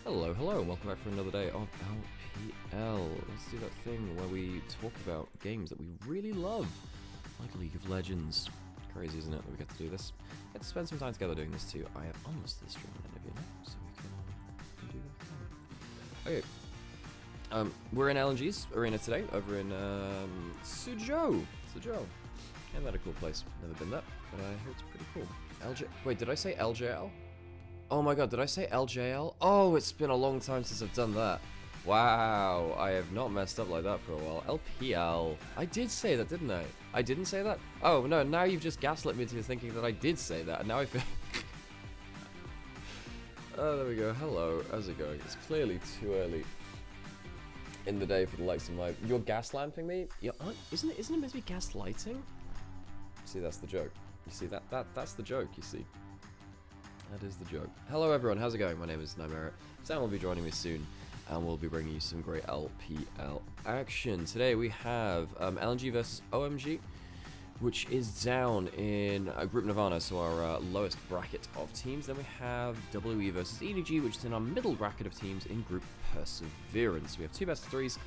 Hello, hello, and welcome back for another day of LPL. Let's do that thing where we talk about games that we really love, like League of Legends. Crazy, isn't it, that we get to do this? Get to spend some time together doing this too. I have almost the stream on Onivia, so we can do that thing. Okay. We're in LNG's arena today, over in Suzhou. Isn't that a cool place? Never been there, but I hear it's pretty cool. Wait, did I say LJL? Oh my god, did I say LJL? Oh, it's been a long time since I've done that. Wow, I have not messed up like that for a while. LPL. I did say that, didn't I? I didn't say that? Oh, no, now you've just gaslit me into thinking that I did say that, and now I feel... Oh, there we go. Hello, how's it going? It's clearly too early in the day for the likes of my... You're gaslamping me? Isn't it meant to be gaslighting? See, that's the joke. You see, that's the joke, you see. That is the joke. Hello everyone, how's it going? My name is Nymaera. Sam will be joining me soon, and we'll be bringing you some great LPL action. Today we have LNG versus OMG, which is down in Group Nirvana, so our lowest bracket of teams. Then we have WE versus EDG, which is in our middle bracket of teams in Group Perseverance. We have two best of threes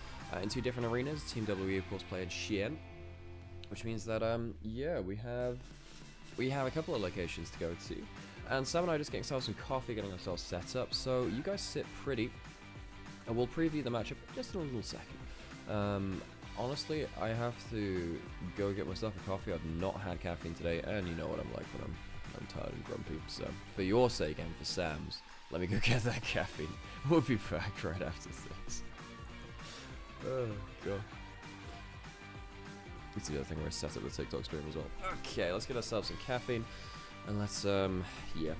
in two different arenas. Team WE, of course, playing Xi'an, which means that, yeah, we have a couple of locations to go to. And Sam and I are just getting ourselves some coffee, getting ourselves set up. So you guys sit pretty, and we'll preview the matchup just in a little second. Honestly, I have to go get myself a coffee. I've not had caffeine today, and you know what I'm like when I'm tired and grumpy. So for your sake and for Sam's, let me go get that caffeine. We'll be back right after this. Oh god. It's the other thing where I set up the TikTok stream as well. Okay, let's get ourselves some caffeine. And let's, yeah.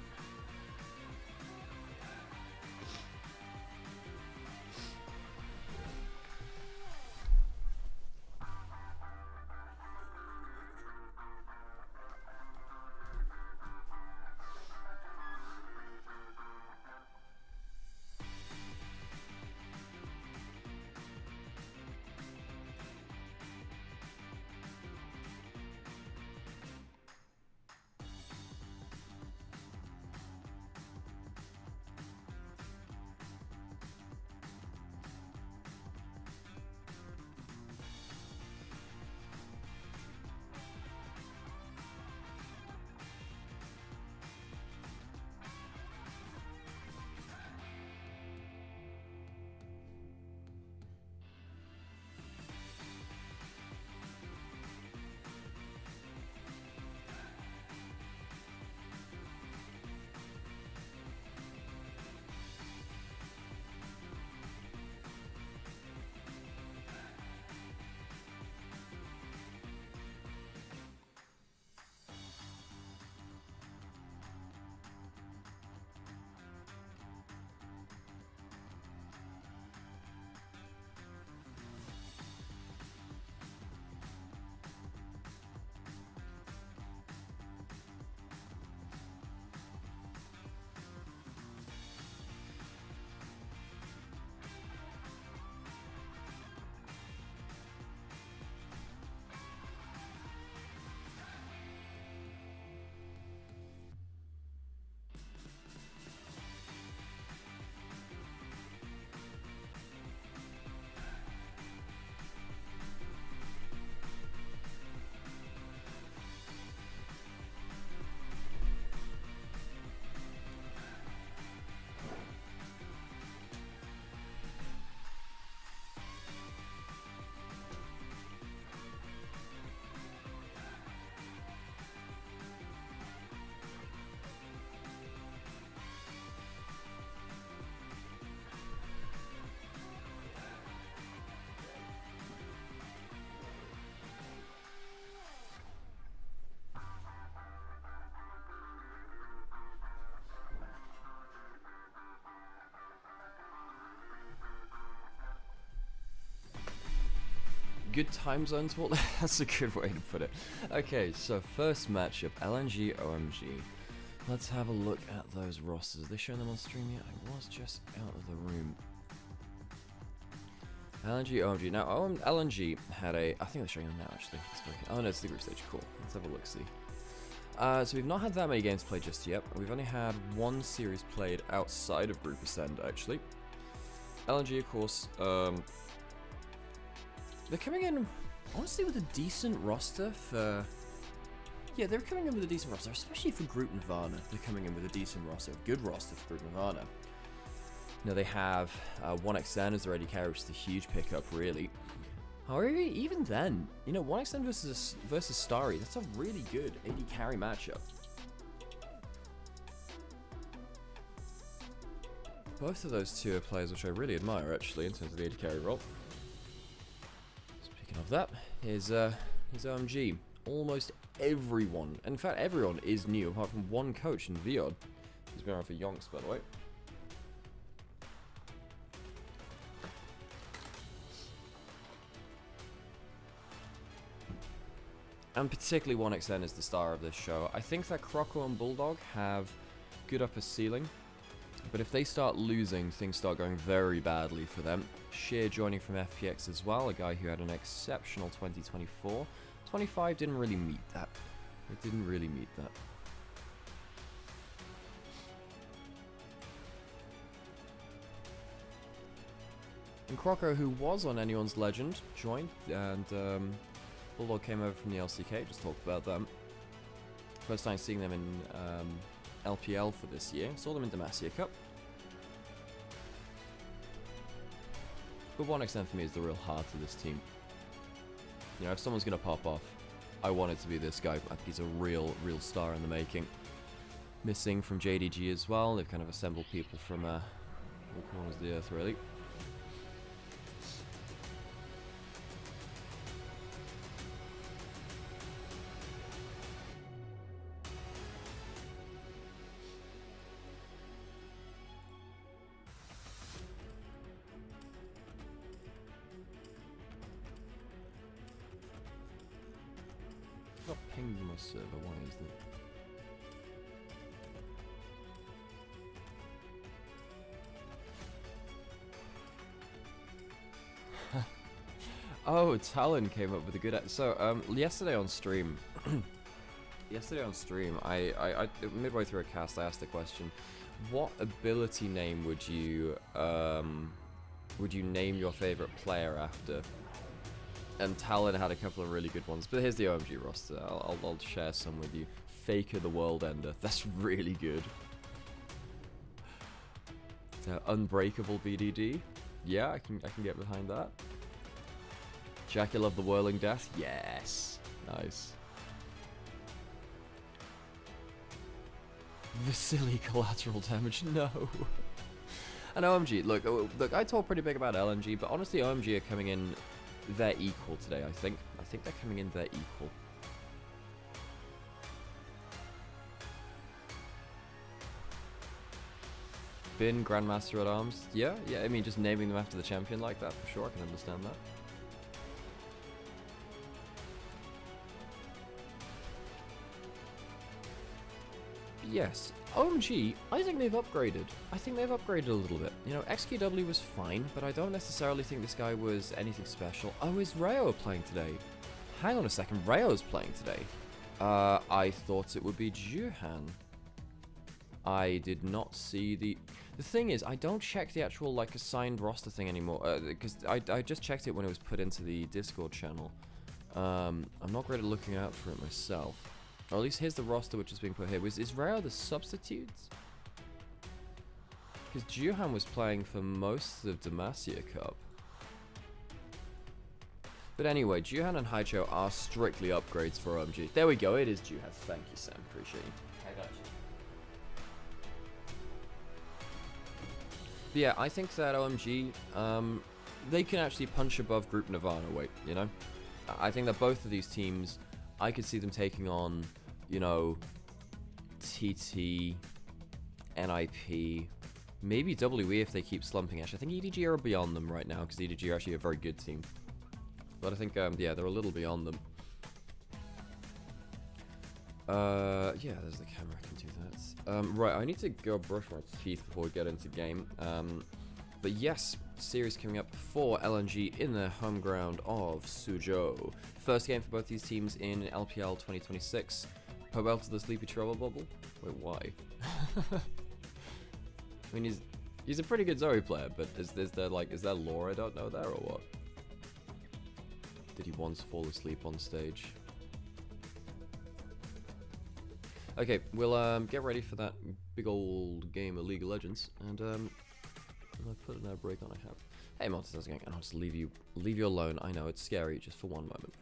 good time zones. Well, that's a good way to put it. Okay, so first matchup, LNG OMG. Let's have a look at those rosters. Are they showing them on stream yet? I was just out of the room. LNG OMG. Now, LNG had a... I think they're showing them now, actually. Oh, no, it's the group stage. Cool. Let's have a look-see. So we've not had that many games played just yet. We've only had one series played outside of Group Ascend, actually. LNG, of course, they're coming in, honestly, with a decent roster for... Yeah, they're coming in with a decent roster, especially for Group Nirvana. They're coming in with a decent roster, a good roster for Group Nirvana. You know, they have 1xN as their AD carry, which is a huge pickup, really. However, even then, you know, 1xN versus Starry, that's a really good AD carry matchup. Both of those two are players which I really admire, actually, in terms of the AD carry role. Speaking of that, here's OMG. Almost everyone, in fact everyone, is new, apart from one coach in Viod. He's been around for yonks, by the way. And particularly 1xN is the star of this show. I think that Croco and Bulldog have good upper ceiling, but if they start losing, things start going very badly for them. Sheer joining from FPX as well, a guy who had an exceptional 2024. 25 didn't really meet that. It didn't really meet that. And Croco, who was on Anyone's Legend, joined, and Bulldog came over from the LCK, just talked about them. First time seeing them in LPL for this year. Saw them in Demacia Cup. But 1xN for me is the real heart of this team. You know, if someone's going to pop off, I want it to be this guy. I think he's a real star in the making. Missing from JDG as well. They've kind of assembled people from all corners of the earth, really. Got pinged my server, why is that? Oh, Talon came up with a good... So, yesterday on stream... I midway through a cast, I asked the question, what ability name would you name your favorite player after? And Talon had a couple of really good ones, but here's the OMG roster. I'll share some with you. Faker the World Ender. That's really good. Unbreakable BDD. Yeah, I can get behind that. Jackal of the Whirling Death. Yes. Nice. Vasily collateral damage. No. And OMG. Look. I talk pretty big about LNG, but honestly, OMG are coming in. They're equal today, I think. I think they're coming in, they're equal. Bin, Grandmaster at Arms. Yeah, I mean, just naming them after the champion like that, for sure, I can understand that. Yes, OMG, I think they've upgraded. I think they've upgraded a little bit. You know, XQW was fine, but I don't necessarily think this guy was anything special. Oh, is Rayo playing today? Hang on a second, Rayo's playing today. I thought it would be Juhan. I did not see the... The thing is, I don't check the actual, like, assigned roster thing anymore, because I just checked it when it was put into the Discord channel. I'm not great at looking out for it myself. Or at least here's the roster which is being put here. Is Rayo the substitutes? Because Juhan was playing for most of Demacia Cup. But anyway, Juhan and Haicho are strictly upgrades for OMG. There we go, it is Juhan. Thank you, Sam. Appreciate you. I got you. But yeah, I think that OMG, they can actually punch above Group Nirvana weight, you know? I think that both of these teams, I could see them taking on, you know, TT, NIP, maybe WE if they keep slumping. Actually, I think EDG are beyond them right now, because EDG are actually a very good team. but I think yeah, they're a little beyond them. Yeah, there's the camera. I can do that. Right, I need to go brush my teeth before we get into game. But yes, series coming up for LNG in their home ground of Suzhou. First game for both these teams in LPL 2026. Pobel to the Sleepy Trouble Bubble? Wait, why? I mean, he's a pretty good Zoe player, but is there lore I don't know there or what? Did he once fall asleep on stage? Okay, we'll get ready for that big old game of League of Legends, and I'll put an air break on. I have. Hey, Monsters, how's it going? I'll just leave you alone. I know it's scary, just for one moment.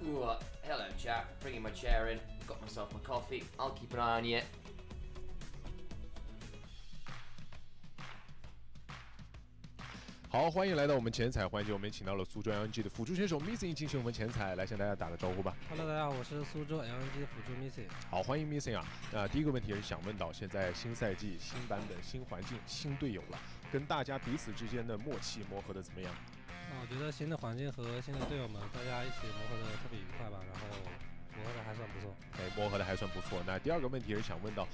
Ooh, hello chap, bringing my chair in, got myself my coffee, I'll keep an eye on you.好，欢迎来到我们前彩环节，我们请到了苏州 LNG 的辅助选手 Missing 进行我们前彩，来向大家打个招呼吧。Hello， 大家好，我是苏州 LNG 辅助 Missing。好，欢迎 Missing 啊。那第一个问题是想问到，现在新赛季、新版本、新环境、新队友了，跟大家彼此之间的默契磨合的怎么样？我觉得新的环境和新的队友们，大家一起磨合的特别愉快吧，然后磨合的还算不错。磨合的还算不错。那第二个问题是想问到，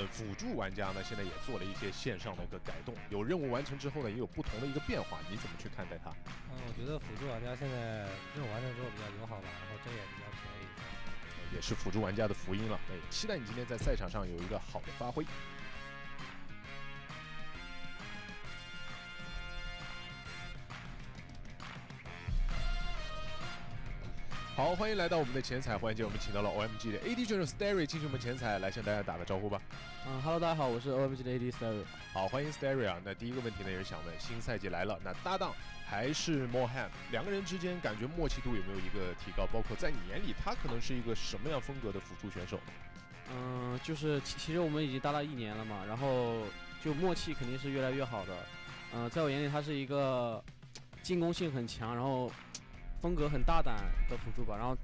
辅助玩家呢，现在也做了一些线上的一个改动，有任务完成之后呢，也有不同的一个变化，你怎么去看待它？我觉得辅助玩家现在任务完成之后比较友好吧，然后这也比较便宜。也是辅助玩家的福音了。期待你今天在赛场上有一个好的发挥。好，欢迎来到我们的前彩环节，我们请到了 OMG 的 AD 选手 Starry 进行我们前彩，来向大家打个招呼吧。Hello， 大家好，我是 OMG 的 AD Starry。好，欢迎 Starry 啊。那第一个问题呢，也是想问，新赛季来了，那搭档还是 Mohan， 两个人之间感觉默契度有没有一个提高？包括在你眼里，他可能是一个什么样风格的辅助选手？就是其实我们已经搭了1年了嘛，然后就默契肯定是越来越好的。在我眼里，他是一个进攻性很强，然后风格很大胆的辅助吧，然后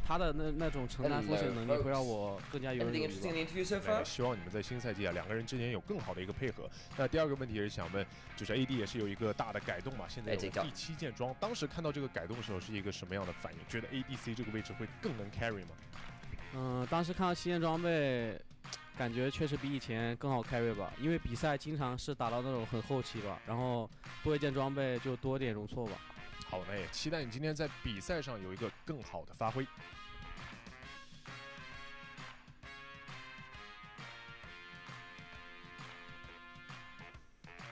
他的那种承担风险能力会让我更加游刃有余。希望你们在新赛季啊，两个人之间有更好的一个配合。那第二个问题也是想问，就是 AD 也是有一一个大的改动嘛，现在有第7件装，当时看到这个改动的时候是一个什么样的反应？觉得 ADC 这个位置会更能 carry 吗？当时看到7件装备，感觉确实比以前更好 carry 吧，因为比赛经常是打到那种很后期吧，然后多一件装备就多点容错吧。好，那也期待你今天在比赛上有一个更好的发挥。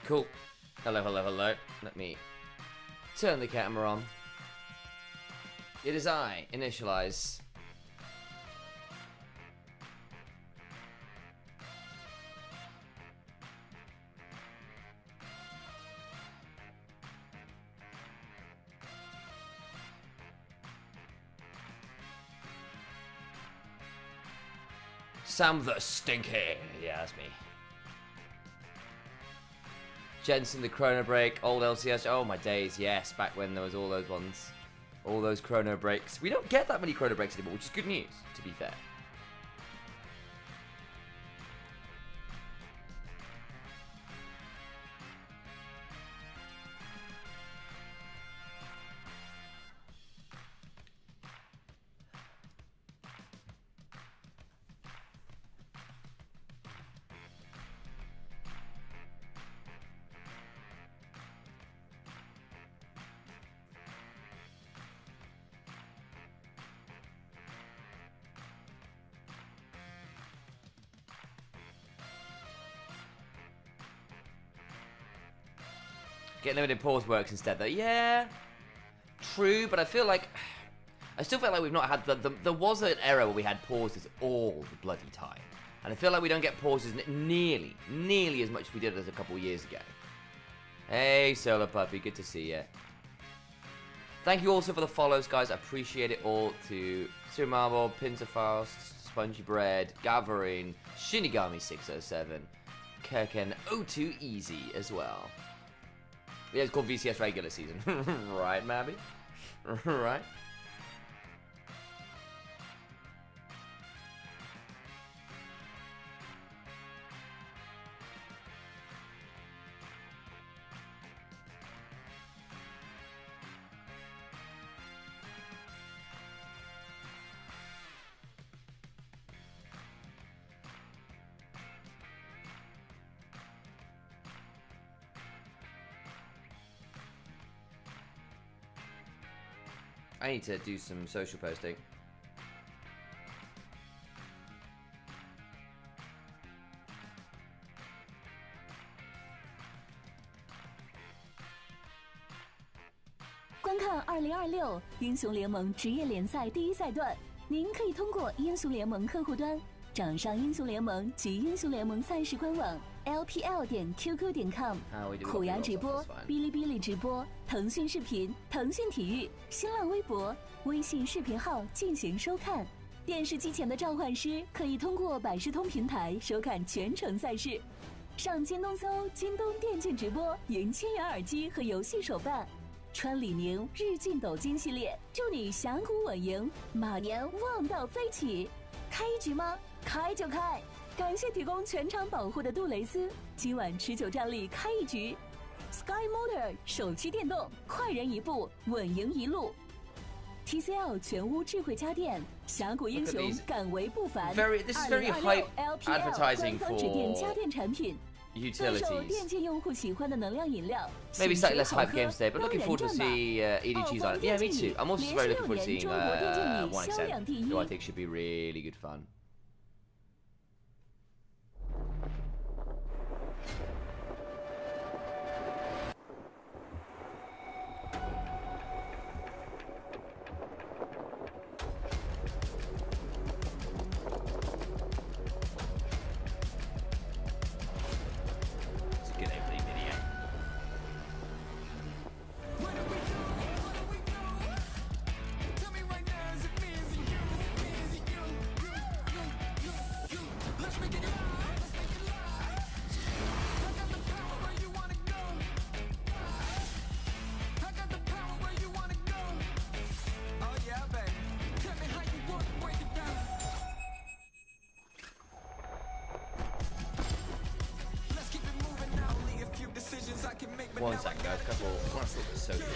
Cool. Hello, hello, hello. Let me turn the camera on. It is I, Initialise. Sam the Stinky. Yeah, that's me. Jensen the Chrono Break, old LCS. Oh my days, yes, back when there was all those ones. All those Chrono Breaks. We don't get that many Chrono Breaks anymore, which is good news, to be fair. Get limited pause works instead though. Yeah, true, but I still feel like we've not had there was an era where we had pauses all the bloody time. And I feel like we don't get pauses nearly as much as we did as a couple of years ago. Hey, Solar Puppy, good to see you. Thank you also for the follows, guys. I appreciate it all. To Surmarble, Pinterfast, Spongy Bread, Gavarine, Shinigami607, Kirken, O2 Easy as well. Yeah, it's called VCS regular season. Right, Mabby? Right? I need to do some social posting.观看2026英雄联盟职业联赛第一赛段，您可以通过英雄联盟客户端、掌上英雄联盟及英雄联盟赛事官网 LPL.QQ.com、虎牙直播、哔哩哔哩直播、腾讯视频、腾讯体育、新浪微博、微信视频号进行收看。电视机前的召唤师可以通过百视通平台收看全程赛事。上京东搜“京东电竞直播”，赢千元耳机和游戏手办。穿李宁日进斗金系列，祝你峡谷稳赢，马年旺到飞起！开一局吗？开就开！感谢提供全场保护的杜蕾斯，今晚持久战力开一局。Sky Motor 手机电动，快人一步，稳赢一路。TCL 全屋智慧家电，峡谷英雄敢为不凡。This is very hype advertising 官方指定家电产品。Utilities. 电竞用户喜欢的能量饮料 Maybe slightly less hype games today, but looking forward to see EDG's on it. Yeah, me too. I'm also very looking forward to seeing 1xM, who I think should be really good fun. One sec, guys. Couple. Let's look at social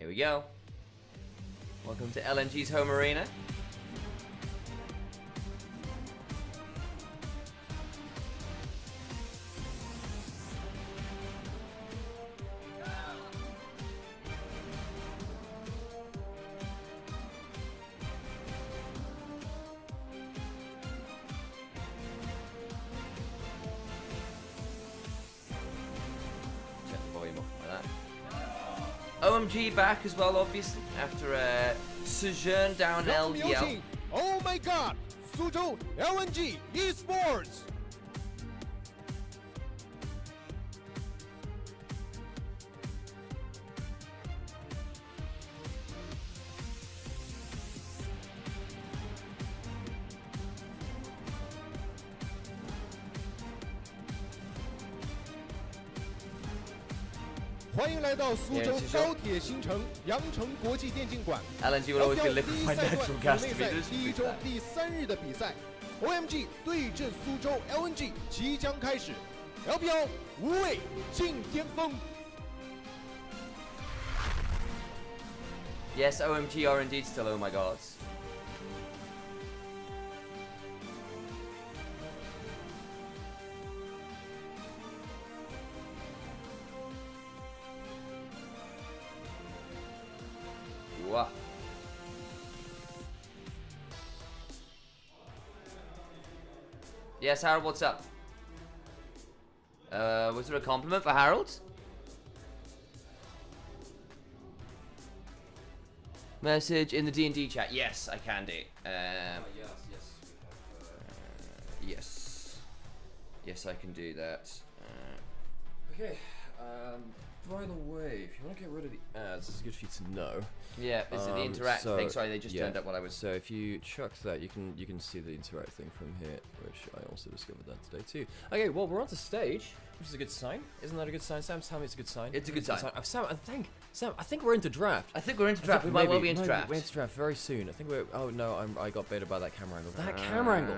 Here we go. Welcome to LNG's home arena. OMG back as well, obviously, after a sojourn down LPL. Oh my god! Suzhou LNG Esports! 欢迎来到苏州高铁新城羊城国际电竞馆。 LNG will always be liquid financial gas to be 第一周第3日的比赛， OMG 对阵苏州 LNG 即将开始 ，LPL 无畏尽巅峰。 Yes, OMG are indeed still oh my gods. Wow. Yes, Harold, what's up? Was there a compliment for Harold? Message in the D&D chat. Yes, I can do. Yes. Yes, I can do that. Okay. By the way, if you want to get rid of the ads, it's good for you to know. Yeah, is it the interact thing? Sorry, they just turned up while I was. So if you chuck that, you can see the interact thing from here, which I also discovered that today too. Okay, well we're on to stage, which is a good sign. Isn't that a good sign? Sam, tell me it's a good sign. It's a good sign. Sam, I think we're into draft. I think we're into draft. We might well be into draft. We're into draft very soon. I think we're. Oh no, I got baited by that camera angle. That camera angle.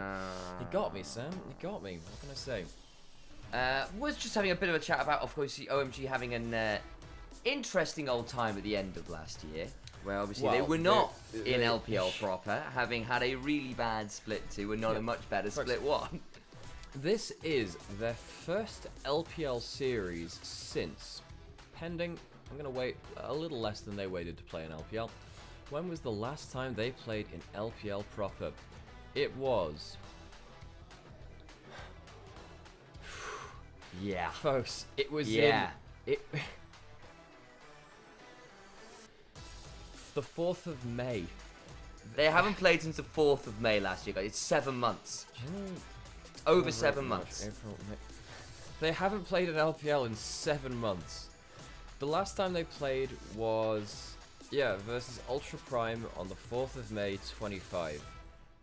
You got me, Sam. You got me. What can I say? We're just having a bit of a chat about, of course, the OMG having an interesting old time at the end of last year, where obviously they were not in LPL proper, having had a really bad split 2 and not a much better split 1. This is their first LPL series since, pending, I'm going to wait a little less than they waited to play in LPL. When was the last time they played in LPL proper? It was... Yeah. Folks, it was the 4th of May. They haven't played since the 4th of May last year, guys. It's 7 months. Over 7 months. April, May. They haven't played an LPL in 7 months. The last time they played was, versus Ultra Prime on the 4th of May 25.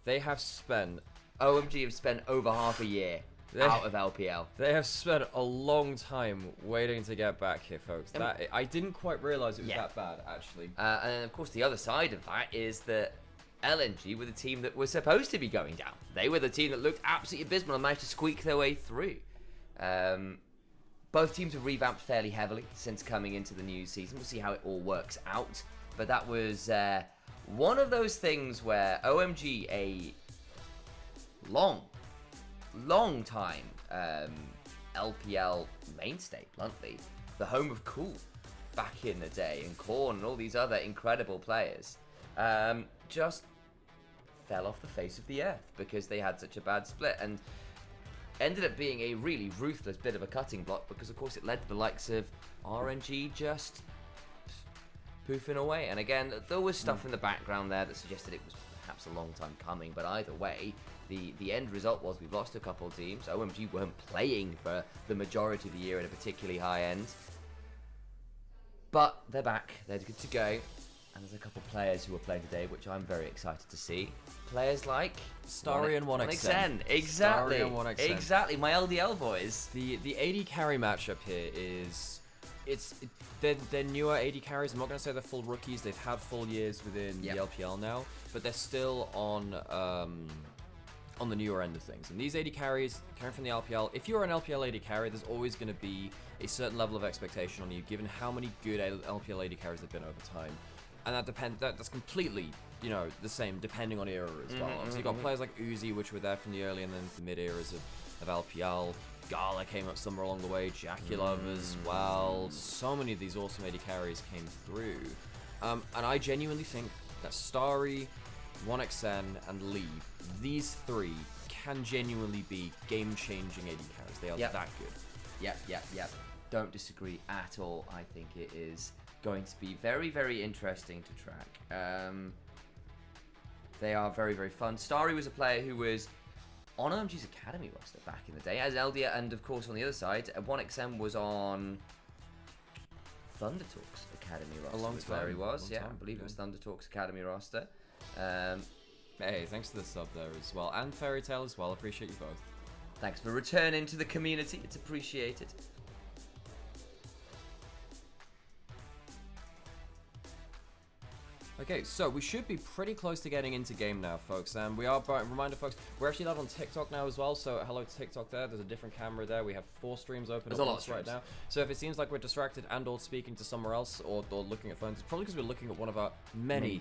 They have spent... OMG have spent over half a year out of LPL. They have spent a long time waiting to get back here, folks. I didn't quite realise it was that bad, actually. And of course, the other side of that is that LNG were the team that was supposed to be going down. They were the team that looked absolutely abysmal and managed to squeak their way through. Both teams have revamped fairly heavily since coming into the new season. We'll see how it all works out. But that was one of those things where OMG, a long time LPL mainstay, bluntly, the home of Cool back in the day, and Korn and all these other incredible players, just fell off the face of the earth because they had such a bad split, and ended up being a really ruthless bit of a cutting block, because of course it led to the likes of RNG just poofing away. And again, there was stuff in the background there that suggested it was perhaps a long time coming, but either way, the end result was we've lost a couple of teams. OMG weren't playing for the majority of the year at a particularly high end, but they're back, they're good to go, and there's a couple of players who are playing today which I'm very excited to see. Players like Starry and 1xN. Exactly. Starry and 1xN. Exactly, my LDL boys. The AD carry matchup here is... They're newer AD carries. I'm not going to say they're full rookies. They've had full years within the LPL now, but they're still on the newer end of things. And these AD carries coming from the LPL, if you're an LPL AD carry, there's always going to be a certain level of expectation on you, given how many good LPL AD carries there've been over time. And that's completely, the same depending on era as well. Obviously, you've got players like Uzi, which were there from the early and then the mid eras of LPL. Gala came up somewhere along the way, Jackulov as well. So many of these awesome AD carries came through. And I genuinely think that Starry, 1xN, and Lee, these three can genuinely be game-changing AD carries. They are that good. Yep. Don't disagree at all. I think it is going to be very, very interesting to track. They are very, very fun. Starry was a player who was on OMG's Academy roster back in the day, as Eldia, and of course on the other side, 1xN was on Thunder Talks Academy roster. A long time. Where he was, I believe it was Thunder Talks Academy roster. Hey, thanks for the sub there as well, and Fairy Tale as well. Appreciate you both. Thanks for returning to the community. It's appreciated. Okay, so we should be pretty close to getting into game now, folks. And we are, reminder, folks, we're actually live on TikTok now as well. So hello TikTok there. There's a different camera there. We have 4 streams open at once right now. So if it seems like we're distracted and or speaking to somewhere else or looking at phones, it's probably because we're looking at one of our many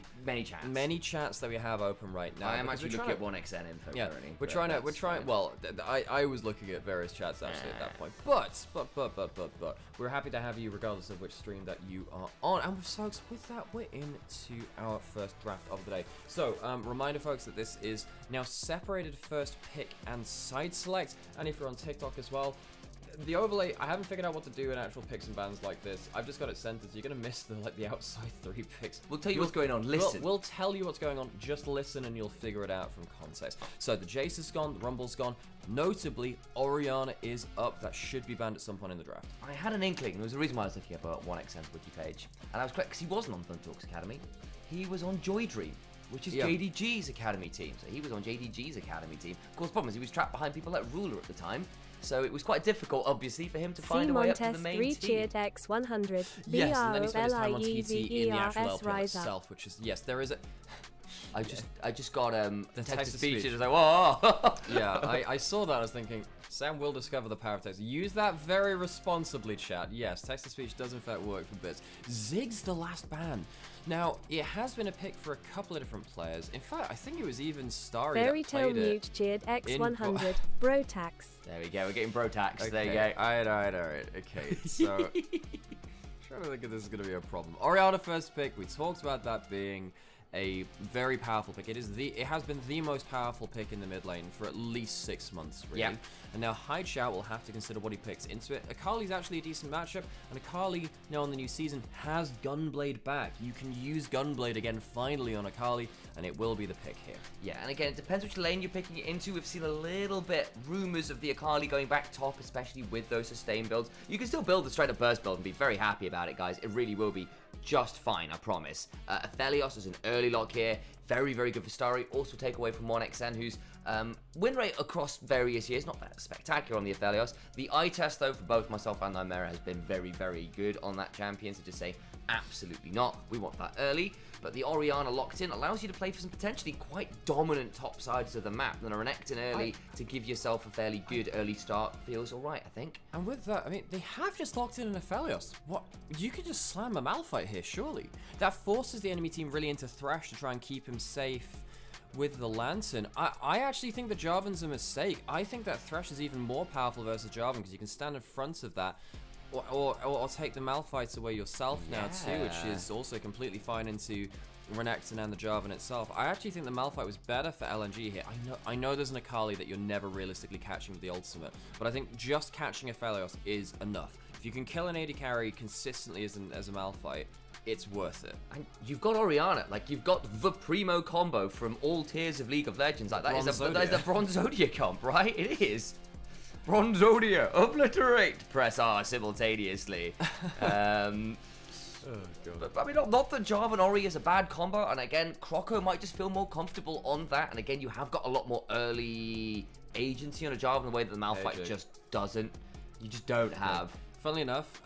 chats that we have open right now. I am actually looking at 1xN info. Yeah, currently, we're trying. Well, I was looking at various chats actually at that point. But we're happy to have you regardless of which stream that you are on. And folks, with that, we're into our first draft of the day. So, reminder, folks, that this is now separated first pick and side select. And if you're on TikTok as well, the overlay, I haven't figured out what to do in actual picks and bans like this. I've just got it centered. So you're gonna miss the outside 3 picks. We'll tell you what's going on. Listen. We'll tell you what's going on. Just listen and you'll figure it out from context. So the Jace is gone. The Rumble's gone. Notably, Orianna is up. That should be banned at some point in the draft. I had an inkling. There was a reason why I was looking up 1xN's wiki page. And I was correct because he wasn't on Thundertalk's Academy. He was on Joy Dream, which is JDG's Academy team. So he was on JDG's Academy team. Of course, the problem is he was trapped behind people like Ruler at the time. So it was quite difficult, obviously, for him to find a way up to the main team. cheered X100. Yes, and then he spent his time on TT in the actual LPL itself, which is, yes, there is a... I just got the text-to-speech. It was like, whoa! Yeah, I saw that. I was thinking, Sam will discover the power of text. Use that very responsibly, chat. Yes, text-to-speech does in fact work for bits. Zig's the last ban. Now, it has been a pick for a couple of different players. In fact, I think it was even Starry Fairy that Tale played Mute cheered X100. Brotax. There we go. We're getting Brotax. Okay. There you go. All right. Okay, so... trying to think if this is going to be a problem. Orianna first pick. We talked about that being a very powerful pick. It has been the most powerful pick in the mid lane for at least 6 months, really. Yeah. And now Hyde Shout will have to consider what he picks into it. Akali's actually a decent matchup, and Akali, now on the new season, has Gunblade back. You can use Gunblade again finally on Akali, and it will be the pick here. Yeah, and again, it depends which lane you're picking it into. We've seen a little bit rumors of the Akali going back top, especially with those sustain builds. You can still build the straight up burst build and be very happy about it, guys. It really will be just fine, I promise. Aphelios is an early lock here. Very, very good for Starry. Also take away from 1xN, whose win rate across various years, not that spectacular on the Aphelios. The eye test, though, for both myself and Nymaera has been very, very good on that champion. So just say, absolutely not. We want that early. But the Orianna locked in allows you to play for some potentially quite dominant top sides of the map. And a Renekton early to give yourself a fairly good early start feels alright, I think. And with that, I mean, they have just locked in an Aphelios. What? You could just slam a Malphite here, surely. That forces the enemy team really into Thresh to try and keep him safe with the Lantern. I actually think the Jarvan's a mistake. I think that Thresh is even more powerful versus Jarvan because you can stand in front of that. Or take the Malphites away yourself now too, which is also completely fine into Renekton and the Jarvan itself. I actually think the Malphite was better for LNG here. I know there's an Akali that you're never realistically catching with the ultimate, but I think just catching Aphelios is enough. If you can kill an AD carry consistently as a Malphite, it's worth it. And you've got Orianna, like you've got the primo combo from all tiers of League of Legends. Like that is a Bronzodia comp, right? It is. Bronzodia, obliterate, press R simultaneously. But I mean, not that Jarvan Ori is a bad combo, and again, Croco might just feel more comfortable on that, and again, you have got a lot more early agency on a Jarvan in the way that the Malphite just doesn't. You just don't have. Funnily enough,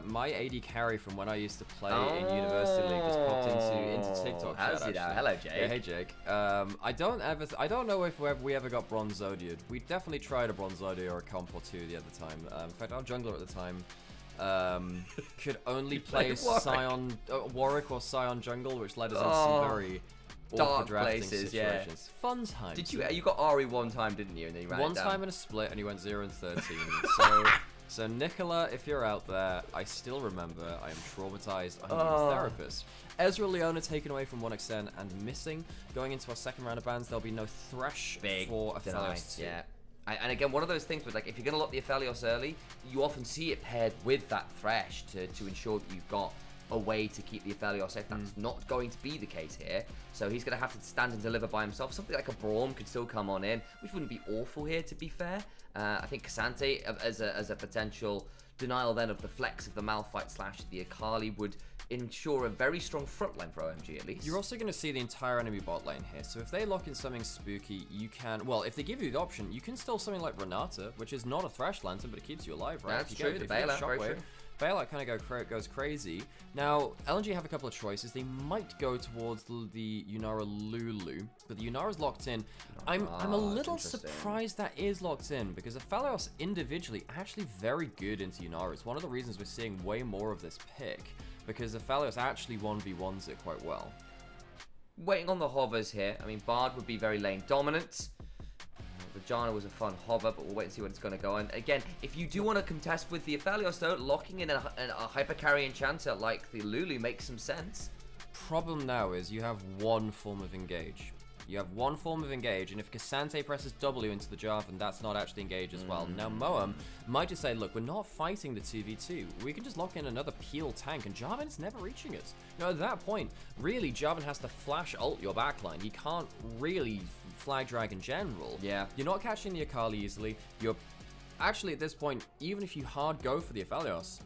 my AD carry from when I used to play in University League just popped into TikTok. How's he now? Hello, Jake. Yeah, hey, Jake. I don't know if we ever got Bronzodia'd. We definitely tried a Bronzodia or a comp or two the other time. In fact, our jungler at the time could only play Sion, Warwick or Sion jungle, which led us into some very dark places. Situations. Fun times. Did you got Ari one time, didn't you? And then you ran one time in a split, and you went 0-13. So Nicola, if you're out there, I still remember. I am traumatized. I need a therapist. Ezreal Leona taken away from 1xN and missing. Going into our second round of bans, there'll be no Thresh for Aphelios. Yeah. And again, one of those things with like, if you're going to lock the Aphelios early, you often see it paired with that Thresh to ensure that you've got a way to keep the Aphelios safe. That's not going to be the case here. So he's going to have to stand and deliver by himself. Something like a Braum could still come on in, which wouldn't be awful here, to be fair. I think Cassante as a potential denial then of the flex of the Malphite / the Akali would ensure a very strong front line for OMG at least. You're also going to see the entire enemy bot lane here. So if they lock in something spooky, you can... Well, if they give you the option, you can still something like Renata, which is not a Thresh Lantern, but it keeps you alive, right? That's true, the bailout, very true. Bailout kind of goes crazy. Now, LNG have a couple of choices. They might go towards the Yunara Lulu, but the Yunara's locked in. I'm a little surprised that is locked in, because the Aphelios individually actually very good into Yunara. It's one of the reasons we're seeing way more of this pick, because the Aphelios actually 1v1s it quite well. Waiting on the hovers here. I mean, Bard would be very lane dominant. Vagina was a fun hover, but we'll wait and see what it's going to go on. Again, if you do want to contest with the Aphelios, though, locking in a hyper carry enchanter like the Lulu makes some sense. Problem now is you have one form of engage. You have one form of engage, and if Cassante presses W into the Jarvan, that's not actually engage as well. Now, Moam might just say, look, we're not fighting the 2v2. We can just lock in another peel tank, and Jarvan's never reaching us. Now, at that point, really, Jarvan has to flash ult your backline. He can't really flag drag in general. Yeah. You're not catching the Akali easily. You're actually, at this point, even if you hard go for the Aphelios,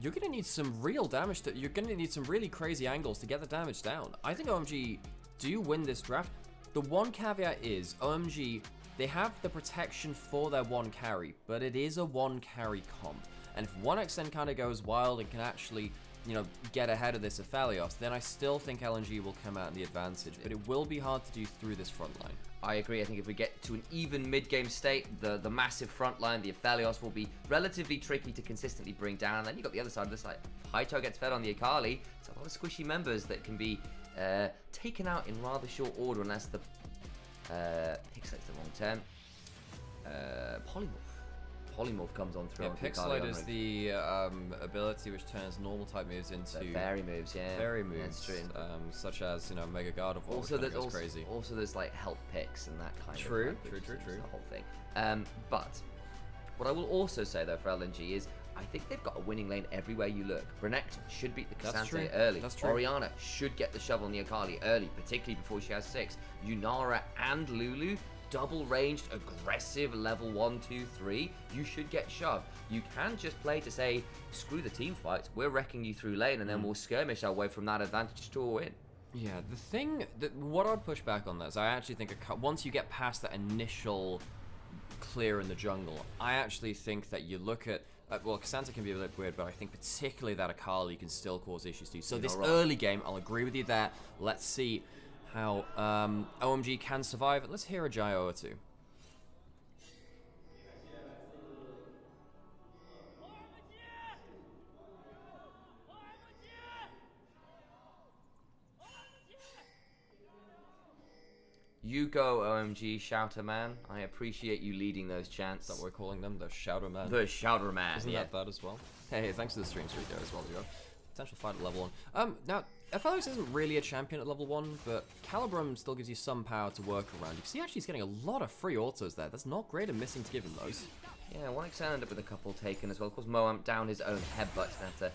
you're going to need some real damage. You're going to need some really crazy angles to get the damage down. I think OMG do win this draft. The one caveat is, OMG, they have the protection for their one carry, but it is a one carry comp. And if 1xn kind of goes wild and can actually, you know, get ahead of this Aphelios, then I still think LNG will come out in the advantage, but it will be hard to do through this front line. I agree. I think if we get to an even mid-game state, the massive front line, the Aphelios, will be relatively tricky to consistently bring down. And then you've got the other side of this, like, Haito gets fed on the Akali. It's a lot of squishy members that can be taken out in rather short order unless the pick selects the wrong term. Polymorph comes on through. Yeah, Pixelite is the ability which turns normal type moves into fairy moves. Yeah, fairy moves, such as, you know, Mega God of War. Also, there's crazy. Also, there's like help picks and that kind of. True. The whole thing. But what I will also say though for LNG is, I think they've got a winning lane everywhere you look. Renekton should beat the Cassante early. That's true. Orianna should get the shovel on the Akali early, particularly before she has 6. Yunara and Lulu, double ranged, aggressive, level 1, 2, 3. You should get shoved. You can just play to say, screw the team fights, we're wrecking you through lane, and then we'll skirmish our way from that advantage to a win. Yeah, the thing, what I'd push back on that is I actually think once you get past that initial clear in the jungle, I actually think that you look at, well, Cassandra can be a bit weird, but I think particularly that Akali can still cause issues too. So this early game, I'll agree with you there. Let's see how OMG can survive. Let's hear a Gyro or two. You go, OMG, Shouter Man. I appreciate you leading those chants. Is that what we're calling them? The Shouter Man? The Shouter Man, Isn't that as well? Hey, thanks for the stream streak there as well, Leo. Potential fight at level 1. Now, Aphelios isn't really a champion at level 1, but Calibrum still gives you some power to work around. You can see actually he's getting a lot of free autos there. That's not great at missing to give him those. Yeah, 1xn ended up with a couple taken as well. Of course, Moam down his own headbutt and have to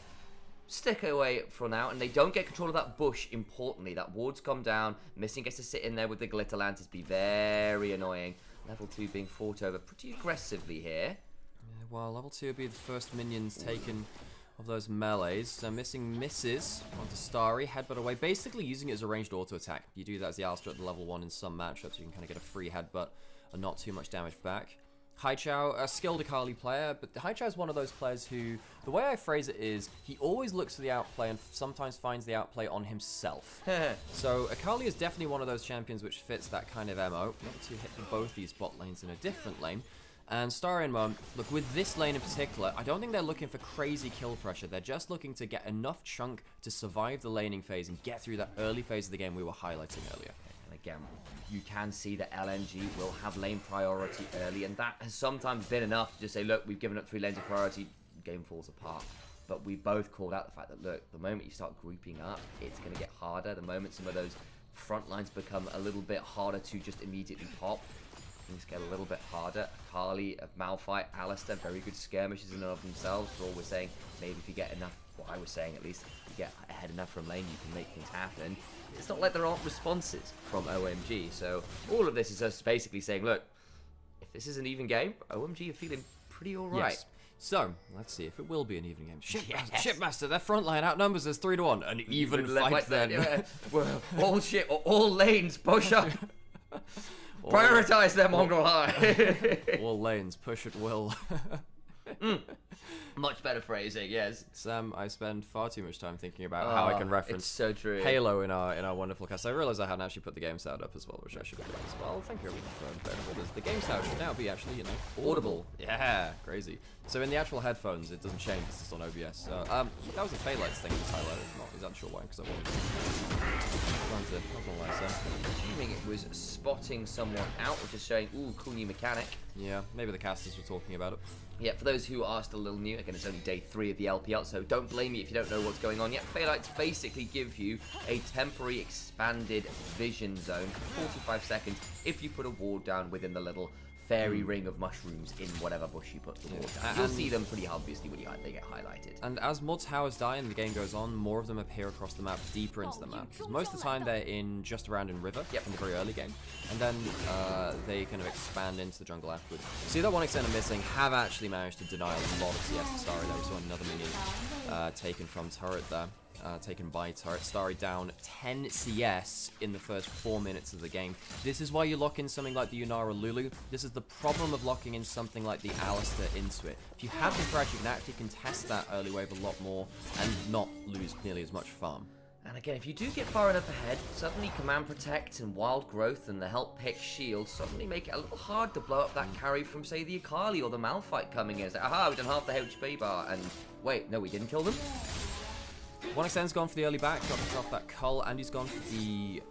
stick away for now, and they don't get control of that bush. Importantly, that ward's come down. Missing gets to sit in there with the glitter lanterns, be very annoying. Level 2 being fought over pretty aggressively here. Yeah, well, level 2 would be the first minions taken of those melees. So Missing misses onto Starry, headbutt away, basically using it as a ranged auto attack. You do that as the Alistar at the level 1 in some matchups. You can kind of get a free headbutt and not too much damage back. Haichao, a skilled Akali player, but Haichao is one of those players who, the way I phrase it is, he always looks for the outplay and sometimes finds the outplay on himself. So Akali is definitely one of those champions which fits that kind of MO. Not to hit both these bot lanes in a different lane. And Starry and Mom, look, with this lane in particular, I don't think they're looking for crazy kill pressure. They're just looking to get enough chunk to survive the laning phase and get through that early phase of the game we were highlighting earlier. And again, you can see that LNG will have lane priority early, and that has sometimes been enough to just say, look, we've given up 3 lanes of priority, game falls apart. But we both called out the fact that, look, the moment you start grouping up, it's going to get harder. The moment some of those front lines become a little bit harder to just immediately pop, things get a little bit harder. Akali, Malphite, Alistar, very good skirmishes in and of themselves. For all we're saying, maybe if you get enough, what I was saying at least, if you get ahead enough from lane, you can make things happen. It's not like there aren't responses from OMG. So all of this is us basically saying, look, if this is an even game, OMG are feeling pretty alright. Yes. So, let's see if it will be an even game. Shipmaster, their front line outnumbers us 3-1. An even fight like then. Well, all lanes, push up. Prioritize them, Mongol High. All lanes, push at will. Much better phrasing, yes. Sam, I spend far too much time thinking about how I can reference it's so true. Halo in our wonderful cast. I realized I hadn't actually put the game sound up as well, which I should have done as well. Thank you everyone for bearing with us. The game sound should now be actually, audible. Yeah, crazy. So in the actual headphones, it doesn't change. It's just on OBS. So, that was a Phaelites thing. Just highlighted. Not exactly sure why, because I wanted to. Not gonna lie, Sam. Assuming it was spotting someone out, or just showing, ooh, cool new mechanic. Yeah, maybe the casters were talking about it. Yeah, for those who are still a little new, again, it's only day 3 of the LPL, so don't blame me if you don't know what's going on yet. Phaelites basically give you a temporary expanded vision zone for 45 seconds if you put a ward down within the little fairy ring of mushrooms in whatever bush you put the ward down. You'll see them pretty obviously when they get highlighted. And as more towers die and the game goes on, more of them appear across the map, deeper into the map. Because most of the time they're in just around in River, in the very early game. And then they kind of expand into the jungle afterwards. See that 1xN are missing, have actually managed to deny a lot of CS to Starry there. We saw another minion taken from turret there. Taken by turret. Starry down 10 CS in the first 4 minutes of the game. This is why you lock in something like the Yunara Lulu. This is the problem of locking in something like the Alistair into it. If you have the Thresh, you can actually contest that early wave a lot more and not lose nearly as much farm. And again, if you do get far enough ahead, suddenly Command Protect and Wild Growth and the Help Pick Shield suddenly make it a little hard to blow up that carry from, say, the Akali or the Malphite coming in. It's like, aha, we've done half the HP bar, and wait, no, we didn't kill them? 1xN's gone for the early back, got off that cull, and he's gone for the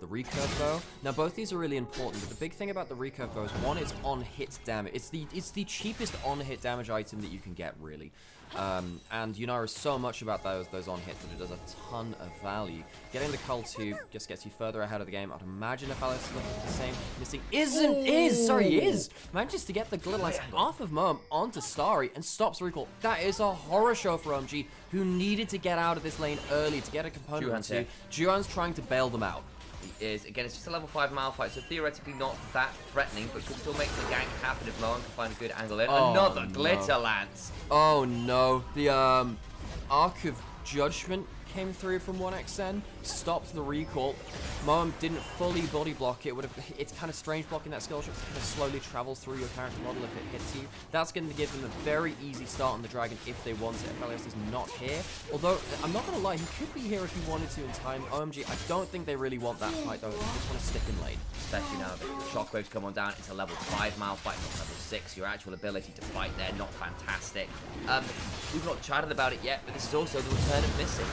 recurve bow. Now both these are really important, but the big thing about the recurve bow is one, it's on hit damage. It's the cheapest on hit damage item that you can get, really. And Yunara is so much about those on hits that it does a ton of value. Getting the cull too just gets you further ahead of the game. I'd imagine if Alice is looking for the same, missing is manages to get the glitter lines off of Moam onto Starry and stops recall. That is a horror show for OMG, who needed to get out of this lane early to get a component or two. Juhan's trying to bail them out. He is. Again, it's just a level 5 Malphite, so theoretically not that threatening, but could still make the gank happen if Moam can find a good angle in. Oh, another glitter lance. Oh no, the Arc of Judgment came through from 1xN, stopped the recall. Moam didn't fully body block it. It's kind of strange blocking that skill shot. It kind of slowly travels through your character model if it hits you. That's going to give them a very easy start on the dragon if they want it. Elias is not here. Although, I'm not going to lie, he could be here if he wanted to in time. OMG, I don't think they really want that fight though. They just want to stick in lane. Especially now that the shockwaves come on down. It's a level 5 Malphite, not level 6. Your actual ability to fight there, not fantastic. We've not chatted about it yet, but this is also the return of Missing.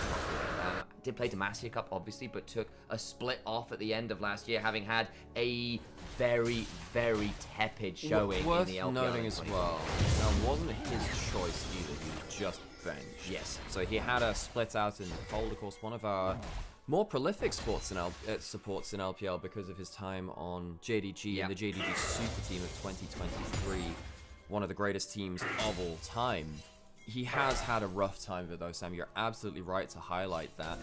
Did play Demacia Cup, obviously, but took a split off at the end of last year, having had a very, very tepid showing in the LPL. Noting as well, that wasn't his choice either. He was just benched. Yes. So he had a split out in the cold. Of course, one of our more prolific supports in LPL because of his time on JDG and the JDG Super Team of 2023. One of the greatest teams of all time. He has had a rough time of it though, Sam. You're absolutely right to highlight that.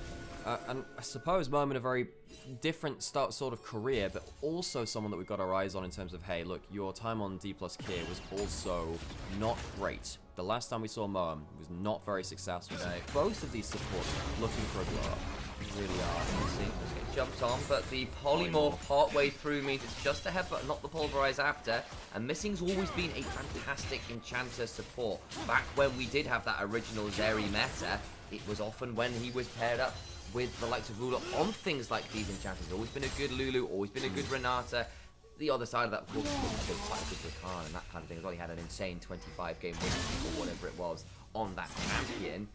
And I suppose Moam in a very different sort of career, but also someone that we've got our eyes on in terms of, hey, look, your time on D+ Kier was also not great. The last time we saw Moam was not very successful. So both of these supports looking for a blow up. Really are. See, get jumped on, but the polymorph partway through means it's just ahead, but not the pulverize after. And Missing's always been a fantastic enchanter support. Back when we did have that original Zeri meta, it was often when he was paired up with the likes of Ruler on things like these enchanters. Always been a good Lulu, always been a good Renata. The other side of that, of course, was quite a good Rakan and that kind of thing as well. He had an insane 25-game win or whatever it was on that champion.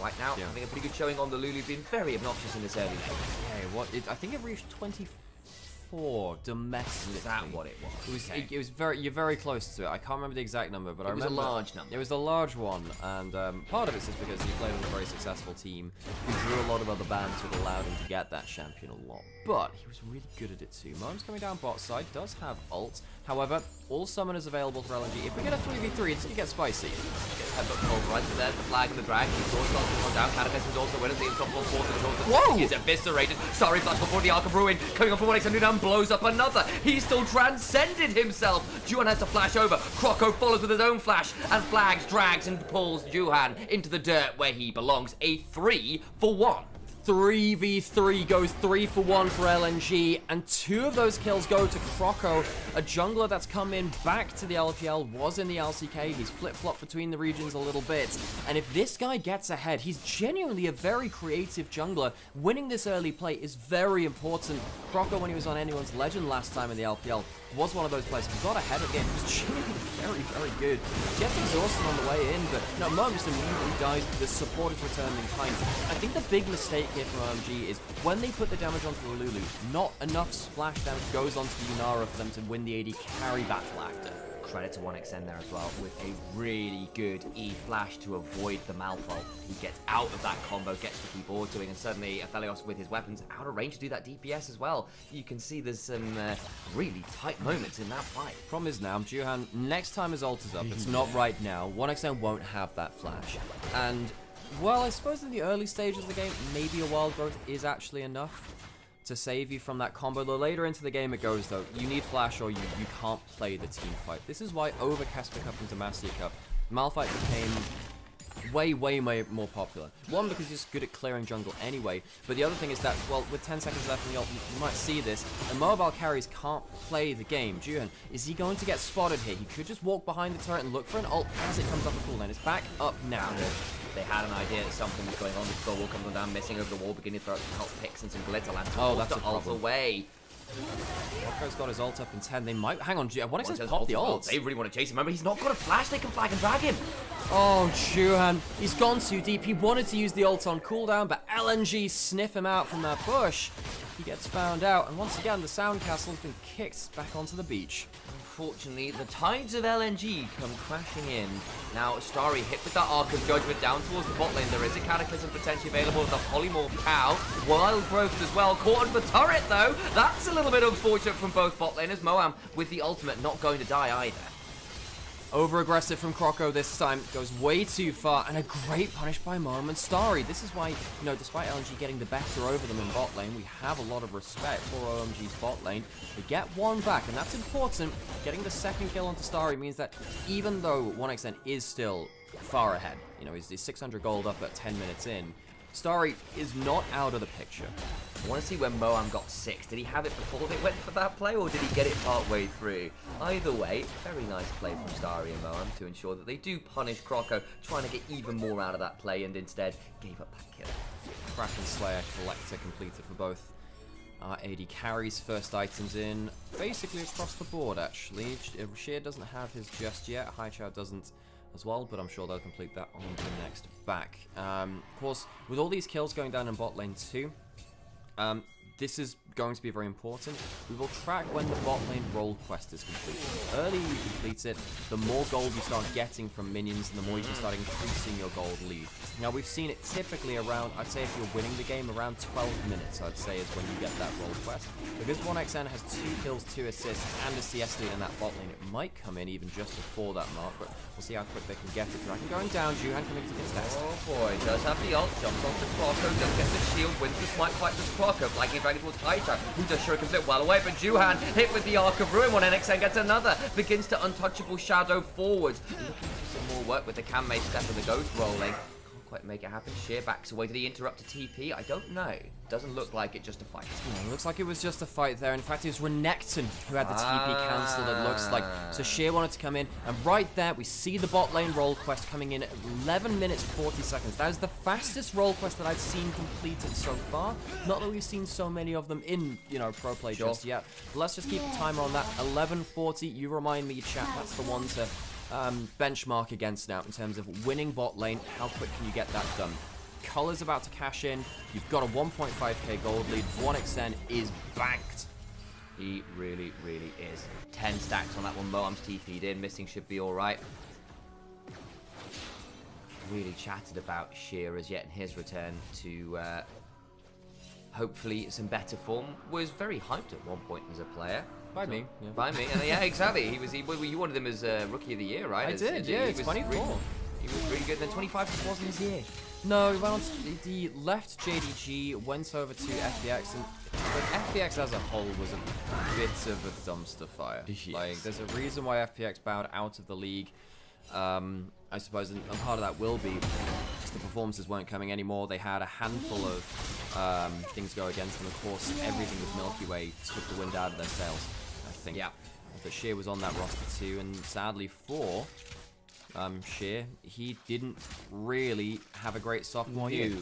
Right now, having a pretty good showing on the Lulu, being very obnoxious in this early game. I think it reached 24 domestically. Is that what it was? It was you're very close to it. I can't remember the exact number, but I remember it was a large number. It was a large one, and part of it's just because he played on a very successful team who drew a lot of other bans that allowed him to get that champion a lot. But he was really good at it too. Moam's coming down bot side, does have ult. However, all summoners available for LNG. If we get a 3v3, it's going to get spicy. Headbutt pulverize, but there's the flag and the drag. He's also going down. Catapult is also winning the unstoppable force of the Whoa! He is eviscerated. Sorry, flash before the Arc of Ruin. Coming up from 1x and blows up another. He's still transcended himself. Juhan has to flash over. Croco follows with his own flash and flags, drags, and pulls Juhan into the dirt where he belongs. A 3-for-1. 3v3 goes 3 for 1 for LNG, and 2 of those kills go to Croco, a jungler that's come in back to the LPL, was in the LCK, he's flip-flopped between the regions a little bit, and if this guy gets ahead, he's genuinely a very creative jungler. Winning this early play is very important. Croco, when he was on anyone's legend last time in the LPL, was one of those players who got ahead of the game. He was genuinely very, very good. Gets exhausted on the way in, but no, Mo just immediately dies. The support is returning in kind. I think the big mistake here from OMG is when they put the damage onto the Lulu, not enough splash damage goes onto the Nymaera for them to win the AD carry battle after. Credit to 1xN there as well, with a really good E-flash to avoid the Malphite. He gets out of that combo, gets the keyboard doing, and suddenly Aphelios with his weapons out of range to do that DPS as well. You can see there's some really tight moments in that fight. Problem is now, Juhan, next time his ult is up, it's not right now, 1xN won't have that flash. And, well, I suppose in the early stages of the game, maybe a wild growth is actually enough to save you from that combo. The later into the game it goes, though, you need flash or you can't play the team fight. This is why over Casper Cup and Demacia Cup, Malphite became way more popular. One, because he's good at clearing jungle anyway, but the other thing is that, well, with 10 seconds left in the ult, you might see this, and mobile carries can't play the game. Juhan, is he going to get spotted here? He could just walk behind the turret and look for an ult as it comes off the cooldown. It's back up now. They had an idea that something was going on. The skull will come down, missing over the wall, beginning to throw out picks and some glitter lanterns. Oh, that's a ult problem. Away. Rocco's got his ult up in 10. They might... Hang on, what is this? Pop the ult. They really want to chase him. Remember, he's not got a flash. They can flag and drag him. Oh, Juhan. He's gone too deep. He wanted to use the ult on cooldown, but LNG sniff him out from that bush. He gets found out, and once again, the Sound Castle's been kicked back onto the beach. Unfortunately, the tides of LNG come crashing in. Now, Starry hit with that Arc of Judgment down towards the bot lane. There is a Cataclysm potentially available with the Polymorph Cow. Wild Growth as well. Caught on the turret, though. That's a little bit unfortunate from both bot laners. Moam, with the ultimate, not going to die either. Over-aggressive from Croco this time, goes way too far, and a great punish by Moam and Starry. This is why, you know, despite LNG getting the better over them in bot lane, we have a lot of respect for OMG's bot lane. They get one back, and that's important. Getting the second kill onto Starry means that even though 1xN is still far ahead, you know, he's 600 gold up at 10 minutes in, Starry is not out of the picture. I want to see when Moam got 6. Did he have it before they went for that play, or did he get it partway through? Either way, very nice play from Starry and Moam to ensure that they do punish Croco, trying to get even more out of that play, and instead gave up that kill. Kraken Slayer Collector completed for both. AD carries first items in, basically across the board, actually. Sheer doesn't have his just yet. Haichao doesn't as well, but I'm sure they'll complete that on the next back. Of course, with all these kills going down in bot lane too, this is going to be very important. We will track when the bot lane role quest is completed. The earlier you complete it, the more gold you start getting from minions, and the more you can start increasing your gold lead. Now, we've seen it typically around, I'd say if you're winning the game, around 12 minutes, I'd say, is when you get that role quest. Because 1xN has 2 kills, 2 assists, and a CS lead in that bot lane, it might come in even just before that mark, but we'll see how quick they can get it. Dragon going down, Juhan coming to contest. Oh boy, does have the ult, jumps onto Croco, does get the shield, wins the smite fight with Croco, flagging dragon towards Haichao, who does Shuriken flip well away, but Juhan hit with the Arc of Ruin when NXN gets another, begins to untouchable shadow forwards, looking for some more work with the Kanmei step of the ghost rolling. Quite make it happen. Sheer backs away. Did he interrupt a TP? I don't know. Doesn't look like it, just a fight. Yeah, it looks like it was just a fight there. In fact, it was Renekton who had the TP cancelled, it looks like. So Sheer wanted to come in, and right there, we see the bot lane role quest coming in at 11 minutes 40 seconds. That is the fastest role quest that I've seen completed so far. Not that we've seen so many of them in, you know, pro play just yet. But let's just keep a timer on that. 11:40. You remind me, chat. That's the one to benchmark against now in terms of winning bot lane. How quick can you get that done? Color's about to cash in. You've got a 1.5k gold lead. 1xN is banked. He really is. 10 stacks on that one. Moam's TP'd in. Missing should be alright. Really chatted about Sheer as yet in his return to hopefully some better form. Was very hyped at one point as a player. By me. Yeah. By me. And yeah, exactly. You wanted him as Rookie of the Year, right? I did, yeah. It's 24. He was really good. Then 25 just wasn't his year. No, he went on he left JDG, went over to FPX, and FPX as a whole was a bit of a dumpster fire. Yes. Like, there's a reason why FPX bowed out of the league. I suppose, and part of that will be just the performances weren't coming anymore. They had a handful of things go against them. Of course, everything with Milky Way took the wind out of their sails, I think. Yeah. But Sheer was on that roster too, and sadly for Sheer, he didn't really have a great sophomore year.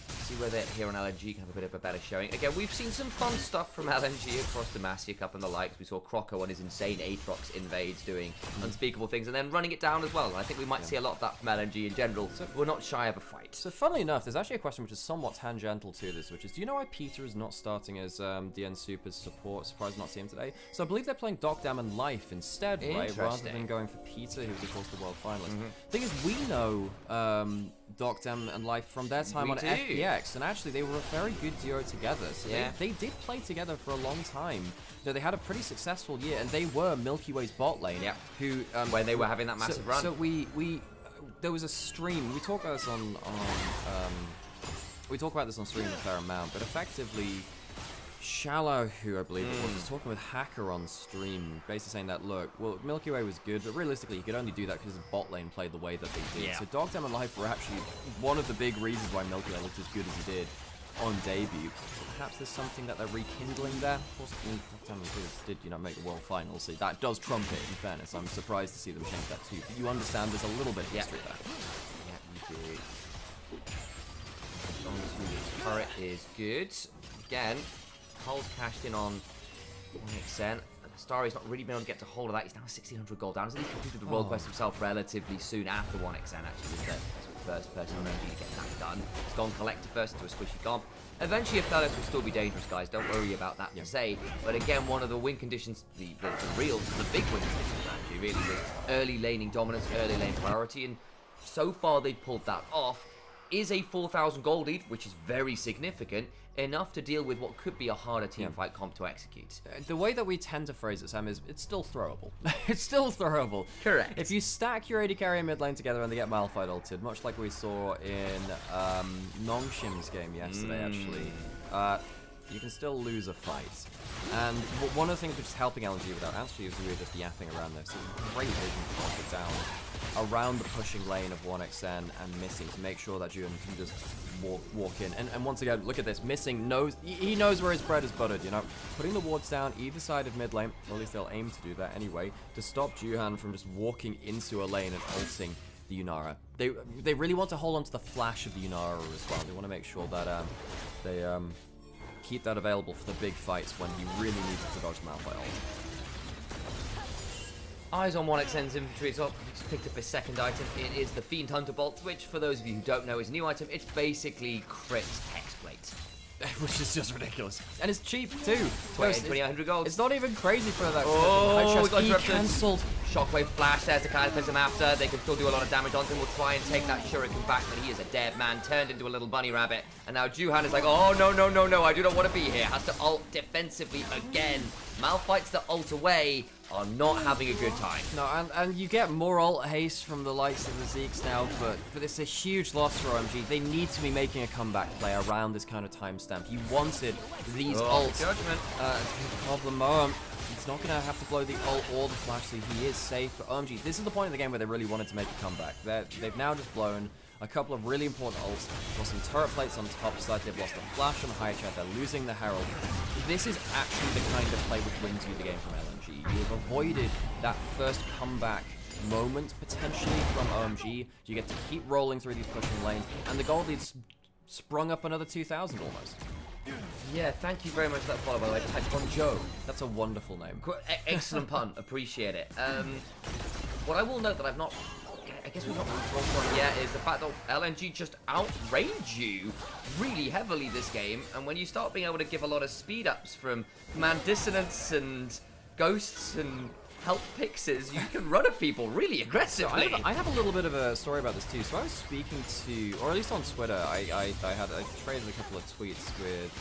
See whether here on LNG can have a bit of a better showing. Again, we've seen some fun stuff from LNG across the Demacia Cup and the likes. We saw Croco on his insane Aatrox invades doing unspeakable things and then running it down as well. And I think we might see a lot of that from LNG in general. So we're not shy of a fight. So funnily enough, there's actually a question which is somewhat tangential to this, which is, do you know why Peter is not starting as DN Super's support? Surprised not see him today. So I believe they're playing Docdam and Life instead, right? Rather than going for Peter, who's of course the world finalist. Thing is, we know Docdam and Life from their time on FPX, and actually they were a very good duo together. So they did play together for a long time. So they had a pretty successful year, and they were Milky Way's bot lane. Yeah. Who when they were having that massive run. So there was a stream. We talk about this on we talk about this on stream a fair amount, but effectively, Shallow, who I believe it was talking with Hacker on stream, basically saying that, look, well, Milky Way was good, but realistically, you could only do that because the bot lane played the way that they did. Yeah. So Docdam and Life were actually one of the big reasons why Milky Way looked as good as he did on debut. So perhaps there's something that they're rekindling there. Of course, Docdam did make the world finals, so that does trump it, in fairness. I'm surprised to see them change that too. But you understand there's a little bit of history there. Yeah, you do. Onto his turret is good. Again, Cole's cashed in on 1xN. Starry's not really been able to get to hold of that. He's now 1,600 gold down. He's at least completed the world quest himself relatively soon after 1xN, actually, was the first person on MG to get that done. He's gone Collector first into a squishy comp. Eventually, Aphelios will still be dangerous, guys. Don't worry about that per se. But again, one of the win conditions, the big win conditions, actually, really, was early laning dominance, early lane priority. And so far, they've pulled that off. Is a 4,000 gold lead, which is very significant, enough to deal with what could be a harder team fight comp to execute. The way that we tend to phrase it, Sam, is it's still throwable. It's still throwable. Correct. If you stack your AD carry and mid lane together and they get Malphite ulted, much like we saw in Nongshim's game yesterday, actually, you can still lose a fight. And one of the things which is helping LNG without actually is we were just yapping around this. So great vision to lock it down around the pushing lane of 1xN and Missing to make sure that Juan can just walk in. And once again, look at this. Missing knows, he knows where his bread is buttered, you know. Putting the wards down either side of mid lane, or at least they'll aim to do that anyway, to stop Juhan from just walking into a lane and ulting the Yunara. They really want to hold on to the flash of the Yunara as well. They want to make sure that they keep that available for the big fights when he really needs it to dodge Malphite ult. Eyes on 1xN's inventory. So he's picked up his second item. It is the Fiend Hunter Bolt, which, for those of you who don't know, is a new item. It's basically crit Hexblade. Which is just ridiculous. And it's cheap too. 2,800 gold. It's not even crazy for that. Oh, he cancelled. Shockwave flash, there's the Cataclysm after. They can still do a lot of damage on him. We'll try and take that Shuriken back, but he is a dead man, turned into a little bunny rabbit. And now Juhan is like, oh, no, no, no, no, I do not want to be here. Has to ult defensively again. Malphites that ult away are not having a good time. No, and you get more ult haste from the likes of the Zeeks now, but it's a huge loss for OMG. They need to be making a comeback play around this kind of timestamp. You wanted these ults. Judgment. Problem, he's not going to have to blow the ult or the flash, so he is safe. But OMG, this is the point of the game where they really wanted to make a comeback. They've now just blown a couple of really important ults. Lost some turret plates on the top side. They've lost the flash on the high chat. They're losing the Herald. This is actually the kind of play which wins you the game from LNG. You've avoided that first comeback moment potentially from OMG. You get to keep rolling through these pushing lanes, and the gold lead's sprung up another 2,000 almost. Yeah, thank you very much for that follow, by the way. Type on Joe. That's a wonderful name. Excellent pun. Appreciate it. What I will note that I've not... I guess we've not really talked on yet is the fact that LNG just outrange you really heavily this game, and when you start being able to give a lot of speed ups from command dissonance and ghosts and help pixes, you can run at people really aggressively. So I have a little bit of a story about this too. So I was speaking to, or at least on Twitter, I traded a couple of tweets with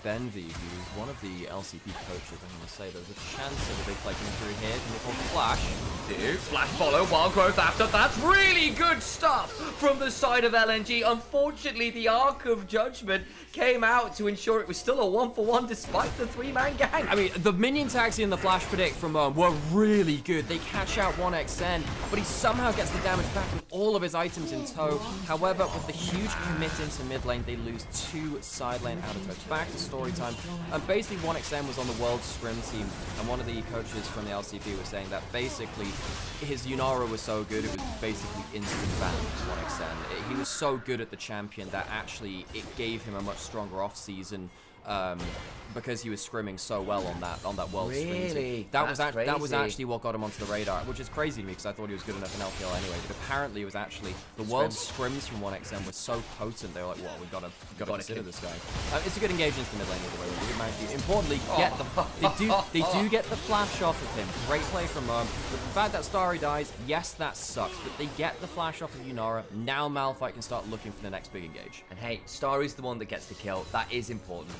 Benvy, who's one of the LCP coaches. I'm going to say there's a chance of a big play coming through here. Can they call the flash? Dude, flash follow, wild growth after. That's really good stuff from the side of LNG. Unfortunately, the Arc of Judgment came out to ensure it was still a 1-for-1 despite the 3-man gang. I mean, the minion taxi and the flash predict from were really good. They catch out 1xN, but he somehow gets the damage back with all of his items in tow. However, with the huge commit into mid lane, they lose 2 side lane out of touch. Back to story time. And basically, 1xN was on the World Scrim team, and one of the coaches from the LCP was saying that basically his Yunara was so good, it was basically instant ban 1xN. He was so good at the champion that actually it gave him a much stronger off-season because he was scrimming so well on that World Scrim team. That was actually what got him onto the radar, which is crazy to me because I thought he was good enough in LPL anyway. But apparently, it was actually the World Scrims from 1xN were so potent. They were like, "Well, we gotta consider this guy." It's a good engagement in the mid lane either way. They did manage to, importantly, get they do get the flash off of him. Great play from But the fact that Starry dies, yes, that sucks. But they get the flash off of Yunara. Now Malphite can start looking for the next big engage. And hey, Starry's the one that gets the kill. That is important.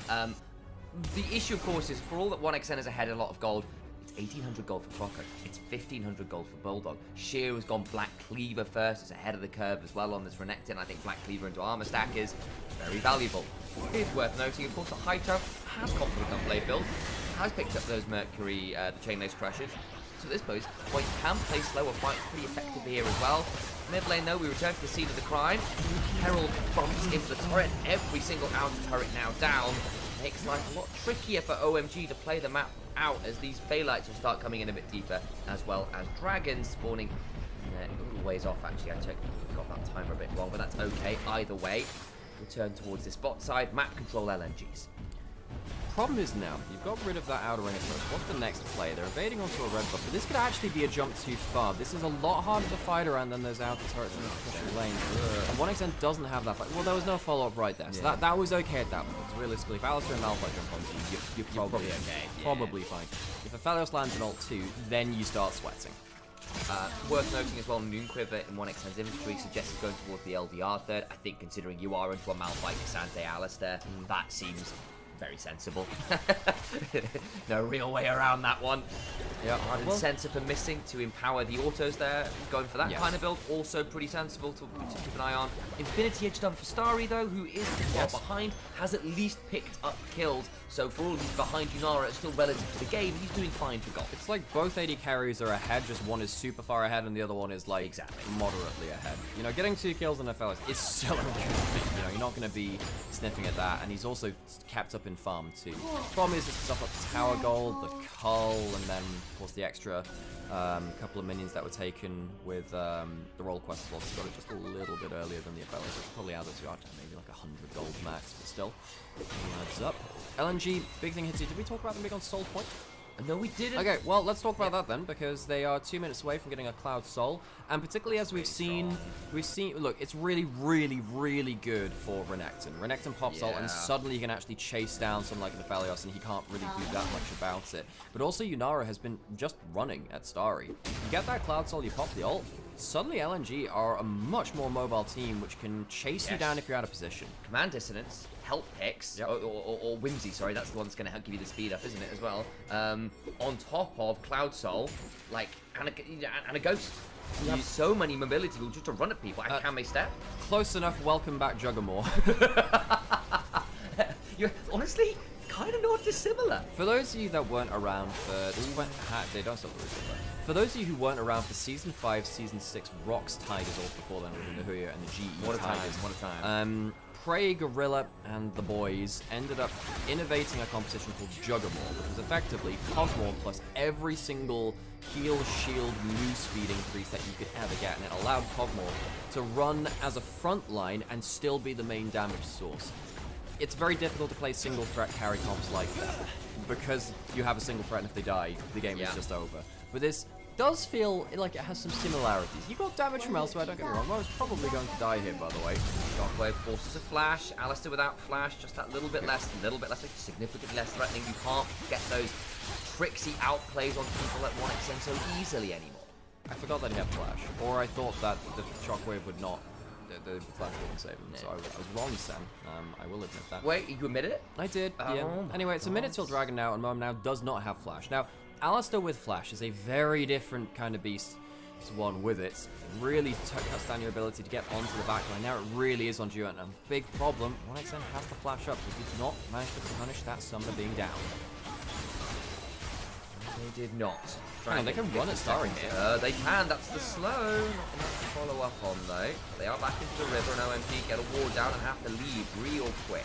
The issue, of course, is for all that 1xN is ahead a lot of gold, it's 1,800 gold for Croco. It's 1,500 gold for Bulldog. Sheer has gone Black Cleaver first. It's ahead of the curve as well on this Renekton. I think Black Cleaver into armor stack is very valuable. It is worth noting, of course, that Hyto has confident on blade build, has picked up those Mercury, the Chain Lace Crushers. So this point, you can play slower fight pretty effectively here as well. Mid lane, though, we return to the scene of the crime. Herald bumps into the turret. Every single outer turret now down. Makes life a lot trickier for OMG to play the map out as these Phaelites will start coming in a bit deeper, as well as dragons spawning a little ways off. Actually, I got that timer a bit wrong, but that's okay. Either way, return towards this bot side, map control LNGs. Problem is now, you've got rid of that outer ring at first. What's the next play? They're evading onto a red buff, but this could actually be a jump too far. This is a lot harder to fight around than those outer turrets in the pushing lane. And 1xN doesn't have that fight. Well, there was no follow-up right there, so that was okay at that point. Realistically, if Alistair and Malphite jump onto you, you're probably okay. Probably fine. If Aphelios lands an ult 2, then you start sweating. Worth noting as well, Moonquiver in 1xN's inventory suggests going towards the LDR third. I think considering you are into a Malphite, Cassandre, Alistair, that seems very sensible. No real way around that one. Yeah, Ardent Sensor for missing to empower the autos there. Going for that kind of build, also pretty sensible to keep an eye on. Infinity Edge done for Starry though, who is far behind, has at least picked up kills. So for all he's behind Yunara, it's still relative to the game. He's doing fine for gold. It's like both AD carries are ahead, just one is super far ahead and the other one is like moderately ahead. You know, getting 2 kills in FL is still a good thing. You know, you're not going to be sniffing at that, and he's also kept up in farm too. Problem is, it's stuff like the tower gold, the cull, and then of course the extra couple of minions that were taken with the roll quest slots. Got it just a little bit earlier than the FL, so it's probably out to maybe like 100 gold max, but still, adds up. LNG, big thing hits you. Did we talk about them big on Soul Point? No, we didn't. Okay, well, let's talk about that then, because they are 2 minutes away from getting a Cloud Soul, and particularly as we've seen, look, it's really, really, really good for Renekton. Renekton pops ult, and suddenly you can actually chase down someone like an Aphelios, and he can't really do that much about it. But also, Yunara has been just running at Starry. You get that Cloud Soul, you pop the ult, suddenly LNG are a much more mobile team, which can chase you down if you're out of position. Command Dissonance, Help Picks, or Whimsy, sorry, that's the one that's going to give you the speed up, isn't it, as well? On top of Cloud Soul, like, and a Ghost. You have so many mobility tools just to run at people, and can they step? Close enough, welcome back, Juggermore. You're honestly kind of not dissimilar. For those of you that weren't around for they don't stop the routine, for those of you who weren't around for Season 5, Season 6, Rocks Tigers all before then with the Huya and the GE What a time. Prey, Gorilla, and the boys ended up innovating a competition called Juggermore, which was effectively Cosmore plus every single heal, shield, move speed increase that you could ever get, and it allowed Cosmore to run as a front line and still be the main damage source. It's very difficult to play single threat carry comps like that, because you have a single threat and if they die, the game is just over. But this does feel like it has some similarities. You got damage from elsewhere, don't get me wrong. I was probably going to die here, by the way. Shockwave forces a flash. Alistair without flash, just that little bit less, like significantly less threatening. You can't get those tricksy outplays on people like 1xN so easily anymore. I forgot that he had flash, or I thought that the Shockwave would not. The flash wouldn't save him, so I was wrong, Sam. I will admit that. Wait, you admitted it? I did, yeah. Anyway, it's a minute till Dragon now, and Mom now does not have flash. Now, Alistair with flash is a very different kind of beast to one with it. It really cuts down your ability to get onto the backline. Now it really is on you, and a big problem, 1xN has the flash up, but he did not manage to punish that summoner being down. They did not. Hang on, they can run at Starry here. They can, that's the slow. Not enough to follow up on though. They are back into the river and OMG get a ward down and have to leave real quick.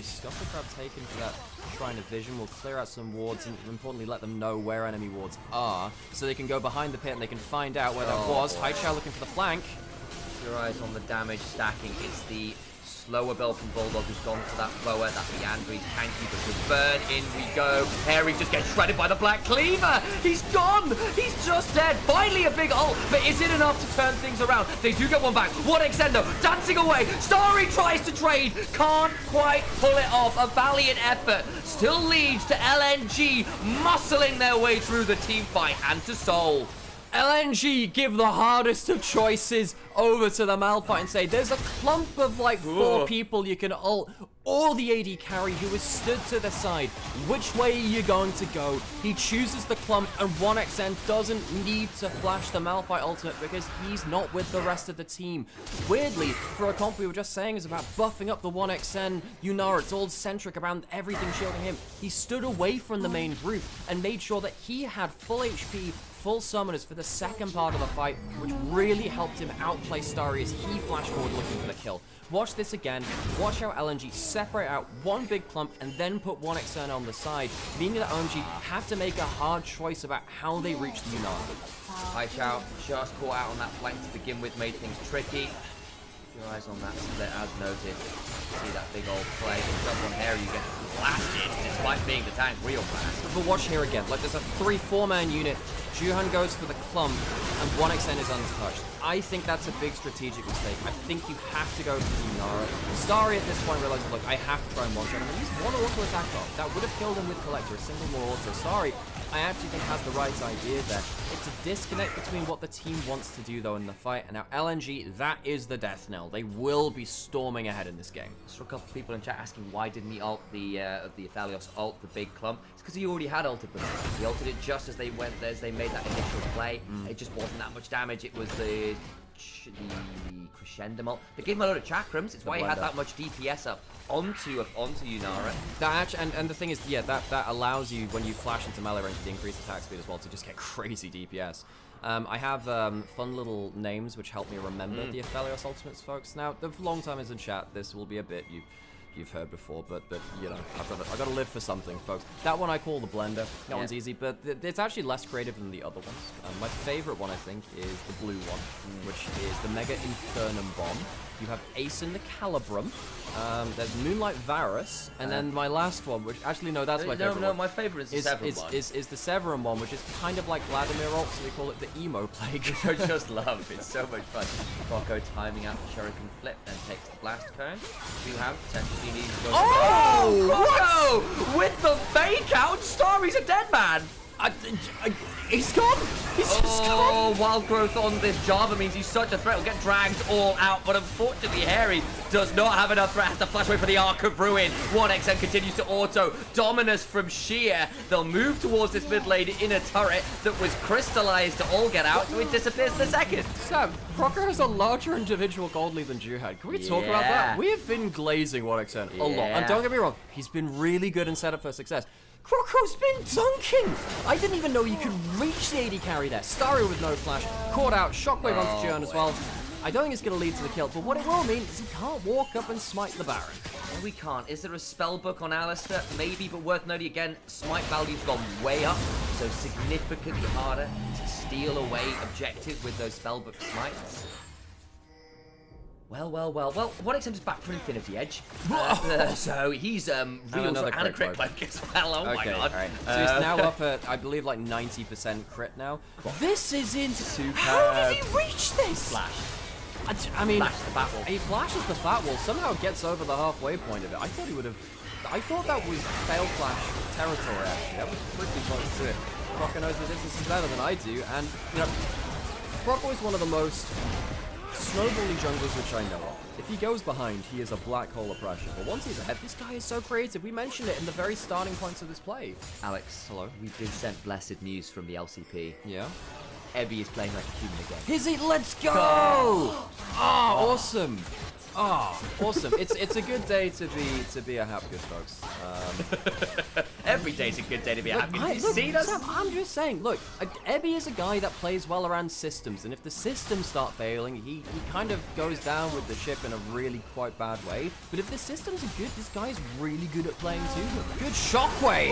Scuffle Crab taken for that Shrine of Vision will clear out some wards and importantly let them know where enemy wards are so they can go behind the pit and they can find out where that was. Boy. High Chow looking for the flank. Keep your eyes on the damage stacking. It's the slower build from Bulldog who's gone for that boa. That Leandri's tanky, but with burn in we go. Harry just gets shredded by the Black Cleaver. He's gone. He's just dead. Finally a big ult, but is it enough to turn things around? They do get one back. One extendo dancing away. Starry tries to trade. Can't quite pull it off. A valiant effort. Still leads to LNG muscling their way through the team fight and to Soul. LNG give the hardest of choices over to the Malphite and say there's a clump of like 4 people you can ult, or the AD carry who is stood to the side. Which way are you going to go? He chooses the clump and 1xN doesn't need to flash the Malphite ultimate because he's not with the rest of the team. Weirdly, for a comp we were just saying is about buffing up the 1xN Yunara, it's all centric around everything shielding him. He stood away from the main group and made sure that he had full HP, full summoners for the second part of the fight, which really helped him outplay Starry as he flashed forward looking for the kill. Watch this again. Watch how LNG separate out one big clump and then put 1xN on the side, meaning that OMG have to make a hard choice about how they reach the Yunara. High Chow just caught out on that flank to begin with, made things tricky. Keep your eyes on that split as noted. See that big old play. Jump on Harry, you get blasted despite being the tank real fast. But watch here again. Like there's a 3-4 man unit. Juhan goes for the clump and 1xN is untouched. I think that's a big strategic mistake. I think you have to go for the Yunara. Starry at this point realizes, look, I have to try and one-shot him. And he's one auto attack off. That would have killed him with Collector, a single more auto. Sorry, I actually think has the right idea there. It's a disconnect between what the team wants to do though in the fight. And now LNG, that is the death knell. They will be storming ahead in this game. Saw a couple of people in chat asking why didn't he ult the Athalios ult the big clump. It's because he already had ulted, but he ulted it just as they made that initial play. It just wasn't that much damage. It was the crescendo ult. They gave him a load of chakrams. It's why he had that much DPS up onto Yunara. That and the thing is, yeah, that allows you when you flash into melee range to increase attack speed as well to just get crazy DPS. I have fun little names which help me remember the Athalios ultimates, folks. Now, the long timers in chat, this will be a bit you've heard before, but you know, I've got to live for something, folks. That one I call the blender. That one's easy, but it's actually less creative than the other ones. My favorite one, I think, is the blue one, which is the Mega Infernum Bomb. You have Ace in the Calibrum. There's Moonlight Varus, and then my last one, which actually no, that's my favorite. No, my favorite is the Severum one. Is the Severum one, which is kind of like Vladimir ult, so we call it the emo plague. Which I just love. It's so much fun. Rocco timing out the Shuriken flip, then takes the blast cone. You have potentially need to go. Oh, Rocco with the fake out. Starry's a dead man. He's gone! He's just gone! Oh, wild growth on this Java means he's such a threat. He'll get dragged all out, but unfortunately Harry does not have enough threat. Has to flash away for the Arc of Ruin. 1xN continues to auto. Dominus from Sheer. They'll move towards this mid lane in a turret that was crystallized to all get out, so it disappears in a second. Sam, Crocker has a larger individual gold lead than Juhad. Can we talk about that? We have been glazing 1xN a lot. And don't get me wrong, he's been really good and set up for success. Crocco's been dunking! I didn't even know you could reach the AD carry there. Starry with no flash, caught out, shockwave onto Juhan as well. I don't think it's going to lead to the kill, but what it will mean is he can't walk up and smite the Baron. No, we can't. Is there a spell book on Alistair? Maybe, but worth noting again, smite value's gone way up, so significantly harder to steal away objectives with those spell book smites. Well, 1xN is back for Infinity Edge. So he's real another and a crit cloak as well. Oh my god. Right. So he's now up at, I believe, like 90% crit now. This is insane. How did he reach this? Flash. I mean, Flash the fat wall. He flashes the fat wall, somehow gets over the halfway point of it. I thought he would have. I thought that was fail flash territory, actually. That was pretty close to it. Crocker knows that this is better than I do, and, you know, Crocker is one of the most snowbally junglers which I know of. If he goes behind, he is a black hole of pressure. But once he's ahead, this guy is so creative. We mentioned it in the very starting points of this play. Alex, hello. We've been sent blessed news from the LCP. Yeah? Ebby is playing like a human again. Is he? Let's go! Oh, awesome. Oh, awesome. It's a good day to be a Hapgood, folks. Every day's a good day to be happy. Have you Look, seen us? Sam, I'm just saying, look, Ebby is a guy that plays well around systems, and if the systems start failing, he kind of goes down with the ship in a really quite bad way. But if the systems are good, this guy's really good at playing too. Good shockwave!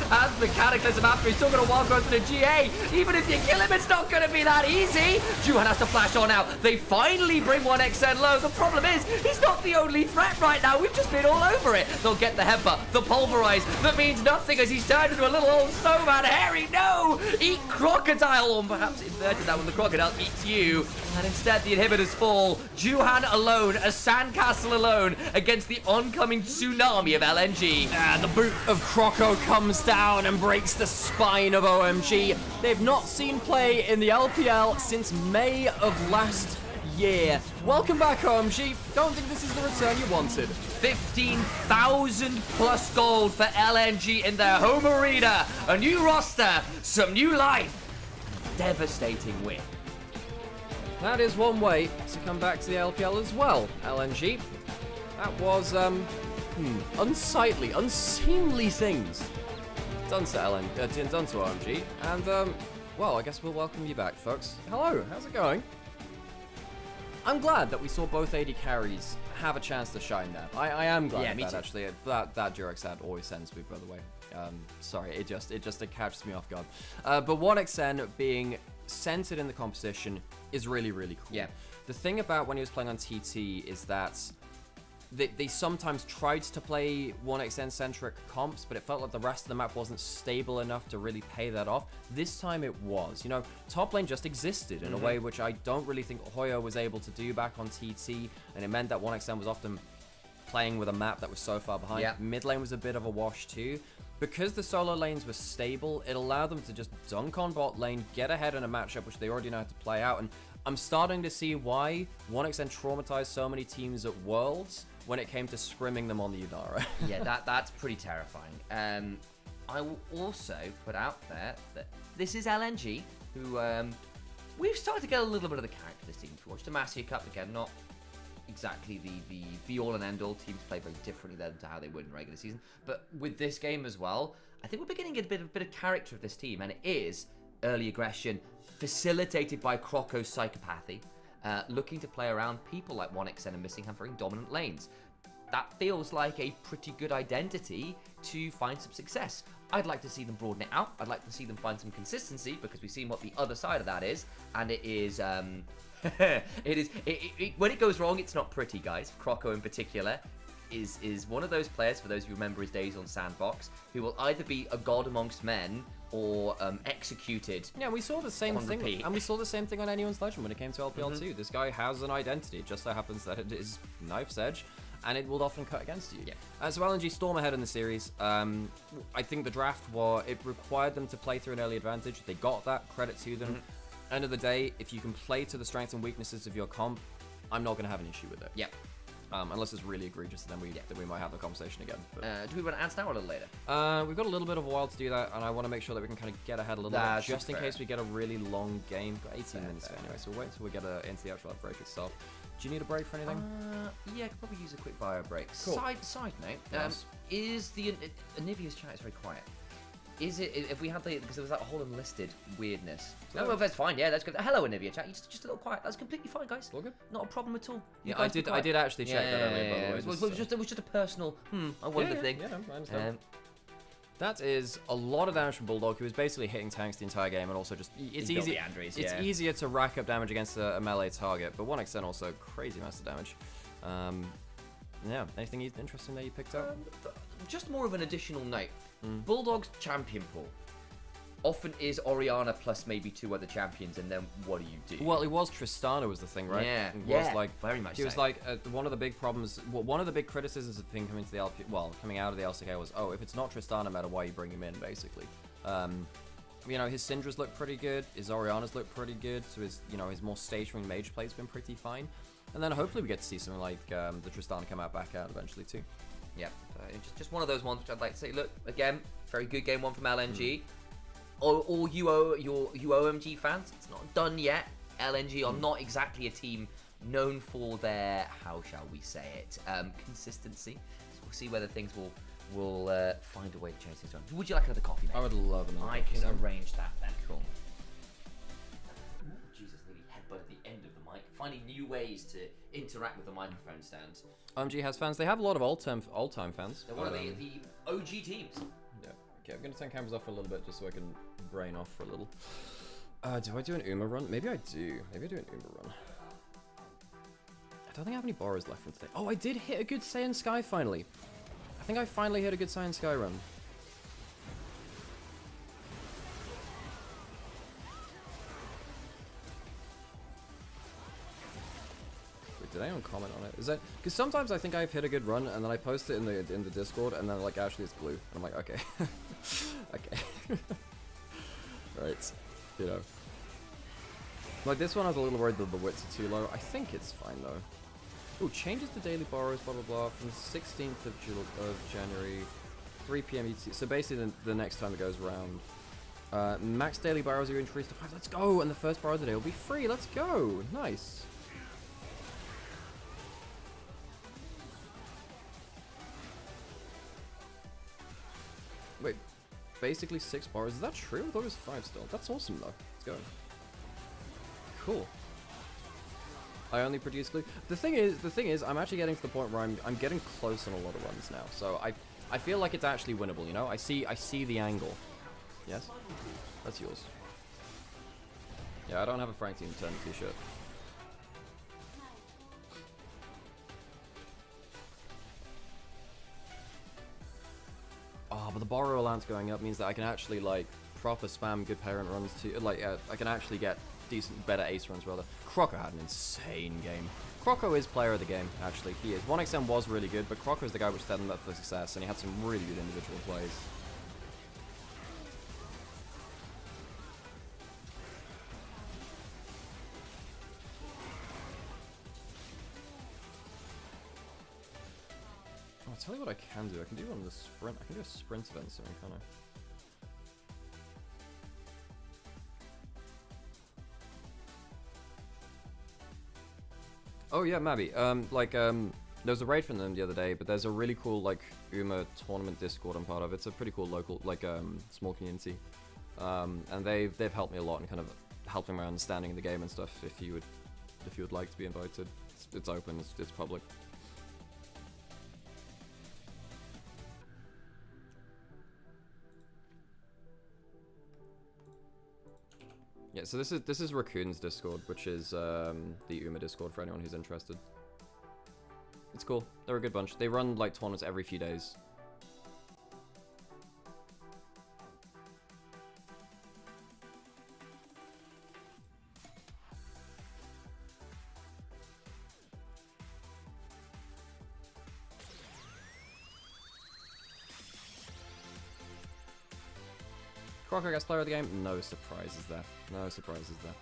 And the Cataclysm after he's still going to walk onto the GA. Even if you kill him, it's not going to be that easy. Juhan has to flash on out. They finally bring 1xN low. The problem is, he's not the only threat right now. We've just been all over it. They'll get the Headbutt, the Pulverize. That means nothing as he's turned into a little old snowman. Harry, no! Eat Crocodile. Or perhaps inverted that when the Crocodile eats you. And instead, the inhibitors fall. Juhan alone, a sandcastle alone, against the oncoming tsunami of LNG. The boot of Croco comes down and breaks the spine of OMG. They've not seen play in the LPL since May of last year. Welcome back, OMG. Don't think this is the return you wanted. 15,000 plus gold for LNG in their home arena. A new roster, some new life. Devastating win. That is one way to come back to the LPL as well, LNG. That was, unsightly, unseemly things done to done to OMG. And, well, I guess we'll welcome you back, folks. Hello, how's it going? I'm glad that we saw both AD carries have a chance to shine there. I am glad of that, actually. That Durex ad always sends me, by the way. Sorry, it catches me off guard. But 1xN being centered in the composition is really, really cool. Yeah. The thing about when he was playing on TT is that they sometimes tried to play 1xN-centric comps, but it felt like the rest of the map wasn't stable enough to really pay that off. This time it was. You know, top lane just existed in a way which I don't really think Hoyo was able to do back on TT, and it meant that 1xN was often playing with a map that was so far behind. Yeah. Mid lane was a bit of a wash too. Because the solo lanes were stable, it allowed them to just dunk on bot lane, get ahead in a matchup which they already know how to play out, and I'm starting to see why 1xN traumatized so many teams at Worlds when it came to scrimming them on the Udara. Yeah, that's pretty terrifying. I will also put out there that this is LNG, who we've started to get a little bit of the character of this team. If you watch the Massey Cup, again, not exactly the all and end all. Teams play very differently than to how they would in regular season. But with this game as well, I think we're beginning to get a bit of character of this team, and it is early aggression facilitated by Croco's psychopathy, looking to play around people like 1xN and Missing having dominant lanes. That feels like a pretty good identity to find some success. I'd like to see them broaden it out. I'd like to see them find some consistency, because we've seen what the other side of that is, and it is when it goes wrong, it's not pretty, guys. Croco in particular is one of those players, for those who remember his days on Sandbox, who will either be a god amongst men or executed. Yeah, we saw the same thing, repeat. and we saw the same thing on Anyone's Legend when it came to LPL too. This guy has an identity. It just so happens that it is knife's edge, and it will often cut against you. Yeah. So LNG storm ahead in the series. I think the draft it required them to play through an early advantage. They got that. Credit to them. End of the day, if you can play to the strengths and weaknesses of your comp, I'm not going to have an issue with it. Yeah. Unless it's really egregious, then we might have the conversation again. But, Do we want to ads now or a little later? we've got a little bit of a while to do that, and I want to make sure that we can kind of get ahead a little bit, just in case we get a really long game. Got 18 minutes anyway, so we'll wait until we get into the actual break itself. Do you need a break for anything? Yeah, I could probably use a quick bio break. Cool. Side note, Yes. is the Onivia's chat is very quiet. Is it, if we had because there was that whole unlisted weirdness. No, well, that's fine. Yeah, that's good. Hello, Onivia chat. Just a little quiet. That's completely fine, guys. All good. Not a problem at all. Yeah, I did actually check that earlier, by the way. It was just a personal, I wonder thing. Yeah, I understand. That is a lot of damage from Bulldog, who is basically hitting tanks the entire game, and also just it's easier to rack up damage against a melee target. But 1xN also crazy amounts of damage. Yeah, anything interesting that you picked up? Just more of an additional note. Bulldog's champion pool often is Orianna plus maybe 2 other champions, and then what do you do? Well, it was Tristana was the thing, right? Yeah, it was like very much. He was like one of the big problems. Well, one of the big criticisms of the thing coming to the coming out of the LCK was, if it's not Tristana, no matter why you bring him in, basically. You know, his Syndras look pretty good, his Oriannas look pretty good, so his his more stationary mage play's been pretty fine, and then hopefully we get to see something like the Tristana come back out eventually too. Yeah, just one of those ones which I'd like to say. Look, again, very good game one from LNG. All you OMG fans, it's not done yet. LNG are not exactly a team known for their, how shall we say it, consistency. So we'll see whether things will we'll find a way to change things around. Would you like another coffee, mate? I would love another I coffee, can Sam. arrange that then. Cool. Jesus, nearly headbutt at the end of the mic. Finding new ways to interact with the microphone stand. OMG has fans. They have a lot of old-time fans. They're one of the OG teams. Yeah. Okay, I'm gonna turn cameras off for a little bit just so I can brain off for a little. Do I do an Uma run? Maybe I do. Maybe I do an Uma run. I don't think I have any borrows left from today. Oh, I did hit a good Saiyan Sky finally. I think I finally hit a good Saiyan Sky run. Wait, did anyone comment on it? Is that because sometimes I think I've hit a good run and then I post it in the Discord and then like actually it's glue and I'm like okay, okay, right, you know. Like this one I was a little worried that the widths are too low. I think it's fine though. Ooh, changes to daily borrows, blah blah blah, from the 16th of January, 3 PM ET. So basically the next time it goes around. Max daily borrows are increased to 5. Let's go! And the first borrow of the day will be free. Let's go! Nice. Wait, basically 6 borrows. Is that true? I thought it was 5 still. That's awesome though. Let's go. Cool. I only produce glue. The thing is, I'm actually getting to the point where I'm getting close on a lot of runs now. So I feel like it's actually winnable. You know, I see the angle. Yes, that's yours. Yeah, I don't have a Frank Team Turn t-shirt. Oh, but the borrow allowance going up means that I can actually like proper spam good parent runs too. Like I can actually get better ace runs rather. Croco had an insane game. Croco is player of the game, actually. He is. 1XM was really good, but Croco is the guy which set him up for success, and he had some really good individual plays. Oh, I'll tell you what I can do. I can do one of the sprint. I can do a sprint event soon, can't I? Oh yeah, Mabby. There was a raid from them the other day, but there's a really cool like Uma tournament Discord I'm part of. It's a pretty cool local small community, and they've helped me a lot in kind of helping my understanding of the game and stuff. If you would like to be invited, it's open, it's public. Yeah, so this is Raccoon's Discord, which is the Uma Discord for anyone who's interested. It's cool. They're a good bunch. They run like tournaments every few days. Croco gets player of the game? No surprises there. No surprises there.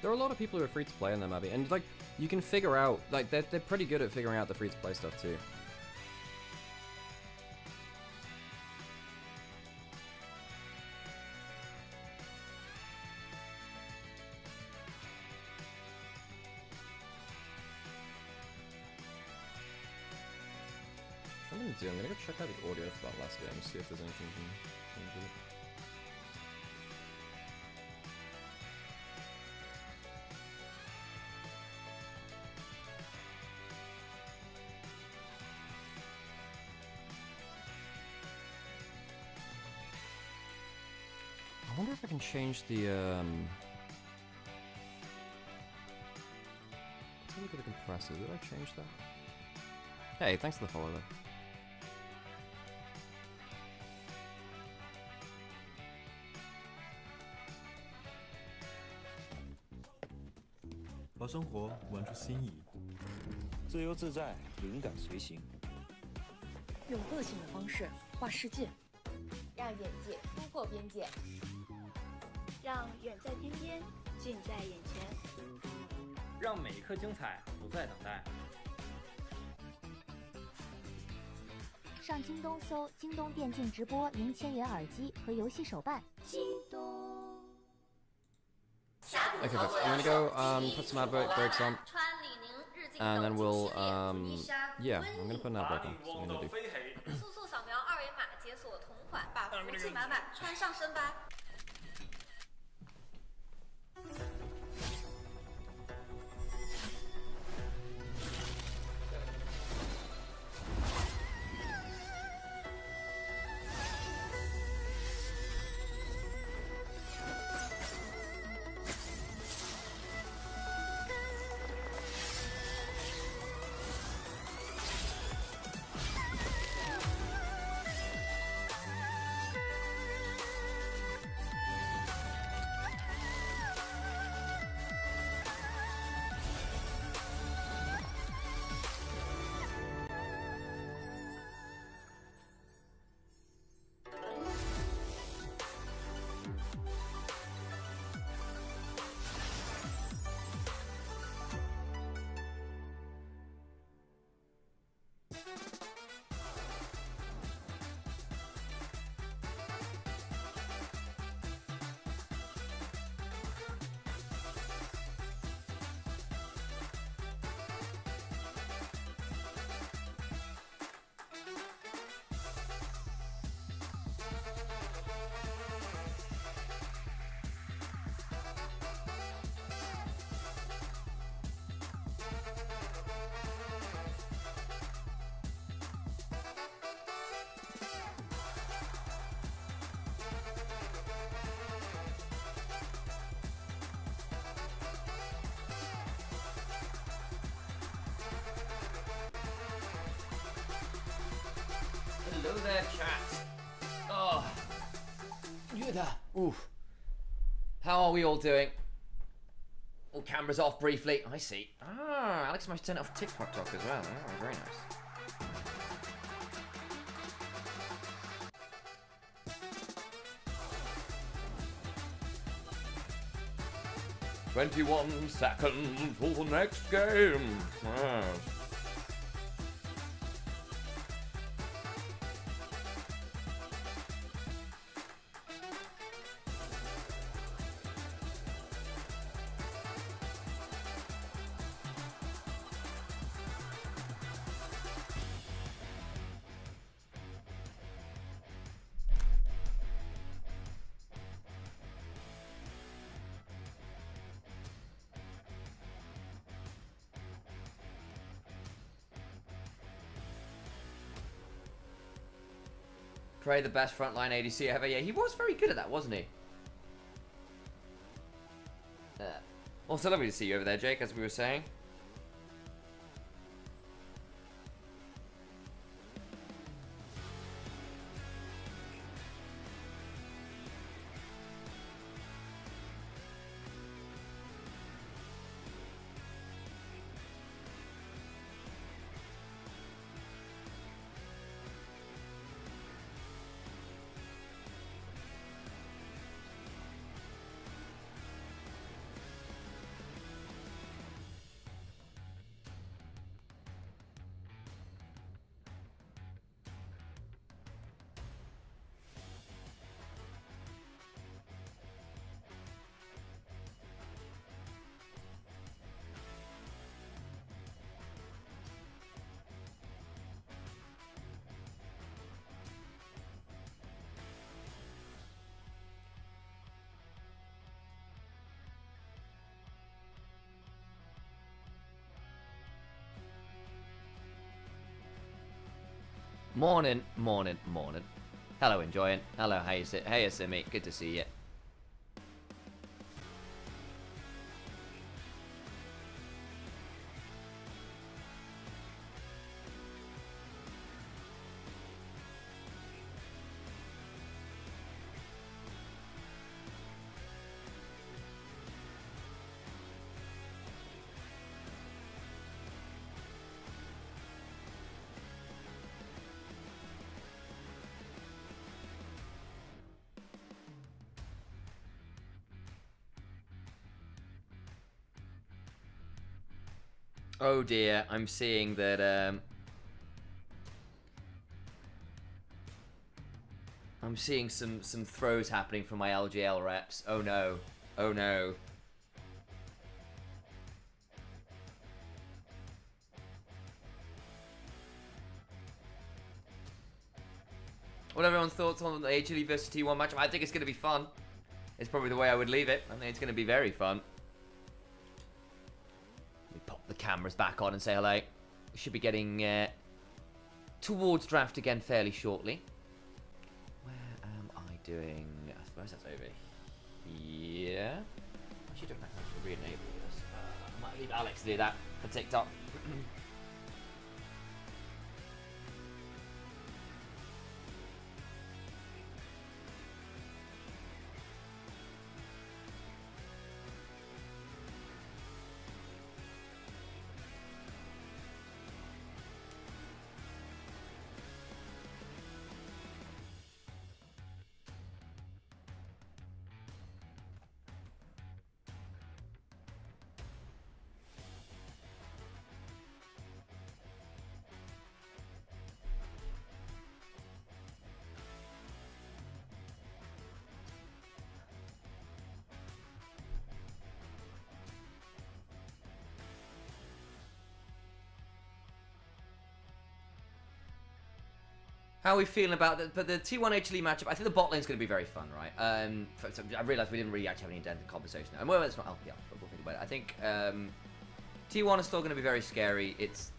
There are a lot of people who are free to play in them, Abby, and like you can figure out like they're pretty good at figuring out the free to play stuff too. What I'm gonna do, I'm gonna go check out the audio for that last game, see if there's anything you can change with it. I wonder if I can change the, let's have a look at the compressor. Did I change that? Hey, thanks for the follow though.把生活玩出新意，自由自在，灵感随行。用个性的方式画世界，让眼界突破边界，让远在天边，近在眼前，让每一刻精彩不再等待。上京东搜京东电竞直播零千元耳机和游戏手办。京东。 Okay, folks, I'm gonna go put some ad breaks on, and then we'll yeah, I'm gonna put an ad break on. So I'm gonna do. 速速扫描二维码解锁同款，把福气满满穿上身吧。 Hello there, chat. Oh, look at that. Oof. How are we all doing? All cameras off briefly. I see. Ah, Alex might turn it off TikTok as well. Oh, very nice. "21 seconds for the next game." Yes. Cray, the best frontline ADC ever. Yeah, he was very good at that, wasn't he? Also, lovely to see you over there, Jake, as we were saying. Morning, morning, morning. Hello, enjoying. Hello, hey, Simi. Good to see you. Oh dear, I'm seeing that, I'm seeing some throws happening from my LGL reps. Oh no. Oh no. What are everyone's thoughts on the HLE versus T1 matchup? I think it's going to be fun. It's probably the way I would leave it. I think it's going to be very fun. Let me pop the cameras back on and say hello. We should be getting towards draft again fairly shortly. Where am I doing? I suppose that's over here. I should re-enable this. I might leave Alex to do that for TikTok. How are we feeling about the T1 HLE matchup? I think the bot lane's going to be very fun, right? So I realised we didn't really actually have any dented conversation. And well, it's not LPL, but we'll think about it. I think T1 is still going to be very scary. It's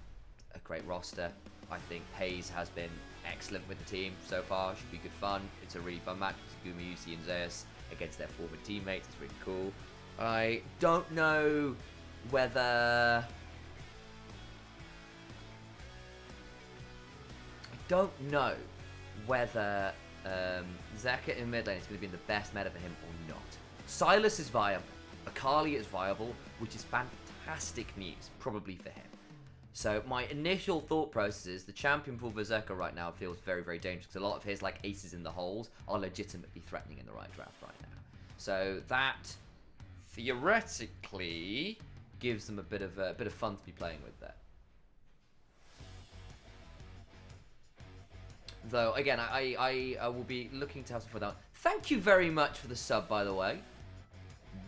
a great roster. I think Hayes has been excellent with the team so far. Should be good fun. It's a really fun match. It's Gumi, UC, and Zeus against their former teammates. It's really cool. I don't know whether... don't know whether Zeka in mid lane is going to be in the best meta for him or not. Silas is viable. Akali is viable, which is fantastic news, probably for him. So my initial thought process is the champion pool for Zeka right now feels very, very dangerous because a lot of his like aces in the holes are legitimately threatening in the right draft right now. So that theoretically gives them a bit of fun to be playing with there. Though, again, I will be looking to have some fun with that. Thank you very much for the sub, by the way.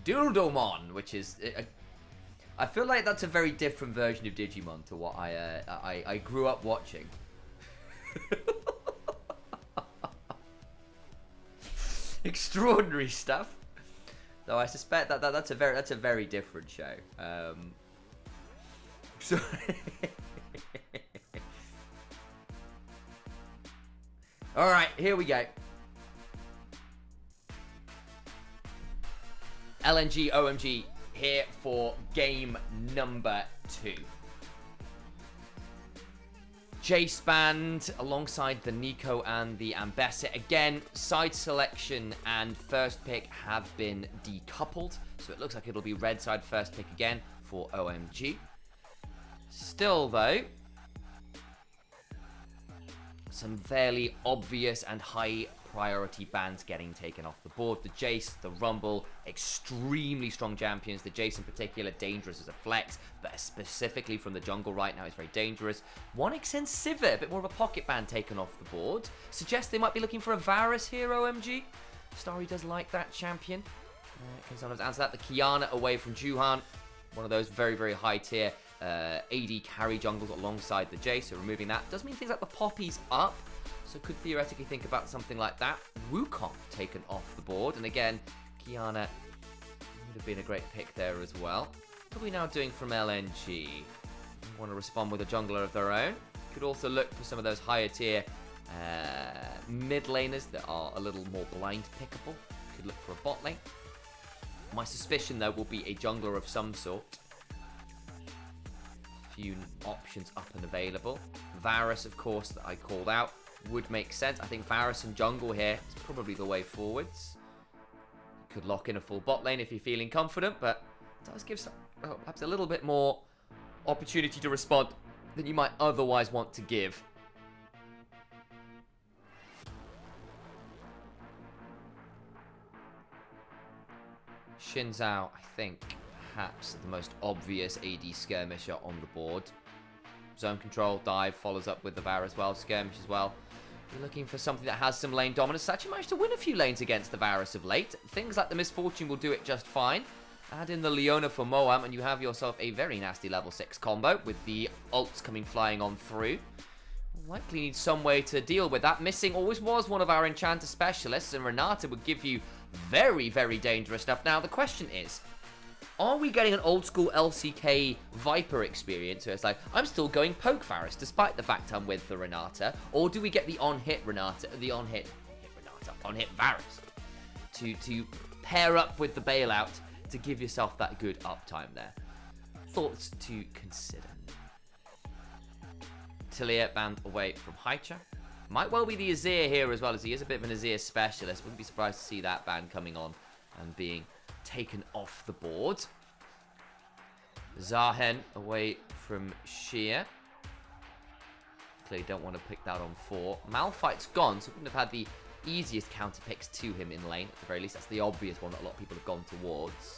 Dildomon, which is... I feel like that's a very different version of Digimon to what I grew up watching. Extraordinary stuff. Though I suspect that's a very different show. So... Alright, here we go. LNG, OMG, here for game number 2. Jace banned alongside the Nico and the Ambessa. Again, side selection and first pick have been decoupled. So it looks like it'll be red side first pick again for OMG. Still, though... some fairly obvious and high priority bans getting taken off the board. The Jace, the Rumble, extremely strong champions. The Jace in particular, dangerous as a flex, but specifically from the jungle right now is very dangerous. 1xN Sivir, a bit more of a pocket ban taken off the board. Suggests they might be looking for a Varus here, OMG. Starry does like that champion. Can sometimes answer that. The Kiana away from Juhan. One of those very, very high tier AD carry jungles alongside the Jace, so removing that does mean things like the Poppy's up, so could theoretically think about something like that. Wukong taken off the board, and again, Kiana would have been a great pick there as well. What are we now doing from LNG? Want to respond with a jungler of their own. Could also look for some of those higher tier mid laners that are a little more blind pickable. Could look for a bot lane. My suspicion though will be a jungler of some sort. Few options up and available. Varus, of course, that I called out, would make sense. I think Varus and jungle here is probably the way forwards. Could lock in a full bot lane if you're feeling confident, but it does give some, perhaps a little bit more opportunity to respond than you might otherwise want to give. Xin Zhao, I think, perhaps the most obvious AD skirmisher on the board. Zone control, dive, follows up with the Var as well, skirmish as well. You're looking for something that has some lane dominance. Actually managed to win a few lanes against the Varus of late. Things like the Misfortune will do it just fine. Add in the Leona for Moam, and you have yourself a very nasty level 6 combo with the ults coming flying on through. Likely need some way to deal with that. Missing always was one of our Enchanter specialists, and Renata would give you very, very dangerous stuff. Now, the question is, are we getting an old school LCK Viper experience where it's like, I'm still going poke Varus despite the fact I'm with the Renata? Or do we get the on-hit Renata, on-hit Varus to pair up with the bailout to give yourself that good uptime there? Thoughts to consider. Talia banned away from Haicha. Might well be the Azir here as well, as he is a bit of an Azir specialist. Wouldn't be surprised to see that ban coming on and being taken off the board. Zahen away from Sheer. Clearly don't want to pick that on 4. Malphite's gone, so wouldn't have had the easiest counter picks to him in lane. At the very least, that's the obvious one that a lot of people have gone towards.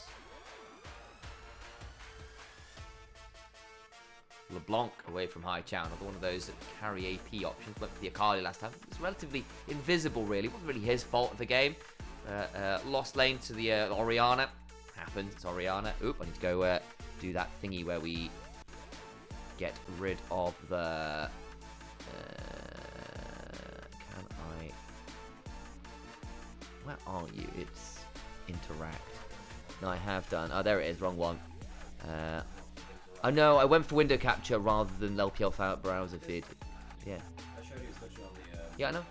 LeBlanc away from Hai Chao, another one of those that carry AP options. Went for the Akali last time. It was relatively invisible, really. It wasn't really his fault of the game. Lost lane to the Orianna. Happened. It's Orianna. Oop, I need to go do that thingy where we get rid of the... can I... Where are you? It's interact. No, I have done. Oh, there it is. Wrong one. I know, I went for window capture rather than LPL browser feed. Yeah. I showed you switching on the... yeah, I know.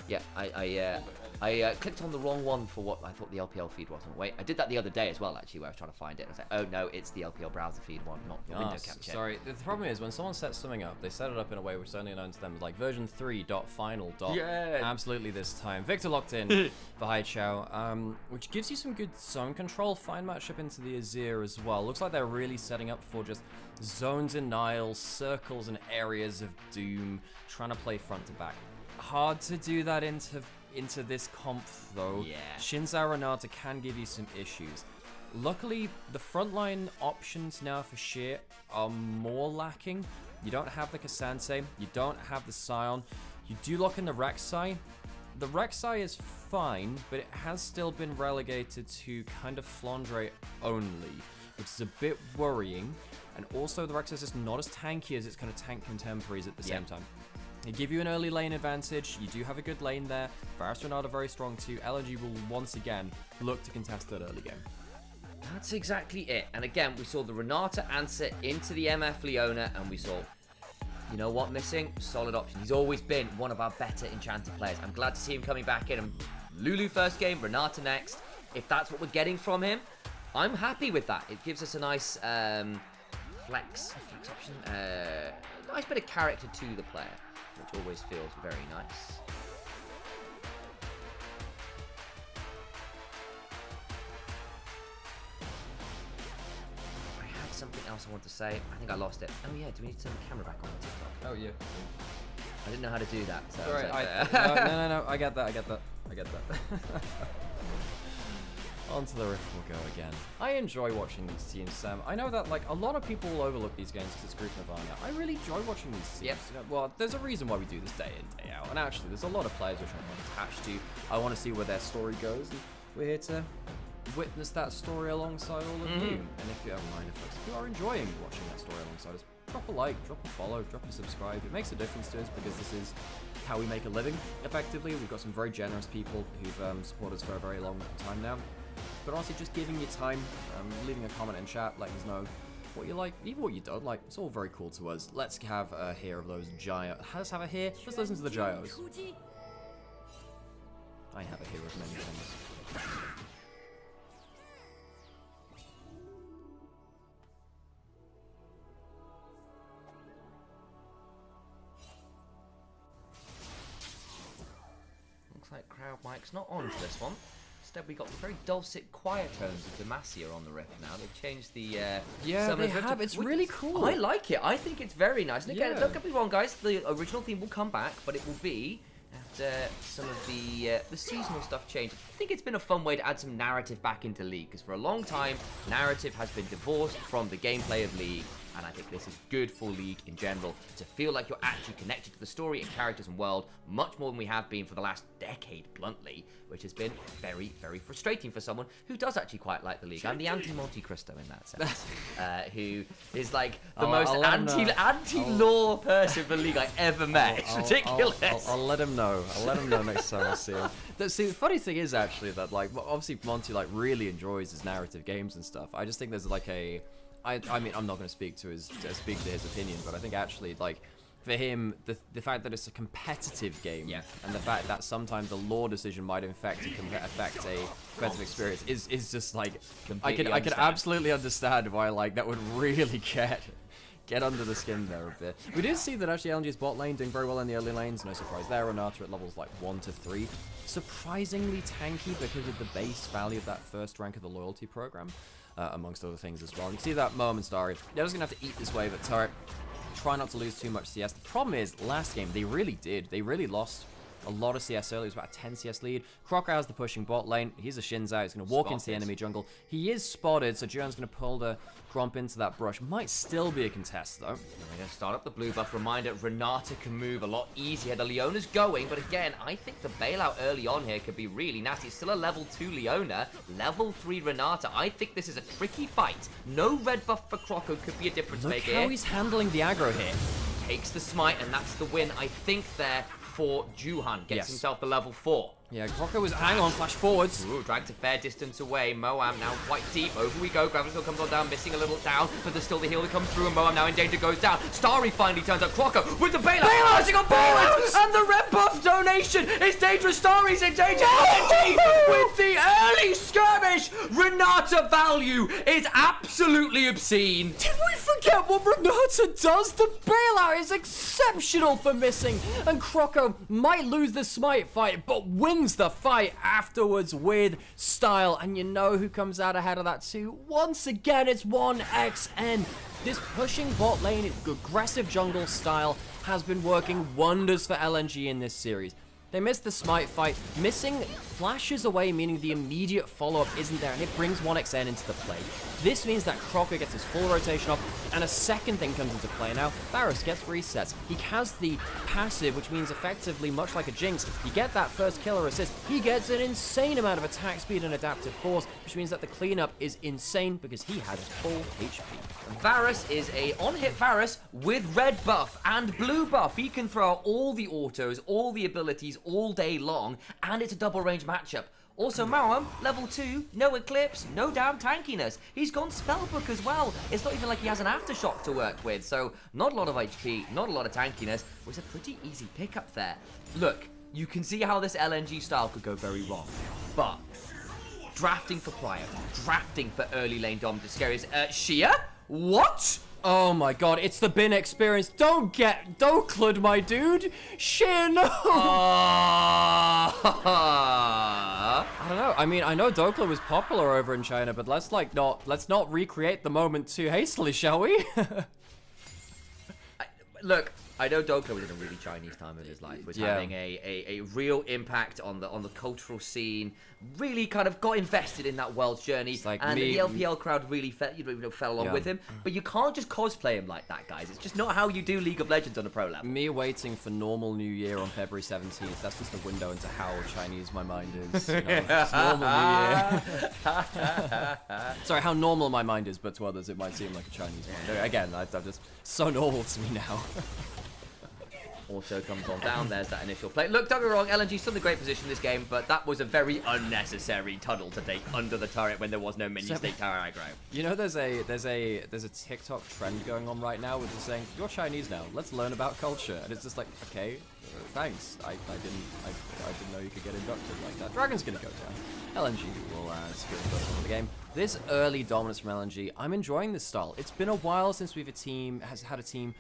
Yeah, I clicked on the wrong one for what I thought the LPL feed wasn't. Wait, I did that the other day as well, actually, where I was trying to find it. I was like, oh no, it's the LPL browser feed one, not the window capture. Sorry, the problem is when someone sets something up, they set it up in a way which is only known to them as like version 3.final. Yeah. Absolutely this time. Victor locked in for Hai Chao, which gives you some good zone control. Fine matchup into the Azir as well. Looks like they're really setting up for just zones in Nile, circles and areas of doom, trying to play front to back. Hard to do that into this comp though. Yeah. Shinzao Renata can give you some issues. Luckily, the frontline options now for Sheer are more lacking. You don't have the Kasance, you don't have the Scion. You do lock in the Rek'Sai. The Rek'Sai is fine, but it has still been relegated to kind of Flandre only, which is a bit worrying. And also the Rek'Sai is just not as tanky as its kind of tank contemporaries at the same time. They give you an early lane advantage. You do have a good lane there. Varus and Renata are very strong too. LNG will once again look to contest that early game. That's exactly it. And again, we saw the Renata answer into the MF Leona, and we saw, you know what, missing? Solid option. He's always been one of our better Enchanter players. I'm glad to see him coming back in. And Lulu first game, Renata next. If that's what we're getting from him, I'm happy with that. It gives us a nice flex option. Nice bit of character to the player, which always feels very nice. I had something else I wanted to say. I think I lost it. Oh yeah, do we need to turn the camera back on TikTok? Oh yeah. I didn't know how to do that. So Sorry, no, I get that. Onto the riff we'll go again. I enjoy watching these teams, Sam. I know that like a lot of people will overlook these games because it's Group Nirvana. I really enjoy watching these teams. Yep. You know, well, there's a reason why we do this day in, day out. And actually, there's a lot of players which I'm attached to. I want to see where their story goes. And we're here to witness that story alongside all of you. And if you have a mind, folks, if you are enjoying watching that story alongside us, drop a like, drop a follow, drop a subscribe. It makes a difference to us because this is how we make a living, effectively. We've got some very generous people who've supported us for a very long time now. But honestly, just giving you time, leaving a comment in chat, letting us know what you like, even what you don't like. It's all very cool to us. Let's have a hear of those gyos. Let's have a hear. Let's listen to the gyos. I have a hear of many things. Looks like crowd mic's not on for this one. Instead, we got the very dulcet, quiet tones of Demacia on the riff now. They've changed the yeah, they have. It's really cool. I like it. I think it's very nice. And again, don't get me wrong, guys. The original theme will come back, but it will be after some of the seasonal stuff changed. I think it's been a fun way to add some narrative back into League, because for a long time, narrative has been divorced from the gameplay of League, and I think this is good for League in general, to feel like you're actually connected to the story and characters and world, much more than we have been for the last decade, bluntly, which has been very, very frustrating for someone who does actually quite like the League. I'm the anti-Monte Cristo in that sense, who is like the most anti-law person for League I ever met. It's ridiculous. I'll let him know. I'll let him know next time I see him. See, the funny thing is actually that, like, obviously Monty, like, really enjoys his narrative games and stuff. I just think there's, like, I mean, I'm not going to speak to his opinion, but I think actually, like, for him, the fact that it's a competitive game, and the fact that sometimes a law decision might affect a competitive experience is just like, I could absolutely understand why, like, that would really get under the skin there a bit. We did see that actually LNG's bot lane doing very well in the early lanes. No surprise there. Renata at levels like 1 to 3. Surprisingly tanky because of the base value of that first rank of the loyalty program. Amongst other things as well. You can see that Mo and Starry. They're just going to have to eat this wave at turret. Try not to lose too much CS. The problem is, last game, they really did. They really lost a lot of CS early. It was about a 10 CS lead. Crocker has the pushing bot lane. He's a Shinzao. He's going to walk into the enemy jungle. He is spotted, so Juan's going to pull the Gromp into that brush. Might still be a contest, though. We're going to start up the blue buff. Reminder, Renata can move a lot easier. The Leona's going, but again, I think the bailout early on here could be really nasty. It's still a level 2 Leona, level 3 Renata. I think this is a tricky fight. No red buff for Croco could be a difference maker. Look how he's handling the aggro here. Takes the smite, and that's the win, I think, there for Juhan. Gets himself the level 4. Yeah, Croco was, hang on, flash forwards. Ooh, dragged a fair distance away. Moam now quite deep. Over we go. Gravity still comes on down, missing a little down, but there's still the heal that comes through, and Moam now in danger, goes down. Starry finally turns up. Croco with the bailout. Pushing on forwards, and the red buff donation is dangerous. Starry's in danger. LNG with the early skirmish. Renata value is absolutely obscene. Did we forget what Renata does? The bailout is exceptional for missing, and Croco might lose the smite fight, but wins the fight afterwards with style. And you know who comes out ahead of that too? Once again, it's 1XN. This pushing bot lane, aggressive jungle style, has been working wonders for LNG in this series. They missed the smite fight. Missing flashes away, meaning the immediate follow-up isn't there, and it brings 1XN into the play. This means that Crocker gets his full rotation off, and a second thing comes into play now. Varus gets resets. He has the passive, which means effectively, much like a Jinx, you get that first killer assist. He gets an insane amount of attack speed and adaptive force, which means that the cleanup is insane because he has full HP. Varus is a on-hit Varus with red buff and blue buff. He can throw out all the autos, all the abilities all day long, and it's a double range matchup. Also, Mauam, level 2, no Eclipse, no damn tankiness. He's gone Spellbook as well. It's not even like he has an Aftershock to work with, so not a lot of HP, not a lot of tankiness. It was a pretty easy pickup there. Look, you can see how this LNG style could go very wrong, but drafting for Prior, drafting for early lane dominant scary. Shia? What? Oh my god, it's the bin experience. Don't clud my dude. Shin. I don't know. I mean, I know Dokla was popular over in China, but let's not recreate the moment too hastily, shall we? Look, I know Dokla was in a really Chinese time of his life, was having a real impact on the cultural scene, really kind of got invested in that world's journey, like and the LPL crowd really fell along with him. But you can't just cosplay him like that, guys. It's just not how you do League of Legends on a pro level. Me waiting for normal New Year on February 17th, that's just a window into how Chinese my mind is. You know, it's normal New Year. Sorry, how normal my mind is, but to others it might seem like a Chinese mind. Again, I'm just so normal to me now. Also comes on down, there's that initial play. Look, don't get me wrong, LNG still in a great position in this game, but that was a very unnecessary tunnel to take under the turret when there was no mini stake tower aggro. You know, there's a TikTok trend going on right now with just saying, you're Chinese now, let's learn about culture. And it's just like, okay, thanks. I didn't know you could get inducted like that. Dragon's gonna go down. LNG will secure the first one of the game. This early dominance from LNG, I'm enjoying this style. It's been a while since we've had a team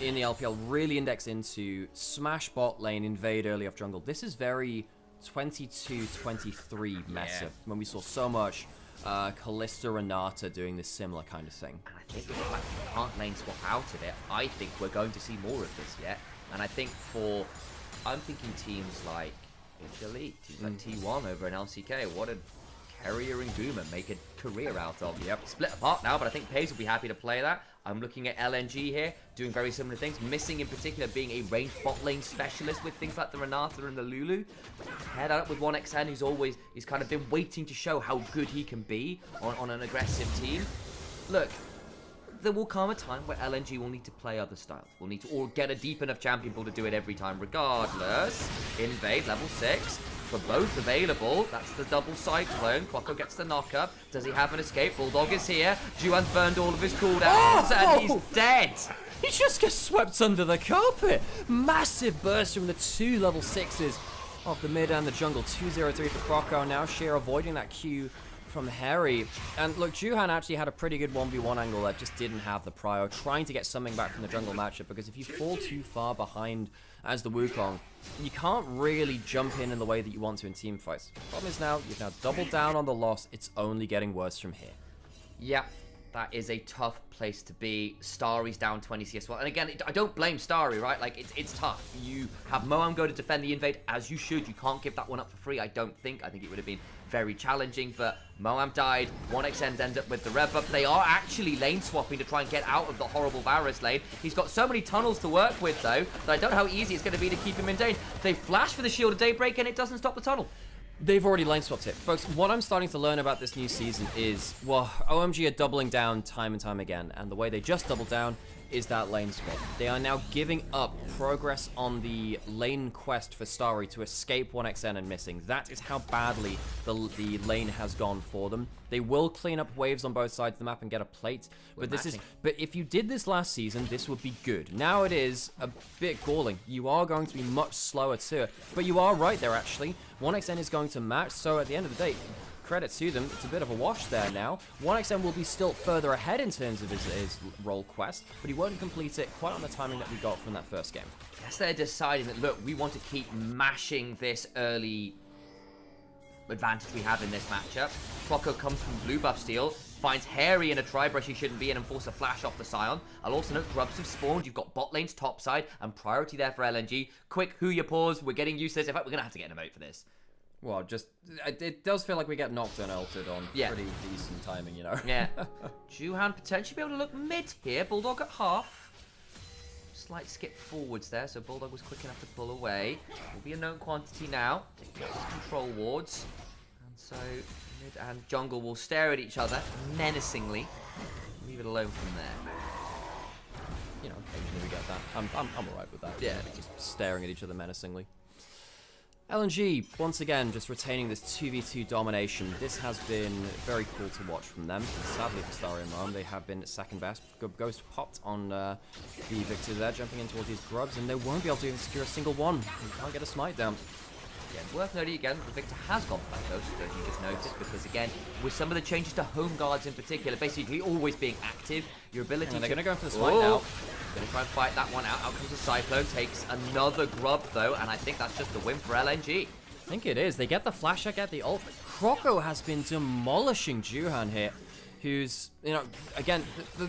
in the LPL really index into smash bot lane, invade early off jungle. This is very 22-23 meta, when we saw so much Kalista Renata doing this similar kind of thing. And I think with the fact that we can't lane swap out of it, I think we're going to see more of this yet. And I think for I'm thinking teams like HLE, teams like T1 over in LCK. What a Carrier and Goomer make a career out of. Yep, split apart now, but I think Paze will be happy to play that. I'm looking at LNG here, doing very similar things. Missing in particular being a ranged bot lane specialist with things like the Renata and the Lulu. Head up with 1xN, he's kind of been waiting to show how good he can be on an aggressive team. Look, there will come a time where LNG will need to play other styles. We'll need to get a deep enough champion pool to do it every time regardless. Invade, level 6. For both available, that's the double cyclone. Quacko gets the knock-up. Does he have an escape? Bulldog is here. Juan's burned all of his cooldowns, and he's dead. He just gets swept under the carpet. Massive burst from the 2 level 6s of the mid and the jungle. 2-0-3 for Quacko. Now Sheer avoiding that Q from Harry. And look, Juhan actually had a pretty good 1v1 angle that just didn't have the prio, trying to get something back from the jungle matchup, because if you fall too far behind as the Wukong, you can't really jump in the way that you want to in team fights. Problem is now, you've now doubled down on the loss. It's only getting worse from here. Yeah, that is a tough place to be. Starry's down 20 CS. Well, and again, I don't blame Starry, right? Like, it's tough. You have Moam go to defend the invade, as you should. You can't give that one up for free, I don't think. I think it would have been very challenging, but Moam died. 1xN ends up with the rev up. They are actually lane swapping to try and get out of the horrible Varus lane. He's got so many tunnels to work with, though, that I don't know how easy it's going to be to keep him in danger. They flash for the Shield of Daybreak, and it doesn't stop the tunnel. They've already lane swapped it. Folks, what I'm starting to learn about this new season is, well, OMG are doubling down time and time again, and the way they just doubled down is that lane swap. They are now giving up progress on the lane quest for Starry to escape 1xN and missing. That is how badly the lane has gone for them. They will clean up waves on both sides of the map and get a plate, but but if you did this last season, this would be good. Now it is a bit galling. You are going to be much slower too, but you are right there actually. 1xN is going to match, so at the end of the day, credit to them, it's a bit of a wash there now. 1xN will be still further ahead in terms of his role quest, but he won't complete it quite on the timing that we got from that first game. Yes, they're deciding that, look, we want to keep mashing this early advantage we have in this matchup. Quacko comes from blue buff steal, finds Harry in a tri-brush he shouldn't be in, and force a flash off the Scion. I'll also note grubs have spawned. You've got bot lanes topside and priority there for LNG. Quick, who you pause? We're getting used to this. In fact, we're going to have to get an emote for this. Well, just, it does feel like we get knocked and ulted on pretty decent timing, you know? Yeah. Juhan potentially be able to look mid here. Bulldog at half. Slight skip forwards there, so Bulldog was quick enough to pull away. Will be a known quantity now. Taking out his control wards. And so mid and jungle will stare at each other menacingly. Leave it alone from there. You know, occasionally we get that. I'm alright with that. Yeah. Just staring at each other menacingly. LNG, once again, just retaining this 2v2 domination. This has been very cool to watch from them. Sadly for Starry and Moam, they have been second best. Ghost popped on the Victor there, jumping in towards these grubs, and they won't be able to even secure a single one. You can't get a smite down. Yeah, worth noting again, the Victor has gone for that Ghost, as you just noticed, because again, with some of the changes to home guards in particular, basically always being active, your ability and they're going to go for the smite now. Going to try and fight that one out. Out comes the Cyclone, takes another grub though, and I think that's just the win for LNG. I think it is. They get the flash, I get the ult. Quacko has been demolishing Juhan here, who's, you know, again,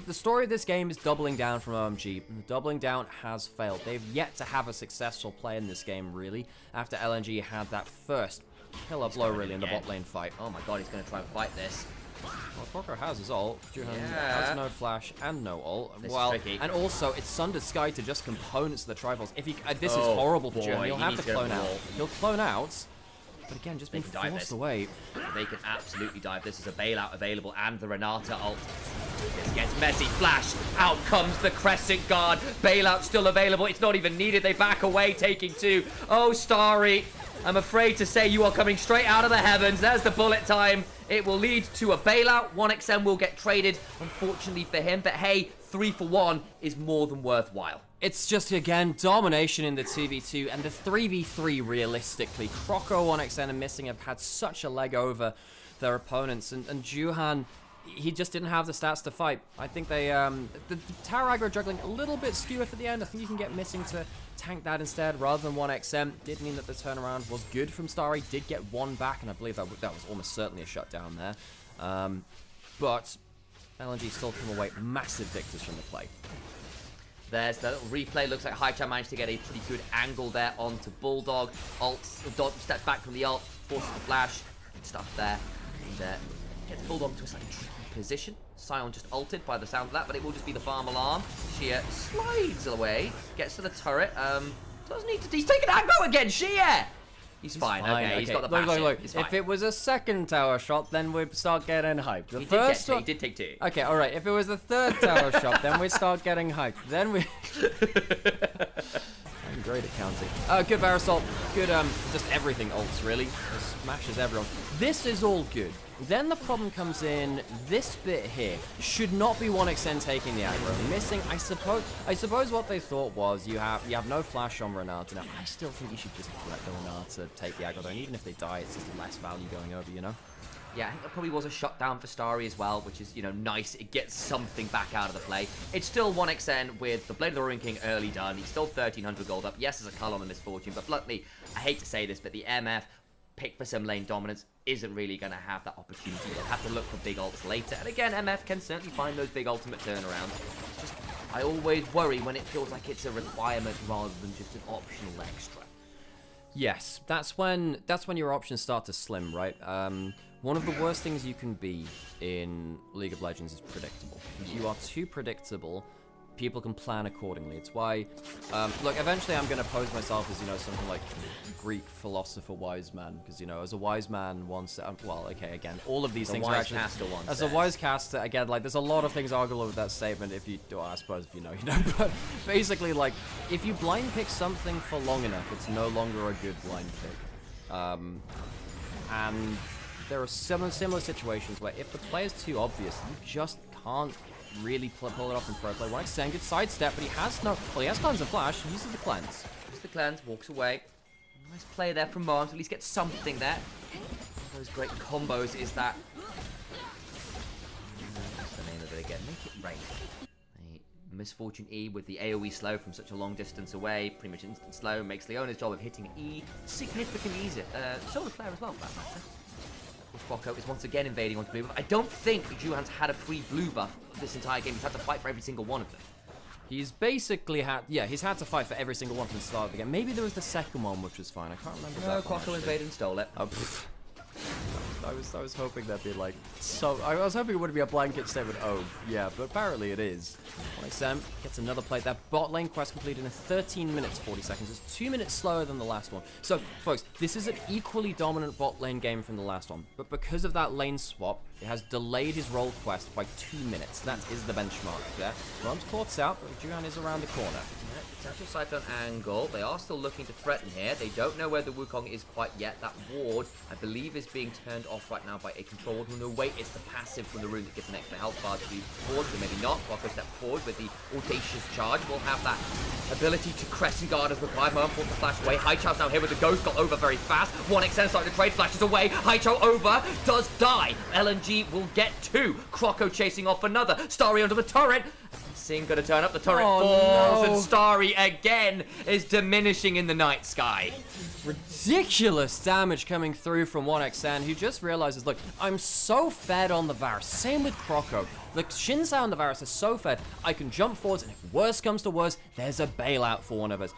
the story of this game is doubling down from OMG. Doubling down has failed. They've yet to have a successful play in this game, really, after LNG had that first killer blow, really, in the bot lane fight. Oh my god, he's going to try and fight this. Well, Quacko has his ult. Juhan has no flash and no ult. This well, is tricky. and also, it's Sunder Sky to just components the Triforce. If he, this is horrible for Juhan. He'll have to clone out. He'll clone out. But again, just being forced away. They can absolutely dive. This is a bailout available, and the Renata ult. This gets messy. Flash. Out comes the Crescent Guard. Bailout still available. It's not even needed. They back away, taking two. Oh, Starry. I'm afraid to say you are coming straight out of the heavens. There's the bullet time. It will lead to a bailout. 1xN will get traded, unfortunately for him. But hey, 3 for 1 is more than worthwhile. It's just, again, domination in the 2v2 and the 3v3, realistically. Quacko, 1xN, and Missing have had such a leg over their opponents. And Juhan, he just didn't have the stats to fight. I think they, the tower aggro juggling a little bit skewer for the end. I think you can get Missing to tank that instead rather than 1xN. Did mean that the turnaround was good from Starry. Did get one back, and I believe that was almost certainly a shutdown there. But LNG still come away massive victors from the play. There's the little replay. Looks like Haichao managed to get a pretty good angle there onto Bulldog. Dodge steps back from the ult, forces the flash. Good stuff there. And gets Bulldog to a slightly tricky position. Sion just ulted by the sound of that, but it will just be the farm alarm. Shia slides away, gets to the turret. Doesn't need to. He's taking aggro again, Shia! He's fine. Okay, he's got the passive. Look. If it was a second tower shot, then we'd start getting hyped. The He first did take 2. Okay, all right. If it was the third tower shot, then we'd start getting hyped. Then we. I'm great at counting. Good Varus ult. Good just everything ults really. Just smashes everyone. This is all good. Then the problem comes in this bit here. Should not be 1xN taking the aggro. Missing, I suppose what they thought was you have no flash on Renata. Now, I still think you should just let the Renata take the aggro though. And even if they die, it's just less value going over, you know? Yeah, I think there probably was a shutdown for Starry as well, which is, you know, nice. It gets something back out of the play. It's still 1xN with the Blade of the Ruin King early done. He's still 1,300 gold up. Yes, there's a cull on the Misfortune, but bluntly, I hate to say this, but the MF pick for some lane dominance isn't really going to have that opportunity. They'll have to look for big ults later. And again, MF can certainly find those big ultimate turnarounds. Just, I always worry when it feels like it's a requirement rather than just an optional extra. Yes, that's when your options start to slim, right? One of the worst things you can be in League of Legends is predictable. If you are too predictable, people can plan accordingly. It's why, look, eventually I'm going to pose myself as, you know, something like Greek philosopher wise man, because, you know, as a wise man once, well, okay, again, all of these things are actually, as a wise caster, again, like, there's a lot of things arguable with that statement. If you do, well, I suppose if you know, but basically, like, if you blind pick something for long enough, it's no longer a good blind pick. And there are similar situations where if the player's too obvious, you just can't really pull it off in pro play. 1xN gets sidestep, but he has no. Well, he has cleanse and flash. He uses the cleanse. Uses the cleanse, walks away. Nice play there from Mom to at least get something there. One of those great combos is that. What's the name of it again? Make it rain. A Misfortune E with the AoE slow from such a long distance away. Pretty much instant slow. Makes Leona's job of hitting E significantly easier. Solar Flare as well, for that matter. Crocco is once again invading onto blue buff. I don't think Juhan's had a free blue buff this entire game. He's had to fight for every single one of them. He's basically had, yeah, he's had to fight for every single one from the start of the game. Maybe there was the second one, which was fine. I can't remember. No, Crocco invaded and stole it. Oh, I was hoping that'd be like, so, I was hoping it would be a blanket statement. Oh, yeah, but apparently it is. 1xN gets another plate. That bot lane quest completed in 13 minutes, 40 seconds. It's 2 minutes slower than the last one. So, folks, this is an equally dominant bot lane game from the last one. But because of that lane swap, it has delayed his role quest by 2 minutes. That is the benchmark there. Rom's court's out, but Juhan is around the corner. Potential Cyclone angle. They are still looking to threaten here. They don't know where the Wukong is quite yet. That ward, I believe, is being turned off right now by a control ward. No, wait, it's the passive from the rune that gives an extra health bar to the forward, so maybe not. Wako step forward with the audacious charge. We'll have that ability to crescent guard as required. Moment for the flash away. Haichao's now here with the ghost. Got over very fast. 1xN starting to trade. Flashes away. Haichao over. Does die. LNG will get 2. Crocco chasing off another. Starry under the turret. Singh gonna turn up, the turret falls, and Starry again is diminishing in the night sky. Ridiculous damage coming through from 1xN, who just realizes, look, I'm so fed on the Varus. Same with Crocco. The Xin Zhao and the Varus are so fed, I can jump forwards, and if worse comes to worse, there's a bailout for one of us.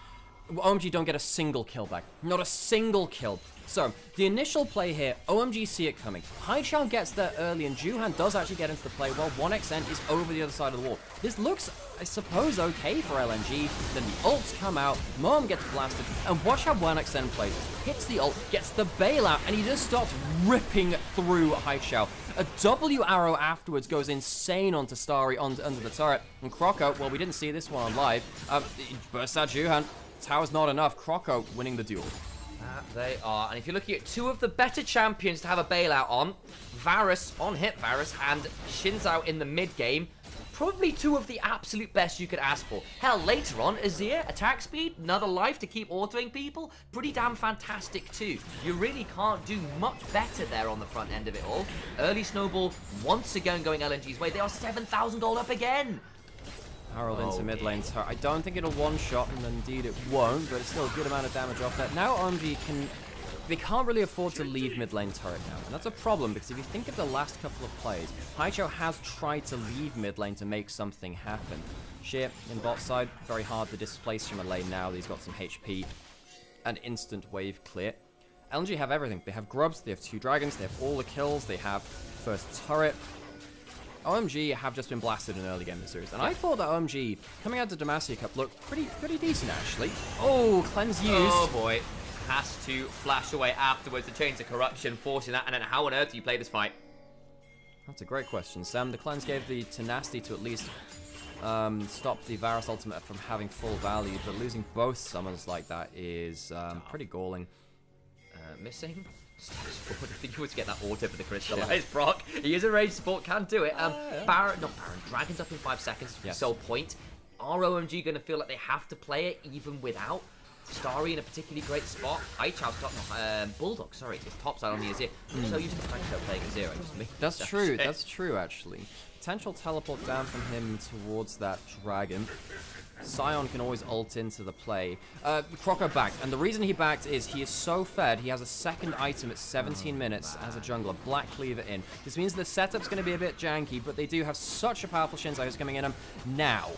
OMG don't get a single kill back. Not a single kill. So, the initial play here, OMG see it coming. Haichao gets there early, and Juhan does actually get into the play while 1xN is over the other side of the wall. This looks, I suppose, okay for LNG. Then the ults come out, Mom gets blasted, and watch how 1xN plays. Hits the ult, gets the bailout, and he just starts ripping through Haichao. A W arrow afterwards goes insane onto Starry under the turret. And Crocco, well, we didn't see this one on live, he bursts out Juhan. Tower's not enough. Crocco winning the duel. They are, and if you're looking at 2 of the better champions to have a bailout on, Varus, on hit Varus, and Xin Zhao in the mid game, probably 2 of the absolute best you could ask for. Hell, later on, Azir, attack speed, another life to keep autoing people, pretty damn fantastic too. You really can't do much better there on the front end of it all. Early snowball, once again going LNG's way. They are 7,000 gold up again. Harold into mid lane. I don't think it'll one-shot, and indeed it won't, but it's still a good amount of damage off that. Now OMG they can't really afford to leave mid lane turret now, and that's a problem, because if you think of the last couple of plays, Haichao has tried to leave mid lane to make something happen. Sheer in bot side, very hard to displace from a lane now that he's got some HP and instant wave clear. LNG have everything. They have grubs, they have 2 dragons, they have all the kills, they have first turret. OMG have just been blasted in early game of the series, and I thought that OMG, coming out to Demacia Cup, looked pretty decent, actually. Oh, cleanse used. Oh, boy. Has to flash away afterwards to change the corruption, forcing that, and then how on earth do you play this fight? That's a great question, Sam. The cleanse gave the tenacity to at least stop the Varus ultimate from having full value, but losing both summons like that is pretty galling. Missing? I think he wants to get that auto for the crystallized proc. He is a rage support, can do it. Baron, Dragon's up in 5 seconds. Yes. Sole point. Are OMG going to feel like they have to play it even without Starry in a particularly great spot? Haichao's top, Bulldog, sorry, his top side on the Azir. So used to the French playing Azir. That's true. That's true, actually. Potential teleport down from him towards that dragon. Sion can always ult into the play. Croco backed, and the reason he backed is he is so fed. He has a second item at 17 minutes as a jungler, Black Cleaver in. This means the setup's going to be a bit janky, but they do have such a powerful Shinzai who's coming in him now.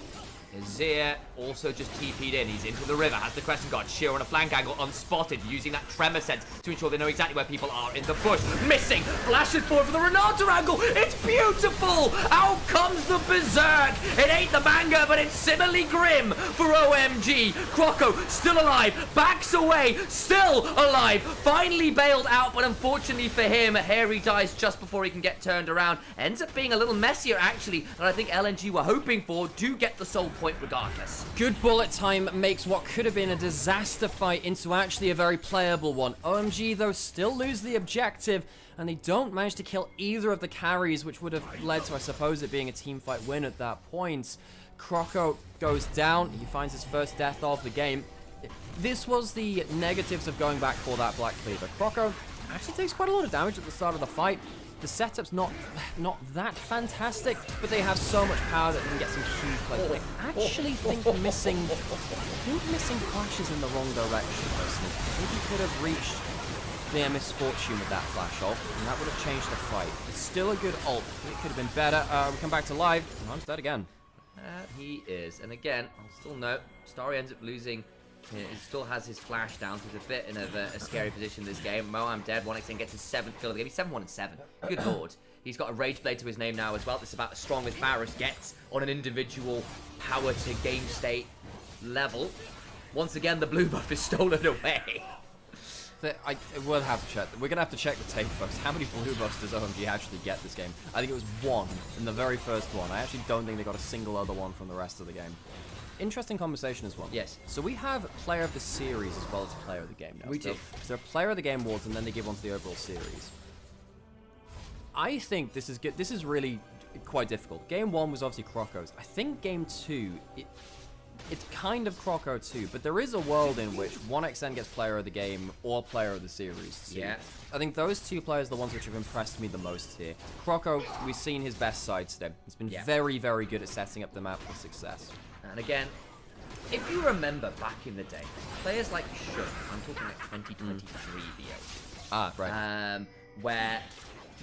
Azir also just TP'd in. He's into the river, has the Crescent Guard. Sheer on a flank angle, unspotted, using that tremor sense to ensure they know exactly where people are in the bush. Missing, flashes forward for the Renata angle. It's beautiful. Out comes the Berserk. It ain't the manga, but it's similarly grim for OMG. Croco still alive, backs away, still alive. Finally bailed out, but unfortunately for him, Harry dies just before he can get turned around. Ends up being a little messier, actually, than I think LNG were hoping for. Do get the soul point regardless. Good bullet time makes what could have been a disaster fight into actually a very playable one. OMG, though, still lose the objective, and they don't manage to kill either of the carries, which would have led to, I suppose, it being a team fight win at that point. Croco goes down. He finds his first death of the game. This was the negatives of going back for that Black Cleaver. Croco actually takes quite a lot of damage at the start of the fight. The setup's not that fantastic, but they have so much power that they can get some huge plays. I actually think missing flashes in the wrong direction, personally. I think he could have reached their misfortune with that flash ult, and that would have changed the fight. It's still a good ult. It could have been better. We come back to live, and I'm dead again. He is, and again, I'll still note, Starry ends up losing. He still has his flash down, so he's a bit in a scary position this game. Moam dead, 1xn gets his 7th kill of the game. He's 7-1-7. Good lord. He's got a Rage Blade to his name now as well. This is about as strong as Varus gets on an individual power to game state level. Once again, the blue buff is stolen away. We'll have to check. We're going to have to check the tape, folks. How many blue buffs does OMG actually get this game? I think it was 1 in the very first one. I actually don't think they got a single other one from the rest of the game. Interesting conversation as well. Yes. So we have player of the series as well as player of the game now. We do. So there are player of the game awards, and then they give one to the overall series. I think this is good. This is really quite difficult. Game 1 was obviously Croco's. I think game 2, it's kind of Croco too, but there is a world in which 1xn gets player of the game or player of the series too. Yeah. I think those two players are the ones which have impressed me the most here. Croco, we've seen his best side today. He's been very, very good at setting up the map for success. And again, if you remember back in the day, players like Shun, I'm talking like 2023 VOD. Right. Where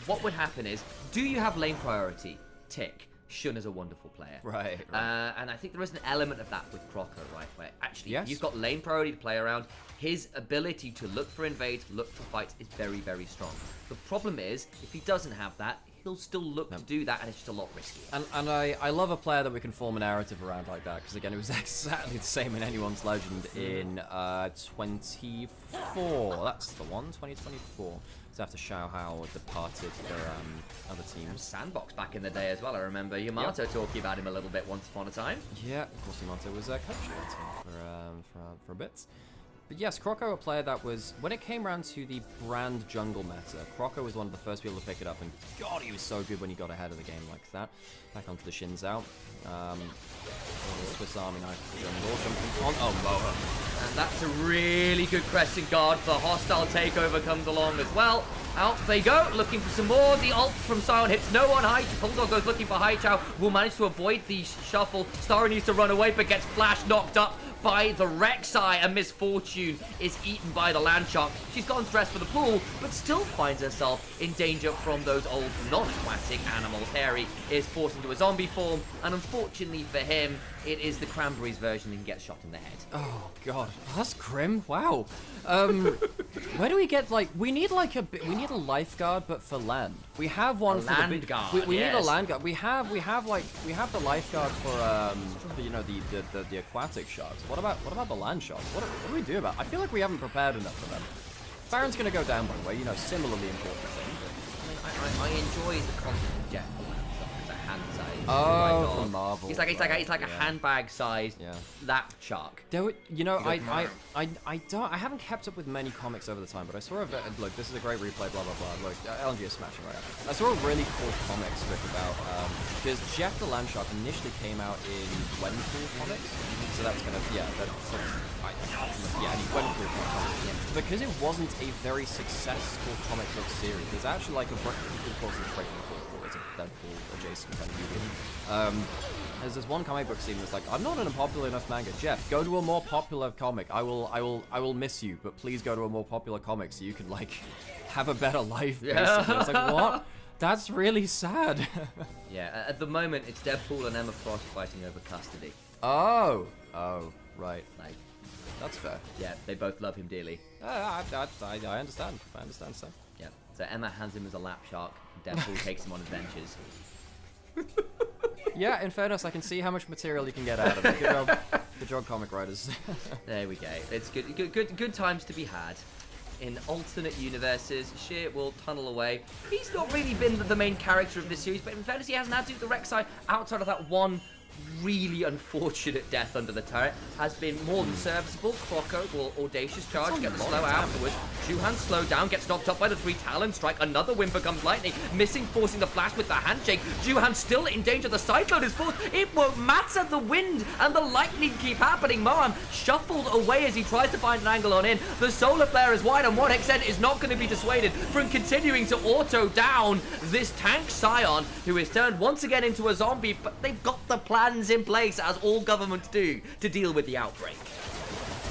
what would happen is, do you have lane priority? Tick. Shun is a wonderful player. Right. And I think there is an element of that with Croco, right? Where actually, yes, you've got lane priority to play around. His ability to look for invades, look for fights is very, very strong. The problem is, if he doesn't have that, he'll still look to do that, and it's just a lot riskier. And I love a player that we can form a narrative around like that, because again, it was exactly the same in Anyone's Legend in 24. That's the one, 2024. So after Xiao Hao departed their other teams. Sandbox back in the day as well. I remember Yamato talking about him a little bit once upon a time. Yeah, of course Yamato was coaching that team for a bit. But yes, Croco, a player that was, when it came around to the brand jungle meta, Croco was one of the first people to pick it up, and God, he was so good when he got ahead of the game like that. Back onto the Shins out. Swiss Army knife, jumping on. Oh, Moha. And that's a really good Crescent Guard. The hostile takeover comes along as well. Out they go, looking for some more. The ult from Sion hits no one. Bulldog goes looking for Haichao. Will manage to avoid the shuffle. Starry needs to run away, but gets flash knocked up by the Rek'Sai, and Misfortune is eaten by the Landshark. She's gone dressed for the pool, but still finds herself in danger from those old non-aquatic animals. Harry is forced into a zombie form, and unfortunately for him, it is the Cranberries version and he gets shot in the head. Oh god, that's grim. Wow. Where do we get we need a lifeguard but for land. We have one for land guard. We need a land guard. We have the lifeguard for you know the aquatic sharks. What about the land sharks? What do we do about? I feel like we haven't prepared enough for them. Baron's gonna go down by the way. You know, similarly important thing. I enjoy the concept of Jeff. Hand size. Oh, from Marvel. It's like a handbag sized lap shark. There were, you know, I haven't kept up with many comics over the time, but I saw look, this is a great replay, blah blah blah. Look, LNG is smashing right now. I saw a really cool comic strip about because Jeff the Land Shark initially came out in Gwenpool comics, so that's kind of and Gwenpool comics. Because it wasn't a very successful comic book series, there's actually like a of course it's breaking the fourth wall. It's a Deadpool adjacent kind of medium. There's this one comic book scene that's like, I'm not in a popular enough manga. Jeff, go to a more popular comic. I will miss you, but please go to a more popular comic so you can like have a better life. Basically, it's like what? That's really sad. Yeah, at the moment it's Deadpool and Emma Frost fighting over custody. Oh, right. Like, that's fair. Yeah, they both love him dearly. I understand. I understand, so. Yeah. So Emma hands him as a lap shark. Deadpool takes him on adventures. Yeah, in fairness, I can see how much material you can get out of it. Good job, comic writers. There we go. It's good times to be had. In alternate universes, Sheer will tunnel away. He's not really been the main character of this series, but in fairness, he hasn't had to do the Rek'Sai outside of that one really unfortunate death under the turret. Has been more than serviceable. Croco will audacious charge, get the slow afterwards. Juhan slowed down, gets knocked up by the 3 Talon Strike. Another win becomes lightning. Missing, forcing the flash with the handshake. Juhan still in danger. The Cyclone is forced. It won't matter. The wind and the lightning keep happening. Moam shuffled away as he tries to find an angle on in. The solar flare is wide, and 1xN is not going to be dissuaded from continuing to auto down this tank Scion, who is turned once again into a zombie, but they've got the plans in place, as all governments do, to deal with the outbreak.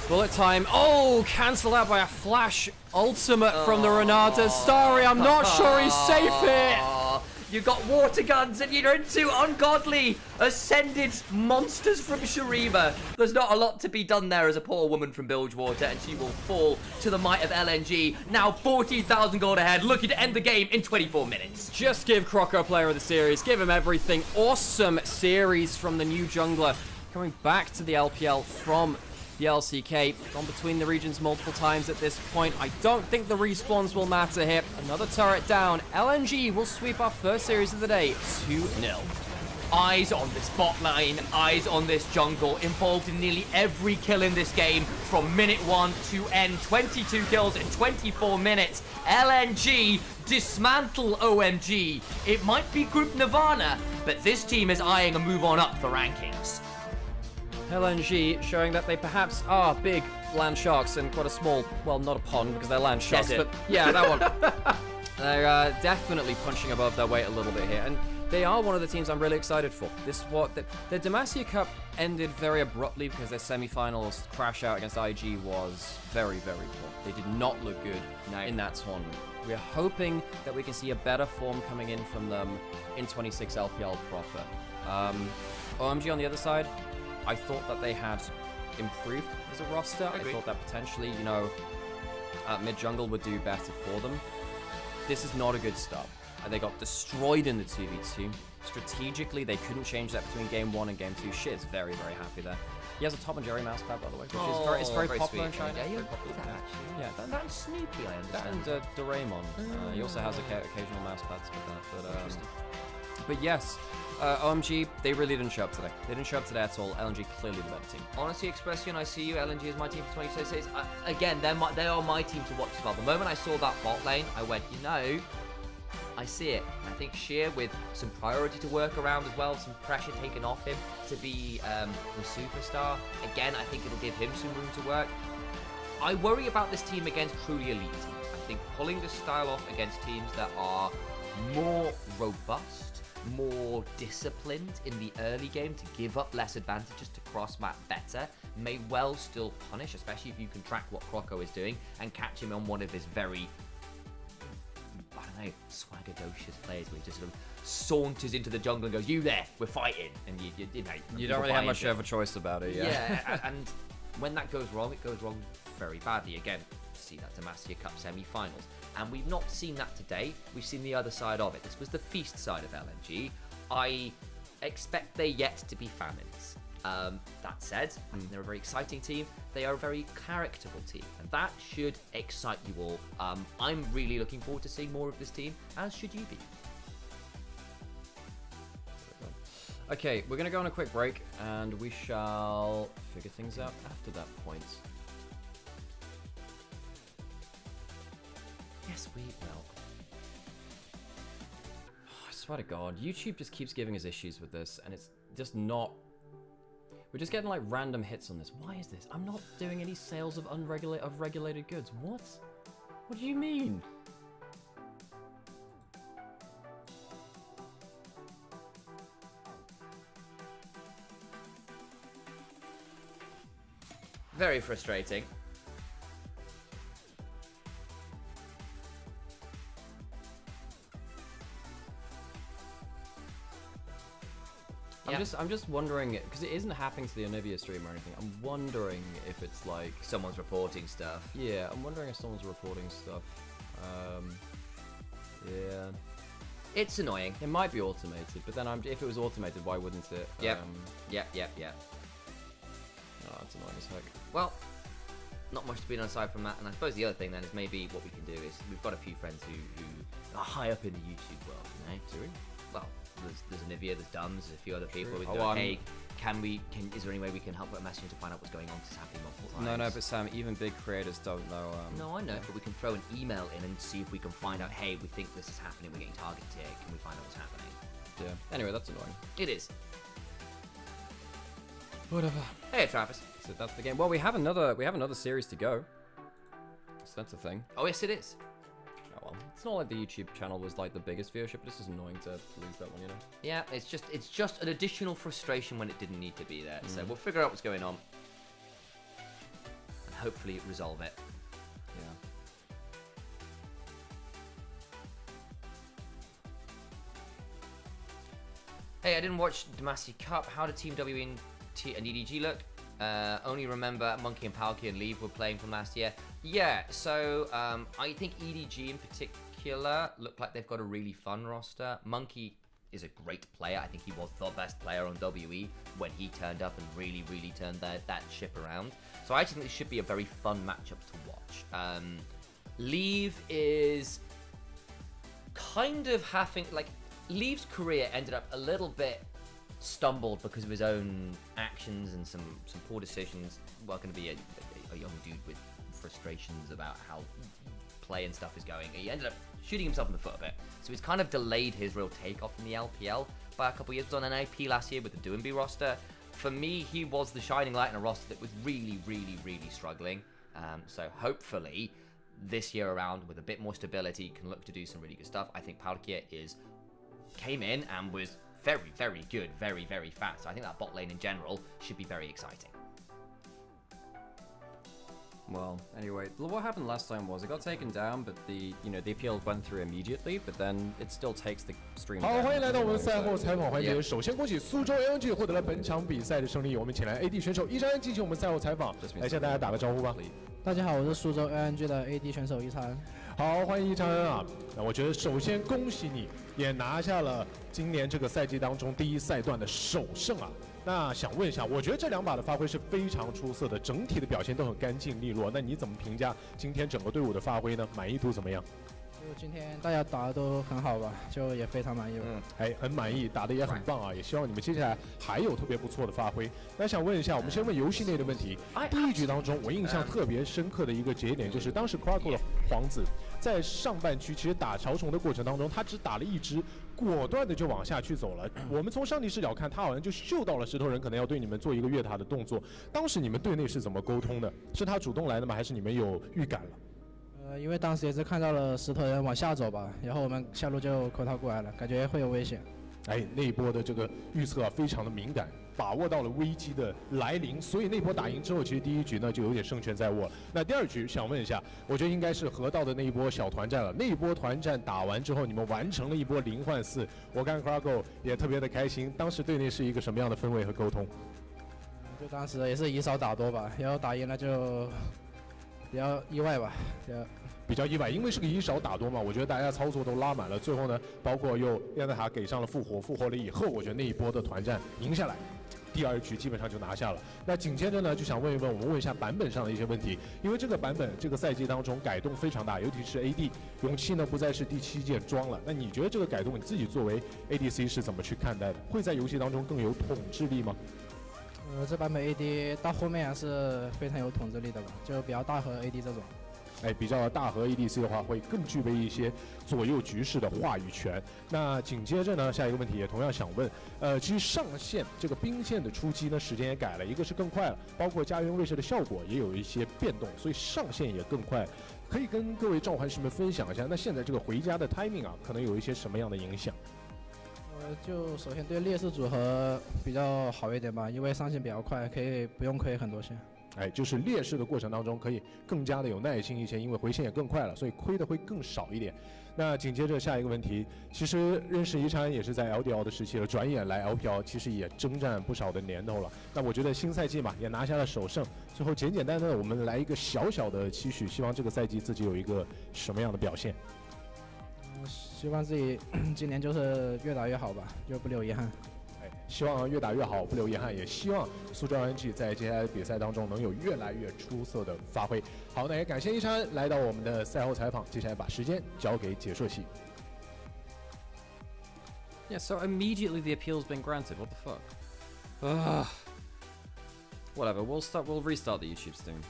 Bullet time. Oh, cancelled out by a flash ultimate from the Renata. Sorry, I'm not sure he's safe here. You've got water guns and you're into ungodly ascended monsters from Shurima. There's not a lot to be done there as a poor woman from Bilgewater, and she will fall to the might of LNG. Now 14,000 gold ahead, looking to end the game in 24 minutes. Just give Croco player of the series. Give him everything. Awesome series from the new jungler. Coming back to the LPL from the LCK. Gone between the regions multiple times at this point. I don't think the respawns will matter here. Another turret down. LNG will sweep our first series of the day 2-0. Eyes on this bot lane, eyes on this jungle, involved in nearly every kill in this game from minute 1 to end. 22 kills in 24 minutes. LNG dismantle OMG. It might be Group Nirvana, but this team is eyeing a move on up the rankings. LNG showing that they perhaps are big land sharks and quite a small, well, not a pond because they're land sharks, but yeah, that one. They're definitely punching above their weight a little bit here, and they are one of the teams I'm really excited for. The Demacia Cup ended very abruptly because their semi-finals crash out against IG was very, very poor. They did not look good in that tournament. We're hoping that we can see a better form coming in from them in 26 LPL proper. OMG on the other side, I thought that they had improved as a roster. I thought that potentially, you know, mid-jungle would do better for them. This is not a good start. They got destroyed in the 2v2. Strategically, they couldn't change that between game 1 and game 2. Shit's very, very happy there. He has a Tom and Jerry mouse pad, by the way, which is very popular in China. Yeah, that's sneaky, I understand. And Doraemon. He also has occasional mouse pads with that. But yes, OMG, they really didn't show up today. They didn't show up today at all. LNG clearly the better team. Honestly, Expression, I see you. LNG is my team for 2026. Again, they are my team to watch as well. The moment I saw that bot lane, I went, you know, I see it. I think Sheer, with some priority to work around as well, some pressure taken off him to be the superstar. Again, I think it'll give him some room to work. I worry about this team against truly elite teams. I think pulling this style off against teams that are more robust more disciplined in the early game to give up less advantages to cross map better may well still punish, especially if you can track what Croco is doing and catch him on one of his very, I don't know, swaggadocious plays where he just sort of saunters into the jungle and goes, "You there? We're fighting," and you don't really have much of a choice about it. Yeah, and when that goes wrong, it goes wrong very badly. Again, see that Demacia Cup semi-finals, and we've not seen that today. We've seen the other side of it. This was the feast side of LNG. I expect they're yet to be famines. That said, I think they're a very exciting team. They are a very characterful team, and that should excite you all. I'm really looking forward to seeing more of this team, as should you be. Okay, we're gonna go on a quick break, and we shall figure things out after that point. Yes, we will. I swear to God, YouTube just keeps giving us issues with this, and it's just not... We're just getting like random hits on this. Why is this? I'm not doing any sales of regulated goods. What? What do you mean? Very frustrating. I'm just wondering, because it isn't happening to the Onivia stream or anything. I'm wondering if it's like someone's reporting stuff. Yeah, I'm wondering if someone's reporting stuff. Yeah, it's annoying. It might be automated, but then if it was automated, why wouldn't it? Yep. Yep. Oh, that's annoying as heck. Well, not much to be done aside from that, and I suppose the other thing then is maybe what we can do is we've got a few friends who are high up in the YouTube world, you know? Do we? Well, there's Onivia, there's Dums, there's a few other people. True. We go, hey, is there any way we can help put a message to find out what's going on? Because it's happening multiple times. No, but Sam, even big creators don't know. No, I know, but we can throw an email in and see if we can find out, hey, we think this is happening, we're getting targeted here, can we find out what's happening? Yeah. Anyway, that's annoying. It is. Whatever. Hey, Travis. So that's the game. Well, we have another series to go. So that's a thing. Oh yes, it is. Oh well, it's not like the YouTube channel was like the biggest viewership, but it's just annoying to lose that one, you know. Yeah, it's just an additional frustration when it didn't need to be there. So we'll figure out what's going on and hopefully resolve it. Yeah. Hey, I didn't watch Demacia Cup. How did Team W1D3 and EDG look? Only remember Monkey and Palkia and Leave were playing from last year. Yeah, so I think EDG in particular look like they've got a really fun roster. Monkey is a great player. I think he was the best player on WE when he turned up and really, really turned that ship around. So I actually think this should be a very fun matchup to watch. Leave is kind of having, like, Leave's career ended up a little bit stumbled because of his own actions and some poor decisions. Well, going to be a young dude with frustrations about how play and stuff is going. He ended up shooting himself in the foot a bit, so he's kind of delayed his real takeoff in the LPL by a couple of years. He was on an IP last year with the Doomby roster. For me, he was the shining light in a roster that was really, really, really struggling. So hopefully this year around, with a bit more stability, can look to do some really good stuff. I think Palkia came in and was very, very good, very, very fast. So I think that bot lane in general should be very exciting. Well, anyway, what happened last time was it got taken down, but the appeal went through immediately, but then it still takes the stream. 好，欢迎来到我们赛后采访环节。首先恭喜苏州 LNG 获得了本场比赛的胜利，我们请来 AD 选手一山进行我们赛后采访，来向大家打个招呼吧。大家好，我是苏州 LNG 的 AD 选手一昌。好，欢迎一昌啊！那我觉得首先恭喜你，也拿下了今年这个赛季当中第一赛段的首胜啊。那想问一下，我觉得这两把的发挥是非常出色的，整体的表现都很干净利落。那你怎么评价今天整个队伍的发挥呢？满意度怎么样？就今天大家打的都很好吧，就也非常满意吧。很满意，打的也很棒啊！也希望你们接下来还有特别不错的发挥。那想问一下，我们先问游戏内的问题。第一局当中，我印象特别深刻的一个节点就是当时 Croco 的皇子在上半区其实打潮虫的过程当中，他只打了一只，果断的就往下去走了。我们从上帝视角看，他好像就嗅到了石头人可能要对你们做一个越塔的动作。当时你们队内是怎么沟通的？是他主动来的吗？还是你们有预感了？因为当时也是看到了石头人往下走吧，然后我们下路就扣他过来了，感觉会有危险。哎，那一波的这个预测非常的敏感，把握到了危机的来临，所以那波打赢之后，其实第一局呢就有点胜券在握了。那第二局想问一下，我觉得应该是河道的那一波小团战了。那一波团战打完之后，你们完成了一波0换4，我看 Krago 也特别的开心。当时队内是一个什么样的氛围和沟通？就当时也是以少打多吧，然后打赢了就比较意外吧，比较意外，因为是个以少打多嘛，我觉得大家操作都拉满了，最后呢，包括又亚纳塔给上了复活了以后，我觉得那一波的团战赢下来，第二局基本上就拿下了。那紧接着呢，就想问一问，我们问一下版本上的一些问题，因为这个版本这个赛季当中改动非常大，尤其是 AD 勇气呢不再是第7件装了，那你觉得这个改动你自己作为 ADC 是怎么去看待的？会在游戏当中更有统治力吗？这版本 AD 到后面还是非常有统治力的吧，就比较大和 AD 这种。哎，比较大和 ADC 的话，会更具备一些左右局势的话语权。那紧接着呢，下一个问题也同样想问，其实上线这个兵线的出击呢，时间也改了，一个是更快了，包括家园卫士的效果也有一些变动，所以上线也更快。可以跟各位召唤师们分享一下，那现在这个回家的 timing 啊，可能有一些什么样的影响？就首先对劣势组合比较好一点吧，因为上线比较快，可以不用亏很多线。哎，就是劣势的过程当中可以更加的有耐心一些，因为回线也更快了，所以亏的会更少一点。那紧接着下一个问题，其实认识遗产也是在 LPL 的时期了，转眼来 LPL 其实也征战不少的年头了。那我觉得新赛季嘛，也拿下了首胜，最后简简单单的我们来一个小小的期许，希望这个赛季自己有一个什么样的表现？希望自己今年就是越打越好吧，就不留遗憾。希望越打越好，不留遗憾。也希望苏州 OMG 在接下来的比赛当中能有越来越出色的发挥。好，那也感谢一山来到我们的赛后采访，接下来把时间交给解说席。Yeah, so immediately the appeal's been granted. What the fuck? Whatever. We'll restart the YouTube stream.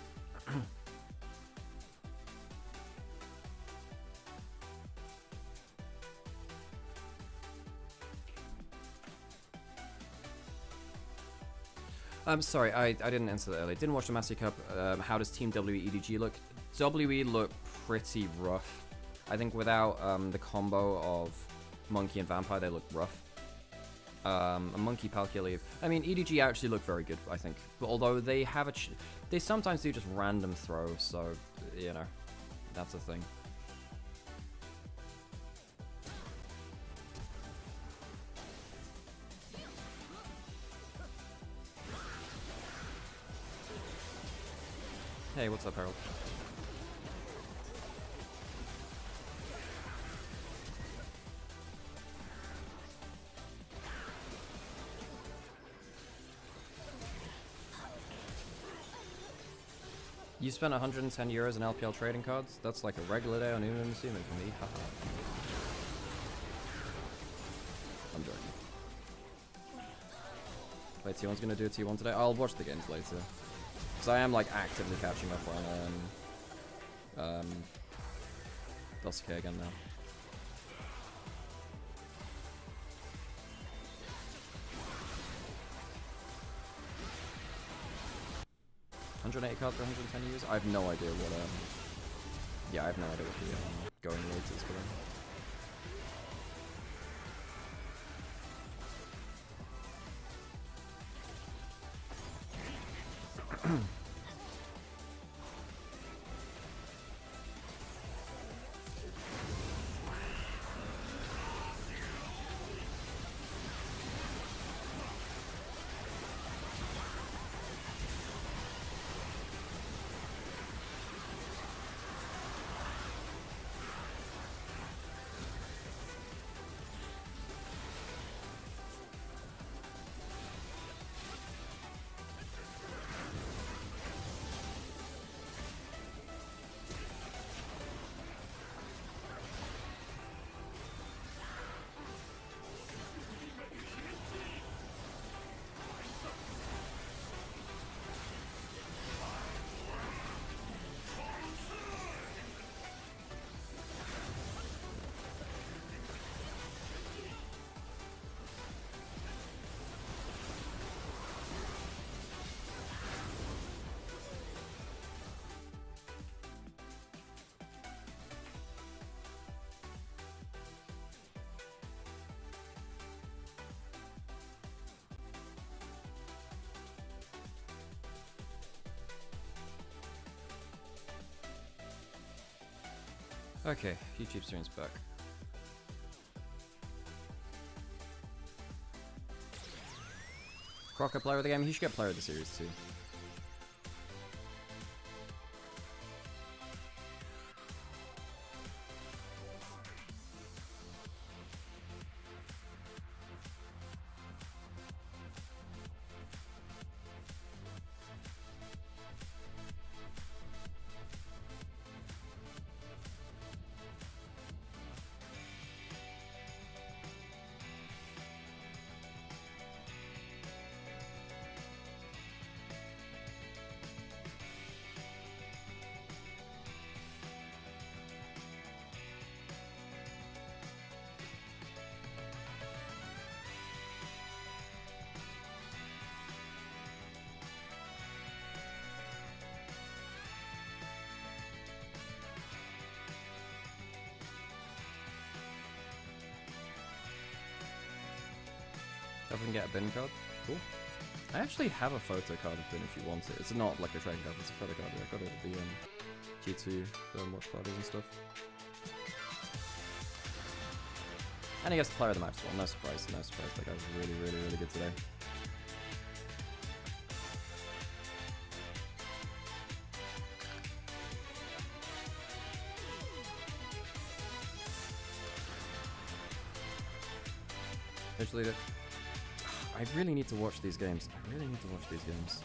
I'm sorry, I didn't answer that earlier. Didn't watch the Master Cup. How does Team WE EDG look? WE look pretty rough. I think without the combo of Monkey and Vampire, they look rough. A Monkey Palkia. I mean, EDG actually look very good, I think. Although they have they sometimes do just random throws, so, you know, that's a thing. Hey, what's up, Harold? You spent 110 euros in LPL trading cards? That's like a regular day on Uno Musume for me. Haha. I'm joking. Wait, T1's gonna do a T1 today? I'll watch the games later. Because I am like actively catching up on Dusky again now. $180 cards for 110 years? I have no idea what yeah, I have no idea what the going rate is for them. Okay, YouTube stream's back. Crocker player of the game, he should get player of the series too. If we can get a bin card. Cool. I actually have a photo card of bin if you want it. It's not like a trading card, it's a photo card. I got it at the G2 watch parties and stuff. And he gets the player of the match as well. No surprise, no surprise. That guy was really, really, really good today. Visually, I really need to watch these games. I really need to watch these games.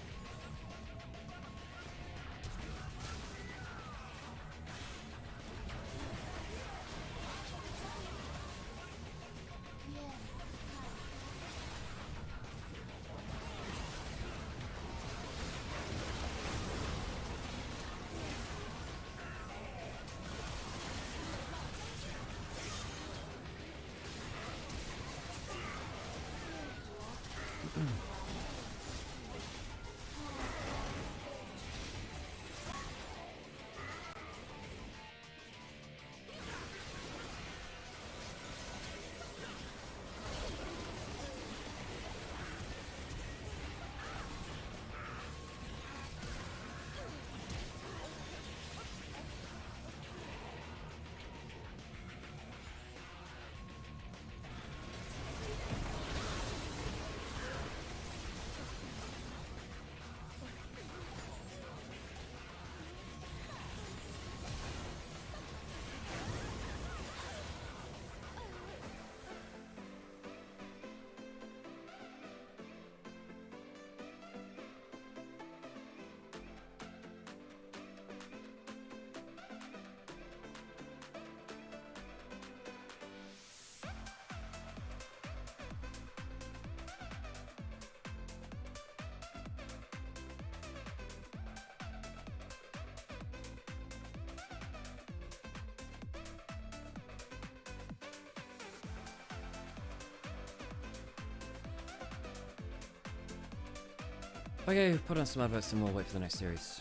Okay, put on some adverts and we'll wait for the next series.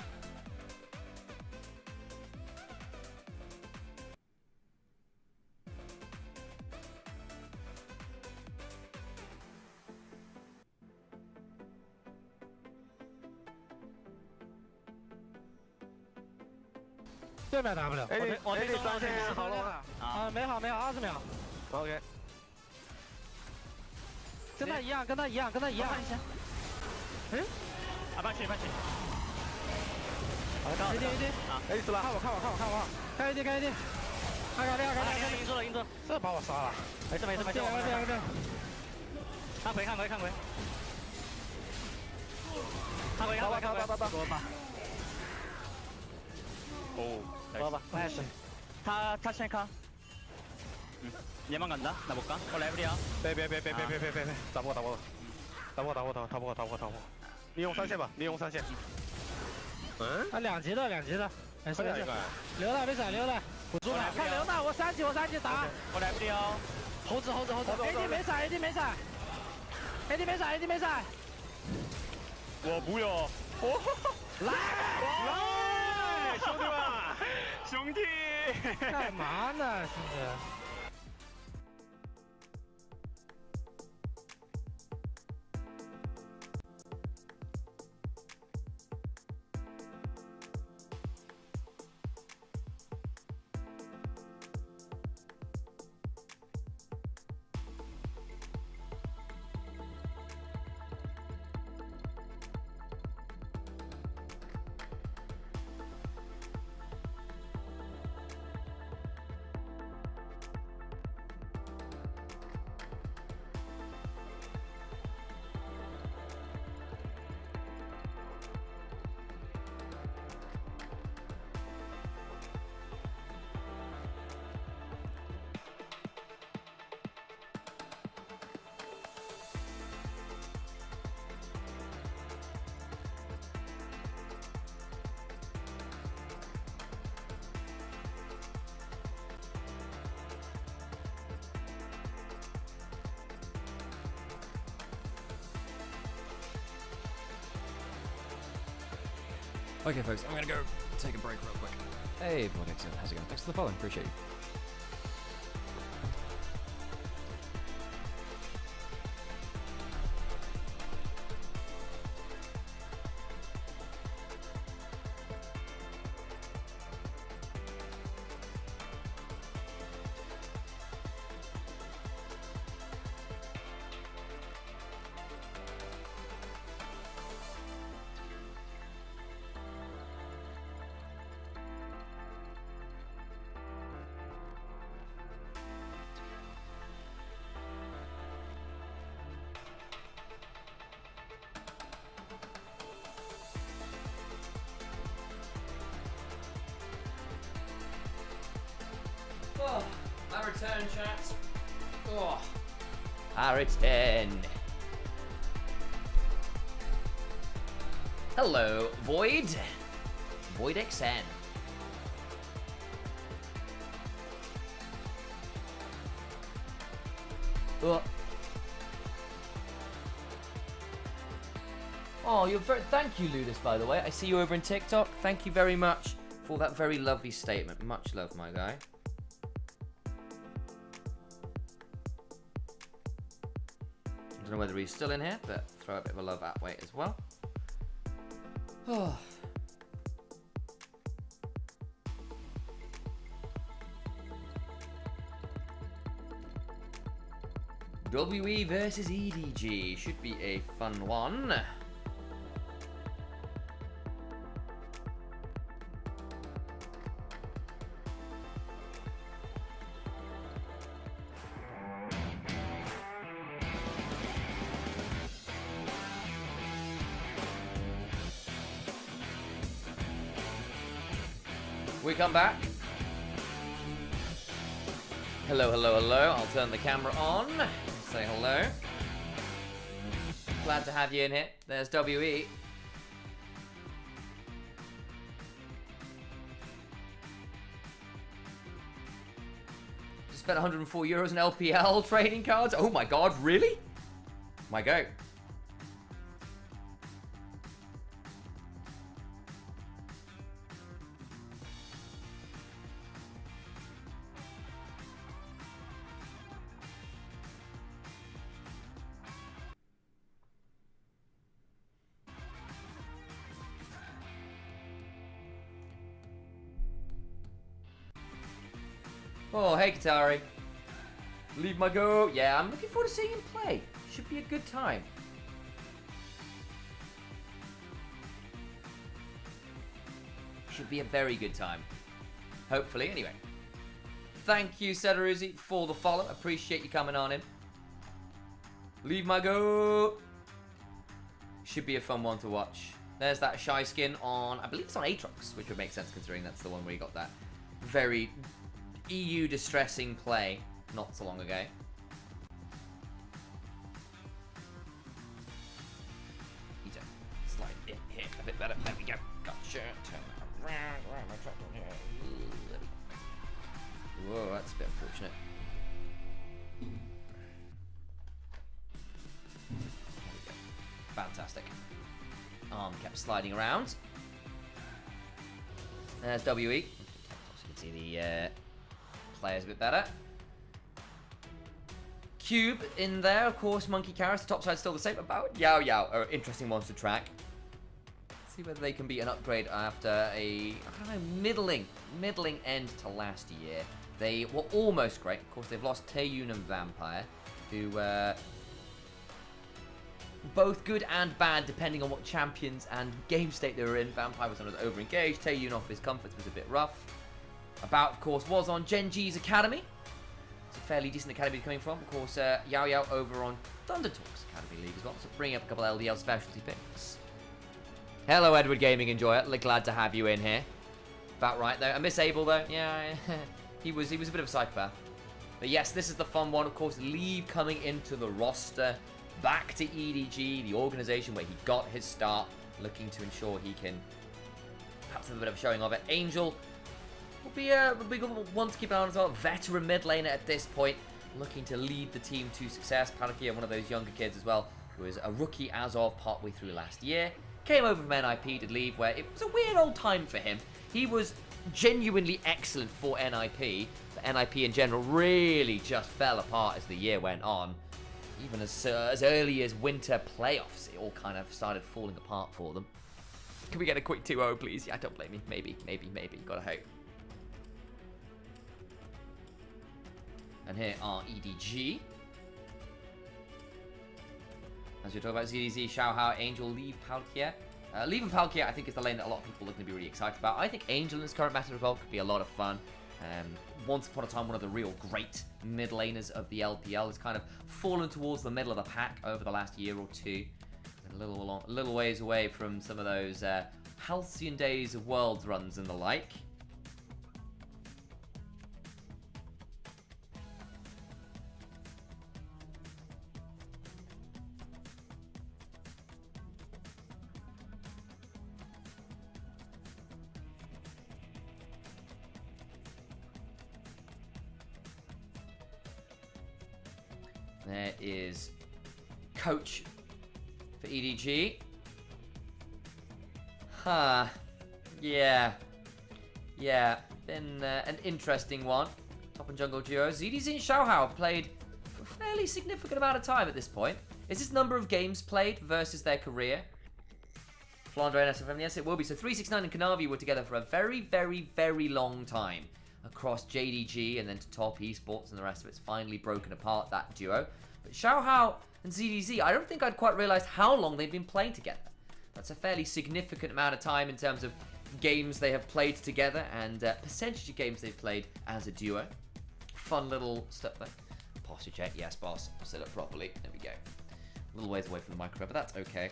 这秒打不了，我这专线好了啊，没好20秒 ，OK。跟他一样，跟他一样。哎，慢去。好的，AD，啊，AD死了，看我，开 AD，二搞定，赢住了，这把我杀了，没事，变，看回，看回，哦，나이스，他先看，얘만 간다, 나 못 가. 레벨이야. 别，打不过，利用3线吧，他2级的，没事，留了，没闪，辅助了，看留了，我3级打，我来不了，猴子 ，AD 没闪，我不有，来，兄弟，干嘛呢，兄弟？ Okay, folks, I'm gonna go take a break real quick. Hey, Void XN, how's it going? Thanks for the follow, appreciate you. Oh, I return, chat. Oh, I return. Hello, Void. Void XN. Oh, you're very. Thank you, Ludus, by the way. I see you over in TikTok. Thank you very much for that very lovely statement. Much love, my guy. I don't know whether he's still in here, but throw a bit of a love that way as well. Oh. WE versus EDG should be a fun one. We come back. Hello, hello, hello. I'll turn the camera on. Say hello. Glad to have you in here. There's WE. Just spent 104 euros on LPL trading cards. Oh my god, really? My go. Oh, hey, Katari. Leave my go. Yeah, I'm looking forward to seeing him play. Should be a good time. Should be a very good time. Hopefully, anyway. Thank you, Setaruzi, for the follow. Appreciate you coming on in. Leave my go. Should be a fun one to watch. There's that Shy skin on, I believe it's on Aatrox, which would make sense considering that's the one where you got that very EU distressing play not so long ago. Need to slide in here a bit better. There we go. Gotcha. Turn that around. Where am I trapped on here? Whoa, that's a bit unfortunate. There we go. Fantastic. Arm kept sliding around. There's WE. You can see the players a bit better. Cube in there, of course. Monkey Carrots, the top side's still the same. About Yao Yao are interesting ones to track. Let's see whether they can be an upgrade after a, I don't know, middling end to last year. They were almost great. Of course, they've lost Taeyun and Vampire, who both good and bad depending on what champions and game state they were in. Vampire was not as over-engaged. Taeyun off his comforts was a bit rough. About, of course, was on Genji's Academy. It's a fairly decent academy coming from. Of course, Yao Yao over on Thunder Talks Academy League as well. So bringing up a couple LDL specialty picks. Hello, Edward Gaming Enjoyer. Glad to have you in here. About right, though. I miss Abel, though. Yeah, he was a bit of a psychopath. But yes, this is the fun one. Of course, Leave coming into the roster. Back to EDG, the organization where he got his start. Looking to ensure he can perhaps have a bit of a showing of it. Angel will be a big one to keep an eye on as well. Veteran mid laner at this point, looking to lead the team to success. Palakia, one of those younger kids as well, who is a rookie as of partway through last year. came over from NIP, did leave, where it was a weird old time for him. He was genuinely excellent for NIP, but NIP in general really just fell apart as the year went on. Even as early as winter playoffs, it all kind of started falling apart for them. Can we get a quick 2-0, please? Yeah, don't blame me. Maybe. Gotta hope. And here are EDG. As we talk about ZDZ, Xiaohao, Angel, Leave, Palkia. Leave and Palkia, I think, is the lane that a lot of people are going to be really excited about. I think Angel in his current meta as well could be a lot of fun. Once upon a time, one of the real great mid laners of the LPL has kind of fallen towards the middle of the pack over the last year or two. A little ways away from some of those halcyon days of Worlds runs and the like. There is coach for EDG. Huh. Yeah. Been an interesting one. Top and jungle duo. ZDZ and Xiaohao have played for a fairly significant amount of time at this point. Is this number of games played versus their career? Flandre and SFM, yes it will be. So 369 and Kanavi were together for a very, very, very long time. Across JDG and then to Top Esports and the rest of it's finally broken apart, that duo. But Xiaohao and ZDZ, I don't think I'd quite realised how long they've been playing together. That's a fairly significant amount of time in terms of games they have played together and percentage of games they've played as a duo. Fun little stuff there. Posture check, yes boss, set up properly, there we go. A little ways away from the microphone, but that's okay.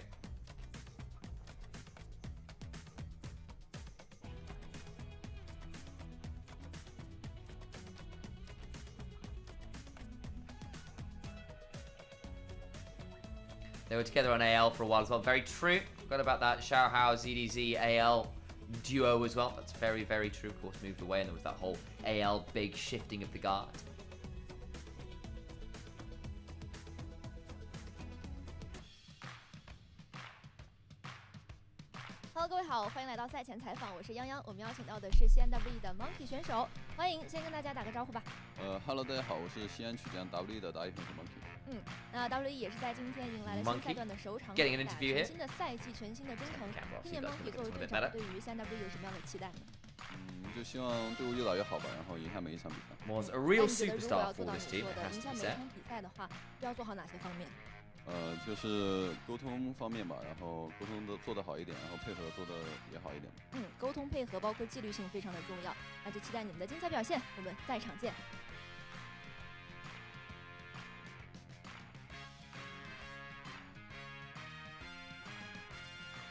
They were together on AL for a while as well. Very true. Forgot about that. Xiaohao, ZDZ, AL duo as well. That's very, very true. Of course, moved away, and there was that whole AL big shifting of the guard. Hello， 各位好，欢迎来到赛前采访，我是泱泱。我们邀请到的是 CNWE 的 Monkey 选手，欢迎，先跟大家打个招呼吧。Hello， 大家好，我是西安曲江 WE 的打野选手 Monkey。那 WE 也是在今天迎来了新赛段的首场比赛，全新的赛季，全新的征程。今年 Monkey 作为队长，对于 CNWE 有什么样的期待呢？就希望队伍越打越好吧，然后赢下每一场比赛。Was a real superstar for this team. 赢下每一场比赛的话，要做好哪些方面？就是沟通方面吧，然后沟通的做得好一点，然后配合做得也好一点。沟通配合包括纪律性非常的重要，那就期待你们的精彩表现，我们赛场见。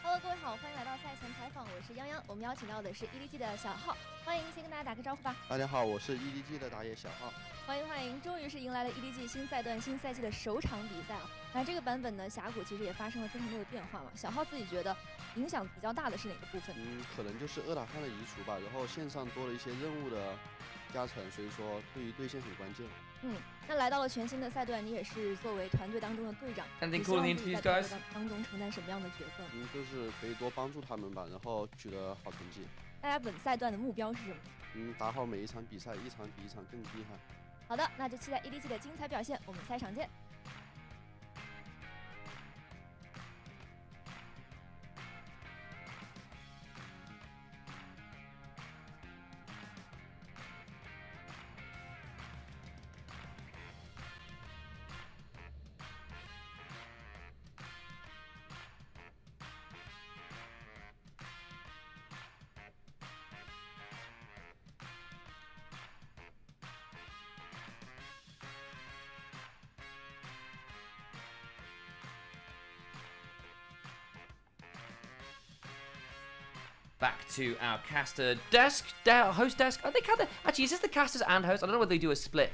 Hello， 各位好，欢迎来到赛前采访，我是泱泱。我们邀请到的是 EDG 的小浩，欢迎，先跟大家打个招呼吧。大家好，我是 EDG 的打野小浩。欢迎，终于是迎来了 EDG 新赛段、新赛季的首场比赛啊！那这个版本呢，峡谷其实也发生了非常多的变化嘛。小浩自己觉得影响比较大的是哪个部分？可能就是2打3的移除吧，然后线上多了一些任务的加成，所以说对于对线很关键。那来到了全新的赛段，你也是作为团队当中的队长，你希望自己在团队当中承担什么样的角色？就是可以多帮助他们吧，然后取得好成绩。大家本赛段的目标是什么？打好每一场比赛，一场比一场更厉害。好的，那就期待 EDG 的精彩表现，我们赛场见。Back to our caster desk, host desk. I think actually, is this the casters and hosts? I don't know whether they do a split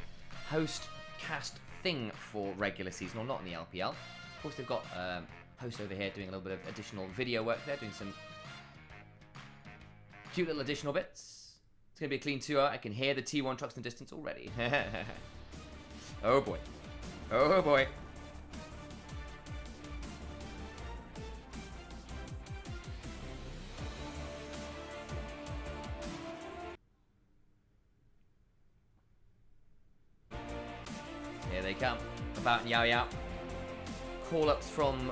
host cast thing for regular season or not in the LPL. Of course, they've got host over here doing a little bit of additional video work there, doing some cute little additional bits. It's gonna be a clean 2-0. I can hear the T1 trucks in the distance already. Oh boy. Oh boy. Here they come. About Yao Yao. Call-ups from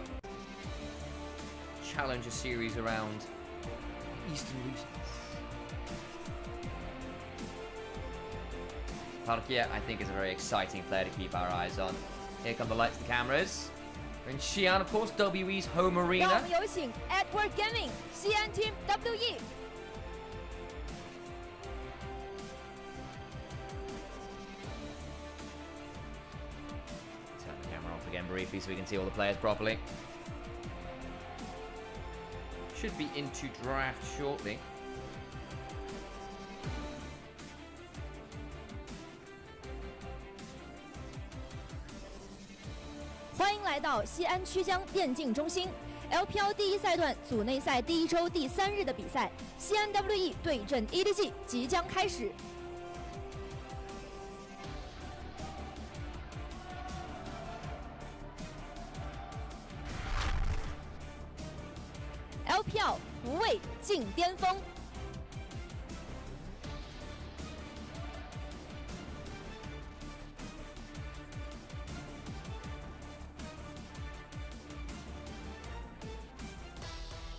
Challenger Series around Eastern regions. Parkia, I think, is a very exciting player to keep our eyes on. Here come the lights, the cameras. We're in Xi'an, of course, WE's home 让 arena. 我们有请 Edward Gaming 西安 Team WE。 Turn the camera off again briefly so we can see all the players properly. Should be into draft shortly. 欢迎来到西安曲江电竞中心 LPL 第一赛段组内赛第一周第3日的比赛，西安 WE 对阵 EDG 即将开始。LPL 不畏竞巅峰。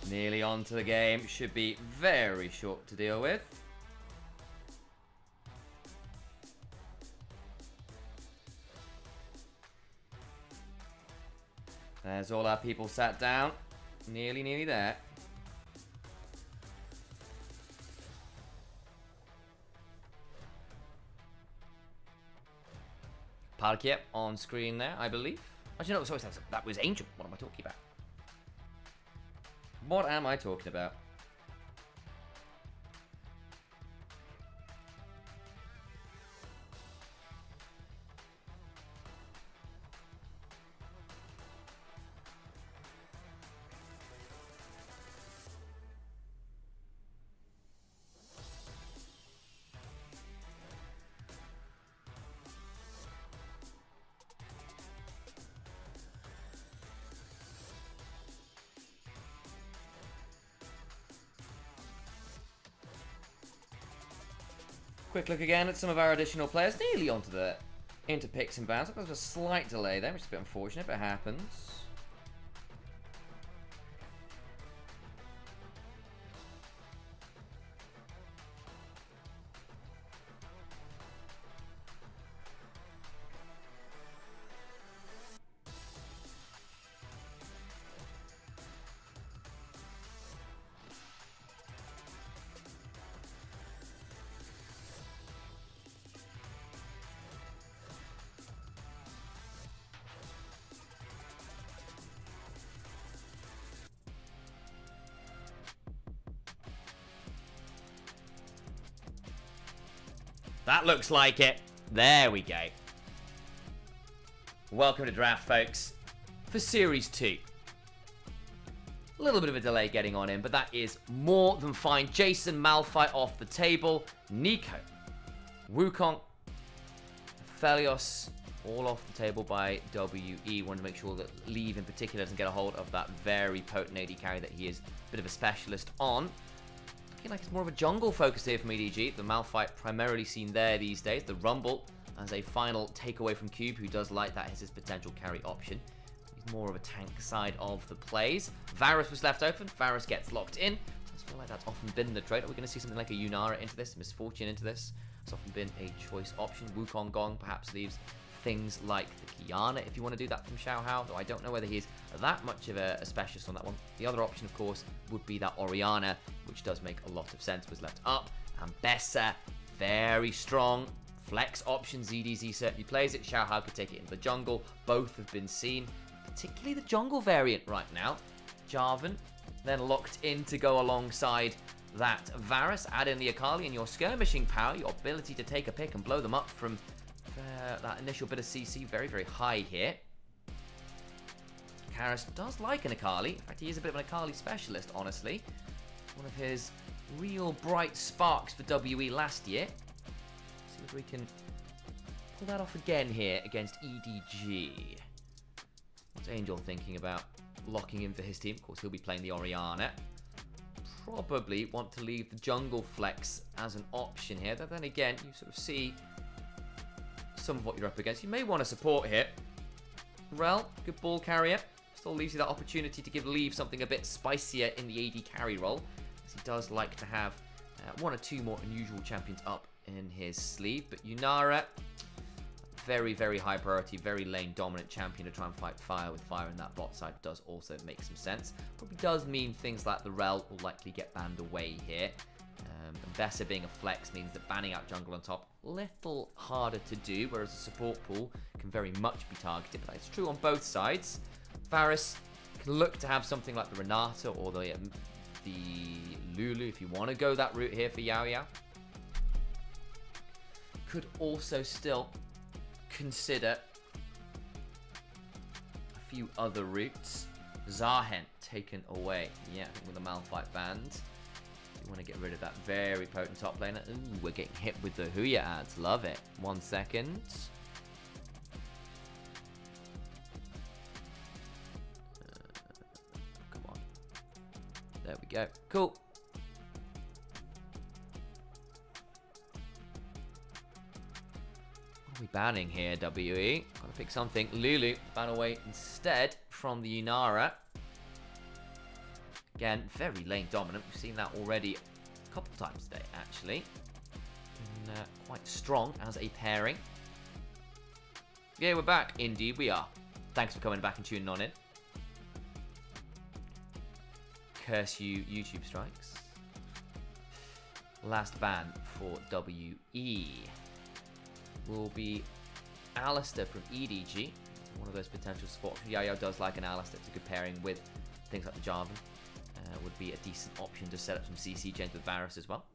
Nearly onto the game. Should be very short to deal with. There's all our people sat down. Nearly there. Parkia on screen there, I believe. Actually, no, sorry, that was Angel. What am I talking about? What am I talking about? Quick look again at some of our additional players. Nearly onto the into picks and bounds. There's a slight delay there, which is a bit unfortunate, but it happens. That looks like it. There we go. Welcome to draft, folks, for Series 2. A little bit of a delay getting on in, but that is more than fine. Jason Malphite off the table. Nico, Wukong, Felios, all off the table by WE. Wanted to make sure that Leave in particular doesn't get a hold of that very potent AD carry that he is a bit of a specialist on. Looking like it's more of a jungle focus here from EDG. The Malphite primarily seen there these days. The Rumble as a final takeaway from Cube, who does like that as his potential carry option. He's more of a tank side of the plays. Varus was left open. Varus gets locked in. I feel like that's often been the trade. Are we going to see something like a Yunara into this? Misfortune into this? It's often been a choice option. Wukong Gong perhaps leaves things like the Kiana if you want to do that from Xiao Hao, though I don't know whether he's that much of a specialist on that one. The other option, of course, would be that Orianna, which does make a lot of sense, was left up. And Bessa, very strong. Flex option, ZDZ certainly plays it. Xiao Hao could take it into the jungle. Both have been seen, particularly the jungle variant right now. Jarvan then locked in to go alongside that Varus. Add in the Akali and your skirmishing power, your ability to take a pick and blow them up from that initial bit of CC, very, very high here. Karras does like an Akali. In fact, he is a bit of an Akali specialist, honestly. One of his real bright sparks for WE last year. See if we can pull that off again here against EDG. What's Angel thinking about locking in for his team? Of course, he'll be playing the Orianna. Probably want to leave the jungle flex as an option here. But then again, you sort of see some of what you're up against. You may want to support here. Rel, good ball carrier. Still leaves you that opportunity to give Leave something a bit spicier in the AD carry role, as he does like to have one or two more unusual champions up in his sleeve. But Nymaera, very, very high priority, very lane dominant champion to try and fight fire with fire, and that bot side does also make some sense. Probably does mean things like the Rel will likely get banned away here. Bessa being a flex means that banning out jungle on top, little harder to do, whereas the support pool can very much be targeted. But it's true on both sides. Varus can look to have something like the Renata or the Lulu if you want to go that route here for Yao Yao. Could also still consider a few other routes. Zahen taken away. Yeah, I think with the Malphite band. You want to get rid of that very potent top laner. Ooh, we're getting hit with the Huya ads. Love it. 1 second. Come on. There we go. Cool. What are we banning here, WE? Gotta pick something. Lulu, ban away instead from the Nymaera. Again, very lane dominant. We've seen that already a couple times today, actually. And, quite strong as a pairing. Yeah, we're back. Indeed, we are. Thanks for coming back and tuning on in. Curse you, YouTube strikes. Last ban for WE will be Alistair from EDG. One of those potential spots. Yao does like an Alistair. It's a good pairing with things like the Jarvan. Would be a decent option to set up some CC gens with Varus as well.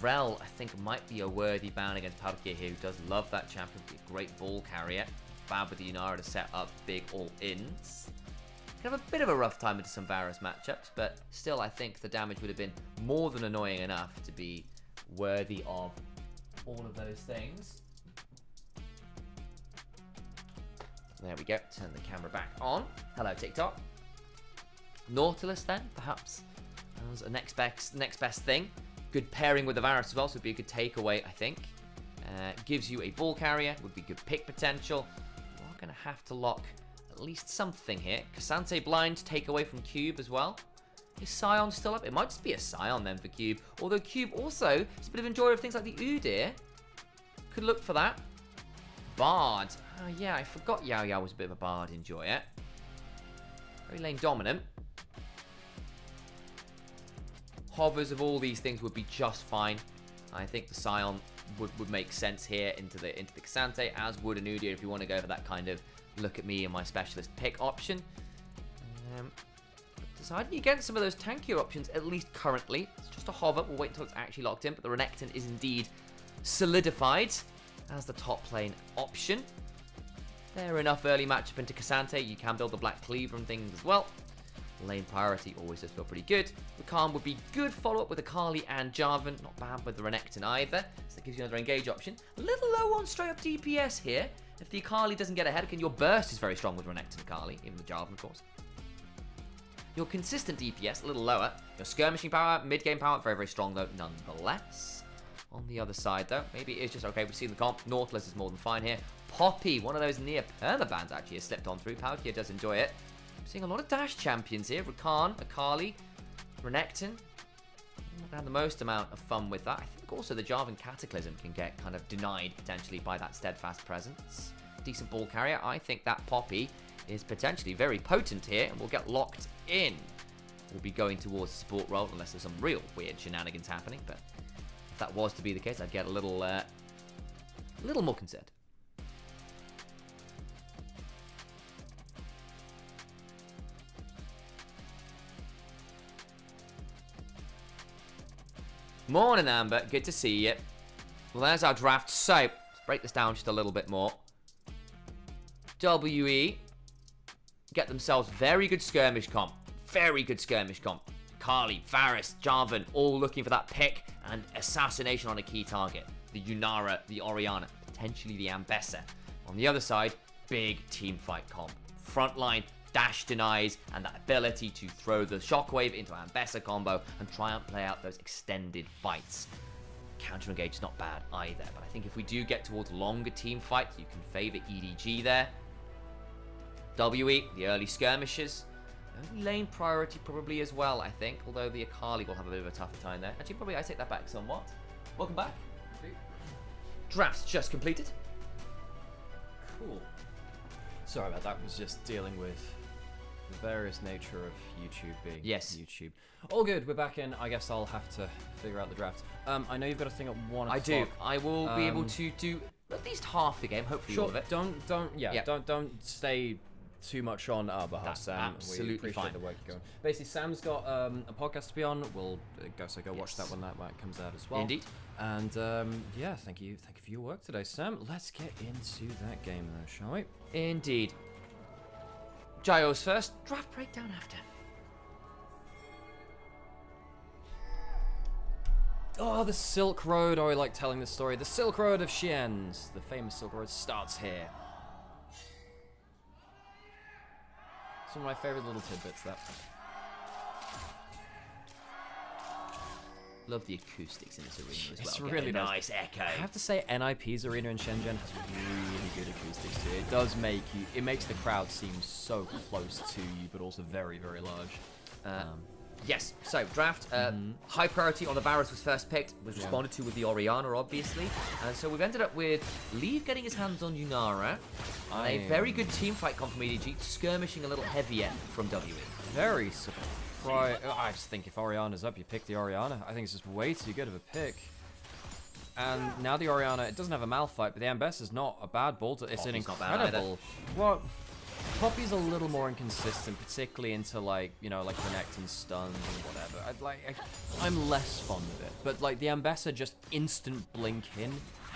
Rel, I think, might be a worthy ban against Palkia here, who does love that champion. Be a great ball carrier. Bad with the Nymaera to set up big all-ins. Could have a bit of a rough time into some Varus matchups, but still, I think the damage would have been more than annoying enough to be worthy of all of those things. There we go. Turn the camera back on. Hello, TikTok. Nautilus, then, perhaps, as a next best thing. Good pairing with the Varus as well, so would be a good takeaway, I think. Gives you a ball carrier, would be good pick potential. We're going to have to lock at least something here. Cassante blind, takeaway from Cube as well. Is Sion still up? It might just be a Sion then for Cube. Although Cube also is a bit of enjoyer of things like the Udyr. Could look for that. Bard. Oh yeah, I forgot Yao Yao was a bit of a Bard enjoyer. Very lane dominant. Hovers of all these things would be just fine. I think the Sion would make sense here into the Cassante, as would an Udyr if you want to go for that kind of look at me and my specialist pick option. Deciding against some of those tankier options, at least currently. It's just a hover. We'll wait until it's actually locked in, but the Renekton is indeed solidified as the top lane option. Fair enough early matchup into Cassante. You can build the Black Cleaver and things as well. Lane priority always does feel pretty good. Rakan would be good follow-up with Akali and Jarvan. Not bad with the Renekton either. So that gives you another engage option. A little low on straight-up DPS here. If the Akali doesn't get ahead, again, your burst is very strong with Renekton Akali, even the Jarvan, of course. Your consistent DPS, a little lower. Your skirmishing power, mid-game power, very, very strong, though, nonetheless. On the other side, though, maybe it is just okay. We've seen the comp. Nautilus is more than fine here. Poppy, one of those near permabands, actually, has slipped on through. Palkia does enjoy it. I'm seeing a lot of dash champions here. Rakan, Akali, Renekton. I'm not going to have the most amount of fun with that. I think also the Jarvan Cataclysm can get kind of denied, potentially, by that steadfast presence. Decent ball carrier. I think that Poppy is potentially very potent here, and will get locked in. We'll be going towards the support role, unless there's some real weird shenanigans happening, but if that was to be the case, I'd get a little more concerned. Morning, Amber. Good to see you. Well, there's our draft. So, let's break this down just a little bit more. WE get themselves very good skirmish comp. Very good skirmish comp. Kali, Varus, Jarvan, all looking for that pick and assassination on a key target. The Nymaera, the Orianna, potentially the Ambessa. On the other side, big team fight comp. Frontline, dash denies, and that ability to throw the shockwave into Ambessa combo and try and play out those extended fights. counter engage is not bad either. But I think if we do get towards longer team fights, you can favor EDG there. WE, the early skirmishes. Early lane priority probably as well, I think. Although the Akali will have a bit of a tougher time there. Actually, probably I take that back somewhat. Welcome back. Drafts just completed. Cool. Sorry about that. Was just dealing with the various nature of YouTube being YouTube. All good. We're back in. I guess I'll have to figure out the draft. I know you've got a thing at 1 o'clock. I do. I will be able to do at least half the game. Hopefully, all of it. Don't stay too much on our behalf, That's Sam. absolutely we appreciate fine. the work you're going. Basically, Sam's got a podcast to be on. We'll go watch that when that comes out as well. Indeed. And yeah, thank you for your work today, Sam. Let's get into that game though, shall we? Indeed. Gyos first, draft breakdown after. Oh, the Silk Road. Oh, I like telling this story. The Silk Road of Xi'ans. The famous Silk Road starts here. It's one of my favorite little tidbits, that. Love the acoustics in this arena as well. It's really nice echo. I have to say, NIP's arena in Shenzhen has really good acoustics too. It does make you, it makes the crowd seem so close to you, but also very, very large. Yes, so draft, high priority on the Varus was first picked, was responded to with the Orianna, obviously. And so we've ended up with Leave getting his hands on Nymaera, and a very good team fight come from EDG, skirmishing a little heavier from WE. Very surprised. I just think if Orianna's up, you pick the Orianna. I think it's just way too good of a pick. And now the Orianna, it doesn't have a Malphite, but the Ambess is not a bad ball. It's an incredible. Well, Poppy's a little more inconsistent, particularly into like, you know, like Renekton stuns and whatever. I'm less fond of it, but like the Ambessa just instant blink in.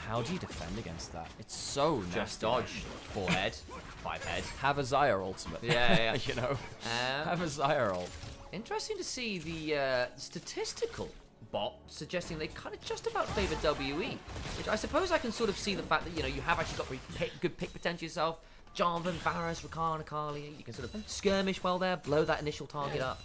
How do you defend against that? It's so nasty. Just dodge. 4 head, 5 head. Have a Zyre ultimate. Yeah. You know, have a Zyre ult. Interesting to see the statistical bot suggesting they kind of just about favor WE, which I suppose I can sort of see the fact that, you know, you have actually got good pick potential yourself. Jarvan, Varus, Rakan, Akali, you can sort of skirmish well there, blow that initial target up.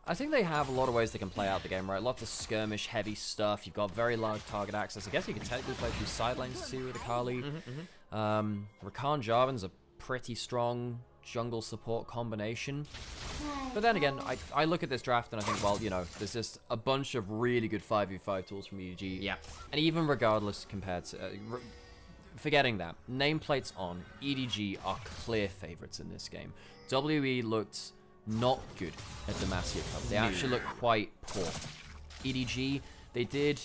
I think they have a lot of ways they can play out the game, right? Lots of skirmish, heavy stuff. You've got very large target access. I guess you can technically play through side lanes too with Akali. Rakan, Jarvan's a pretty strong jungle support combination. But then again, I look at this draft and I think, well, you know, there's just a bunch of really good 5v5 tools from EDG. Yeah. And even regardless compared to... forgetting that, nameplates on, EDG are clear favorites in this game. WE looked not good at the Demacia Cup. They actually looked quite poor. EDG, they did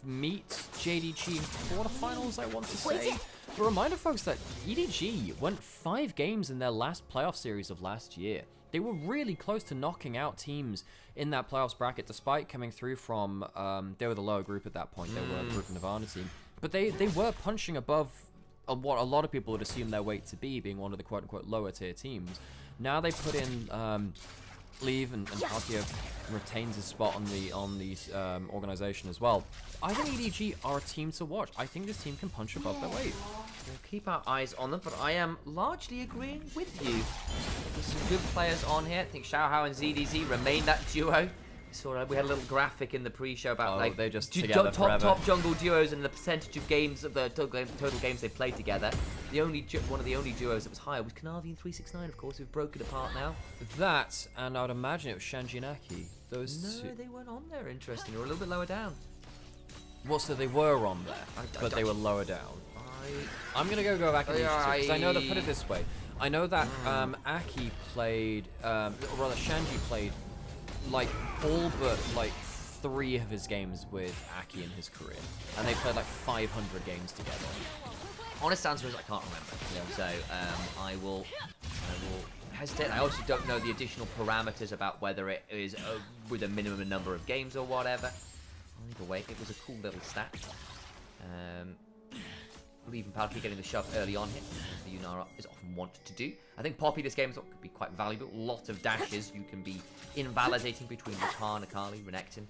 meet JDG in quarterfinals, I want to say. But reminder, folks, that EDG went 5 games in their last playoff series of last year. They were really close to knocking out teams in that playoffs bracket, despite coming through from, they were the lower group at that point. They were a Group Nirvana team. But they were punching above what a lot of people would assume their weight to be, being one of the quote-unquote lower-tier teams. Now they put in Leave, and Palkia retains his spot on the organization as well. I think EDG are a team to watch. I think this team can punch above their weight. We'll keep our eyes on them, but I am largely agreeing with you. There's some good players on here. I think Xiaohao and ZDZ remain that duo. We had a little graphic in the pre-show about like they just together top jungle duos and the percentage of games of the total games they played together. One of the only duos that was higher was Kanavi and 369, of course, who've broken apart now. That, and I would imagine it was Shanji and Aki. Those two. They weren't on there. Interesting. They were a little bit lower down. Well, so they were on there, but they were lower down. I'm gonna go back and because I know that. Put it this way, I know that Aki played, or rather Shanji played, like all but like 3 of his games with Aki in his career, and they played like 500 games together. Honest answer is I can't remember. So I will hesitate. I also don't know the additional parameters about whether it is with a minimum number of games or whatever. Either way, it was a cool little stat. Leaving Palkia getting the shove early on here, as the Yunara is often wanted to do. I think Poppy this game could be quite valuable. A lot of dashes you can be invalidating between Rakan, Akali, Renekton,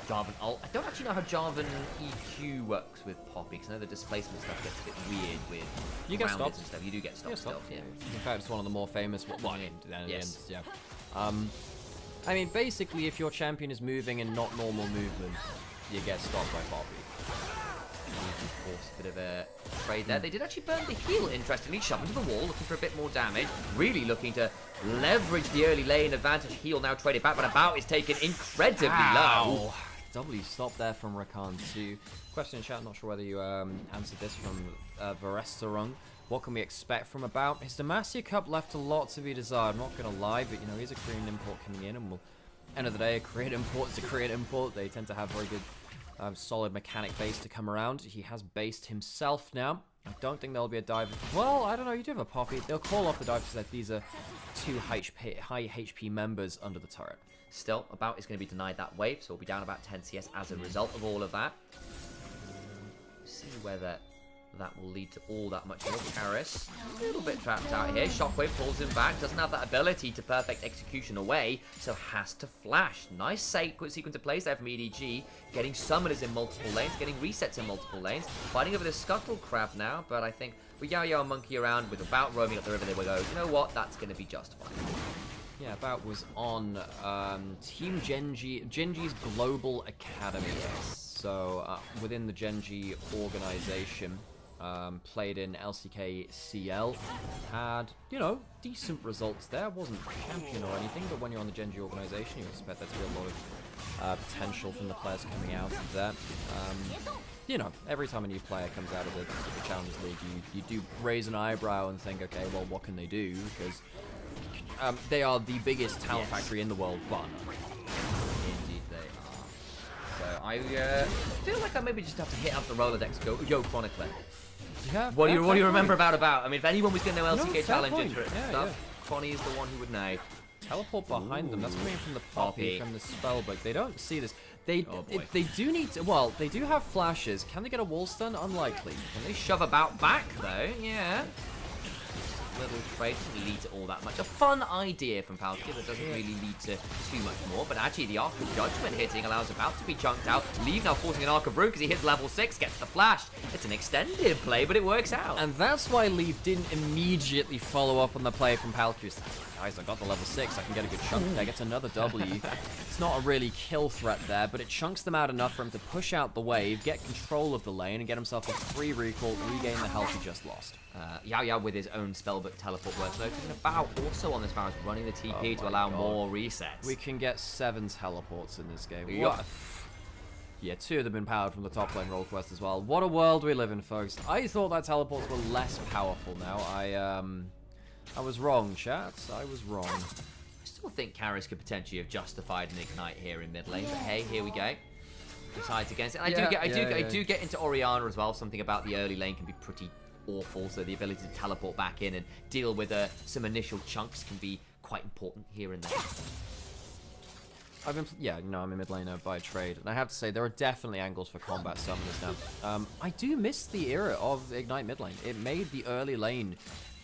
Jarvan ult. I don't actually know how Jarvan EQ works with Poppy, because I know the displacement stuff gets a bit weird with you get stopped and stuff. You do get stopped still, yeah. In fact, it's one of the more famous. Yes. Yeah. I mean, basically, if your champion is moving in not normal movement, you get stopped by Poppy. Forced a bit of a trade there. They did actually burn the heal, interestingly. Shove into the wall, looking for a bit more damage. Really looking to leverage the early lane advantage. Heal now traded back, but About is taken incredibly low. W stop there from Rakan too. Question in chat, not sure whether you answered this from Varestarung. What can we expect from About? His Demacia Cup left a lot to be desired. I'm not going to lie, but you know, he's a Korean import coming in, and we'll, end of the day, a Korean import is a Korean import. They tend to have very good, solid mechanic base to come around. He has based himself now. I don't think there'll be a dive. Well, I don't know. You do have a Poppy. They'll call off the dive because these are two high HP members under the turret. Still, About is going to be denied that wave, so we'll be down about 10 CS as a result of all of that. See whether that will lead to all that much more. Karis, a little bit trapped out here. Shockwave pulls him back. Doesn't have that ability to perfect execution away, so has to flash. Nice sequence of plays there from EDG. Getting summoners in multiple lanes, getting resets in multiple lanes. Fighting over the Scuttle Crab now, but I think with Yao and Monkey around, with About roaming up the river, they will go, you know what, that's going to be just fine. Yeah, About was on Team Genji's Global Academy. So within the Genji organization, played in LCK CL, had, you know, decent results there. Wasn't champion or anything, but when you're on the Genji organization, you expect there to be a lot of potential from the players coming out of there. You know, every time a new player comes out of the Challenge League, you do raise an eyebrow and think, okay, well, what can they do? Because they are the biggest talent factory in the world, but indeed they are. So I feel like I maybe just have to hit up the Rolodex, go, yo, Chronicler. Yeah, what do you remember About? I mean, if anyone was going to know LCK Challenge point. stuff, Connie is the one who would know. Teleport behind them. That's coming from the Poppy, from the Spellbook. They don't see this. They do need to. Well, they do have flashes. Can they get a wall stun? Unlikely. Can they shove About back though? Yeah. Little trade doesn't lead to all that much. A fun idea from Palkia that doesn't really lead to too much more. But actually, the Arc of Judgment hitting allows About to be chunked out. Leave now forcing an Arc of Brew because he hits level 6, gets the flash. It's an extended play, but it works out. And that's why Leaf didn't immediately follow up on the play from Palkia. Guys, I got the level 6. I can get a good chunk there. Gets another W. It's not a really kill threat there, but it chunks them out enough for him to push out the wave, get control of the lane, and get himself a free recall, regain the health he just lost. Yao with his own Spellbook teleport worth noting. About also on this Varus running the TP to allow more resets. We can get 7 teleports in this game. Yep. What? Yeah, 2 of them been powered from the top lane roll quest as well. What a world we live in, folks. I thought that teleports were less powerful now. I was wrong, chat. I was wrong. I still think Karis could potentially have justified an Ignite here in mid lane, but hey, here we go. Decides against it. And I do get into Orianna as well. Something about the early lane can be pretty awful, so the ability to teleport back in and deal with some initial chunks can be quite important here and there. I'm a mid laner by trade, and I have to say there are definitely angles for combat summoners now. I do miss the era of Ignite mid lane. It made the early lane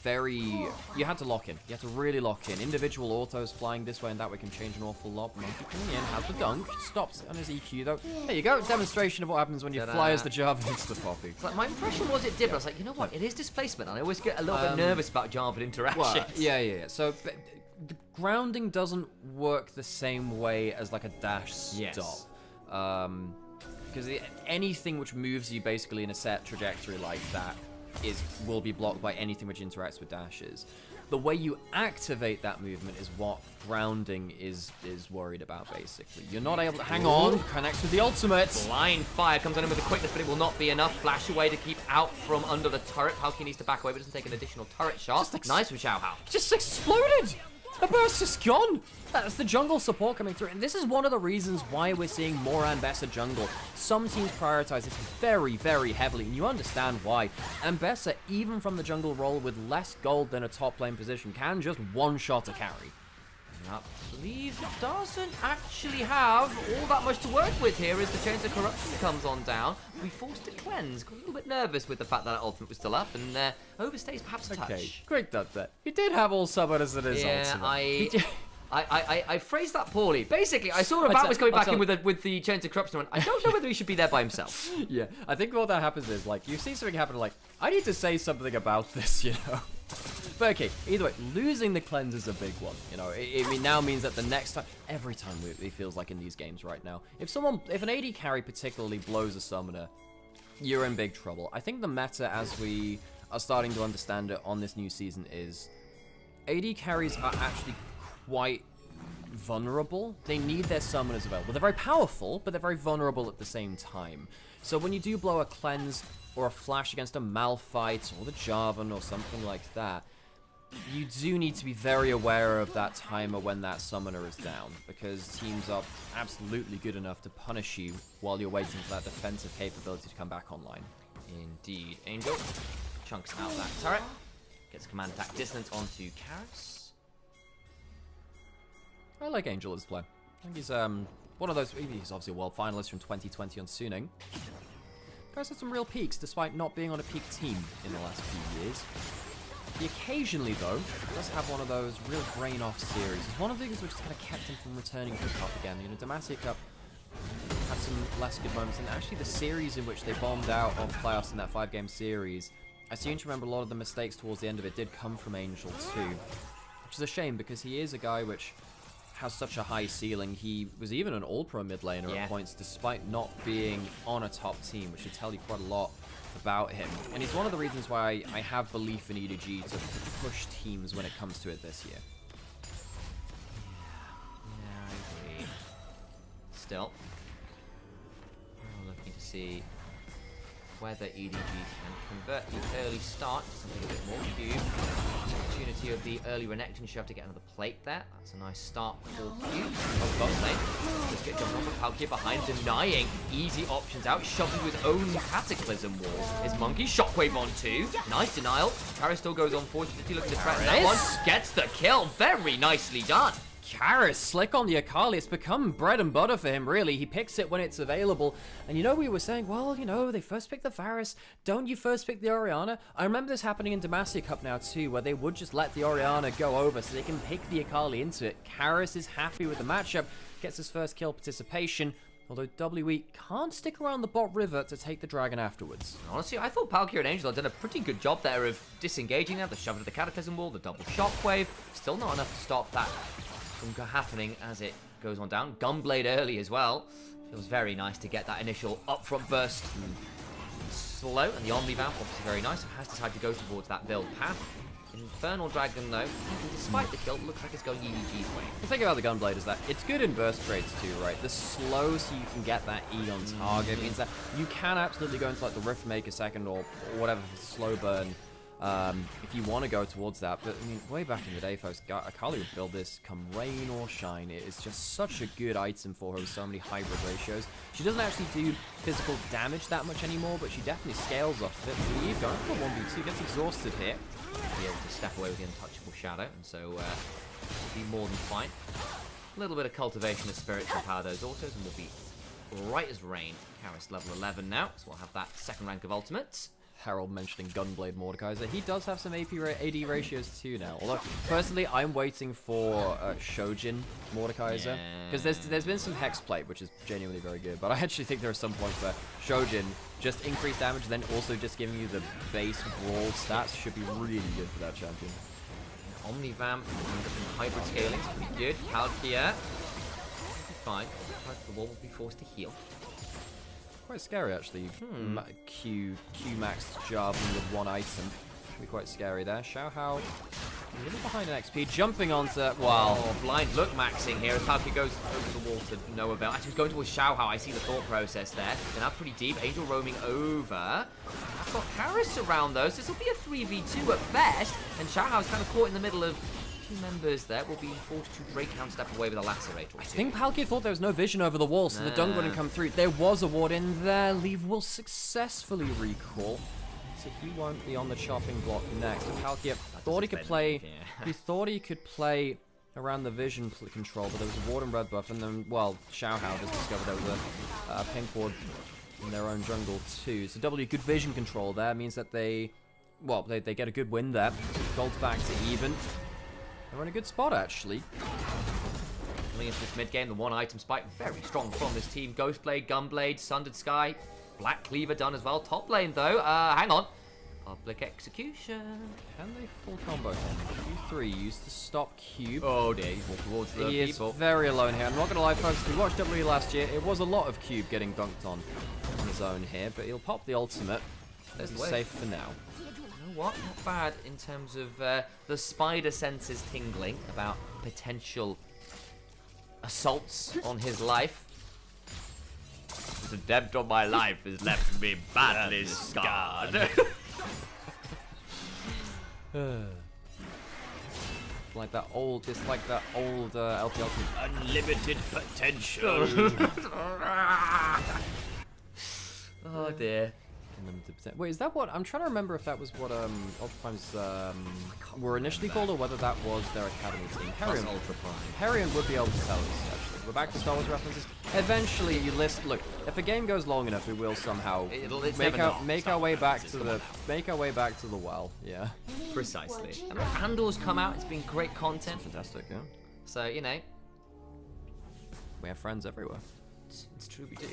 very... You had to lock in. You had to really lock in. Individual autos flying this way and that way can change an awful lot. Monkey coming in, has the dunk, stops on his EQ though. There you go, demonstration of what happens when you fly as the Jarvan into the Poppy. Like, my impression was it did, but I was like, you know what, it is displacement, and I always get a little bit nervous about Jarvan interactions. Well, yeah. So the grounding doesn't work the same way as like a dash stop. Because anything which moves you basically in a set trajectory like that will be blocked by anything which interacts with dashes. The way you activate that movement is what grounding is worried about, basically. You're not able to... Hang on, connects with the ultimate. Blind Fire comes on in with the quickness, but it will not be enough. Flash away to keep out from under the turret. Palkia needs to back away, but doesn't take an additional turret shot. Nice from Xiao Hao. Just exploded! The burst is gone! That's the jungle support coming through, and this is one of the reasons why we're seeing more Ambessa jungle. Some teams prioritize this very, very heavily, and you understand why. Ambessa, even from the jungle role with less gold than a top lane position, can just one-shot a carry. I believe it doesn't actually have all that much to work with here as the Chains of Corruption comes on down. We forced to cleanse. Got a little bit nervous with the fact that ultimate was still up and overstays perhaps a touch. Okay, great done there. He did have all summoners in his ultimate. I phrased that poorly. Basically, I saw About was coming back in with the Chains of Corruption and I don't know whether he should be there by himself. Yeah, I think what that happens is, like, you see something happen, like, I need to say something about this, you know? But okay, either way, losing the cleanse is a big one. You know, it now means that the next time, every time it feels like in these games right now, if an AD carry particularly blows a summoner, you're in big trouble. I think the meta, as we are starting to understand it on this new season, is AD carries are actually quite vulnerable. They need their summoners available. They're very powerful, but they're very vulnerable at the same time. So when you do blow a cleanse or a flash against a Malphite or the Jarvan or something like that, you do need to be very aware of that timer when that summoner is down, because teams are absolutely good enough to punish you while you're waiting for that defensive capability to come back online. Indeed. Angel chunks out that turret, gets command attack distance onto Karis. I like Angel as a player. I think he's one of those. He's obviously a world finalist from 2020 on Suning. Karis had some real peaks despite not being on a peak team in the last few years. He occasionally, though, does have one of those real brain-off series. It's one of the things which has kind of kept him from returning to the Cup again. You know, Demacia Cup had some less good moments, and actually the series in which they bombed out of playoffs in that 5-game series, I seem to remember a lot of the mistakes towards the end of it did come from Angel too, which is a shame because he is a guy which has such a high ceiling. He was even an all-pro mid laner at points despite not being on a top team, which should tell you quite a lot about him. And he's one of the reasons why I have belief in EDG to push teams when it comes to it this year. Yeah, I agree. Still, we're looking to see whether EDG can convert the early start to something a bit more cube. Opportunity of the early Renekton shove to get another plate there. That's a nice start for cube. Oh, bot lane. Just get jumped on with Palkia behind, denying easy options out, shoving to his own Cataclysm wall. His Monkey Shockwave on two. Nice denial. Karis still goes on forward. Looking to threaten that one. Gets the kill. Very nicely done. Karis, slick on the Akali. It's become bread and butter for him, really. He picks it when it's available. And you know, we were saying, well, you know, they first pick the Varus. Don't you first pick the Orianna? I remember this happening in Demacia Cup now, too, where they would just let the Orianna go over so they can pick the Akali into it. Karis is happy with the matchup, gets his first kill participation, although WE can't stick around the bot river to take the dragon afterwards. Honestly, I thought Palkia and Angel had done a pretty good job there of disengaging them. The shove to the Cataclysm wall, the double shockwave. Still not enough to stop that from happening as it goes on down. Gunblade early as well. Feels very nice to get that initial upfront burst slow, and the Onivia obviously very nice. It has decided to go towards that build path. Infernal Dragon though, despite the kill, looks like it's going EDG's way. The thing about the Gunblade is that it's good in burst trades too, right? The slow so you can get that E on target means that you can absolutely go into like the Rift Maker second or whatever slow burn if you want to go towards that. But I mean, way back in the day, folks, Akali would build this come rain or shine. It is just such a good item for her with so many hybrid ratios. She doesn't actually do physical damage that much anymore, but she definitely scales off of it. Eve going for 1v2, gets exhausted here. Be able to step away with the untouchable shadow, and so be more than fine. A little bit of cultivation of spirits to power those autos, and we'll be right as rain. Karis level 11 now, so we'll have that second rank of ultimates. Harold mentioning Gunblade Mordekaiser. He does have some AD ratios too now. Although, personally, I'm waiting for Shojin Mordekaiser. Because there's been some Hexplate, which is genuinely very good. But I actually think there are some points where Shojin, just increased damage, then also just giving you the base brawl stats should be really good for that champion. Omnivamp and hybrid scaling is pretty good. Palkia, fine. The wall will be forced to heal. Quite scary, actually. Q max Jarvan with one item. Should be quite scary there. Xiaohao a little behind an XP, jumping onto... Wow. Oh, blind look maxing here as Palkia goes over the wall to no avail. Actually, he's going towards Xiaohao. I see the thought process there. They're now pretty deep. Angel roaming over. I've got Karis around, though, so this will be a 3v2 at best. And Xiaohao's kind of caught in the middle of two members there. Will be forced to break down, step away with a lacerator. I think Palkia thought there was no vision over the wall, so the dung wouldn't come through. There was a ward in there. Leave will successfully recall. So he won't be on the chopping block next. But Palkia thought he could play. He thought he could play around the vision control, but there was a ward and red buff, and then, well, Xiaohao just discovered there was a pink ward in their own jungle too. So W good vision control there means that they get a good win there. Gold's back to even. They're in a good spot actually. Coming into this mid game, the one item spike very strong from this team. Ghostblade, Gunblade, Sundered Sky. Black Cleaver done as well. Top lane, though. Hang on. Public execution. Can they full combo him? Q3 used to stop Cube. Oh dear, he's walked towards the He is people. very alone here. I'm not going to lie, folks. If you watched WWE last year, it was a lot of Cube getting dunked on his own here, but he'll pop the ultimate. There's He's the way. safe for now. You know what? Not bad in terms of the spider senses tingling about potential assaults on his life. The depth of my life has left me badly scarred. Like that old, it's like that old LPL. Unlimited potential. Oh dear. Wait, is that what? I'm trying to remember if that was what Ultra Prime's were initially called, or whether that was their academy team. Herion, Ultra Prime. Herion would be able to tell us. Actually, we're back to Star Wars references. Eventually, you list. Look, if a game goes long enough, we will somehow make our way back to the well. Yeah, precisely. And Andor's come out. It's been great content. Fantastic. Yeah. So you know, we have friends everywhere. It's true, we do.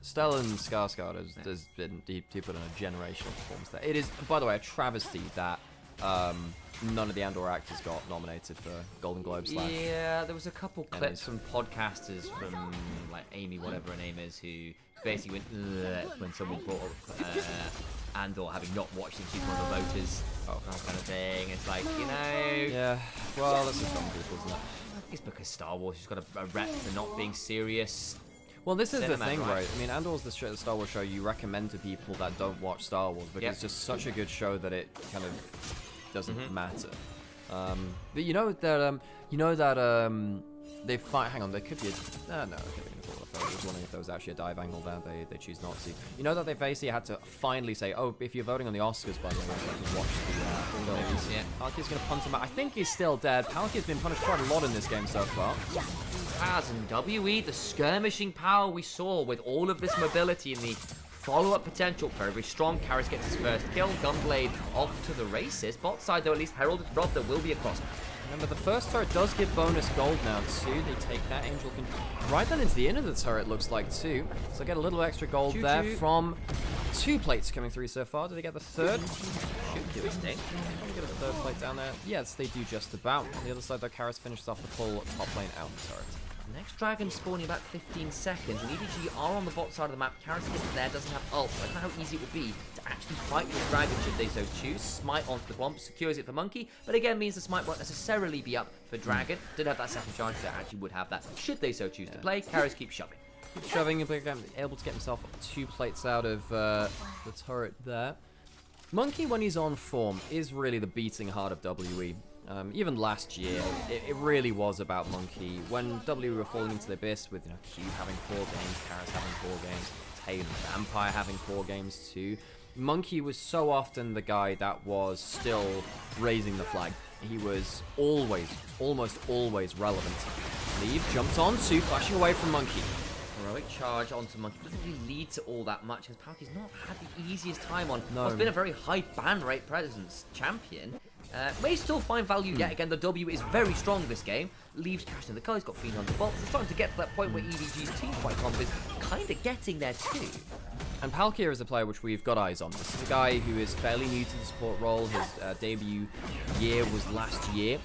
Stellan Skarsgård has been he put in a generational performance there. It is, by the way, a travesty that none of the Andor actors got nominated for Golden Globe / Yeah, there was a couple clips from podcasters from like Amy, whatever her name is, who basically went when someone brought up Andor having not watched it, she's one of the voters, that kind of thing. It's like, you know. Yeah, well, that's just some people, isn't it? It's because Star Wars has got a rep for not being serious. Well, this is the thing, right? I mean, Andor's the Star Wars show you recommend to people that don't watch Star Wars because it's just such a good show that it kind of doesn't matter. But you know that they fight. Hang on, there could be. No, okay, I was wondering if there was actually a dive angle there. They choose not to. You know that they basically had to finally say, oh, if you're voting on the Oscars, by the way, you can watch the films. Yeah. Palki's gonna punt him out. I think he's still dead. Palki's been punished quite a lot in this game so far. Has and WE, the skirmishing power we saw with all of this mobility and the follow-up potential, very, very strong. Karras gets his first kill. Gunblade off to the races. Bot side, though, at least Herald is dropped. There will be a cross. Remember, the first turret does give bonus gold now, too. They take that. Angel can ride that into the end of the turret, looks like, too. So get a little extra gold there from 2 plates coming through so far. Do they get the third? Should do its thing. Get a third plate down there. Yes, they do just about. On the other side, though, Karras finishes off the full top lane out the turret. Next dragon spawning about 15 seconds, and EDG are on the bot side of the map. Karras isn't there, doesn't have ult. I don't know how easy it would be to actually fight this dragon should they so choose. Smite onto the bomb, secures it for Monkey, but again means the smite won't necessarily be up for dragon. Did have that second charge, so actually would have that should they so choose to play. Karras keeps shoving. Shoving, able to get himself 2 plates out of the turret there. Monkey, when he's on form, is really the beating heart of WE. Even last year, it really was about Monkey. When WE were falling into the abyss with Cube having 4 games, Karras having 4 games, Taylor Vampire having 4 games too, Monkey was so often the guy that was still raising the flag. He was always, almost always relevant. Leave jumped on to, flashing away from Monkey. Heroic charge onto Monkey doesn't really lead to all that much because Palki's not had the easiest time on No. what's been a very high ban rate presence champion. May still find value yet again. The W is very strong this game. Leaves Cash in the car. He's got Fiend on the box. It's starting to get to that point where EDG's team fight comp is kind of getting there too. And Palkia is a player which we've got eyes on. This is a guy who is fairly new to the support role. His debut year was last year.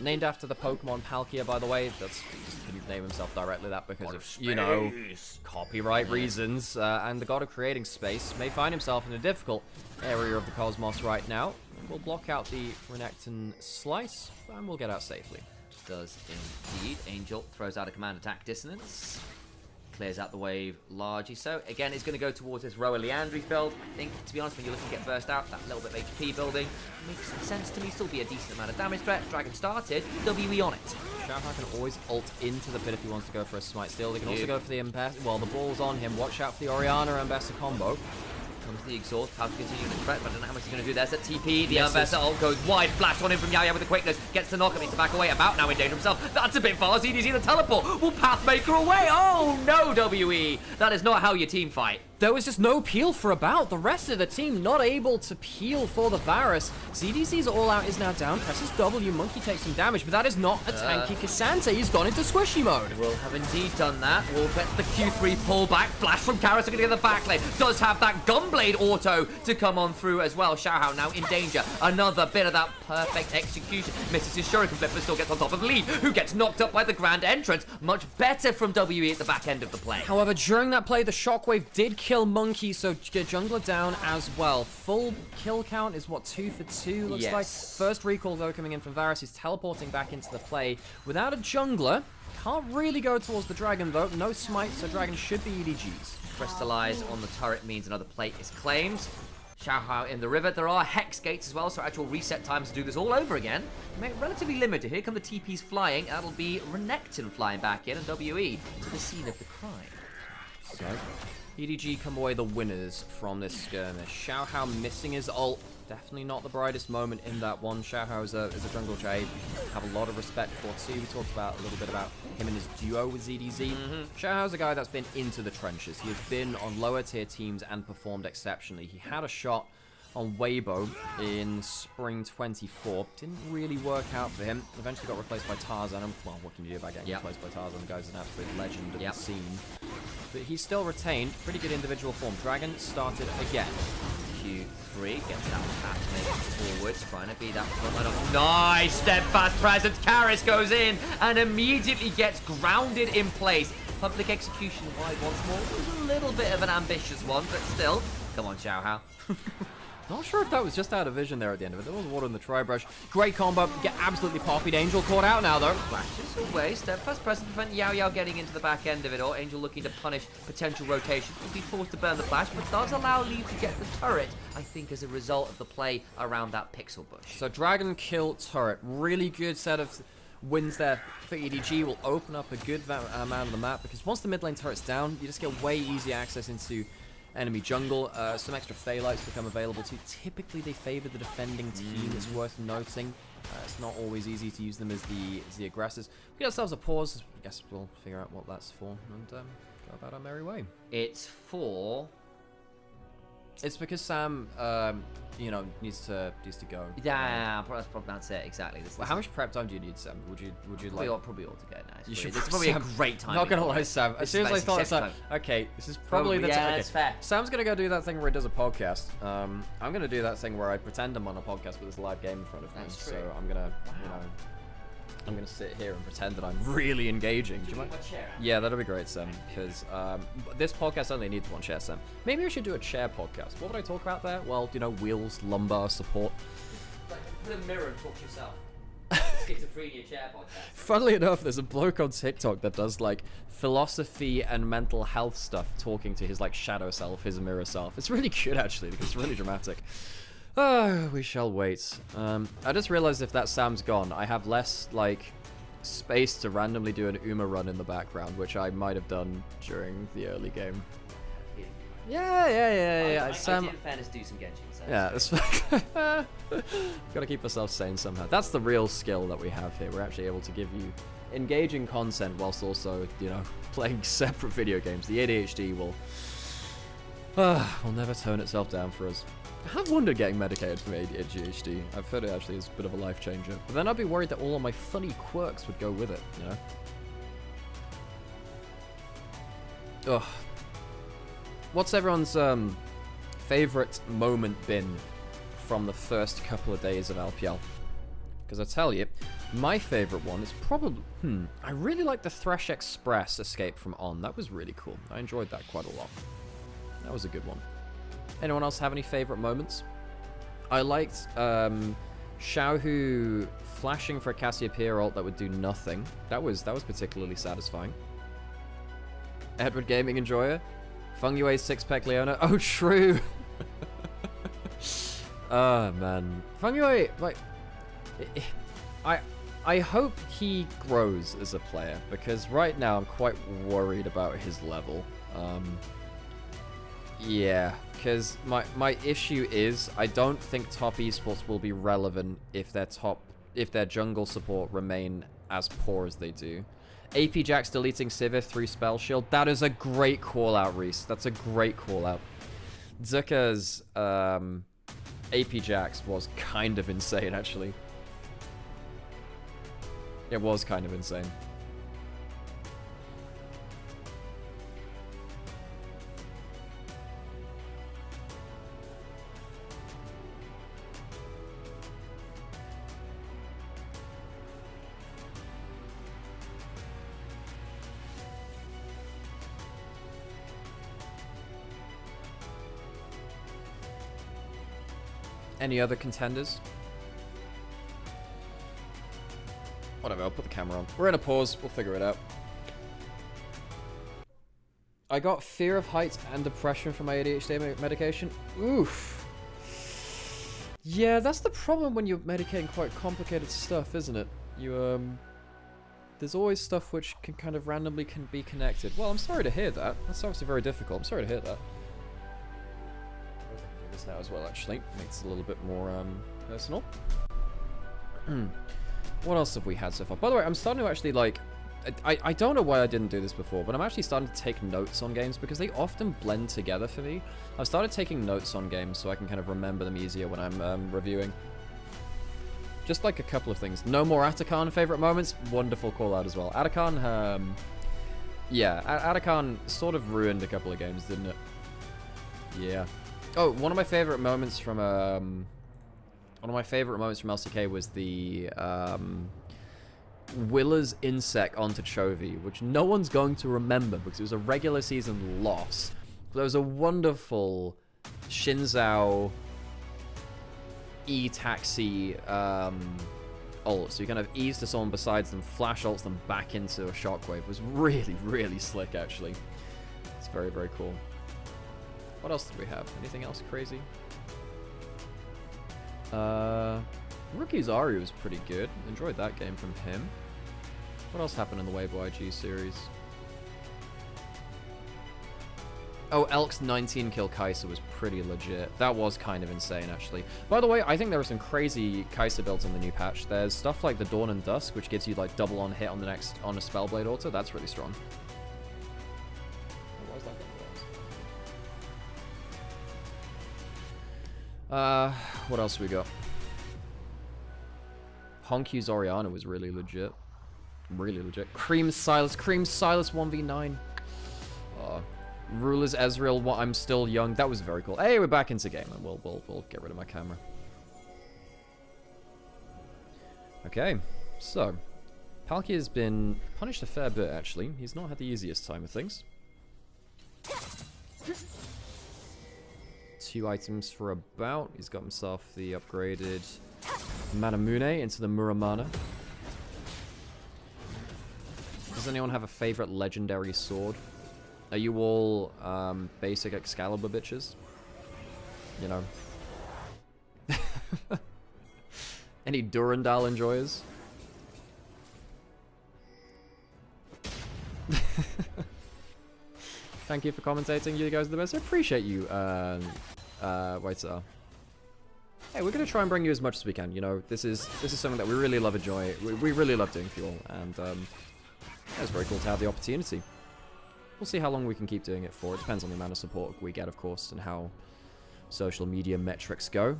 Named after the Pokemon Palkia, by the way. He just couldn't name himself directly that because of, copyright reasons. And the god of creating space may find himself in a difficult area of the cosmos right now. We'll block out the Renekton slice, and we'll get out safely. Does indeed. Angel throws out a command attack dissonance. Clears out the wave largely so. Again, it's going to go towards this Roa Leandri's build. I think, to be honest, when you're looking to get burst out, that little bit of HP building makes some sense to me. Still be a decent amount of damage threat. Dragon started. WE on it. Xiaohua can always ult into the pit if he wants to go for a smite steal. They can also go for the Impact. Well, the ball's on him. Watch out for the Orianna and Ambessa combo. Comes the exhaust. Palkia continues the threat, but I don't know how much he's going to do. There's that TP. The Ambessa ult goes wide. Flash on him from Yaya with the quickness. Gets the knock. Needs to back away. About now in danger himself. That's a bit far. EDG the teleport. Will Pathmaker away? Oh no, WE. That is not how your team fight. there was just no peel for about. The rest of the team not able to peel for the Varus. ZDZ's all out is now down, presses W, Monkey takes some damage, but that is not a tanky Cassante. He's gone into squishy mode. Will have indeed done that. Will get the Q3 pullback. Flash from Karas to get the back lane. Does have that Gunblade auto to come on through as well. Xiaohao now in danger. Another bit of that perfect execution. Misses his Shuriken flip, but still gets on top of Lee, who gets knocked up by the Grand Entrance. Much better from WE at the back end of the play. However, during that play, the Shockwave did kill Monkey, so get Jungler down as well. Full kill count is, what, 2 for 2, looks like? First recall, though, coming in from Varus. He's teleporting back into the play. Without a jungler, can't really go towards the Dragon, though. No smite, so Dragon should be EDGs. Crystallize on the turret means another plate is claimed. Xiaohao in the river. There are Hex Gates as well, so actual reset times to do this all over again. Relatively limited. Here come the TPs flying. That'll be Renekton flying back in, and WE to the scene of the crime. So, EDG come away the winners from this skirmish. Xiaohao missing his ult. Definitely not the brightest moment in that one. Xiaohao is a jungle trade. Have a lot of respect for too. We talked about a little bit about him and his duo with ZDZ. Xiaohao's a guy that's been into the trenches. He has been on lower tier teams and performed exceptionally. He had a shot on Weibo in spring 24. Didn't really work out for him. Eventually got replaced by Tarzan. Well, what can you do about getting replaced by Tarzan? The guy's an absolute legend of the scene. But he still retained pretty good individual form. Dragon started again. Q3 gets that path made forwards, trying to be that front line of nice steadfast presence. Karis goes in and immediately gets grounded in place. Public execution wide once more. It was a little bit of an ambitious one, but still. Come on, Xiaohao. Not sure if that was just out of vision there at the end of it. There was water in the tri-brush. Great combo. Get absolutely poppied. Angel caught out now, though. Flashes away. Steadfast presence to prevent Yao Yao getting into the back end of it all. Angel looking to punish potential rotation. Will be forced to burn the flash, but does allow Lee to get the turret, I think, as a result of the play around that pixel bush. So Dragon kill turret. Really good set of wins there for EDG. Will open up a good amount of the map, because once the mid lane turret's down, you just get way easy access into enemy jungle. Some extra Phalites become available too. Typically they favor the defending team. It's worth noting. It's not always easy to use them as the aggressors. We get ourselves a pause. I guess we'll figure out what that's for and go about our merry way. It's for... It's because Sam, you know, needs to go. Yeah, that's it exactly. Well, how much prep time do you need, Sam? Would you probably like? Probably all together. Nice. You should. It's probably a great time. Not gonna lie, Sam. As soon as I thought it's like, okay, this is probably the time. Yeah, that's fair. Sam's gonna go do that thing where he does a podcast. I'm gonna do that thing where I pretend I'm on a podcast with this live game in front of me. That's so true. I'm gonna, you know, I'm gonna sit here and pretend that I'm really engaging. Do you mind? Yeah, that'll be great, Sam. Because this podcast only needs one chair, Sam. Maybe I should do a chair podcast. What would I talk about there? Well, you know, wheels, lumbar support. Like, put a mirror and talk to yourself. Schizophrenia chair podcast. Funnily enough, there's a bloke on TikTok that does like philosophy and mental health stuff, talking to his like shadow self, his mirror self. It's really good actually, because it's really dramatic. Oh, we shall wait. I just realized if that Sam's gone, I have less like space to randomly do an Uma run in the background, which I might have done during the early game. Yeah. Sam, in fairness, do some Genshin. So yeah, that's gotta keep ourselves sane somehow. That's the real skill that we have here. We're actually able to give you engaging content whilst also, you know, playing separate video games. The ADHD will never tone itself down for us. I have wondered getting medicated from ADHD. I've heard it actually is a bit of a life changer. But then I'd be worried that all of my funny quirks would go with it, you know? Ugh. What's everyone's favorite moment been from the first couple of days of LPL? Because I tell you, my favorite one is probably... I really like the Thresh Express escape from On. That was really cool. I enjoyed that quite a lot. That was a good one. Anyone else have any favorite moments? I liked Xiaohu flashing for a Cassiopeia ult that would do nothing. That was particularly satisfying. Edward Gaming Enjoyer. Fungyue's six-pack Leona. Oh, true. Oh, man. Fungyue, like... I hope he grows as a player, because right now I'm quite worried about his level. Yeah, because my issue is I don't think top esports will be relevant if their jungle support remain as poor as they do. AP Jax deleting Sivir through Spell Shield. That is a great call out, Reese. That's a great call out. Zuka's AP Jax was kind of insane, actually. It was kind of insane. Any other contenders? Whatever, I'll put the camera on. We're in a pause, we'll figure it out. I got fear of heights and depression from my ADHD medication. Oof. Yeah, that's the problem when you're medicating quite complicated stuff, isn't it? You, there's always stuff which can kind of randomly be connected. Well, I'm sorry to hear that. That's obviously very difficult. I'm sorry to hear that. This now as well, actually makes it a little bit more personal. What else have we had so far? By the way, I'm starting to actually like I don't know why I didn't do this before, but I'm actually starting to take notes on games because they often blend together for me. I've started taking notes on games so I can kind of remember them easier when I'm reviewing. Just like a couple of things. No more Atakan favorite moments. Wonderful call out as well. Atakan, yeah, Atakan sort of ruined a couple of games, didn't it? Yeah. Oh, one of my favorite moments from LCK was the Willa's Insect onto Chovy, which no one's going to remember because it was a regular season loss. But there was a wonderful Shinzao E-Taxi ult. So you kind of ease to someone besides them, flash ults them back into a shockwave. It was really, really slick, actually. It's very, very cool. What else did we have? Anything else crazy? Rookie's Ari was pretty good. Enjoyed that game from him. What else happened in the Weibo IG series? Oh, Elk's 19 kill Kai'Sa was pretty legit. That was kind of insane, actually. By the way, I think there are some crazy Kai'Sa builds on the new patch. There's stuff like the Dawn and Dusk, which gives you like double on hit on the next on a Spellblade auto. That's really strong. What else we got? Honkyu's Orianna was really legit. Really legit. Cream Silas 1v9. Ruler's Ezreal, I'm still young. That was very cool. Hey, we're back into game, and we'll get rid of my camera. Okay, so Palkia has been punished a fair bit, actually. He's not had the easiest time of things. 2 items for a bout. He's got himself the upgraded Manamune into the Muramana. Does anyone have a favorite legendary sword? Are you all basic Excalibur bitches? You know. Any Durandal enjoyers? Thank you for commentating. You guys are the best. I appreciate you, Whitestar. Hey, we're gonna try and bring you as much as we can. You know, this is something that we really love we really love doing for you all, and it's very cool to have the opportunity. We'll see how long we can keep doing it for. It depends on the amount of support we get, of course, and how social media metrics go.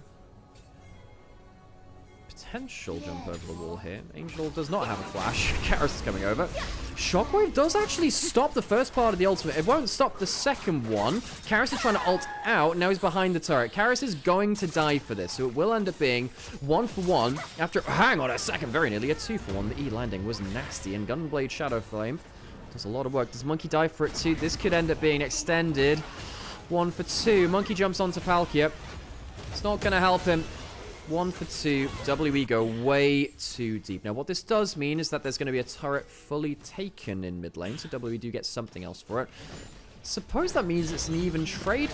Potential jump over the wall here. Angel does not have a flash. Karis is coming over. Shockwave does actually stop the first part of the ultimate. It won't stop the second one. Karis is trying to ult out. Now he's behind the turret. Karis is going to die for this, so it will end up being 1-for-1 after... Hang on a second. Very nearly a 2-for-1. The E landing was nasty, and Gunblade Shadow Flame does a lot of work. Does Monkey die for it too? This could end up being extended. 1-for-2. Monkey jumps onto Palkia. It's not going to help him. 1-for-2. WE go way too deep. Now, what this does mean is that there's going to be a turret fully taken in mid lane, so WE do get something else for it. Suppose that means it's an even trade.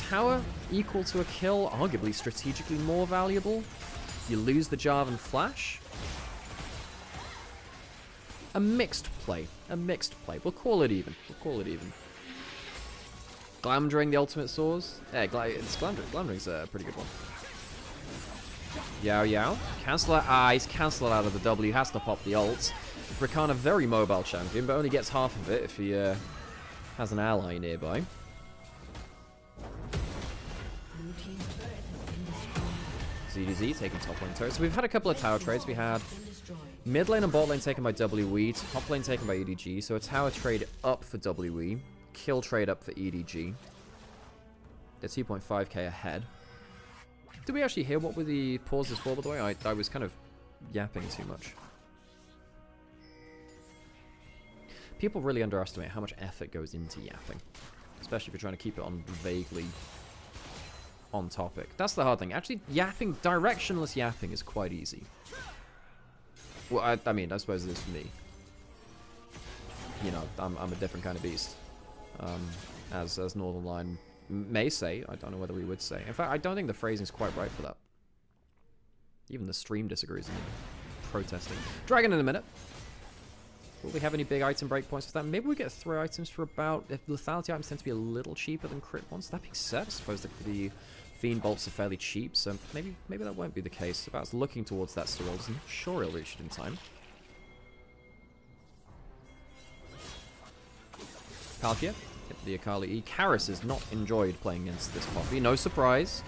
Tower equal to a kill, arguably strategically more valuable. You lose the Jarvan flash. A mixed play. A mixed play. We'll call it even. We'll call it even. Glamdring the ultimate soars. Yeah, it's Glamdring's a pretty good one. Yao Yao. Cancel out. He's cancelled out of the W. Has to pop the ult. Rakana, very mobile champion, but only gets half of it if he has an ally nearby. ZDZ taking top lane turret. So we've had a couple of tower trades. We had mid lane and bot lane taken by WE, top lane taken by EDG. So a tower trade up for WE, kill trade up for EDG. They're 2.5k ahead. Did we actually hear what were the pauses for, by the way? I was kind of yapping too much. People really underestimate how much effort goes into yapping. Especially if you're trying to keep it on vaguely on topic. That's the hard thing. Actually, yapping, directionless yapping is quite easy. Well, I mean, I suppose it is for me. You know, I'm a different kind of beast. As Northern Line may say. I don't know whether we would say. In fact, I don't think the phrasing is quite right for that. Even the stream disagrees with me. Protesting. Dragon in a minute. Will we have any big item breakpoints for that? Maybe we get 3 items for about... If lethality items tend to be a little cheaper than crit ones. That being said, I suppose the Fiend bolts are fairly cheap, so maybe that won't be the case. If I was looking towards that Cyril, I'm not sure he'll reach it in time. Palkia, hit the Akali E. Karis has not enjoyed playing against this Poppy. No surprise.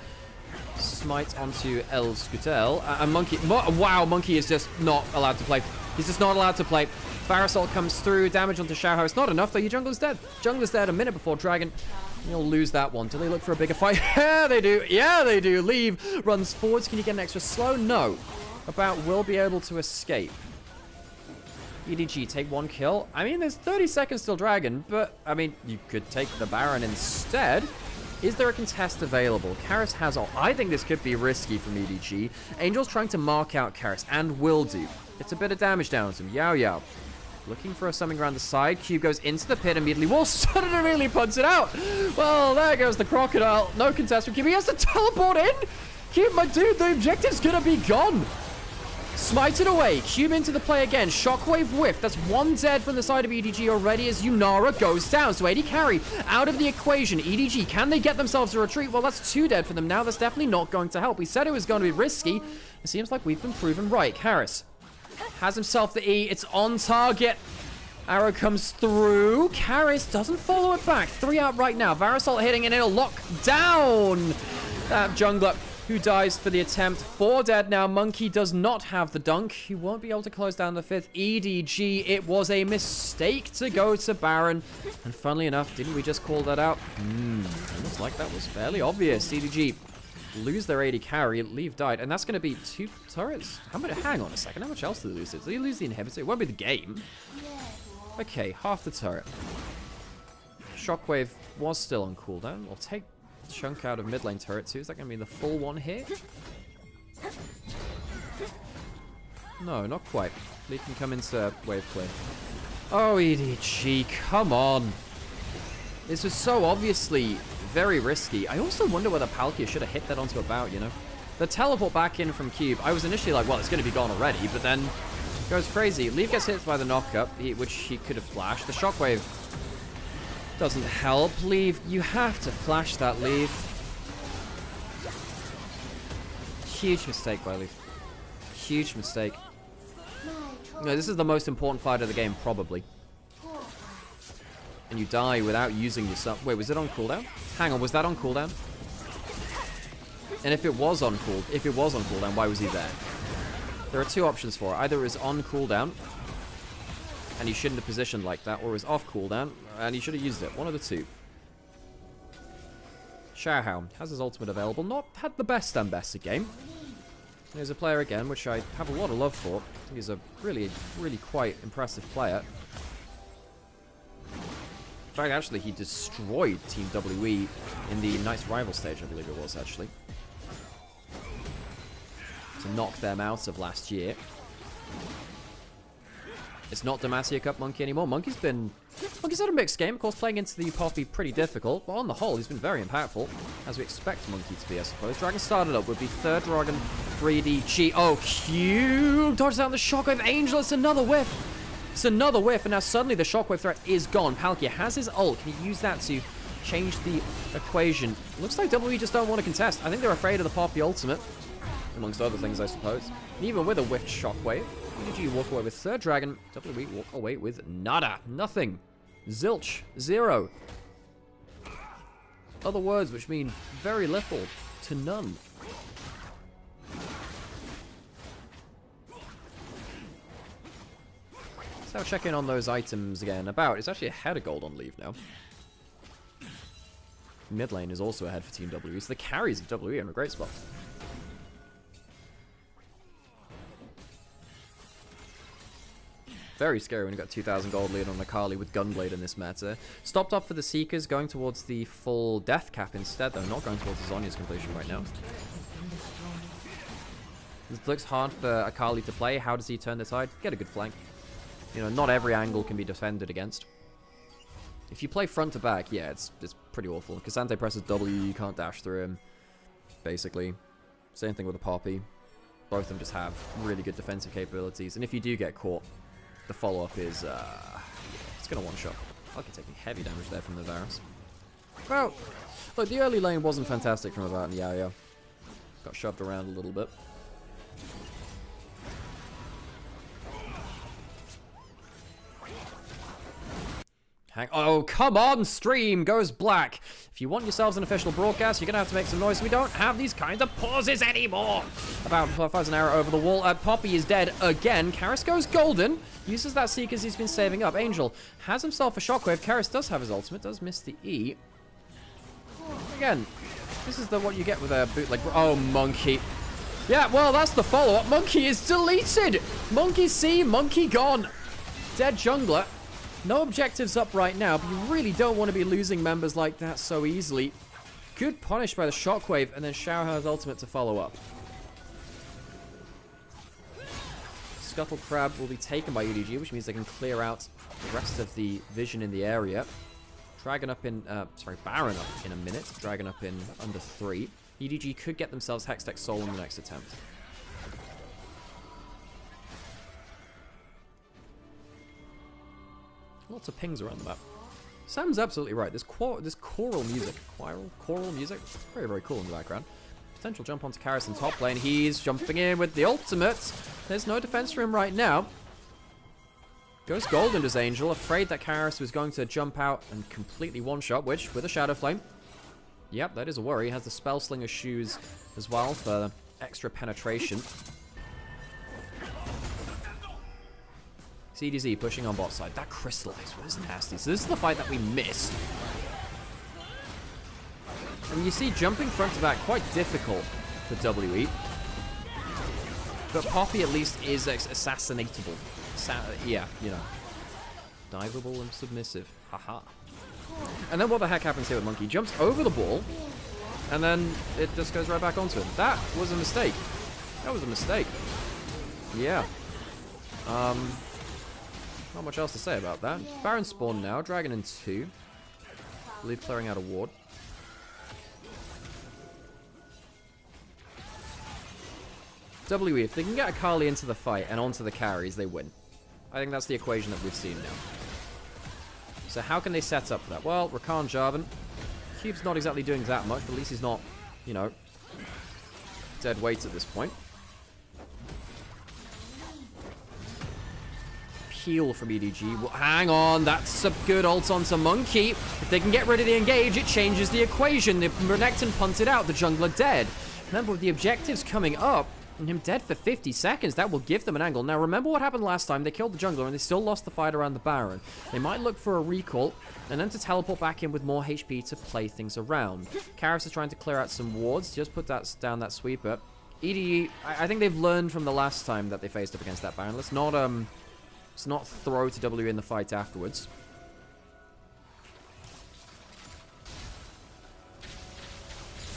Smite onto El Scutel. And Monkey... Wow, Monkey is just not allowed to play. He's just not allowed to play. Pharasol comes through. Damage onto Xiaohao. It's not enough, though. Your jungler's dead. Jungler's dead a minute before Dragon. He'll lose that one. Do they look for a bigger fight? Yeah, they do. Yeah, they do. Leave. Runs forwards. Can you get an extra slow? No. About will be able to escape. EDG, take 1 kill. I mean, there's 30 seconds till Dragon, but, I mean, you could take the Baron instead. Is there a contest available? Karis has all. I think this could be risky from EDG. Angel's trying to mark out Karis, and will do. It's a bit of damage down to him. Yao Yao. Looking for something around the side. Cube goes into the pit immediately. Wall suddenly immediately puts it out. Well, there goes the crocodile. No contest from Cube. He has to teleport in. Cube, my dude, the objective's gonna be gone. Smite it away. Cube into the play again. Shockwave whiff. That's 1 dead from the side of EDG already as Yunara goes down. So AD carry out of the equation. EDG, can they get themselves a retreat? Well, that's 2 dead for them now. That's definitely not going to help. We said it was going to be risky. It seems like we've been proven right. Karis has himself the E. It's on target. Arrow comes through. Karis doesn't follow it back. 3 out right now. Varasol hitting and it'll lock down that jungler, who dies for the attempt. 4 dead now. Monkey does not have the dunk. He won't be able to close down the 5th. EDG, it was a mistake to go to Baron. And funnily enough, didn't we just call that out? Looks like that was fairly obvious. EDG lose their AD carry. Leave died. And that's going to be 2 turrets. Hang on a second. How much else did they lose? Did they lose the inhibitor? It won't be the game. Okay, half the turret. Shockwave was still on cooldown. We'll take chunk out of mid lane turret too. Is that going to be the full one here? No, not quite. They can come into wave clear. Oh, EDG, come on. This was so obviously very risky. I also wonder whether Palkia should have hit that onto a bout, you know? The teleport back in from Cube, I was initially like, well, it's going to be gone already, but then goes crazy. Leaf gets hit by the knock-up, which he could have flashed. The shockwave doesn't help. Leave, you have to flash that, Leave. Huge mistake by Leaf. Huge mistake. No, this is the most important fight of the game, probably. And you die without using your sub. Wait, was it on cooldown? Hang on, was that on cooldown? And if it was on cooldown, why was he there? There are 2 options for it. Either it was on cooldown, and he shouldn't have positioned like that, or it was off cooldown, and he should have used it. One of the 2. Xiaohao has his ultimate available. Not had the best Ambessa game. Here's a player again, which I have a lot of love for. He's a really, really quite impressive player. In fact, actually, he destroyed Team WE in the Knights Rival stage, I believe it was, actually. To knock them out of last year. It's not Demacia Cup Monkey anymore. Monkey's had a mixed game. Of course, playing into the Poppy, pretty difficult. But on the whole, he's been very impactful. As we expect Monkey to be, I suppose. Dragon started up. Would be 3rd Dragon, 3DG. Oh, Cube! Dodges out the Shockwave. Angel, it's another whiff. It's another whiff. And now suddenly the Shockwave threat is gone. Palkia has his ult. Can he use that to change the equation? Looks like WE just don't want to contest. I think they're afraid of the Poppy ultimate. amongst other things, I suppose. And even with a whiffed shockwave, EDG walk away with third dragon, WWE walk away with nada, nothing, zilch, zero. Other words which mean very little to none. So I'll check in on those items again. It's actually ahead of gold on leave now. Mid lane is also ahead for Team W, so the carries of W are in a great spot. Very scary when you got 2,000 gold lead on Akali with Gunblade in this meta. Stopped off for the Seekers, going towards the full death cap instead, though, not going towards the Zhonya's completion right now. It looks hard for Akali to play. How does he turn the tide? Get a good flank. You know, not every angle can be defended against. If you play front to back, yeah, it's pretty awful. Cassante presses W, you can't dash through him, basically. Same thing with a Poppy. Both of them just have really good defensive capabilities. And if you do get caught, the follow-up is, it's going to one-shot. Okay, taking heavy damage there from the Varus. Well, look, the early lane wasn't fantastic from About and Yao. Got shoved around a little bit. Oh, come on, stream goes black. If you want yourselves an official broadcast, you're going to have to make some noise. We don't have these kinds of pauses anymore. About fires an arrow over the wall. Poppy is dead again. Karras goes golden. Uses that Seekers he's been saving up. Angel has himself a shockwave. Karras does have his ultimate. Does miss the E. Again, this is what you get with a bootleg. Oh, Monkey. Yeah, well, that's the follow-up. Monkey is deleted. Monkey C, Monkey gone. Dead jungler. No objectives up right now, but you really don't want to be losing members like that so easily. Good punish by the shockwave, and then Xiao has ultimate to follow up. Scuttle Crab will be taken by EDG, which means they can clear out the rest of the vision in the area. Dragon up in, Baron up in a minute. Dragon up in under 3. EDG could get themselves Hextech Soul in the next attempt. Lots of pings around the map. Sam's absolutely right. This choral music, choral music, very, very cool in the background. Potential jump onto Karras in top lane. He's jumping in with the ultimate. There's no defense for him right now. Goes golden does Angel, afraid that Karras was going to jump out and completely one-shot, which, with a Shadow Flame, yep, that is a worry. He has the Spell Slinger shoes as well for extra penetration. CDZ pushing on bot side. That Crystallize was nasty. So this is the fight that we missed. And you see jumping front to back quite difficult for WE. But Poppy at least is assassinatable. Yeah, you know. Diveable and submissive. Haha. And then what the heck happens here with Monkey? Jumps over the ball, and then it just goes right back onto him. That was a mistake. That was a mistake. Yeah. Not much else to say about that. Baron spawned now. Dragon in 2. I believe clearing out a ward. WE, if they can get Akali into the fight and onto the carries, they win. I think that's the equation that we've seen now. So how can they set up for that? Well, Rakan Jarvan. Cube's not exactly doing that much, but at least he's not, you know, dead weight at this point. Heal from EDG. Well, hang on, that's a good ult onto Monkey. If they can get rid of the engage, it changes the equation. The Renekton punted out, the jungler dead. Remember, with the objectives coming up, and him dead for 50 seconds, that will give them an angle. Now, remember what happened last time? They killed the jungler, and they still lost the fight around the Baron. They might look for a recall, and then to teleport back in with more HP to play things around. Karras is trying to clear out some wards, just put that down that sweeper. EDG, I think they've learned from the last time that they faced up against that Baron. Let's not throw to W in the fight afterwards.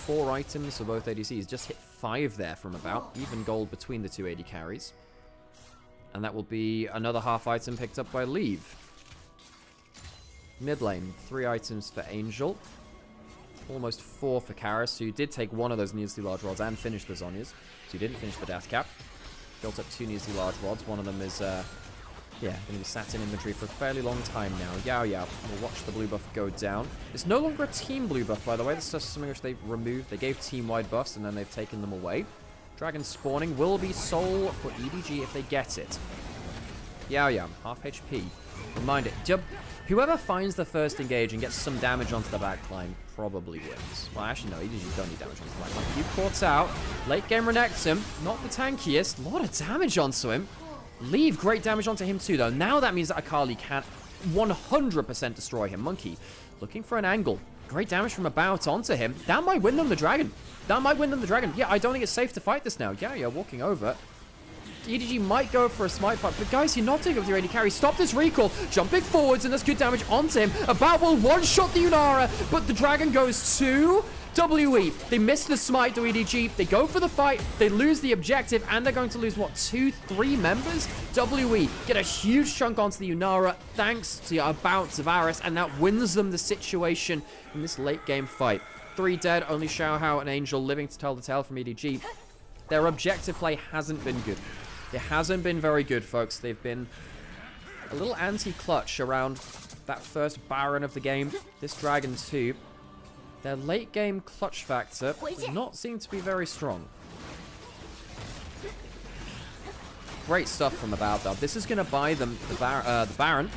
Four items for both ADCs. Just hit 5 there from about. Even gold between the two AD carries. And that will be another half item picked up by Leave. Mid lane, 3 items for Angel. Almost 4 for Karras, so you did take one of those needlessly large rods and finish the Zhonya's. So you didn't finish the death cap. Built up 2 needlessly large rods. One of them is, yeah, going to be sat in inventory for a fairly long time now. Yao will watch the blue buff go down. It's no longer a team blue buff, by the way. This is something which they've removed. They gave team-wide buffs, and then they've taken them away. Dragon spawning will be soul for EDG if they get it. Yam, half HP. Remind it, whoever finds the first engage and gets some damage onto the backline probably wins. Well, actually, no, EDG don't need damage onto the backline. Cube caught out. Late game Renekts him. Not the tankiest. A lot of damage onto him. Leave great damage onto him too, though. Now that means that Akali can 100% destroy him. Monkey looking for an angle. Great damage from about onto him. That might win them the dragon. That might win them the dragon. Yeah, I don't think it's safe to fight this now. Yeah, walking over. EDG might go for a smite fight, but guys, you're not doing it with your AD carry. Stop this recall. Jumping forwards, and that's good damage onto him. About will one-shot the Yunara, but the dragon goes to WE. They miss the smite to EDG. They go for the fight. They lose the objective, and they're going to lose, what, 2-3 members? WE get a huge chunk onto the Yunara, thanks to About Zavaris, and that wins them the situation in this late-game fight. 3 dead, only Xiaohao and Angel living to tell the tale from EDG. Their objective play hasn't been good. It hasn't been very good, folks. They've been a little anti-clutch around that first Baron of the game. This Dragon too. Their late game clutch factor does not seem to be very strong. Great stuff from About, though. This is going to buy them the Baron.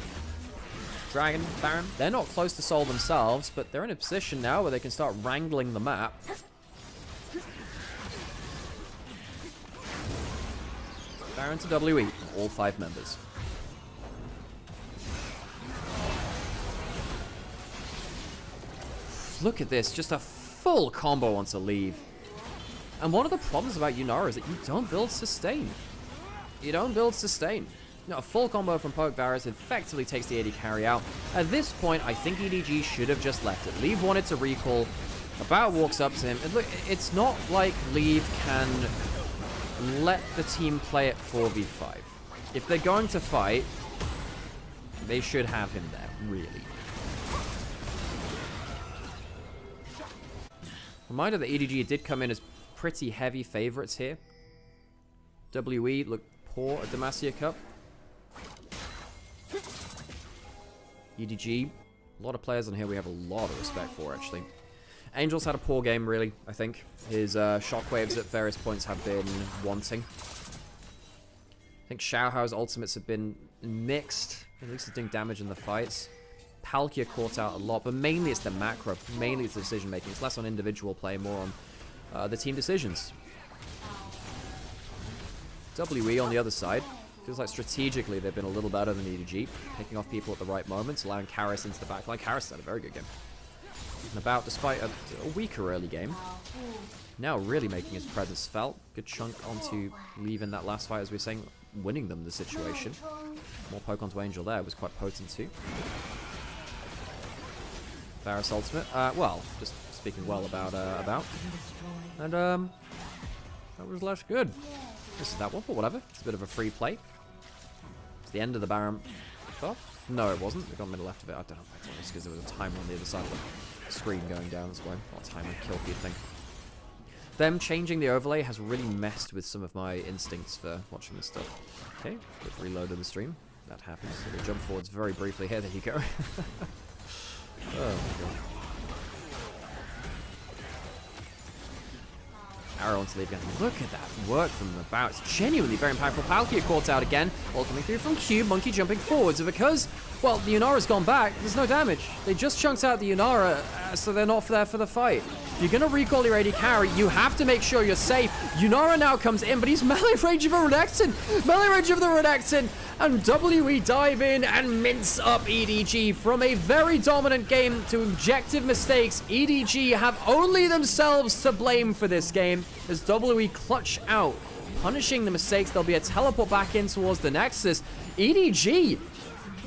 Dragon, Baron. They're not close to soul themselves, but they're in a position now where they can start wrangling the map. Baron to WE, all 5 members. Look at this, just a full combo onto leave. And one of the problems about Yunara is that you don't build sustain. You don't build sustain. You know, a full combo from Poke Varus effectively takes the AD carry out. At this point, I think EDG should have just left it. Leave wanted to recall. About walks up to him. And look, it's not like Leave can let the team play it 4v5. If they're going to fight, they should have him there, really. Reminder that EDG did come in as pretty heavy favorites here. WE looked poor at Demacia Cup. EDG, a lot of players on here we have a lot of respect for, actually. Angel's had a poor game, really, I think. His shockwaves at various points have been wanting. I think Xiaohao's ultimates have been mixed. At least it's doing damage in the fights. Palkia caught out a lot, but mainly it's the macro. Mainly it's the decision-making. It's less on individual play, more on the team decisions. WE on the other side. Feels like strategically they've been a little better than EDG. Picking off people at the right moments, allowing Karis into the backline. Karis had a very good game. And About, despite a weaker early game, now really making his presence felt. Good chunk onto Leave in that last fight, as we were saying, winning them the situation. More poke onto Angel there was quite potent too. Varus ultimate. Well, just speaking well about. And that was less good. This is that one, but whatever. It's a bit of a free play. It's the end of the Baron buff. No, it wasn't. We got middle left of it. I don't know if I told this because there was a timer on the other side of the screen going down. That's why. Not a timer, kill feed thing. Them changing the overlay has really messed with some of my instincts for watching this stuff. Okay, quick reload of the stream. That happens. So we jump forwards very briefly here. There you go. Oh my god. Arrow onto leave again. Look at that work from About. It's genuinely very impactful. Palkia caught out again. All coming through from Cube. Monkey jumping forwards. And because, well, the Yunara's gone back, there's no damage. They just chunked out the Yunara, so they're not there for the fight. If you're going to recall your AD carry, you have to make sure you're safe. Yunara now comes in, but he's melee range of a Renekton. Melee range of the Renekton. And WE dive in and mince up EDG. From a very dominant game to objective mistakes, EDG have only themselves to blame for this game as WE clutch out, punishing the mistakes. There'll be a teleport back in towards the Nexus. EDG,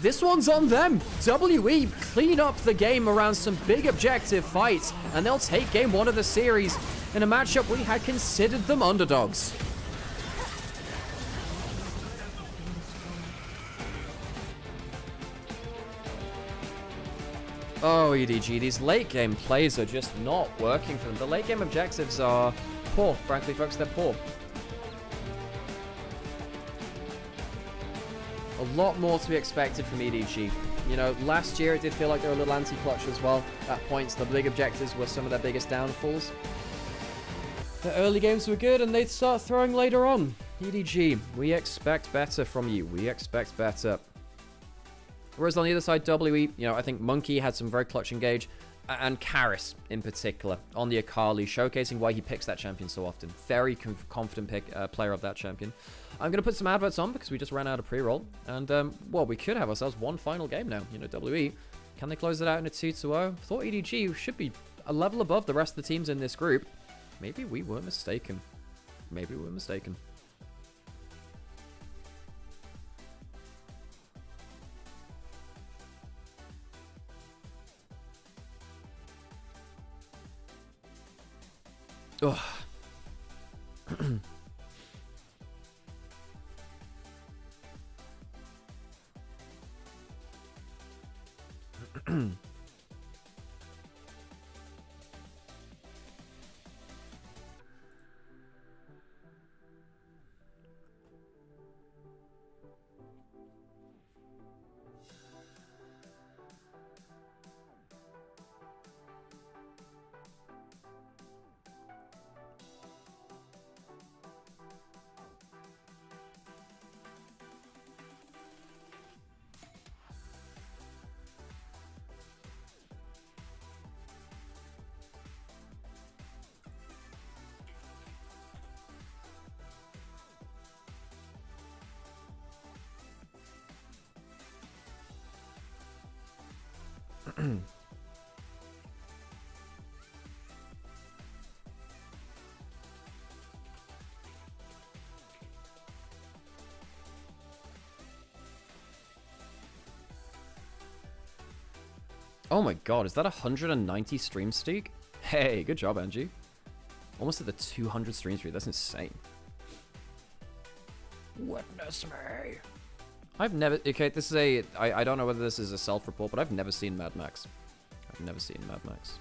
this one's on them. WE clean up the game around some big objective fights, and they'll take game 1 of the series in a matchup we had considered them underdogs. Oh, EDG, these late game plays are just not working for them. The late game objectives are poor, frankly, folks, they're poor. A lot more to be expected from EDG. You know, last year it did feel like they were a little anti-clutch as well. At points, the big objectives were some of their biggest downfalls. The early games were good and they'd start throwing later on. EDG, we expect better from you. We expect better. Whereas on the other side, WE, you know, I think Monkey had some very clutch engage, and Karis in particular on the Akali, showcasing why he picks that champion so often. Very confident player of that champion. I'm going to put some adverts on because we just ran out of pre-roll. And, well, we could have ourselves one final game now. You know, WE, can they close it out in a 2-0? Thought EDG should be a level above the rest of the teams in this group. Maybe we were mistaken. Maybe we were mistaken. Ugh. Oh my god, is that 190 stream streak? Hey, good job, Angie. Almost at the 200 stream streak, that's insane. Witness me. I've never, okay, this is a, I don't know whether this is a self-report, but I've never seen Mad Max. I've never seen Mad Max.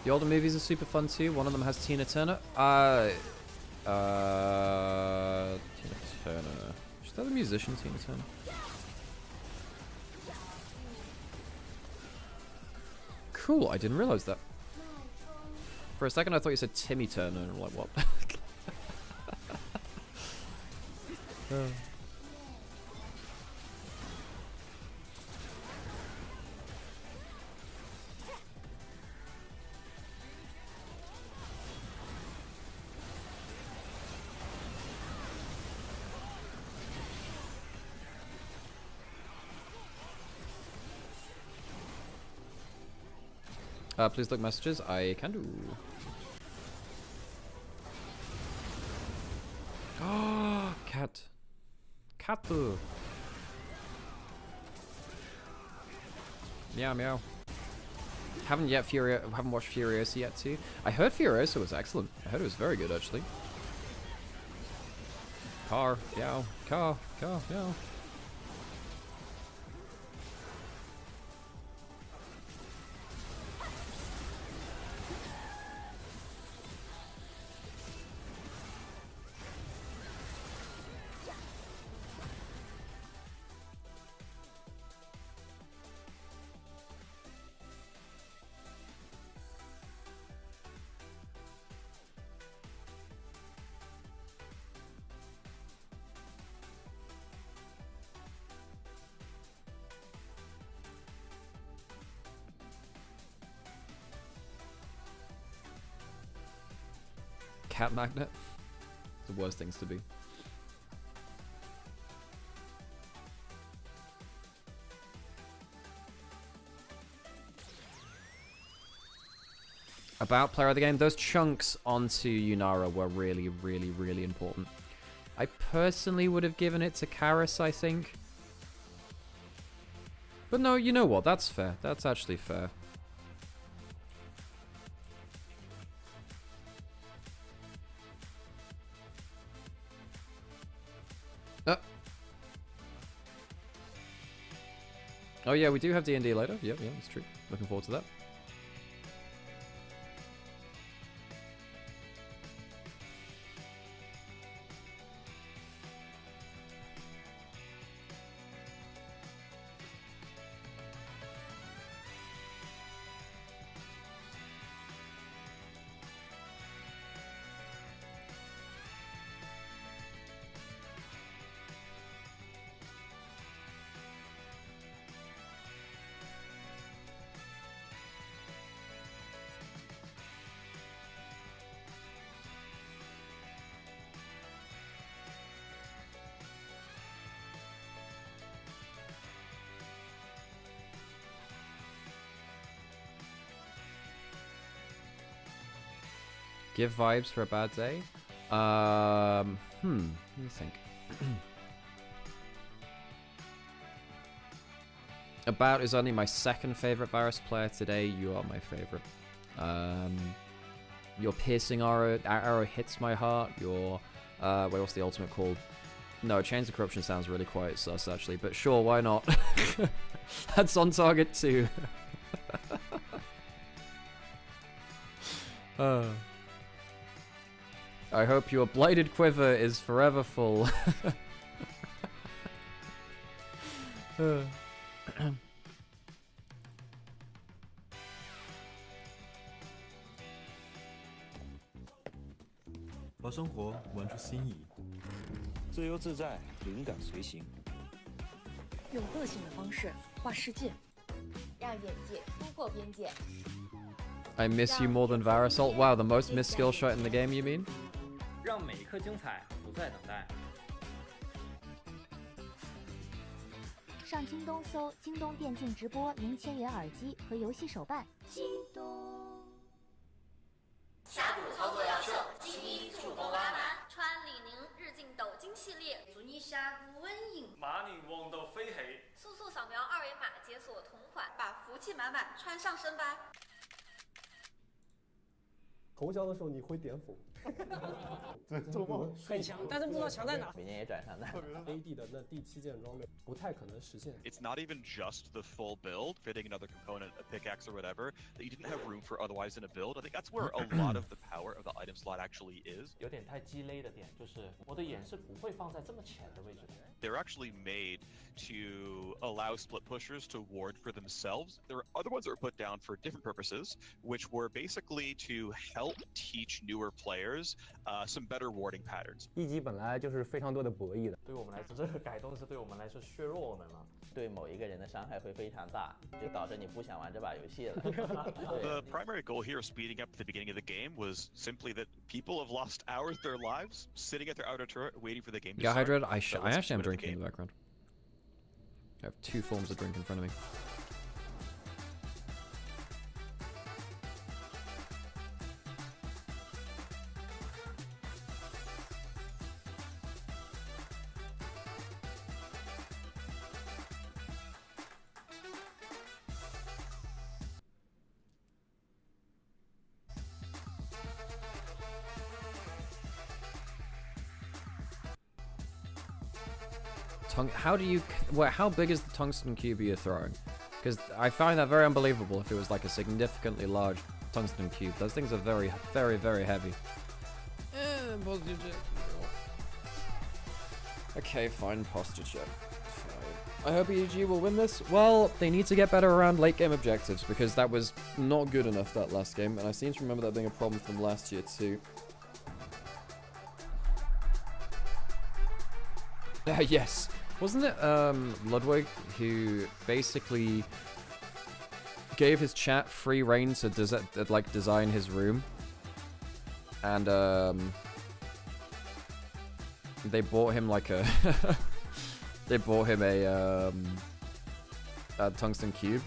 The older movies are super fun too. One of them has Tina Turner. Tina Turner. Is that a musician, Tina Turner? Cool, I didn't realize that. For a second I thought you said Timmy Turner, and I'm like, what? Please look messages. I can do. Oh, cat. Cat. Meow meow. Haven't watched Furiosa yet too. I heard Furiosa was excellent. I heard it was very good actually. Car, meow, car, meow. Cat magnet? The worst things to be. about player of the game, those chunks onto Nymaera were really, really, really important. I personally would have given it to Karis, I think. But no, you know what? That's fair. That's actually fair. Oh yeah, we do have D&D later. Yep, yeah, that's true. Looking forward to that. Give vibes for a bad day? Let me think. About is only my second favorite Varus player today. You are my favorite. Your piercing arrow hits my heart. Your wait, what's the ultimate called? No, Chains of Corruption sounds really quite sus actually, but sure, why not? That's on target too. I hope your blighted quiver is forever full. 把生活玩出新意，自由自在，灵感随行。用个性的方式画世界，让眼界突破边界。 I miss you more than Varusol. Wow, the most missed skill shot in the game, you mean? 让每一刻精彩不再等待。上京东搜京东电竞直播零千元耳机和游戏手办。京东。峡谷操作要秀，精一触风拉满，穿李宁日进斗金系列，祝你峡谷稳赢。马宁王道飞起。速速扫描二维码解锁同款，把福气满满穿上身吧。 投降的时候你会点否？对，做梦很强，但是不知道强在哪。明年也转上的。AD 的那第7件装备不太可能实现。It's not even just the full build, fitting another component, a pickaxe or whatever, that you didn't have room for otherwise in a build. I think that's where a lot of the power of the item slot actually is. 有点太鸡肋的点就是我的眼是不会放在这么浅的位置的。 They're actually made to allow split pushers to ward for themselves. There are other ones that were put down for different purposes, which were basically to help teach newer players some better warding patterns. EDG 本来就是非常多的博弈的，对我们来说，这个改动是对我们来说削弱我们了。对某一个人的伤害会非常大，就导致你不想玩这把游戏了。The primary goal here of speeding up at the beginning of the game was simply that people have lost hours of their lives sitting at their outer turret waiting for the game to Yeah, start. Hydred, I actually am drinking in the background. I have 2 forms of drink in front of me. How big is the tungsten cube you're throwing? Because I find that very unbelievable if it was like a significantly large tungsten cube. Those things are very, very, very heavy. Positive check. Okay, fine, posture check. Fine. I hope EDG will win this. Well, they need to get better around late game objectives because that was not good enough that last game, and I seem to remember that being a problem from last year too. Yes. Wasn't it Ludwig who basically gave his chat free reign to design his room, and they bought him like a they bought him a tungsten cube.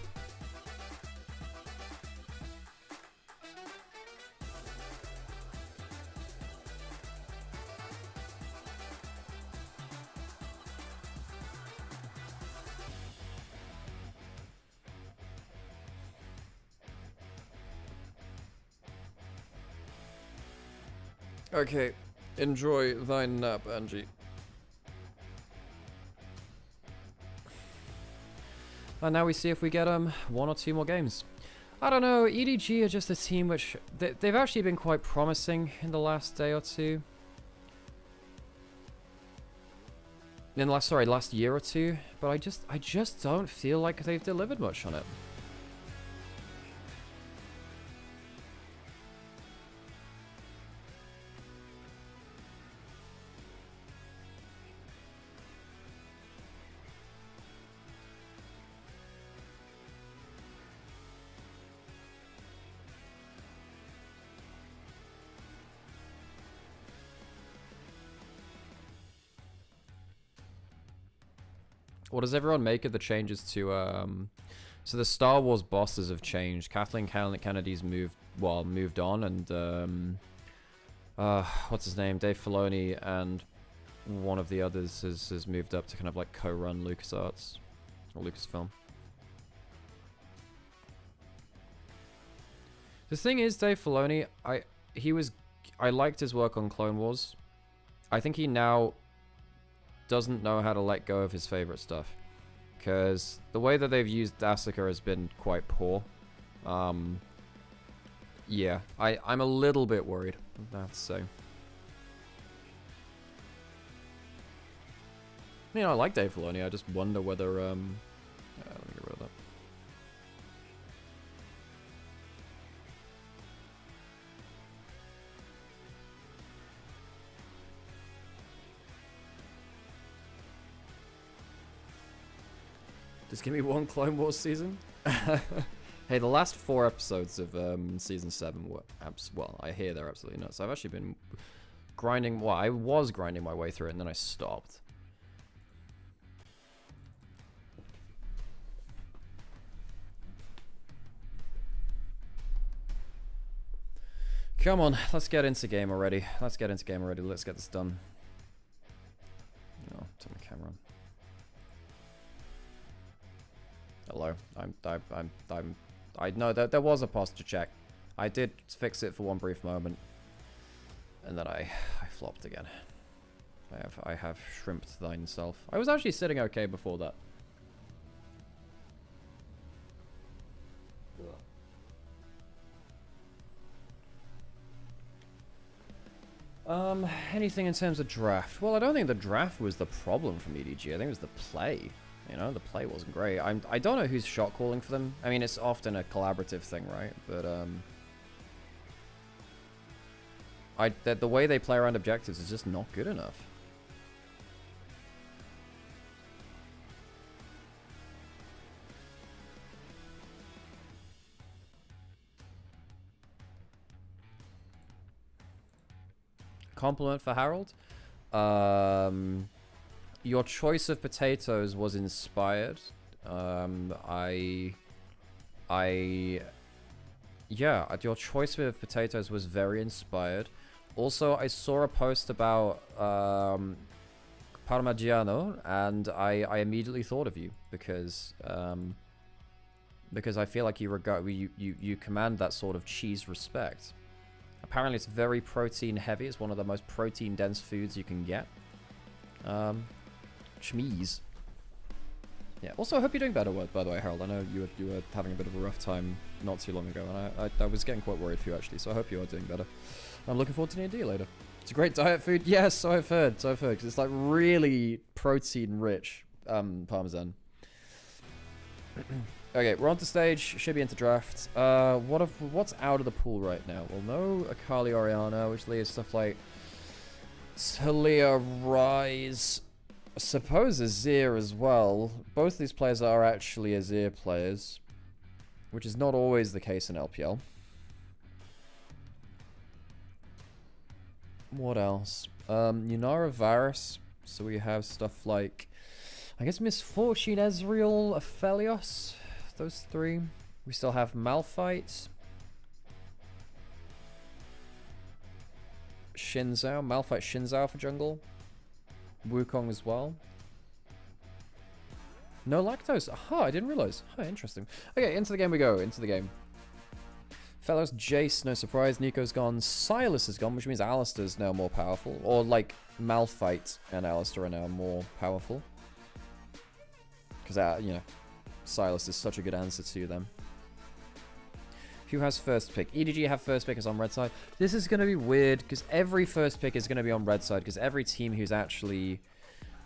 Okay, enjoy thine nap, Angie. And now we see if we get 1 or 2 more games. I don't know, EDG are just a team which they've actually been quite promising in the last day or two. In the last year or two, but I just don't feel like they've delivered much on it. What does everyone make of the changes to, so the Star Wars bosses have changed. Kathleen Kennedy's moved on, and, what's his name? Dave Filoni and one of the others has moved up to kind of like co-run LucasArts, or Lucasfilm. The thing is, Dave Filoni, I liked his work on Clone Wars. I think he now doesn't know how to let go of his favorite stuff, because the way that they've used Asuka has been quite poor. Yeah, I'm a little bit worried, I have to say. I mean, I like Dave Filoni, I just wonder whether, let me get rid of that. Just give me 1 Clone Wars season. Hey, the last 4 episodes of season 7 were well, I hear they're absolutely nuts. I've actually been grinding. Well, I was grinding my way through it, and then I stopped. Come on, let's get into game already. Let's get this done. Oh, turn my camera on. Hello. I know that there was a posture check. I did fix it for one brief moment, and then I flopped again. I have shrimped thine self. I was actually sitting okay before that. Anything in terms of draft? Well, I don't think the draft was the problem from EDG. I think it was the play. You know, the play wasn't great. I don't know who's shot calling for them. I mean, it's often a collaborative thing, right? But the way they play around objectives is just not good enough. Compliment for Harold. Your choice of potatoes was inspired. Yeah, your choice of potatoes was very inspired. Also, I saw a post about Parmigiano, and I immediately thought of you because I feel like you command that sort of cheese respect. Apparently, it's very protein heavy. It's one of the most protein dense foods you can get. Cheese. Yeah. Also, I hope you're doing better, by the way, Harold. I know you were having a bit of a rough time not too long ago, and I was getting quite worried for you, actually, so I hope you are doing better. I'm looking forward to D&D later. It's a great diet food. Yes, so I've heard, because it's like really protein-rich parmesan. Okay, we're on to stage. Should be into draft. What's out of the pool right now? Well, no Akali Oriana, which leaves stuff like Talia Rise. I suppose Azir as well. Both of these players are actually Azir players, which is not always the case in LPL. What else? Nymaera Varus. So we have stuff like, I guess, Misfortune, Ezreal, Aphelios. Those 3. We still have Malphite. Shinzao. Malphite Shinzao for jungle. Wukong as well. No lactose. Aha, I didn't realize. Huh, interesting. Okay, into the game we go. Into the game. Fellows, Jace, no surprise. Nico's gone. Silas is gone, which means Alistair's now more powerful. Or, like, Malphite and Alistair are now more powerful. Because, you know, Silas is such a good answer to them. Who has first pick? EDG have first pick is on red side. This is going to be weird, because every first pick is going to be on red side, because every team who's actually...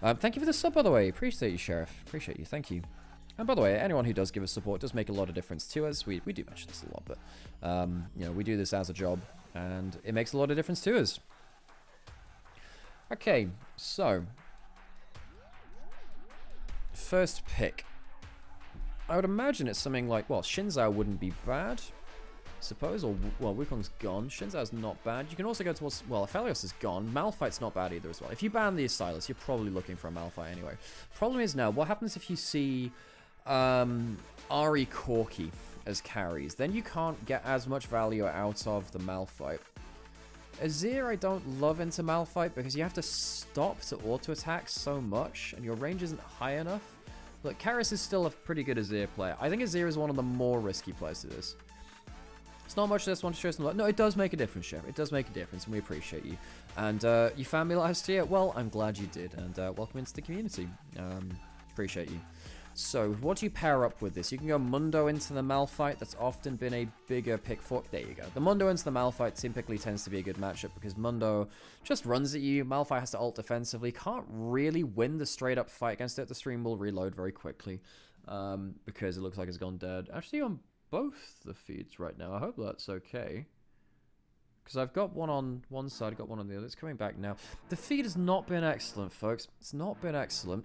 thank you for the sub, by the way. Appreciate you, Sheriff. Appreciate you. Thank you. And by the way, anyone who does give us support does make a lot of difference to us. We do mention this a lot, but, you know, we do this as a job, and it makes a lot of difference to us. Okay, so... First pick. I would imagine it's something like, well, Shinzao wouldn't be bad, I suppose, or, well, Wukong's gone. Shinzao's not bad. You can also go towards, well, Aphelios is gone. Malphite's not bad either as well. If you ban the Silas, you're probably looking for a Malphite anyway. Problem is now, what happens if you see Ari Corki as carries? Then you can't get as much value out of the Malphite. Azir I don't love into Malphite because you have to stop to auto-attack so much, and your range isn't high enough. Look, Karis is still a pretty good Azir player. I think Azir is one of the more risky players to this. It's not much this one to show some love. No, it does make a difference, Sheriff. It does make a difference, and we appreciate you. And you found me last year? Well, I'm glad you did, and welcome into the community. Appreciate you. So, what do you pair up with this? You can go Mundo into the Malphite. That's often been a bigger pick for... There you go. The Mundo into the Malphite typically tends to be a good matchup because Mundo just runs at you. Malphite has to ult defensively. Can't really win the straight-up fight against it. The stream will reload very quickly because it looks like it's gone dead. Actually, on both the feeds right now. I hope that's okay. Because I've got one on one side, got one on the other. It's coming back now. The feed has not been excellent, folks. It's not been excellent.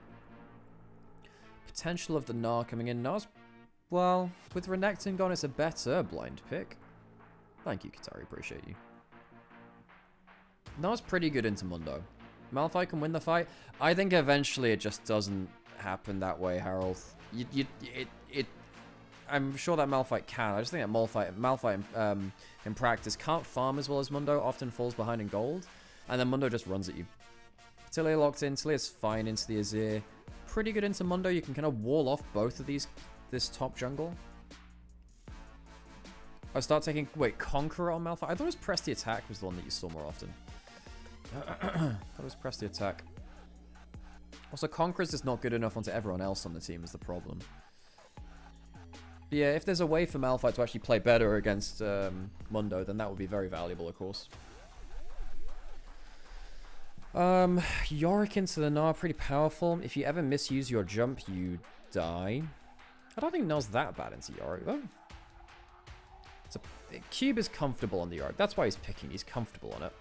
Potential of the Gnar coming in. Gnar's, well, with Renekton gone, it's a better blind pick. Thank you, Katari. Appreciate you. Gnar's pretty good into Mundo. Malphite can win the fight. I think eventually it just doesn't happen that way, Harold. I'm sure that Malphite can. I just think that Malphite in practice can't farm as well as Mundo. Often falls behind in gold. And then Mundo just runs at you. Tilly locked in. Tilly is fine into the Azir. Pretty good into Mundo. You can kind of wall off both of this top jungle. I start taking... Wait, Conqueror on Malphite? I thought it was Press the Attack was the one that you saw more often. I thought it was Press the Attack. Also, Conqueror's just not good enough onto everyone else on the team is the problem. But yeah, if there's a way for Malphite to actually play better against Mundo, then that would be very valuable, of course. Yorick into the Gnar, pretty powerful. If you ever misuse your jump, you die. I don't think Gnar's that bad into Yorick, though. Cube is comfortable on the Yorick. That's why he's picking. He's comfortable on it.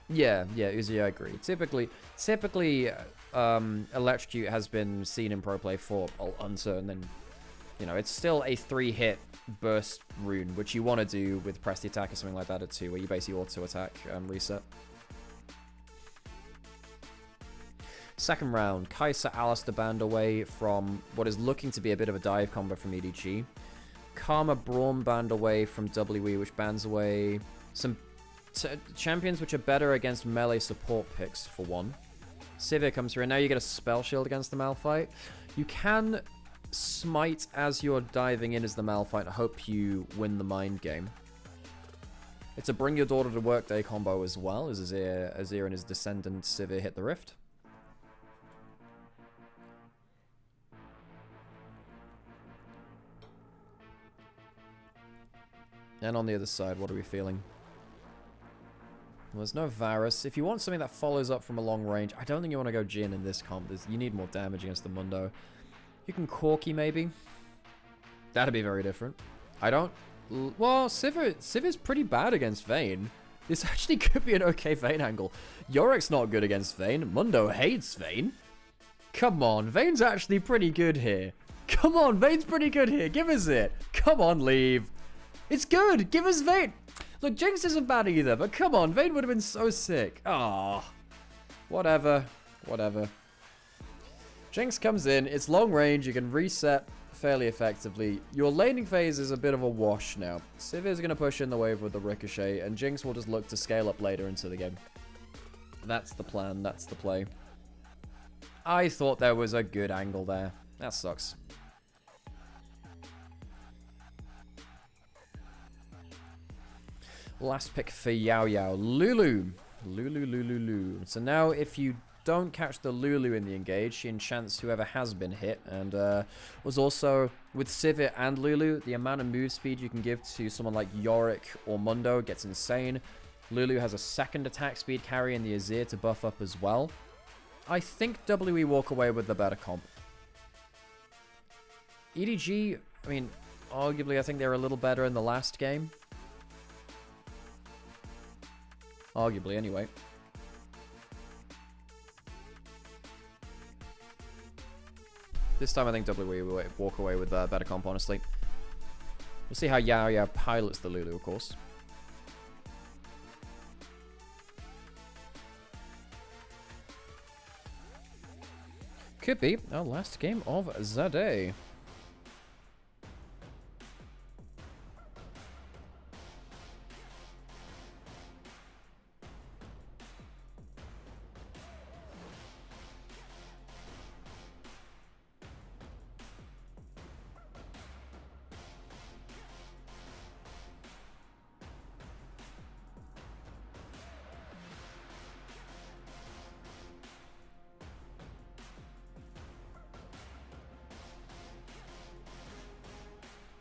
Yeah, Uzi, I agree. Typically, Electrocute has been seen in pro play for uncertain, and you know, it's still a 3-hit burst rune, which you want to do with Press the Attack or something like that at 2, where you basically auto-attack reset. Second round, Kai'Sa Alistair banned away from what is looking to be a bit of a dive combo from EDG. Karma Braum banned away from WE, which bans away some champions which are better against melee support picks, for one. Sivir comes through, and now you get a spell shield against the Malphite. You can smite as you're diving in as the Malphite and hope you win the mind game. It's a bring your daughter to work day combo as well, as Azir and his descendant Sivir hit the rift. And on the other side, what are we feeling? Well, there's no Varus. If you want something that follows up from a long range, I don't think you want to go Jhin in this comp. You need more damage against the Mundo. You can Corki, maybe. That'd be very different. I don't... Well, Sivir's pretty bad against Vayne. This actually could be an okay Vayne angle. Yorick's not good against Vayne. Mundo hates Vayne. Come on, Vayne's actually pretty good here. Come on, Vayne's pretty good here. Give us it. Come on, leave. It's good. Give us Vayne. Look, Jinx isn't bad either, but come on, Vayne would have been so sick. Ah, whatever. Jinx comes in. It's long range. You can reset fairly effectively. Your laning phase is a bit of a wash now. Sivir's going to push in the wave with the Ricochet, and Jinx will just look to scale up later into the game. That's the plan. That's the play. I thought there was a good angle there. That sucks. Last pick for Yao Yao. Lulu. Lulu. So now if you don't catch the Lulu in the engage, she enchants whoever has been hit. And was also, with Sivir and Lulu, the amount of move speed you can give to someone like Yorick or Mundo gets insane. Lulu has a second attack speed carry in the Azir to buff up as well. I think WE walk away with the better comp. EDG, I mean, arguably I think they were a little better in the last game. Arguably, anyway. This time I think WE will walk away with better comp, honestly. We'll see how Yao Yao pilots the Lulu, of course. Could be our last game of the day.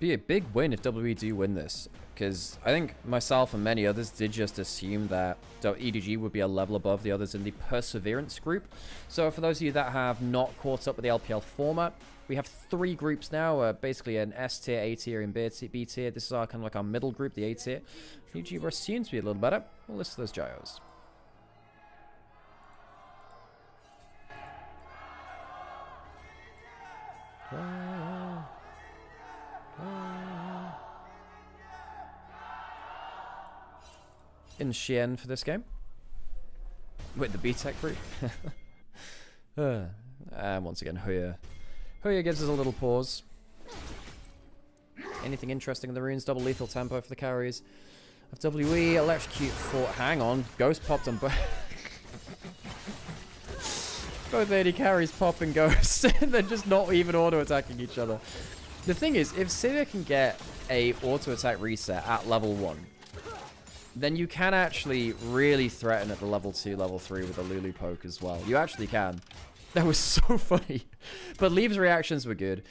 Be a big win if WE do win this, because I think myself and many others did just assume that EDG would be a level above the others in the Perseverance group. So for those of you that have not caught up with the LPL format, we have 3 groups now, basically an S tier, A tier, and B tier. This is our kind of like our middle group, the A tier. EDG were assumed to be a little better. We'll list those gyros. In Xian for this game. With the B-Tech group. And once again, Huya gives us a little pause. Anything interesting in the runes? Double lethal tempo for the carries. Of WE, electrocute for... Hang on. Ghost popped on both. Both AD carries pop and Ghost. They're just not even auto-attacking each other. The thing is, if Sivir can get a auto-attack reset at level 1, then you can actually really threaten at the level 2, level 3 with a Lulu poke as well. You actually can. That was so funny. But Leave's reactions were good.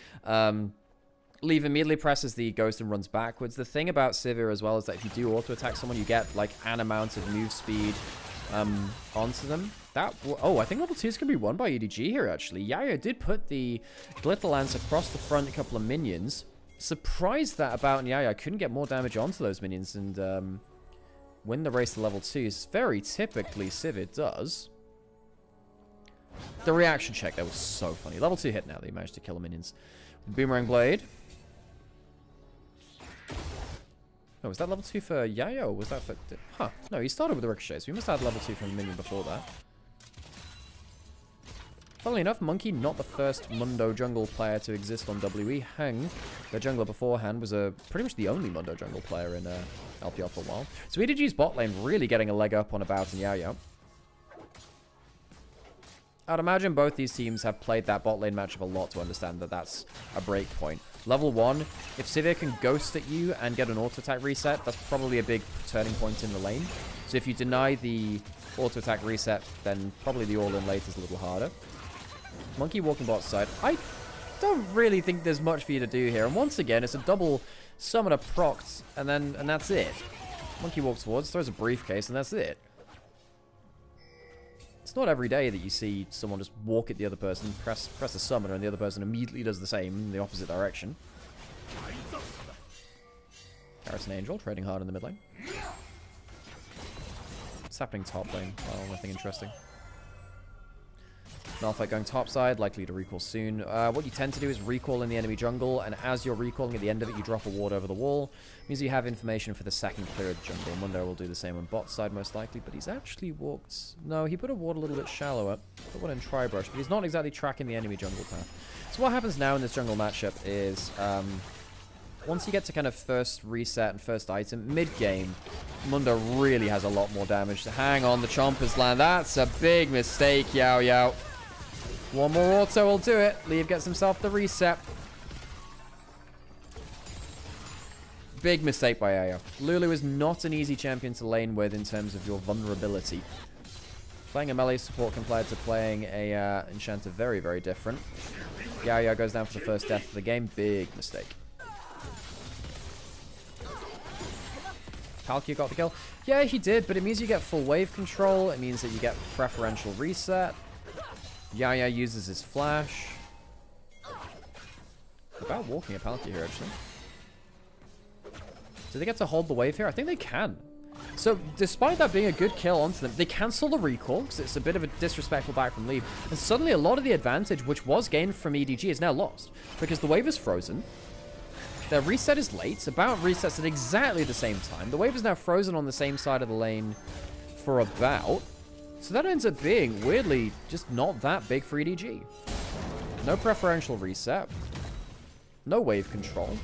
Leave immediately presses the Ghost and runs backwards. The thing about Sivir as well is that if you do auto-attack someone, you get like an amount of move speed onto them. Oh, I think level 2 is going to be won by EDG here, actually. Yaya did put the Glitter Lance across the front, a couple of minions. Surprised that about Yaya couldn't get more damage onto those minions and win the race to level 2 is very typically Sivir does. The reaction check there was so funny. Level 2 hit now. They managed to kill the minions. Boomerang Blade. Oh, was that level 2 for Yaya or was that for... Huh. No, he started with the Ricochet, so we must have had level 2 from the minion before that. Funnily enough, Monkey, not the first Mundo jungle player to exist on WE. Hang, the jungler beforehand, was pretty much the only Mundo jungle player in LPL for a while. So EDG's bot lane really getting a leg up on About and Yao Yao. I'd imagine both these teams have played that bot lane matchup a lot to understand that that's a break point. Level 1, if Sivir can ghost at you and get an auto-attack reset, that's probably a big turning point in the lane. So if you deny the auto-attack reset, then probably the all-in late is a little harder. Monkey walking bot side. I don't really think there's much for you to do here. And once again, it's a double summoner procs, and that's it. Monkey walks forwards, throws a briefcase, and that's it. It's not every day that you see someone just walk at the other person, press a summoner, and the other person immediately does the same in the opposite direction. Garrison Angel trading hard in the mid lane. What's happening top lane? Oh, nothing interesting. Malphite going topside, likely to recall soon. What you tend to do is recall in the enemy jungle, and as you're recalling at the end of it, you drop a ward over the wall. Means you have information for the second cleared jungle. Mundo will do the same on bot side most likely, but he's actually walked... No, he put a ward a little bit shallower. Put one in Tribrush, but he's not exactly tracking the enemy jungle path. So what happens now in this jungle matchup is... once you get to kind of first reset and first item, mid-game, Mundo really has a lot more damage. Hang on, the Chompers land. That's a big mistake, Yao Yao. One more auto will do it. Leave gets himself the reset. Big mistake by Yayo. Lulu is not an easy champion to lane with in terms of your vulnerability. Playing a melee support compared to playing a enchanter, very, very different. Yayo goes down for the first death of the game. Big mistake. Palkia got the kill. Yeah, he did, but it means you get full wave control. It means that you get preferential reset. Yaya uses his flash. About walking a Palkia here, actually. Do they get to hold the wave here? I think they can. So, despite that being a good kill onto them, they cancel the recall, because it's a bit of a disrespectful back from leave. And suddenly a lot of the advantage, which was gained from EDG, is now lost. Because the wave is frozen. Their reset is late. About resets at exactly the same time. The wave is now frozen on the same side of the lane for about. So that ends up being, weirdly, just not that big for EDG. No preferential reset. No wave control.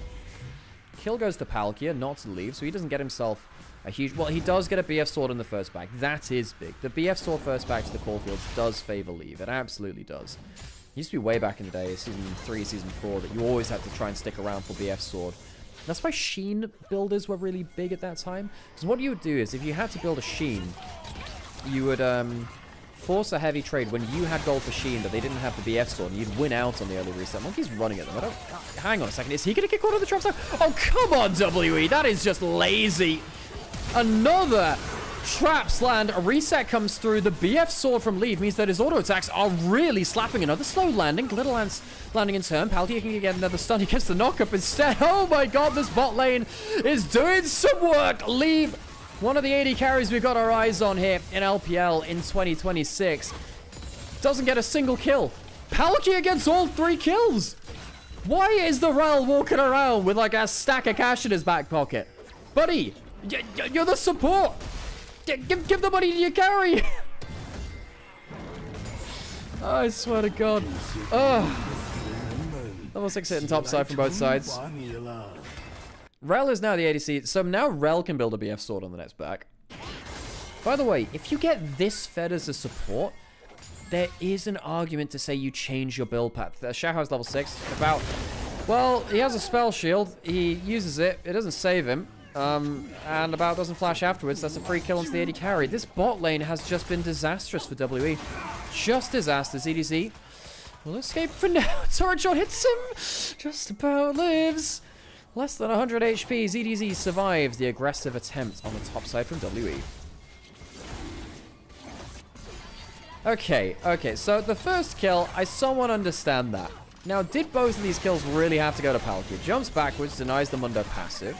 Kill goes to Palkia, not to leave, so he doesn't get himself a huge... Well, he does get a BF sword in the first back. That is big. The BF sword first back to the Caulfields does favor leave. It absolutely does. It used to be way back in the day, Season 3, Season 4, that you always had to try and stick around for BF sword. That's why Sheen builders were really big at that time. Because what you would do is, if you had to build a Sheen, you would force a heavy trade when you had gold for Sheen, but they didn't have the BF sword, and you'd win out on the early reset. Monkey's running at them. Hang on a second. Is he going to get caught on the trap side? Oh, come on, WE. That is just lazy. Another trap sland. A reset comes through. The BF sword from Leave means that his auto attacks are really slapping. Another slow landing. Glitter Lance landing in turn. Palkia can get another stun. He gets the knock-up instead. Oh my god, this bot lane is doing some work. Leave, one of the AD carries we've got our eyes on here in LPL in 2026. Doesn't get a single kill. Palkia gets all 3 kills. Why is the Rel walking around with like a stack of cash in his back pocket? Buddy, you're the support. Give the money to your carry. I swear to God. Level 6 hitting topside from both sides. Rel is now the ADC, so now Rel can build a BF sword on the next back. By the way, if you get this fed as a support, there is an argument to say you change your build path. Xiaohua's level 6. Well, he has a spell shield. He uses it. It doesn't save him. And About doesn't flash afterwards. That's a free kill onto the AD carry. This bot lane has just been disastrous for WE. Just disastrous. EDZ will escape for now. Turret shot hits him. Just about lives. Less than 100 HP. ZDZ survives the aggressive attempt on the top side from WE. Okay, so the first kill, I somewhat understand that. Now, did both of these kills really have to go to Palkia? Jumps backwards, denies the Mundo passive.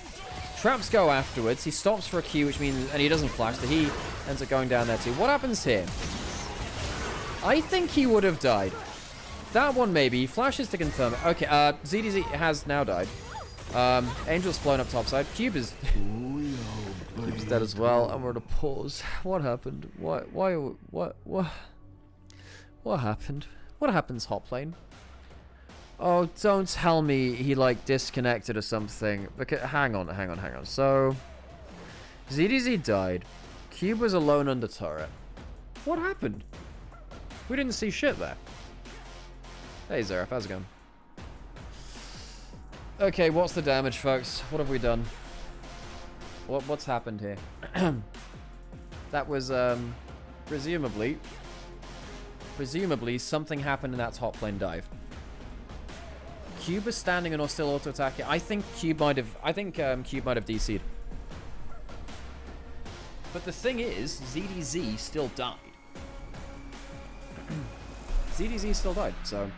Traps go afterwards. He stops for a Q, which means... And he doesn't flash, so he ends up going down there too. What happens here? I think he would have died. That one, maybe. He flashes to confirm it. Okay, ZDZ has now died. Angel's flown up topside. Cube is... Cube's dead as well. And we're at a pause. What happened? What happened? What happens, hot lane? Oh, don't tell me he, like, disconnected or something. Okay, hang on. So, ZDZ died. Cube was alone under turret. What happened? We didn't see shit there. Hey, Zeref, how's it going? Okay, what's the damage, folks? What have we done? What's happened here? That was, presumably something happened in that top lane dive. Cube was standing and or still auto attacking. I think Cube might have DC'd. But the thing is, ZDZ still died. ZDZ still died, so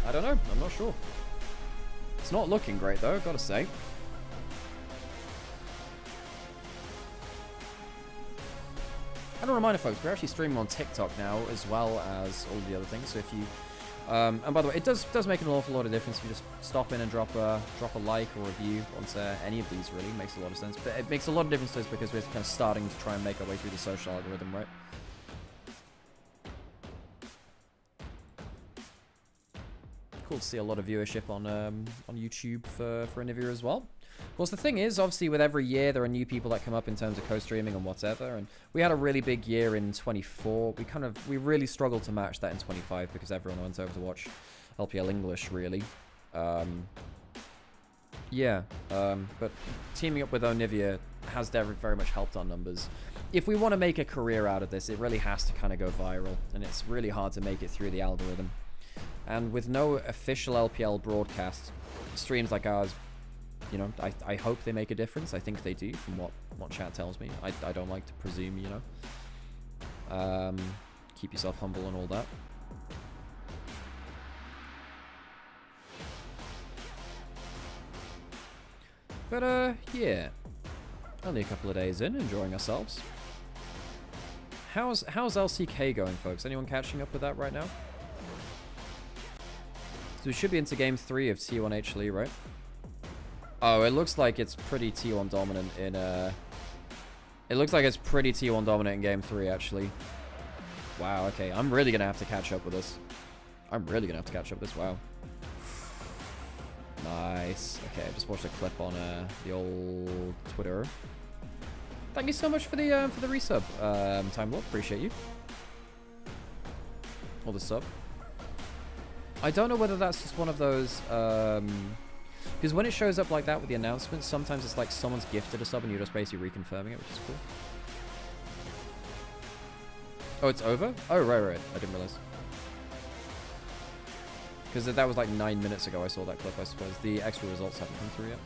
I don't know. I'm not sure. It's not looking great though, gotta say. And a reminder, folks, we're actually streaming on TikTok now as well as all the other things. So if you, and by the way, it does make an awful lot of difference if you just stop in and drop a like or review onto any of these. Really makes a lot of sense. But it makes a lot of difference to us because we're kind of starting to try and make our way through the social algorithm, right? Cool to see a lot of viewership on YouTube for Onivia as well. Of course, the thing is, obviously, with every year, there are new people that come up in terms of co-streaming and whatever, and we had a really big year in 24. We really struggled to match that in 25 because everyone went over to watch LPL English, really. Yeah, but teaming up with Onivia has very much helped our numbers. If we want to make a career out of this, it really has to kind of go viral, and it's really hard to make it through the algorithm. And with no official LPL broadcast, streams like ours, you know, I hope they make a difference. I think they do, from what chat tells me. I don't like to presume, you know. Keep yourself humble and all that. But, yeah. Only a couple of days in, enjoying ourselves. How's LCK going, folks? Anyone catching up with that right now? So we should be into game 3 of T1 HLE, right? Oh, it looks like it's pretty T1 dominant in, It looks like it's pretty T1 dominant in game 3, actually. Wow, okay. I'm really gonna have to catch up with this. Wow. Nice. Okay, I just watched a clip on the old Twitter. Thank you so much for the resub, Time Lord. Appreciate you. Or the sub. I don't know whether that's just one of those, because when it shows up like that with the announcements, sometimes it's like someone's gifted a sub and you're just basically reconfirming it, which is cool. Oh, it's over? Oh, right. I didn't realize. Because that was like 9 minutes ago I saw that clip, I suppose. The extra results haven't come through yet.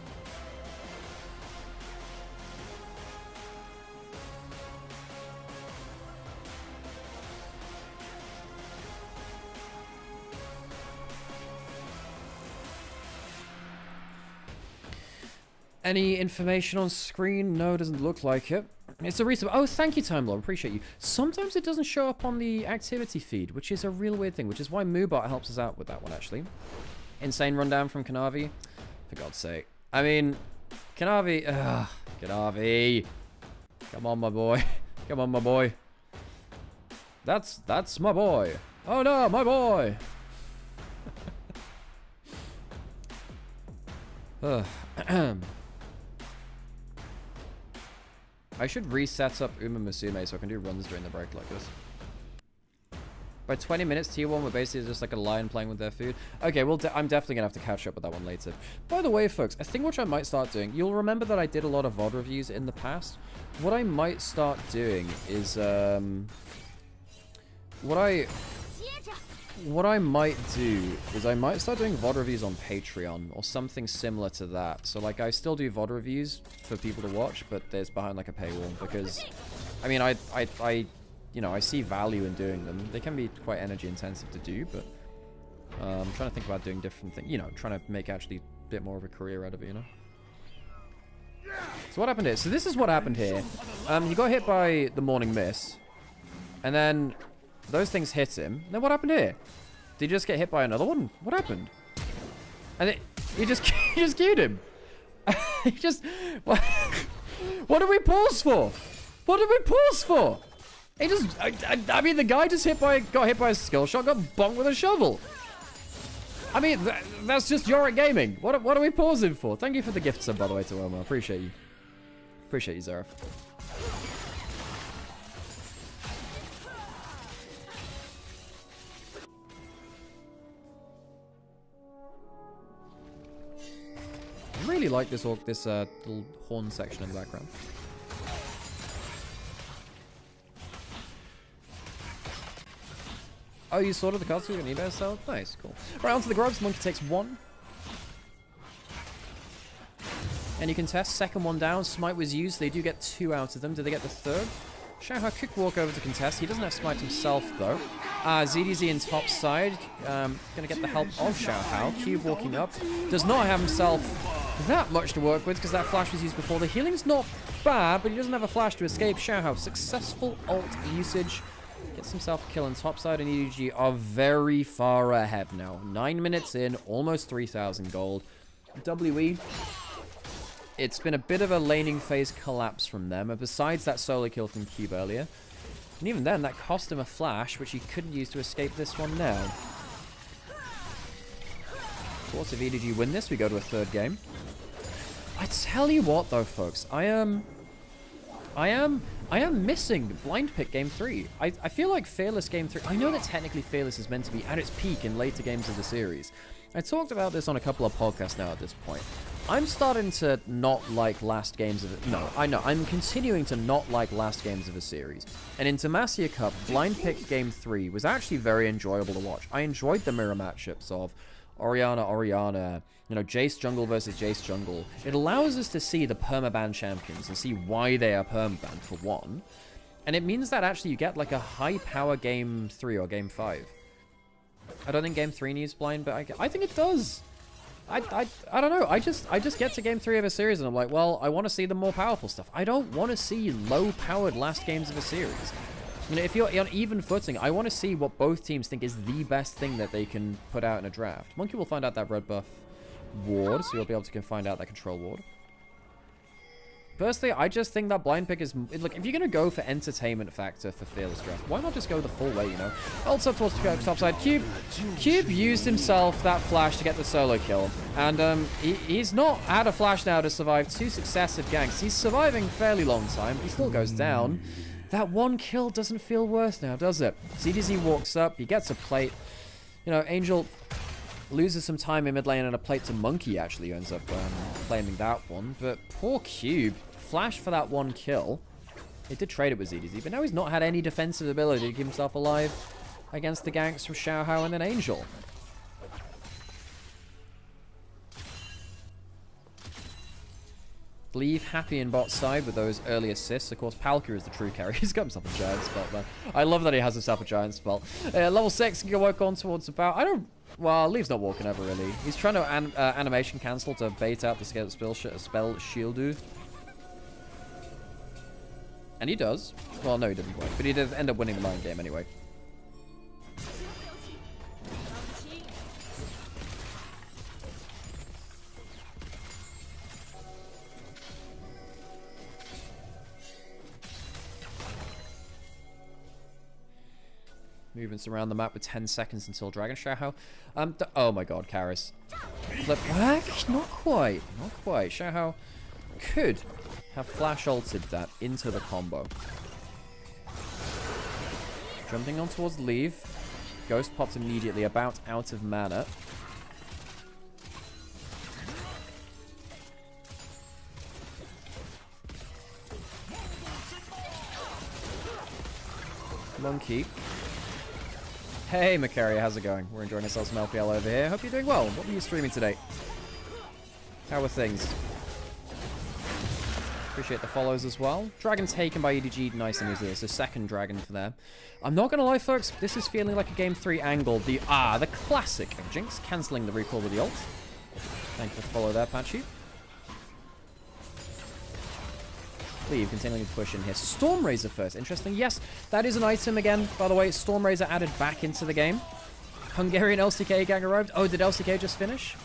Any information on screen? No, doesn't look like it. It's a resub. Oh, thank you, Time Lord. Appreciate you. Sometimes it doesn't show up on the activity feed, which is a real weird thing, which is why Moobot helps us out with that one, actually. Insane rundown from Kanavi. For God's sake. I mean, Kanavi. Kanavi. Come on, my boy. Come on, my boy. That's my boy. Oh, no, my boy. I should reset up Uma Musume so I can do runs during the break like this. By 20 minutes, T1 were basically just like a lion playing with their food. Okay, well, I'm definitely going to have to catch up with that one later. By the way, folks, I think what I might start doing, you'll remember that I did a lot of VOD reviews in the past. What I might start doing is, what I might do is I might start doing VOD reviews on Patreon or something similar to that. So like I still do VOD reviews for people to watch, but there's behind like a paywall because, I mean, you know, I see value in doing them. They can be quite energy intensive to do, but I'm trying to think about doing different things, you know, trying to make actually a bit more of a career out of it, you know? So what happened here? So this is what happened here. He got hit by the Morning Mist, and then those things hit him. Then what happened here? Did he just get hit by another one? What happened? And he just queued him. He just... What did we pause for? What did we pause for? He just... I mean, the guy just got hit by a skill shot, got bonked with a shovel. I mean, that's just Yorick Gaming. What are we pausing for? Thank you for the gift sub, by the way, to Omar. Appreciate you. Appreciate you, Zareth. I really like this little horn section in the background. Oh, you sorted the cards with an eBay sale? Nice, cool. Right, on to the grubs. Monkey takes 1. And you can test. Second one down. Smite was used. They do get 2 out of them. Did they get the third? Xiaohao could walk over to contest. He doesn't have Smite himself, though. ZDZ in top side. Gonna get the help of Xiaohao. Cube walking up. Does not have himself that much to work with because that flash was used before. The healing's not bad, but he doesn't have a flash to escape. Xiaohao, successful ult usage. Gets himself a kill on top side, and EDG are very far ahead now. 9 minutes in, almost 3,000 gold. WE, it's been a bit of a laning phase collapse from them, and besides that solo kill from Cube earlier. And even then, that cost him a flash, which he couldn't use to escape this one now. Of course, if EDG win this, we go to a third game. I tell you what, though, folks, I am missing Blind Pick Game 3. I feel like Fearless Game 3... I know that technically Fearless is meant to be at its peak in later games of the series. I talked about this on a couple of podcasts now at this point. I'm starting to not like last games of it. No, I know. I'm continuing to not like last games of a series. And in Demacia Cup, Blind Pick Game 3 was actually very enjoyable to watch. I enjoyed the mirror matchups of Orianna, you know, Jace jungle versus Jace jungle. It allows us to see the permaban champions and see why they are permaban, for one. And it means that actually you get like a high power Game 3 or Game 5. I don't think Game 3 needs blind, but I think it does. I don't know. I just get to Game 3 of a series and I'm like, well, I want to see the more powerful stuff. I don't want to see low-powered last games of a series. You know, if you're on even footing, I want to see what both teams think is the best thing that they can put out in a draft. Monkey will find out that red buff ward, so you'll be able to find out that control ward. Personally, I just think that blind pick is... Look, if you're going to go for entertainment factor for Fearless Draft, why not just go the full way, you know? Ults up towards the top side. Cube used himself that flash to get the solo kill. And he's not had a flash now to survive 2 successive ganks. He's surviving fairly long time. He still goes down. That 1 kill doesn't feel worse now, does it? ZDZ walks up. He gets a plate. You know, Angel loses some time in mid lane and a plate to Monkey, actually, who ends up claiming that one. But poor Cube... Flash for that 1 kill. He did trade it with ZDZ, but now he's not had any defensive ability to keep himself alive against the ganks from Xiaohao and then Angel. Leave happy in bot side with those early assists. Of course, Palkia is the true carry. He's got himself a giant spell, man. I love that he has himself a giant spell. Level 6 can work on towards about... I don't... Well, Leave's not walking ever, really. He's trying to animation cancel to bait out the spell shieldu. And he does. Well, no, he didn't quite. But he did end up winning the line game anyway. Movements around the map with 10 seconds until Dragon Xiaohao. Oh my god, Karis. Flip whack? Not quite. Not quite. Xiaohao could have flash ulted that into the combo. Jumping on towards Leave. Ghost popped immediately, about out of mana. Monkey. Hey, Macaria, how's it going? We're enjoying ourselves some LPL over here. Hope you're doing well. What were you streaming today? How are things? Appreciate the follows as well. Dragon taken by EDG, nice and easily. So second dragon for there. I'm not gonna lie, folks. This is feeling like a Game 3 angle. The classic Jinx cancelling the recall with the ult. Thank you for the follow there, Patchy. Leave, continuing to push in here. Storm Razor first. Interesting. Yes, that is an item again. By the way, Storm Razor added back into the game. Hungarian LCK gang arrived. Oh, did LCK just finish?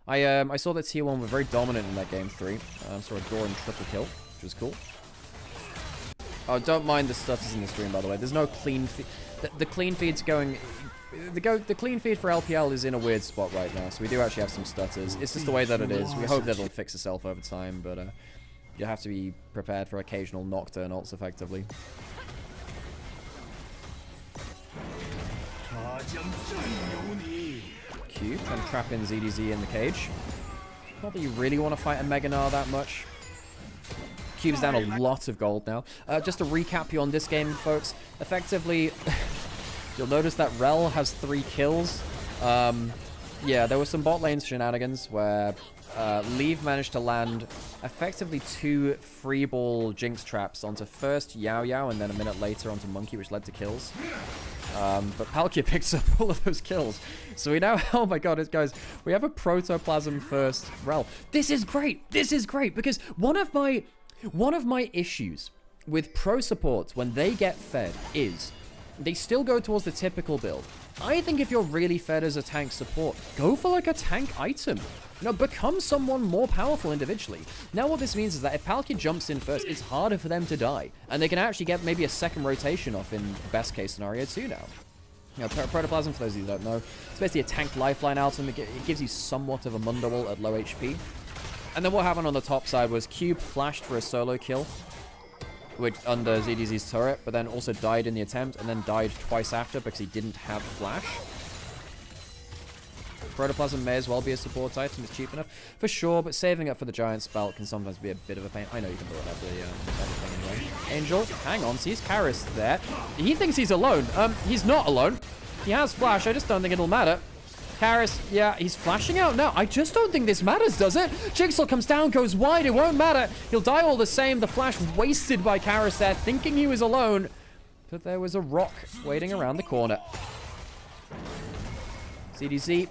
I saw that Tier 1 were very dominant in that Game 3. Saw a Doran triple kill, which was cool. Oh, don't mind the stutters in the stream, by the way. There's no clean feed. The clean feed's going... The clean feed for LPL is in a weird spot right now, so we do actually have some stutters. It's just the way that it is. We hope that it'll fix itself over time, but you have to be prepared for occasional Nocturne ults, effectively. Q, trying to trap in ZDZ in the cage. Not that you really want to fight a Mega Gnar that much. Cube's down a lot of gold now. Just to recap you on this game, folks. Effectively, you'll notice that Rel has 3 kills. Yeah, there were some bot lane shenanigans where Leave managed to land effectively 2 free ball Jinx traps onto first Yao Yao and then a minute later onto Monkey, which led to kills. But Palkia picks up all of those kills. So we now, oh my god, guys, we have a Protoplasm first Rel. This is great. This is great because one of my issues with pro supports when they get fed is they still go towards the typical build. I think if you're really fed as a tank support, go for like a tank item. You know, become someone more powerful individually. Now what this means is that if Palkia jumps in first, it's harder for them to die. And they can actually get maybe a second rotation off in best case scenario too now. You know, Protoplasm, for those of you who don't know, it's basically a tank lifeline item. It gives you somewhat of a Mundo ult at low HP. And then what happened on the top side was Cube flashed for a solo kill, which under ZDZ's turret, but then also died in the attempt, and then died twice after because he didn't have flash. Protoplasm may as well be a support item. It's cheap enough, for sure, but saving up for the Giant Spell can sometimes be a bit of a pain. I know you can build up the thing anyway. Angel, hang on, sees Karis there. He thinks he's alone. He's not alone. He has Flash, I just don't think it'll matter. Karis, yeah, he's flashing out now. I just don't think this matters, does it? Jigsaw comes down, goes wide, it won't matter. He'll die all the same. The flash wasted by Karis there, thinking he was alone. But there was a rock waiting around the corner. CDZ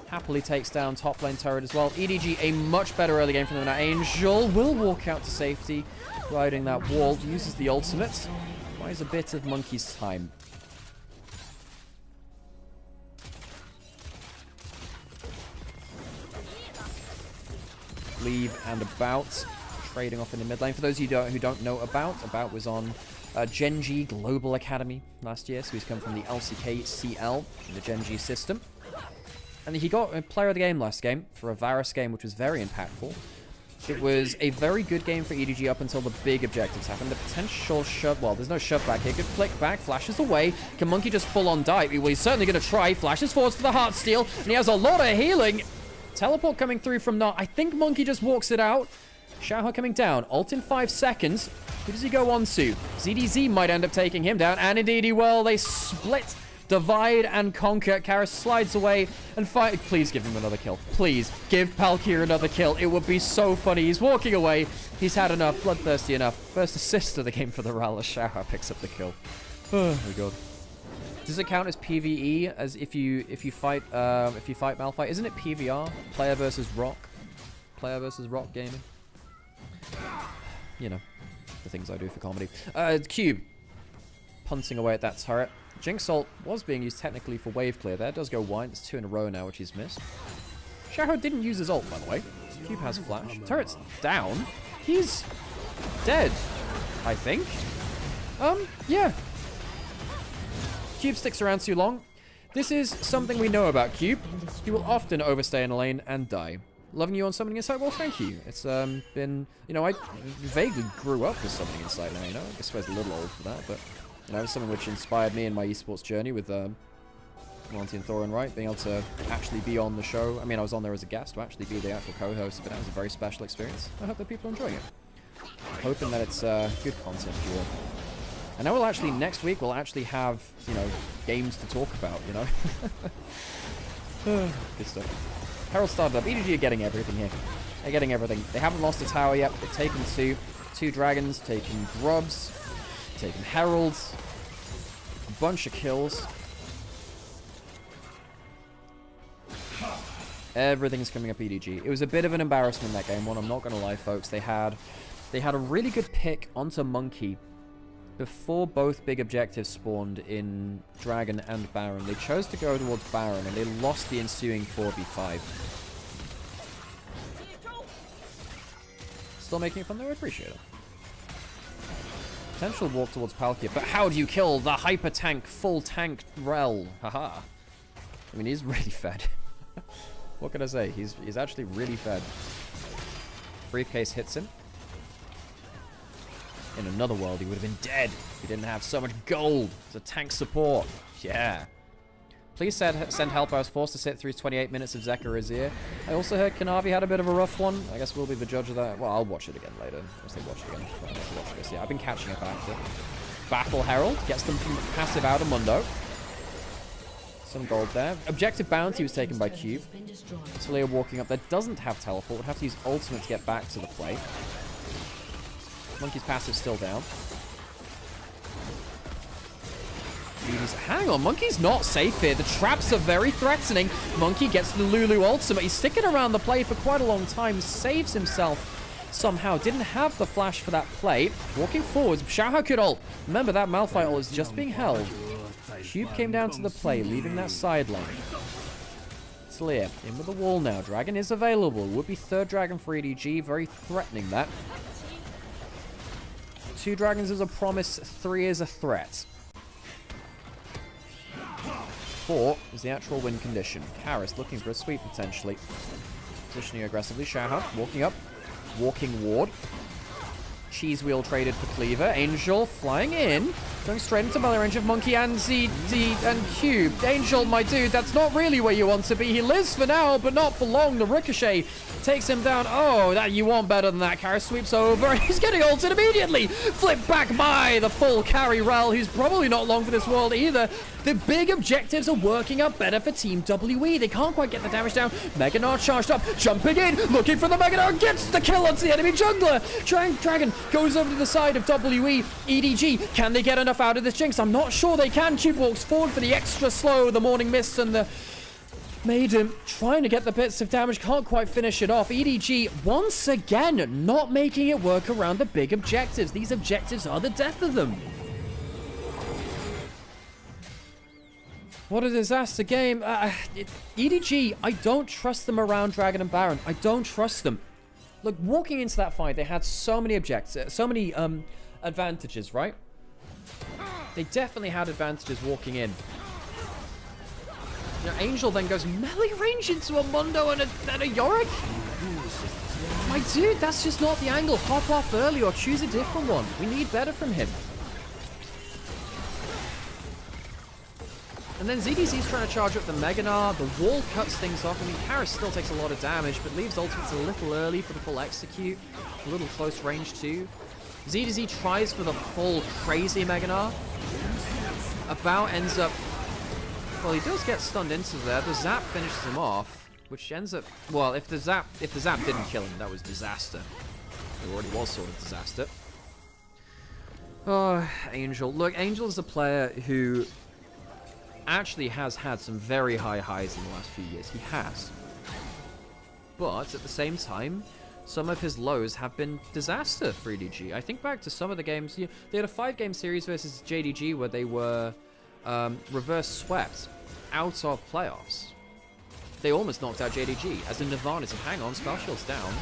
happily takes down top lane turret as well. EDG, a much better early game from them now. Angel will walk out to safety, riding that wall, uses the ultimate. Buys a bit of Monkey's time. Leave and About trading off in the mid lane. For those of you who don't know About was on Gen.G Global Academy last year, so he's come from the LCK CL in the Gen.G system. And he got a player of the game last game for a Varus game, which was very impactful. It was a very good game for EDG up until the big objectives happened. The potential shove, well, there's no shove back here. Good flick back, flashes away. Can Monkey just full on die? Well, he's certainly going to try. Flashes forwards for the heart steal, and he has a lot of healing. Teleport coming through from Not. I think Monkey just walks it out. Xiaohe coming down. Ult in 5 seconds. Who does he go on to? ZDZ might end up taking him down. And indeed he will. They split, divide, and conquer. Karis slides away and fight. Please give him another kill. Please give Palkia another kill. It would be so funny. He's walking away. He's had enough. Bloodthirsty enough. First assist of the game for the Rala. Xiaohe picks up the kill. Oh my god. Does it count as PvE as if you fight Malphite? Isn't it PVR? Player versus rock. Player versus rock gaming. You know, the things I do for comedy. Cube punting away at that turret. Jinx ult was being used technically for wave clear there. It does go wide. It's 2 in a row now, which he's missed. Xiaohe didn't use his ult, by the way. Cube has flash. Turret's down. He's dead, I think. Yeah. Cube sticks around too long. This is something we know about Cube. He will often overstay in a lane and die. Loving you on Summoning Insight? Well, thank you. It's been, you know, I vaguely grew up with Summoning Insight now, you know. I guess I was a little old for that, but, you know, it was something which inspired me in my esports journey with Monty and Thorin Wright, being able to actually be on the show. I mean, I was on there as a guest, to actually be the actual co-host, but that was a very special experience. I hope that people are enjoying it. Hoping that it's good content for you all. And now next week, we'll actually have, you know, games to talk about, you know. Good stuff. Herald started up. EDG are getting everything here. They're getting everything. They haven't lost a tower yet. They've taken two dragons, taken grubs, taken heralds, a bunch of kills. Everything's coming up EDG. It was a bit of an embarrassment that game one, I'm not going to lie, folks. They had a really good pick onto Monkey before both big objectives spawned in Dragon and Baron. They chose to go towards Baron, and they lost the ensuing 4v5. Still making it fun though, I appreciate it. Potential walk towards Palkia, but how do you kill the hyper tank, full tank Rel? Haha. I mean, he's really fed. What can I say? He's actually really fed. Briefcase hits him. In another world, he would have been dead if he didn't have so much gold as a tank support. Yeah. Please send help. I was forced to sit through 28 minutes of Zeka Azir. I also heard Kanavi had a bit of a rough one. I guess we'll be the judge of that. Well, I'll watch it again later. Once they watch it again. I'll watch this. Yeah, I've been catching up after. Battle Herald gets them from passive out of Mundo. Some gold there. Objective Bounty was taken by Cube. Talia walking up there doesn't have teleport. Would have to use ultimate to get back to the play. Monkey's passive still down. Hang on, Monkey's not safe here. The traps are very threatening. Monkey gets the Lulu ultimate. He's sticking around the play for quite a long time. Saves himself somehow. Didn't have the flash for that play. Walking forwards. Xiaohe could ult. Remember, that Malphite ult is just being held. Cube came down to the play, leaving that side lane. Talia in with the wall now. Dragon is available. Would be third dragon for EDG. Very threatening, that. 2 dragons is a promise, 3 is a threat. 4 is the actual win condition. Karis looking for a sweep potentially. Positioning aggressively. Xiaohe walking up. Walking ward. Cheese wheel traded for Cleaver. Angel flying in. Going straight into melee range of Monkey and ZD and Cube. Angel, my dude, that's not really where you want to be. He lives for now, but not for long. The Ricochet takes him down. Oh, that you want better than that. Carry sweeps over. He's getting ulted immediately. Flip back by the full carry Rel, who's probably not long for this world either. The big objectives are working out better for Team WE. They can't quite get the damage down. Meganar charged up, jumping in, looking for the Meganar, gets the kill onto the enemy jungler. Dragon goes over to the side of WE. EDG, can they get enough out of this Jinx? I'm not sure they can. Cube walks forward for the extra slow, the Morning Mist and the Maiden trying to get the bits of damage, can't quite finish it off. EDG once again not making it work around the big objectives. These objectives are the death of them. What a disaster game. EDG, I don't trust them around Dragon and Baron. I don't trust them. Look, walking into that fight, they had so many objectives, so many advantages, right? They definitely had advantages walking in. Now, Angel then goes melee range into a Mundo and a Yorick? My dude, that's just not the angle. Hop off early or choose a different one. We need better from him. And then ZDZ's trying to charge up the Meganar. The wall cuts things off. I mean, Karis still takes a lot of damage, but leaves ultimates a little early for the full execute. A little close range too. ZDZ tries for the full crazy Meganar. About ends up... Well, he does get stunned into there. The zap finishes him off, which ends up... Well, if the zap didn't kill him, that was disaster. It already was sort of disaster. Oh, Angel. Look, Angel is a player who actually has had some very high highs in the last few years. He has. But at the same time, some of his lows have been disaster for EDG. I think back to some of the games. They had a 5-game series versus JDG where they were reverse swept out of playoffs. They almost knocked out JDG as a Nirvana to hang on, spell shield's down.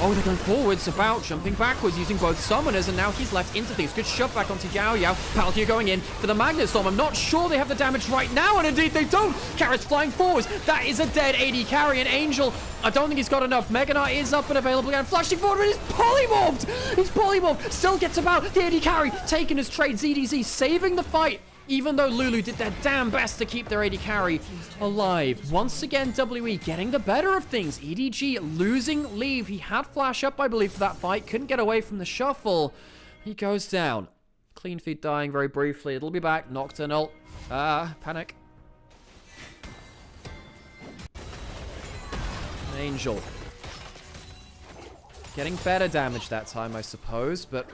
Oh, they're going forwards, about jumping backwards using both summoners, and now he's left into things. Good shove back onto Yao Yao. Palkia going in for the Magnet Storm. I'm not sure they have the damage right now, and indeed they don't. Karis flying forwards. That is a dead AD carry, and Angel, I don't think he's got enough. Meganar is up and available again. Flashing forward, and he's polymorphed. He's polymorphed. Still gets about the AD carry. Taking his trade. ZDZ saving the fight. Even though Lulu did their damn best to keep their AD carry alive. Once again, WE getting the better of things. EDG losing leave. He had flash up, I believe, for that fight. Couldn't get away from the shuffle. He goes down. Clean feed dying very briefly. It'll be back. Nocturnal. Panic. Angel. Getting better damage that time, I suppose, but...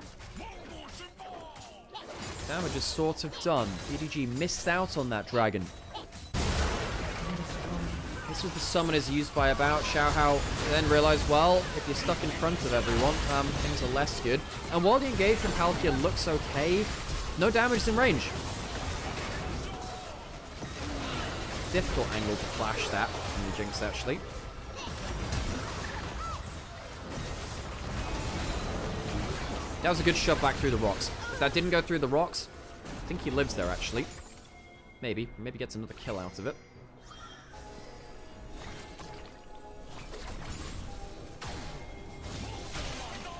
damage is sort of done. EDG missed out on that dragon. This was the summoners used by About. Xiaohao then realized, well, if you're stuck in front of everyone, things are less good. And while the engagement Palkia looks okay, no damage is in range. Difficult angle to flash that from the Jinx, actually. That was a good shove back through the rocks. That didn't go through the rocks. I think he lives there, actually. Maybe gets another kill out of it.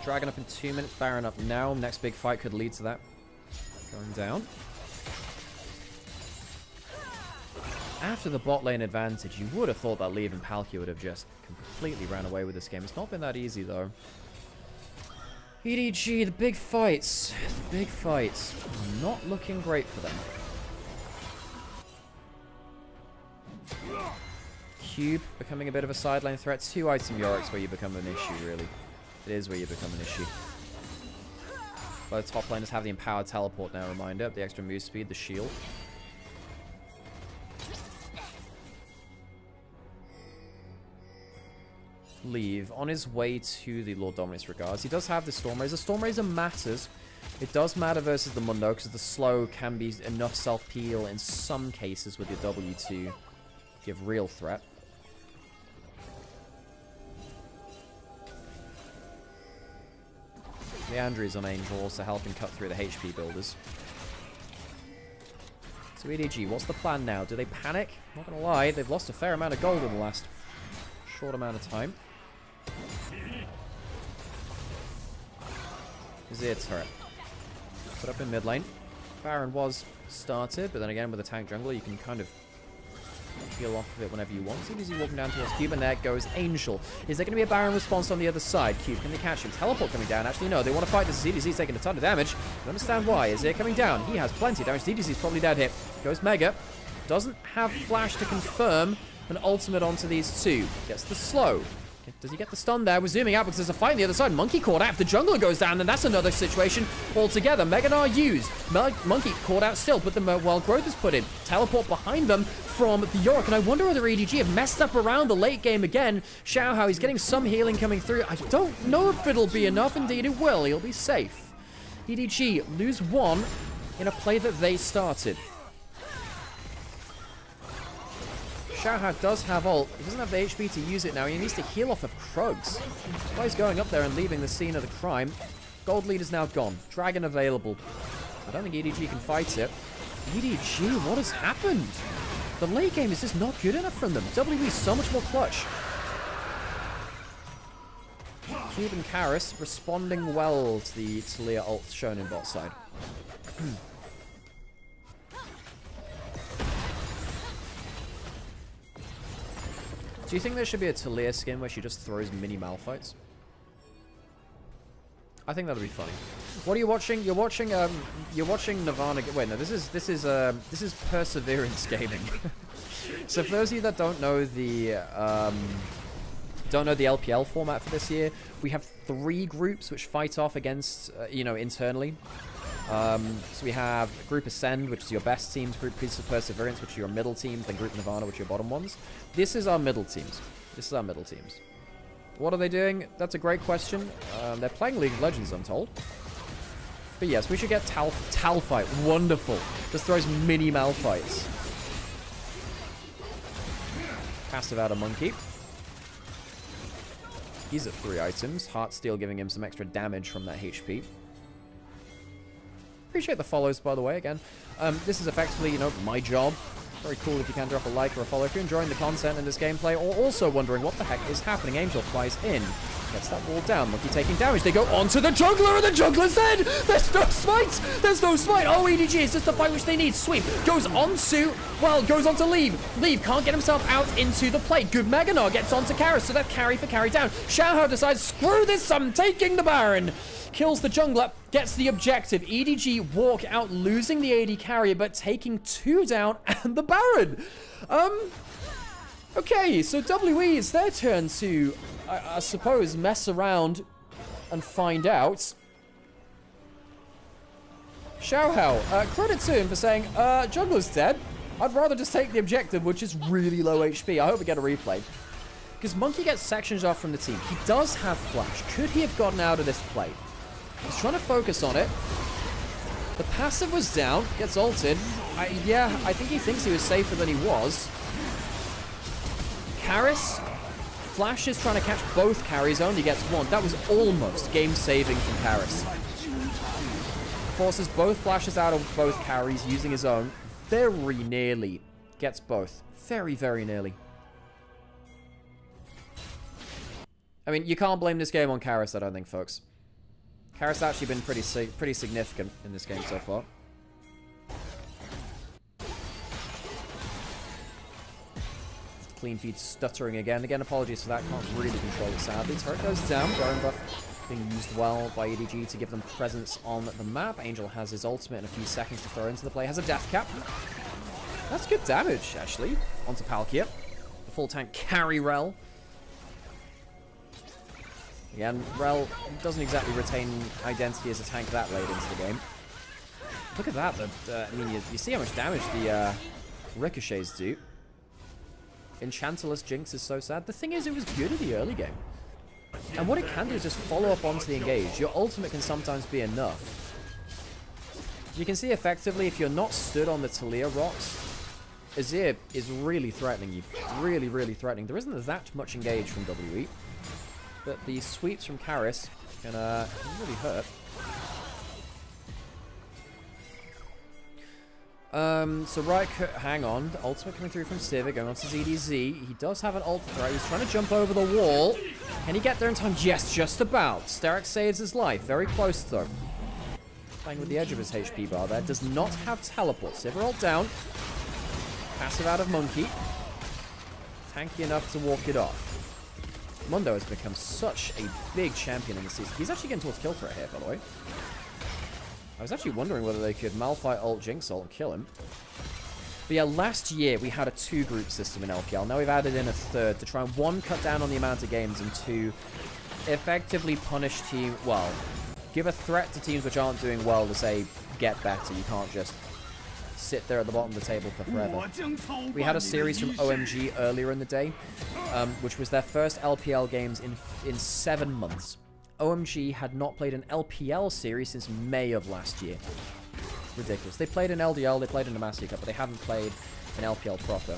Dragon up in 2 minutes, Baron up now. Next big fight could lead to that. Going down. After the bot lane advantage, you would have thought that Leave and Palkia would have just completely ran away with this game. It's not been that easy, though. EDG, the big fights. The big fights. Not looking great for them. Cube becoming a bit of a sideline threat. 2-item Yorick's where you become an issue, really. It is where you become an issue. But the top laners have the empowered teleport now, reminder. The extra move speed, the shield. Leave on his way to the Lord Dominus regards. He does have the Storm Razor. Storm Razor matters. It does matter versus the Mundo because the slow can be enough self-peel in some cases with your W to give real threat. The Andrews on Angel also helping cut through the HP builders. So EDG, what's the plan now? Do they panic? Not gonna lie, they've lost a fair amount of gold in the last short amount of time. Azir turret. Put up in mid lane. Baron was started, but then again, with a tank jungler, you can kind of peel off of it whenever you want. EDG walking down towards Cube, and there goes Angel. Is there going to be a Baron response on the other side? Cube, can they catch him? Teleport coming down. Actually, no, they want to fight this. EDG's taking a ton of damage. I don't understand why. Is it coming down? He has plenty of damage. EDG's probably dead here. Goes Mega. Doesn't have flash to confirm an ultimate onto these two. Gets the slow. Does he get the stun there? We're zooming out because there's a fight on the other side. Monkey caught out. If the jungler goes down, then that's another situation altogether. Meganar used. Monkey caught out still, but the Wild Growth is put in. Teleport behind them from the Yorick. And I wonder whether EDG have messed up around the late game again. Xiaohao, he's getting some healing coming through. I don't know if it'll be enough. Indeed, it will. He'll be safe. EDG lose one in a play that they started. Xiaohao does have ult. He doesn't have the HP to use it now. He needs to heal off of Krugs. Why he's going up there and leaving the scene of the crime. Gold lead is now gone. Dragon available. I don't think EDG can fight it. EDG, what has happened? The late game is just not good enough from them. WE is so much more clutch. Cube and Karis responding well to the Talia ult shown in bot side. Do you think there should be a Talia skin where she just throws mini Malphites? I think that'd be funny. What are you watching? You're watching Nirvana. Wait, no, this is Perseverance Gaming. So for those of you that don't know the LPL format for this year, we have 3 groups which fight off against internally. So we have Group Ascend, which is your best teams, Group Priest of Perseverance, which are your middle teams, then Group Nirvana, which are your bottom ones. This is our middle teams. What are they doing? That's a great question. They're playing League of Legends, I'm told. But yes, we should get Talfight. Wonderful. Just throws mini Malphites. Passive out a Monkey. He's at 3 items. Heartsteel giving him some extra damage from that HP. Appreciate the follows, by the way, again. This is effectively, my job. Very cool if you can drop a like or a follow if you're enjoying the content in this gameplay, or also wondering what the heck is happening. Angel flies in, gets that wall down. Monkey taking damage. They go onto the jungler, and the jungler's dead! There's no smite! There's no smite! Oh, EDG, it's just the fight which they need. Sweep goes onto, goes on to Leave. Leave can't get himself out into the play. Good Meganar gets onto Karis, so that carry for carry down. Xiaohao decides, screw this, I'm taking the Baron. Kills the jungler, gets the objective. EDG walk out, losing the AD carrier, but taking 2 down and the Baron. Okay, so WE, it's their turn to, I suppose, mess around and find out. Xiaohao, credit to him for saying, jungler's dead. I'd rather just take the objective, which is really low HP. I hope we get a replay. Because Monkey gets sections off from the team. He does have flash. Could he have gotten out of this play? He's trying to focus on it. The passive was down. Gets ulted. I think he thinks he was safer than he was. Karis. Flash is trying to catch both carries. Only gets 1. That was almost game-saving from Karis. Forces both flashes out of both carries using his own. Very nearly gets both. Very, very nearly. I mean, you can't blame this game on Karis, I don't think, folks. Karis has actually been pretty significant in this game so far. Clean feed stuttering again. Again, apologies for that. Can't really control it, sadly. Turret goes down. Baron buff being used well by EDG to give them presence on the map. Angel has his ultimate in a few seconds to throw into the play. Has a death cap. That's good damage, actually. Onto Palkia. The full tank carry Rel. Again, Rel doesn't exactly retain identity as a tank that late into the game. Look at that. I mean, you see how much damage the ricochets do. Enchantalus Jinx is so sad. The thing is, it was good in the early game. And what it can do is just follow up onto the engage. Your ultimate can sometimes be enough. You can see effectively, if you're not stood on the Talia rocks, Azir is really threatening you. Really, really threatening. There isn't that much engage from WE. But the sweeps from Karis can really hurt. So right, hang on. The ultimate coming through from Sivir, going on to ZDZ. He does have an ult threat. He's trying to jump over the wall. Can he get there in time? Yes, just about. Sterak saves his life. Very close, though. playing with the edge of his HP bar there. Does not have teleport. Sivir down. Passive out of Monkey. Tanky enough to walk it off. Mundo has become such a big champion in the season. He's actually getting towards kill threat here, by the way. I was actually wondering whether they could Malphite ult, Jinx ult, and kill him. But yeah, last year we had a 2-group system in LPL. Now we've added in a 3rd to try and 1, cut down on the amount of games, and 2, effectively punish team, well, give a threat to teams which aren't doing well to say, get better. You can't just sit there at the bottom of the table for forever. We had a series from OMG earlier in the day, which was their first LPL games in 7 months. OMG had not played an LPL series since May of last year. Ridiculous. They played an LDL, they played in a Master Cup, but they haven't played an LPL proper.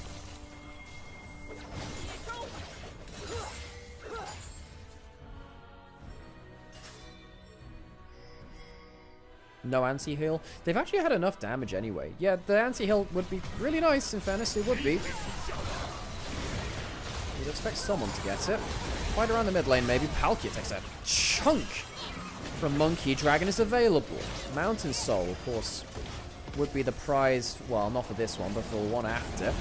No anti-heal. They've actually had enough damage anyway. Yeah, the anti-heal would be really nice, in fairness, it would be. You'd expect someone to get it. Fight around the mid lane, maybe. Palkia takes a chunk from Monkey. Dragon is available. Mountain Soul, of course, would be the prize. Well, not for this one, but for one after.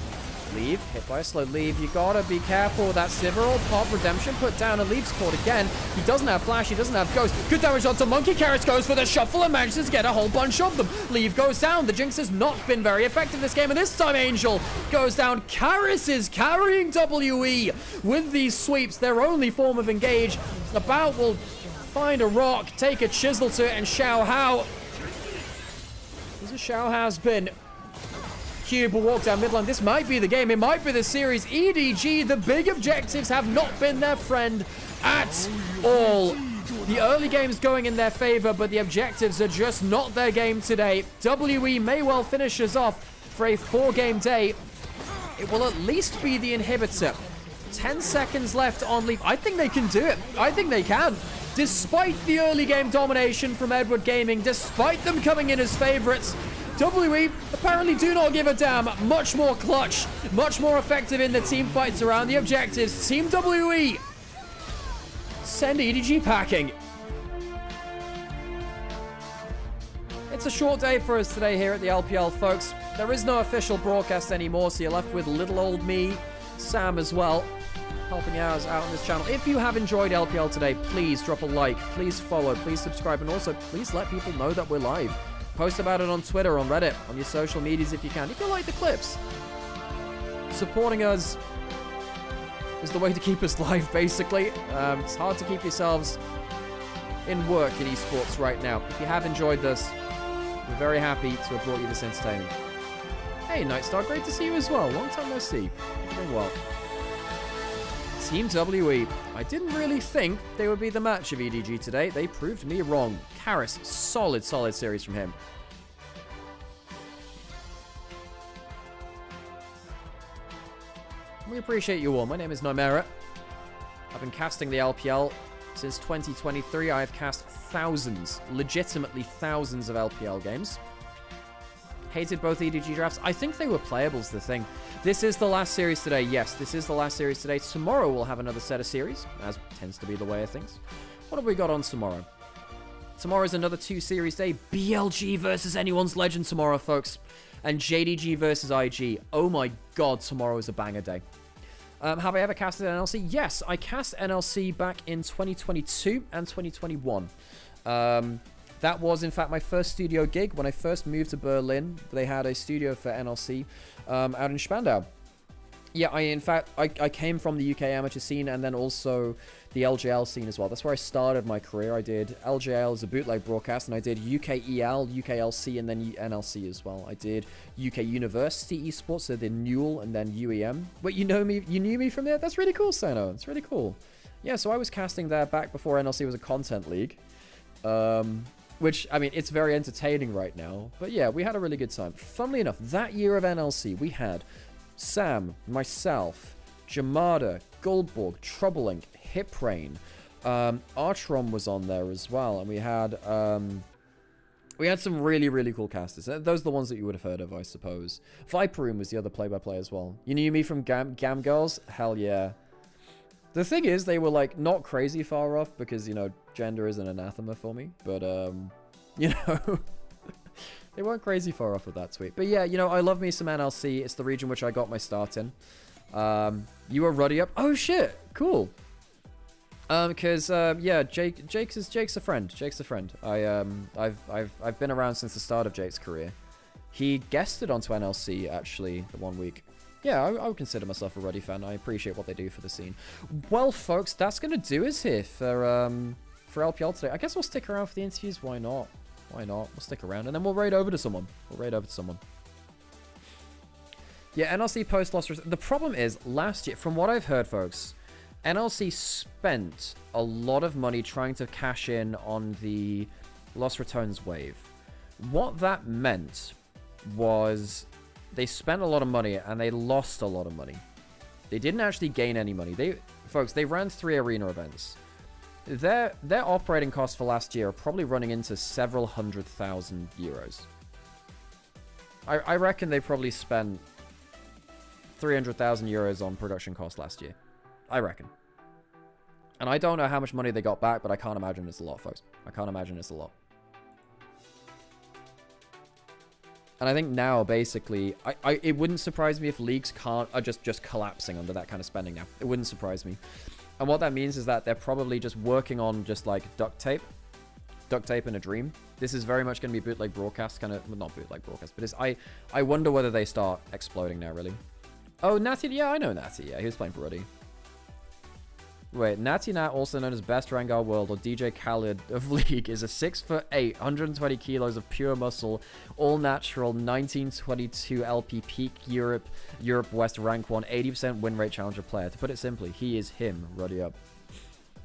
Leave. Hit by a slow leave. You gotta be careful with that Sivir. Pop Redemption put down, and Leave's caught again. He doesn't have Flash. He doesn't have Ghost. Good damage onto Monkey. Carrots goes for the shuffle and manages to get a whole bunch of them. Leave goes down. The Jinx has not been very effective this game, and this time Angel goes down. Karis is carrying WE with these sweeps. Their only form of engage. About will find a rock, take a chisel to it, and Xiao Hao. This is Xiao Hao's been. Cube will walk down mid lane. This might be the game. It might be the series. EDG, the big objectives have not been their friend at all. The early game's going in their favor, but the objectives are just not their game today. WE may well finish us off for a 4-game day. It will at least be the inhibitor. 10 seconds left on Leaf. I think they can do it. I think they can. Despite the early game domination from Edward Gaming, despite them coming in as favorites, WE apparently do not give a damn. Much more clutch, much more effective in the team fights around the objectives. Team WE send EDG packing. It's a short day for us today here at the LPL, folks. There is no official broadcast anymore, so you're left with little old me, Sam as well, helping us out on this channel. If you have enjoyed LPL today, please drop a like, please follow, please subscribe, and also please let people know that we're live. Post about it on Twitter, on Reddit, on your social medias if you can. If you like the clips. Supporting us is the way to keep us live, basically. It's hard to keep yourselves in work in esports right now. If you have enjoyed this, we're very happy to have brought you this entertainment. Hey, Nightstar, great to see you as well. Long time no see. You're doing well. Team WE. I didn't really think they would be the match of EDG today. They proved me wrong. Karis, solid series from him. We appreciate you all. My name is Nymaera. I've been casting the LPL since 2023. I have cast thousands, legitimately thousands of LPL games. Hated both EDG drafts. I think they were playable's the thing. This is the last series today. Yes, this is the last series today. Tomorrow we'll have another set of series, as tends to be the way of things. What have we got on tomorrow? Tomorrow's another 2-series day. BLG versus Anyone's Legend tomorrow, folks. And JDG versus IG. Oh my god, tomorrow is a banger day. Have I ever casted NLC? Yes, I cast NLC back in 2022 and 2021. That was, in fact, my first studio gig. When I first moved to Berlin, they had a studio for NLC out in Spandau. Yeah, I came from the UK amateur scene and then also the LJL scene as well. That's where I started my career. I did LJL as a bootleg broadcast, and I did UKEL, UKLC, and then NLC as well. I did UK University Esports, so then Newell and then UEM. Wait, you know me? You knew me from there? That's really cool, Sano. It's really cool. Yeah, so I was casting there back before NLC was a content league. Which, I mean, it's very entertaining right now. But yeah, we had a really good time. Funnily enough, that year of NLC, we had Sam, myself, Jamada, Goldborg, Troublelink, Hiprain, Archron was on there as well, and we had some really cool casters. Those are the ones that you would have heard of, I suppose. Viperoom was the other play-by-play as well. You knew me from Gam Girls? Hell yeah. The thing is, they were like not crazy far off because, you know, gender is an anathema for me, but You know? They weren't crazy far off with that tweet. But yeah, you know, I love me some NLC. It's the region which I got my start in. You were ruddy up. Oh shit, cool. Because yeah, Jake's a friend. Jake's a friend. I've been around since the start of Jake's career. He guested onto NLC actually the 1 week. Yeah, I would consider myself a Ruddy fan. I appreciate what they do for the scene. Well, folks, that's gonna do us here for LPL today. I guess we'll stick around for the interviews. Why not? Why not? We'll stick around and then we'll raid over to someone. Yeah, NLC post loss. The problem is last year, from what I've heard, folks, NLC spent a lot of money trying to cash in on the Lost Returns wave. What that meant was they spent a lot of money and they lost a lot of money. They didn't actually gain any money. They ran 3 arena events. Their operating costs for last year are probably running into several €100,000. I reckon they probably spent €300,000 on production costs last year. I reckon. And I don't know how much money they got back, but I can't imagine it's a lot, folks. I can't imagine it's a lot. And I think now, basically, it wouldn't surprise me if leagues are just collapsing under that kind of spending now. It wouldn't surprise me. And what that means is that they're probably just working on just like duct tape in a dream. This is very much going to be bootleg broadcast, kind of, well, not bootleg broadcast, but I wonder whether they start exploding now, really. Oh, Natty, yeah, I know Natty. Yeah, he was playing for Ruddy. Wait, Natty Nat, also known as Best Rengar World or DJ Khaled of League, is a 6'8", 120 kilos of pure muscle, all natural, 1922 LP peak Europe West rank 1, 80% win rate challenger player. To put it simply, he is him, Ruddy up.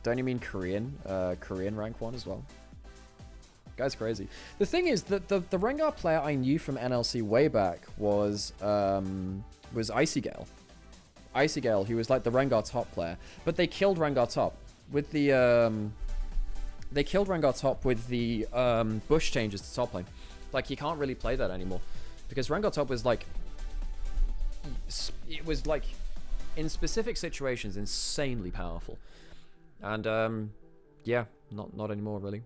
Don't you mean Korean? Korean rank 1 as well. Guy's crazy. The thing is that the Rengar player I knew from NLC way back was Icy Gale. Icy Gale, who was like the Rengar top player, but they killed Rengar top with the Bush changes to top lane. Like, you can't really play that anymore because Rengar top was like, it was like in specific situations insanely powerful, and yeah, not anymore really.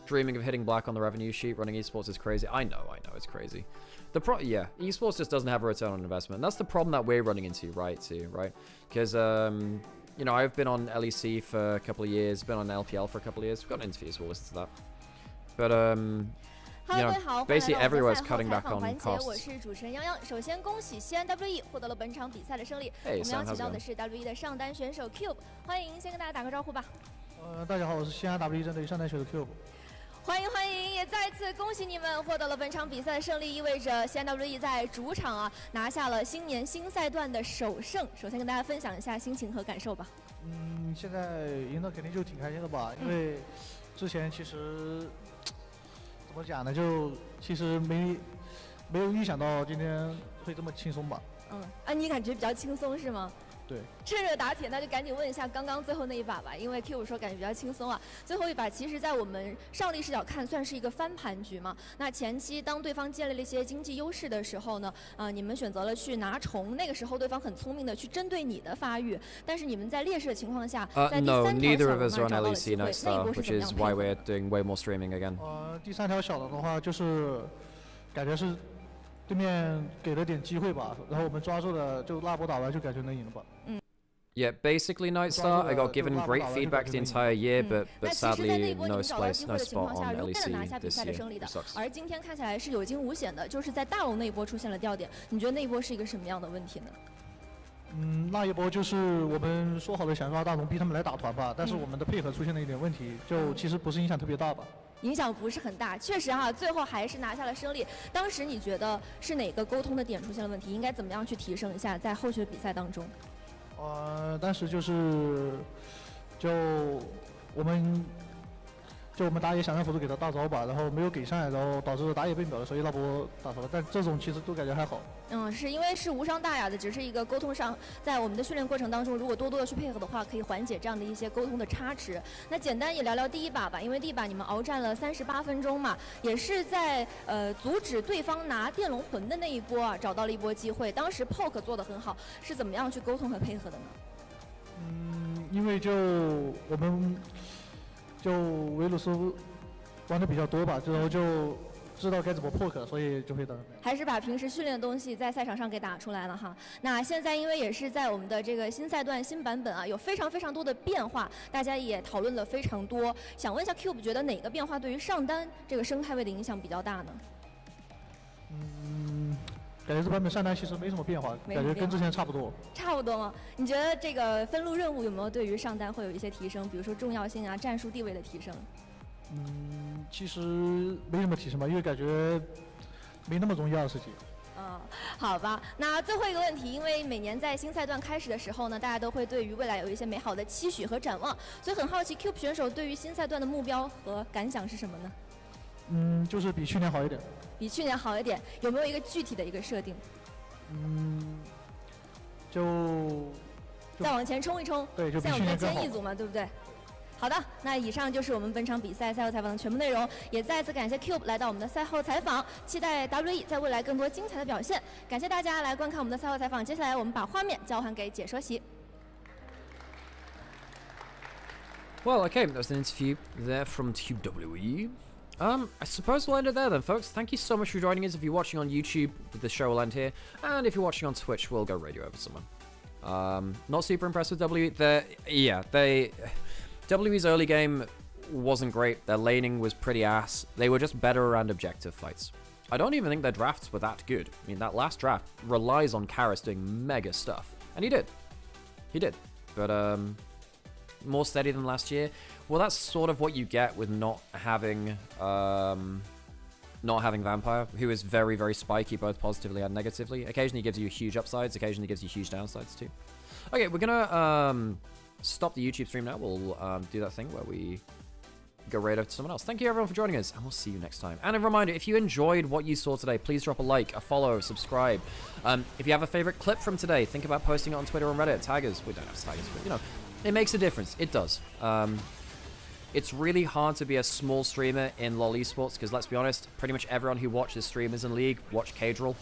Dreaming of hitting black on the revenue sheet, running esports is crazy. I know, it's crazy. Yeah, esports just doesn't have a return on investment. And that's the problem that we're running into, right? Because, you know, I've been on LEC for a couple of years, been on LPL for a couple of years. We've got interviews, we'll listen to that. But, you know, basically everywhere's cutting back on costs. 我是主持人泱泱。首先恭喜西安 W1 获得了本场比赛的胜利。我们邀请到的是 W1 的上单选手 Cube， 欢迎，先跟大家打个招呼吧。大家好，我是西安 W1 战队上单选手 Cube。 欢迎欢迎，也再次恭喜你们获得了本场比赛的胜利，意味着西安 W1 在主场拿下了新年新赛段的首胜。首先跟大家分享一下心情和感受吧。现在赢得肯定就挺开心的吧，因为之前其实怎么讲呢，就其实没有预想到今天会这么轻松吧。你感觉比较轻松是吗？ 对，趁热打铁，那就赶紧问一下刚刚最后那一把吧，因为 Q 说感觉比较轻松啊。最后一把其实，在我们上帝视角看，算是一个翻盘局嘛。那前期当对方建立了一些经济优势的时候呢，你们选择了去拿虫，那个时候对方很聪明的去针对你的发育，但是你们在劣势的情况下，在第三条小龙找到了机会，那一波是怎么样配合？第三条小龙的话，就是感觉是。 对面给了点机会吧，然后我们抓住了，就拉波打完就感觉能赢了吧。Yeah, basically Nightstar, I got given great feedback the entire year, but sadly no spot on LEC this year. Sucks. 而今天看起来是有惊无险的，就是在大龙那一波出现了掉点。你觉得那一波是一个什么样的问题呢？那一波就是我们说好的想抓大龙，逼他们来打团吧，但是我们的配合出现了一点问题，就其实不是影响特别大吧。 影响不是很大，确实最后还是拿下了胜利。当时你觉得是哪个沟通的点出现了问题？应该怎么样去提升一下，在后续的比赛当中？当时就我们打野想让辅助给他大招吧，然后没有给上来，然后导致打野被秒了，所以那波打头了。但这种其实都感觉还好。是因为是无伤大雅的，只是一个沟通上，在我们的训练过程当中，如果多多的去配合的话，可以缓解这样的一些沟通的差池。那简单也聊聊第一把吧，因为第一把你们鏖战了38分钟嘛，也是在阻止对方拿电龙魂的那一波找到了一波机会。当时 Poke 做得很好，是怎么样去沟通和配合的呢？因为就我们。就维鲁斯玩的比较多吧，然后就知道该怎么poke，所以就会打。还是把平时训练的东西在赛场上给打出来了哈。那现在因为也是在我们的这个新赛段新版本啊，有非常多的变化，大家也讨论了非常多。想问一下 Cube， 觉得哪个变化对于上单这个生态位的影响比较大呢？感觉这版本上单其实没什么变化，感觉跟之前差不多。差不多吗？你觉得这个分路任务有没有对于上单会有一些提升？比如说重要性啊、战术地位的提升？其实没什么提升吧，因为感觉没那么容易20级。好吧。那最后一个问题，因为每年在新赛段开始的时候呢，大家都会对于未来有一些美好的期许和展望，所以很好奇 Cube 选手对于新赛段的目标和感想是什么呢？就是比去年好一点。比去年好一点，有没有一个具体的一个设定？再往前冲一冲，对，就比像我们的去年更好。前一组嘛，对不对？好的，那以上就是我们本场比赛赛后采访的全部内容，也再次感谢 Cube 来到我们的赛后采访，期待 WE 在未来更多精彩的表现。感谢大家来观看我们的赛后采访，接下来我们把画面交还给解说席。Well, okay, that was an interview there from TubeWE. I suppose we'll end it there then, folks. Thank you so much for joining us. If you're watching on YouTube, the show will end here. And if you're watching on Twitch, we'll go radio over somewhere. Not super impressed with WE. WE's early game wasn't great. Their laning was pretty ass. They were just better around objective fights. I don't even think their drafts were that good. I mean, that last draft relies on Karras doing mega stuff. And he did. He did. But, more steady than last year. Well, that's sort of what you get with not having Vampire, who is very, very spiky, both positively and negatively. Occasionally gives you huge upsides, occasionally gives you huge downsides too. Okay, we're gonna stop the YouTube stream now. We'll do that thing where we go right over to someone else. Thank you everyone for joining us, and we'll see you next time. And a reminder, if you enjoyed what you saw today, please drop a like, a follow, subscribe. If you have a favorite clip from today, think about posting it on Twitter and Reddit. Tag us. We don't have taggers, but you know, it makes a difference. It does. It's really hard to be a small streamer in LoL esports because, let's be honest, pretty much everyone who watches streamers in League watch Cadril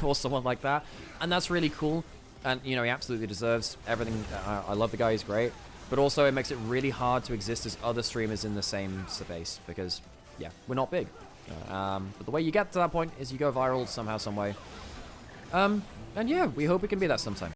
or someone like that. And that's really cool. And, you know, he absolutely deserves everything. I love the guy. He's great. But also it makes it really hard to exist as other streamers in the same space because, yeah, we're not big. But the way you get to that point is you go viral somehow, some way. And yeah, we hope we can be that sometime.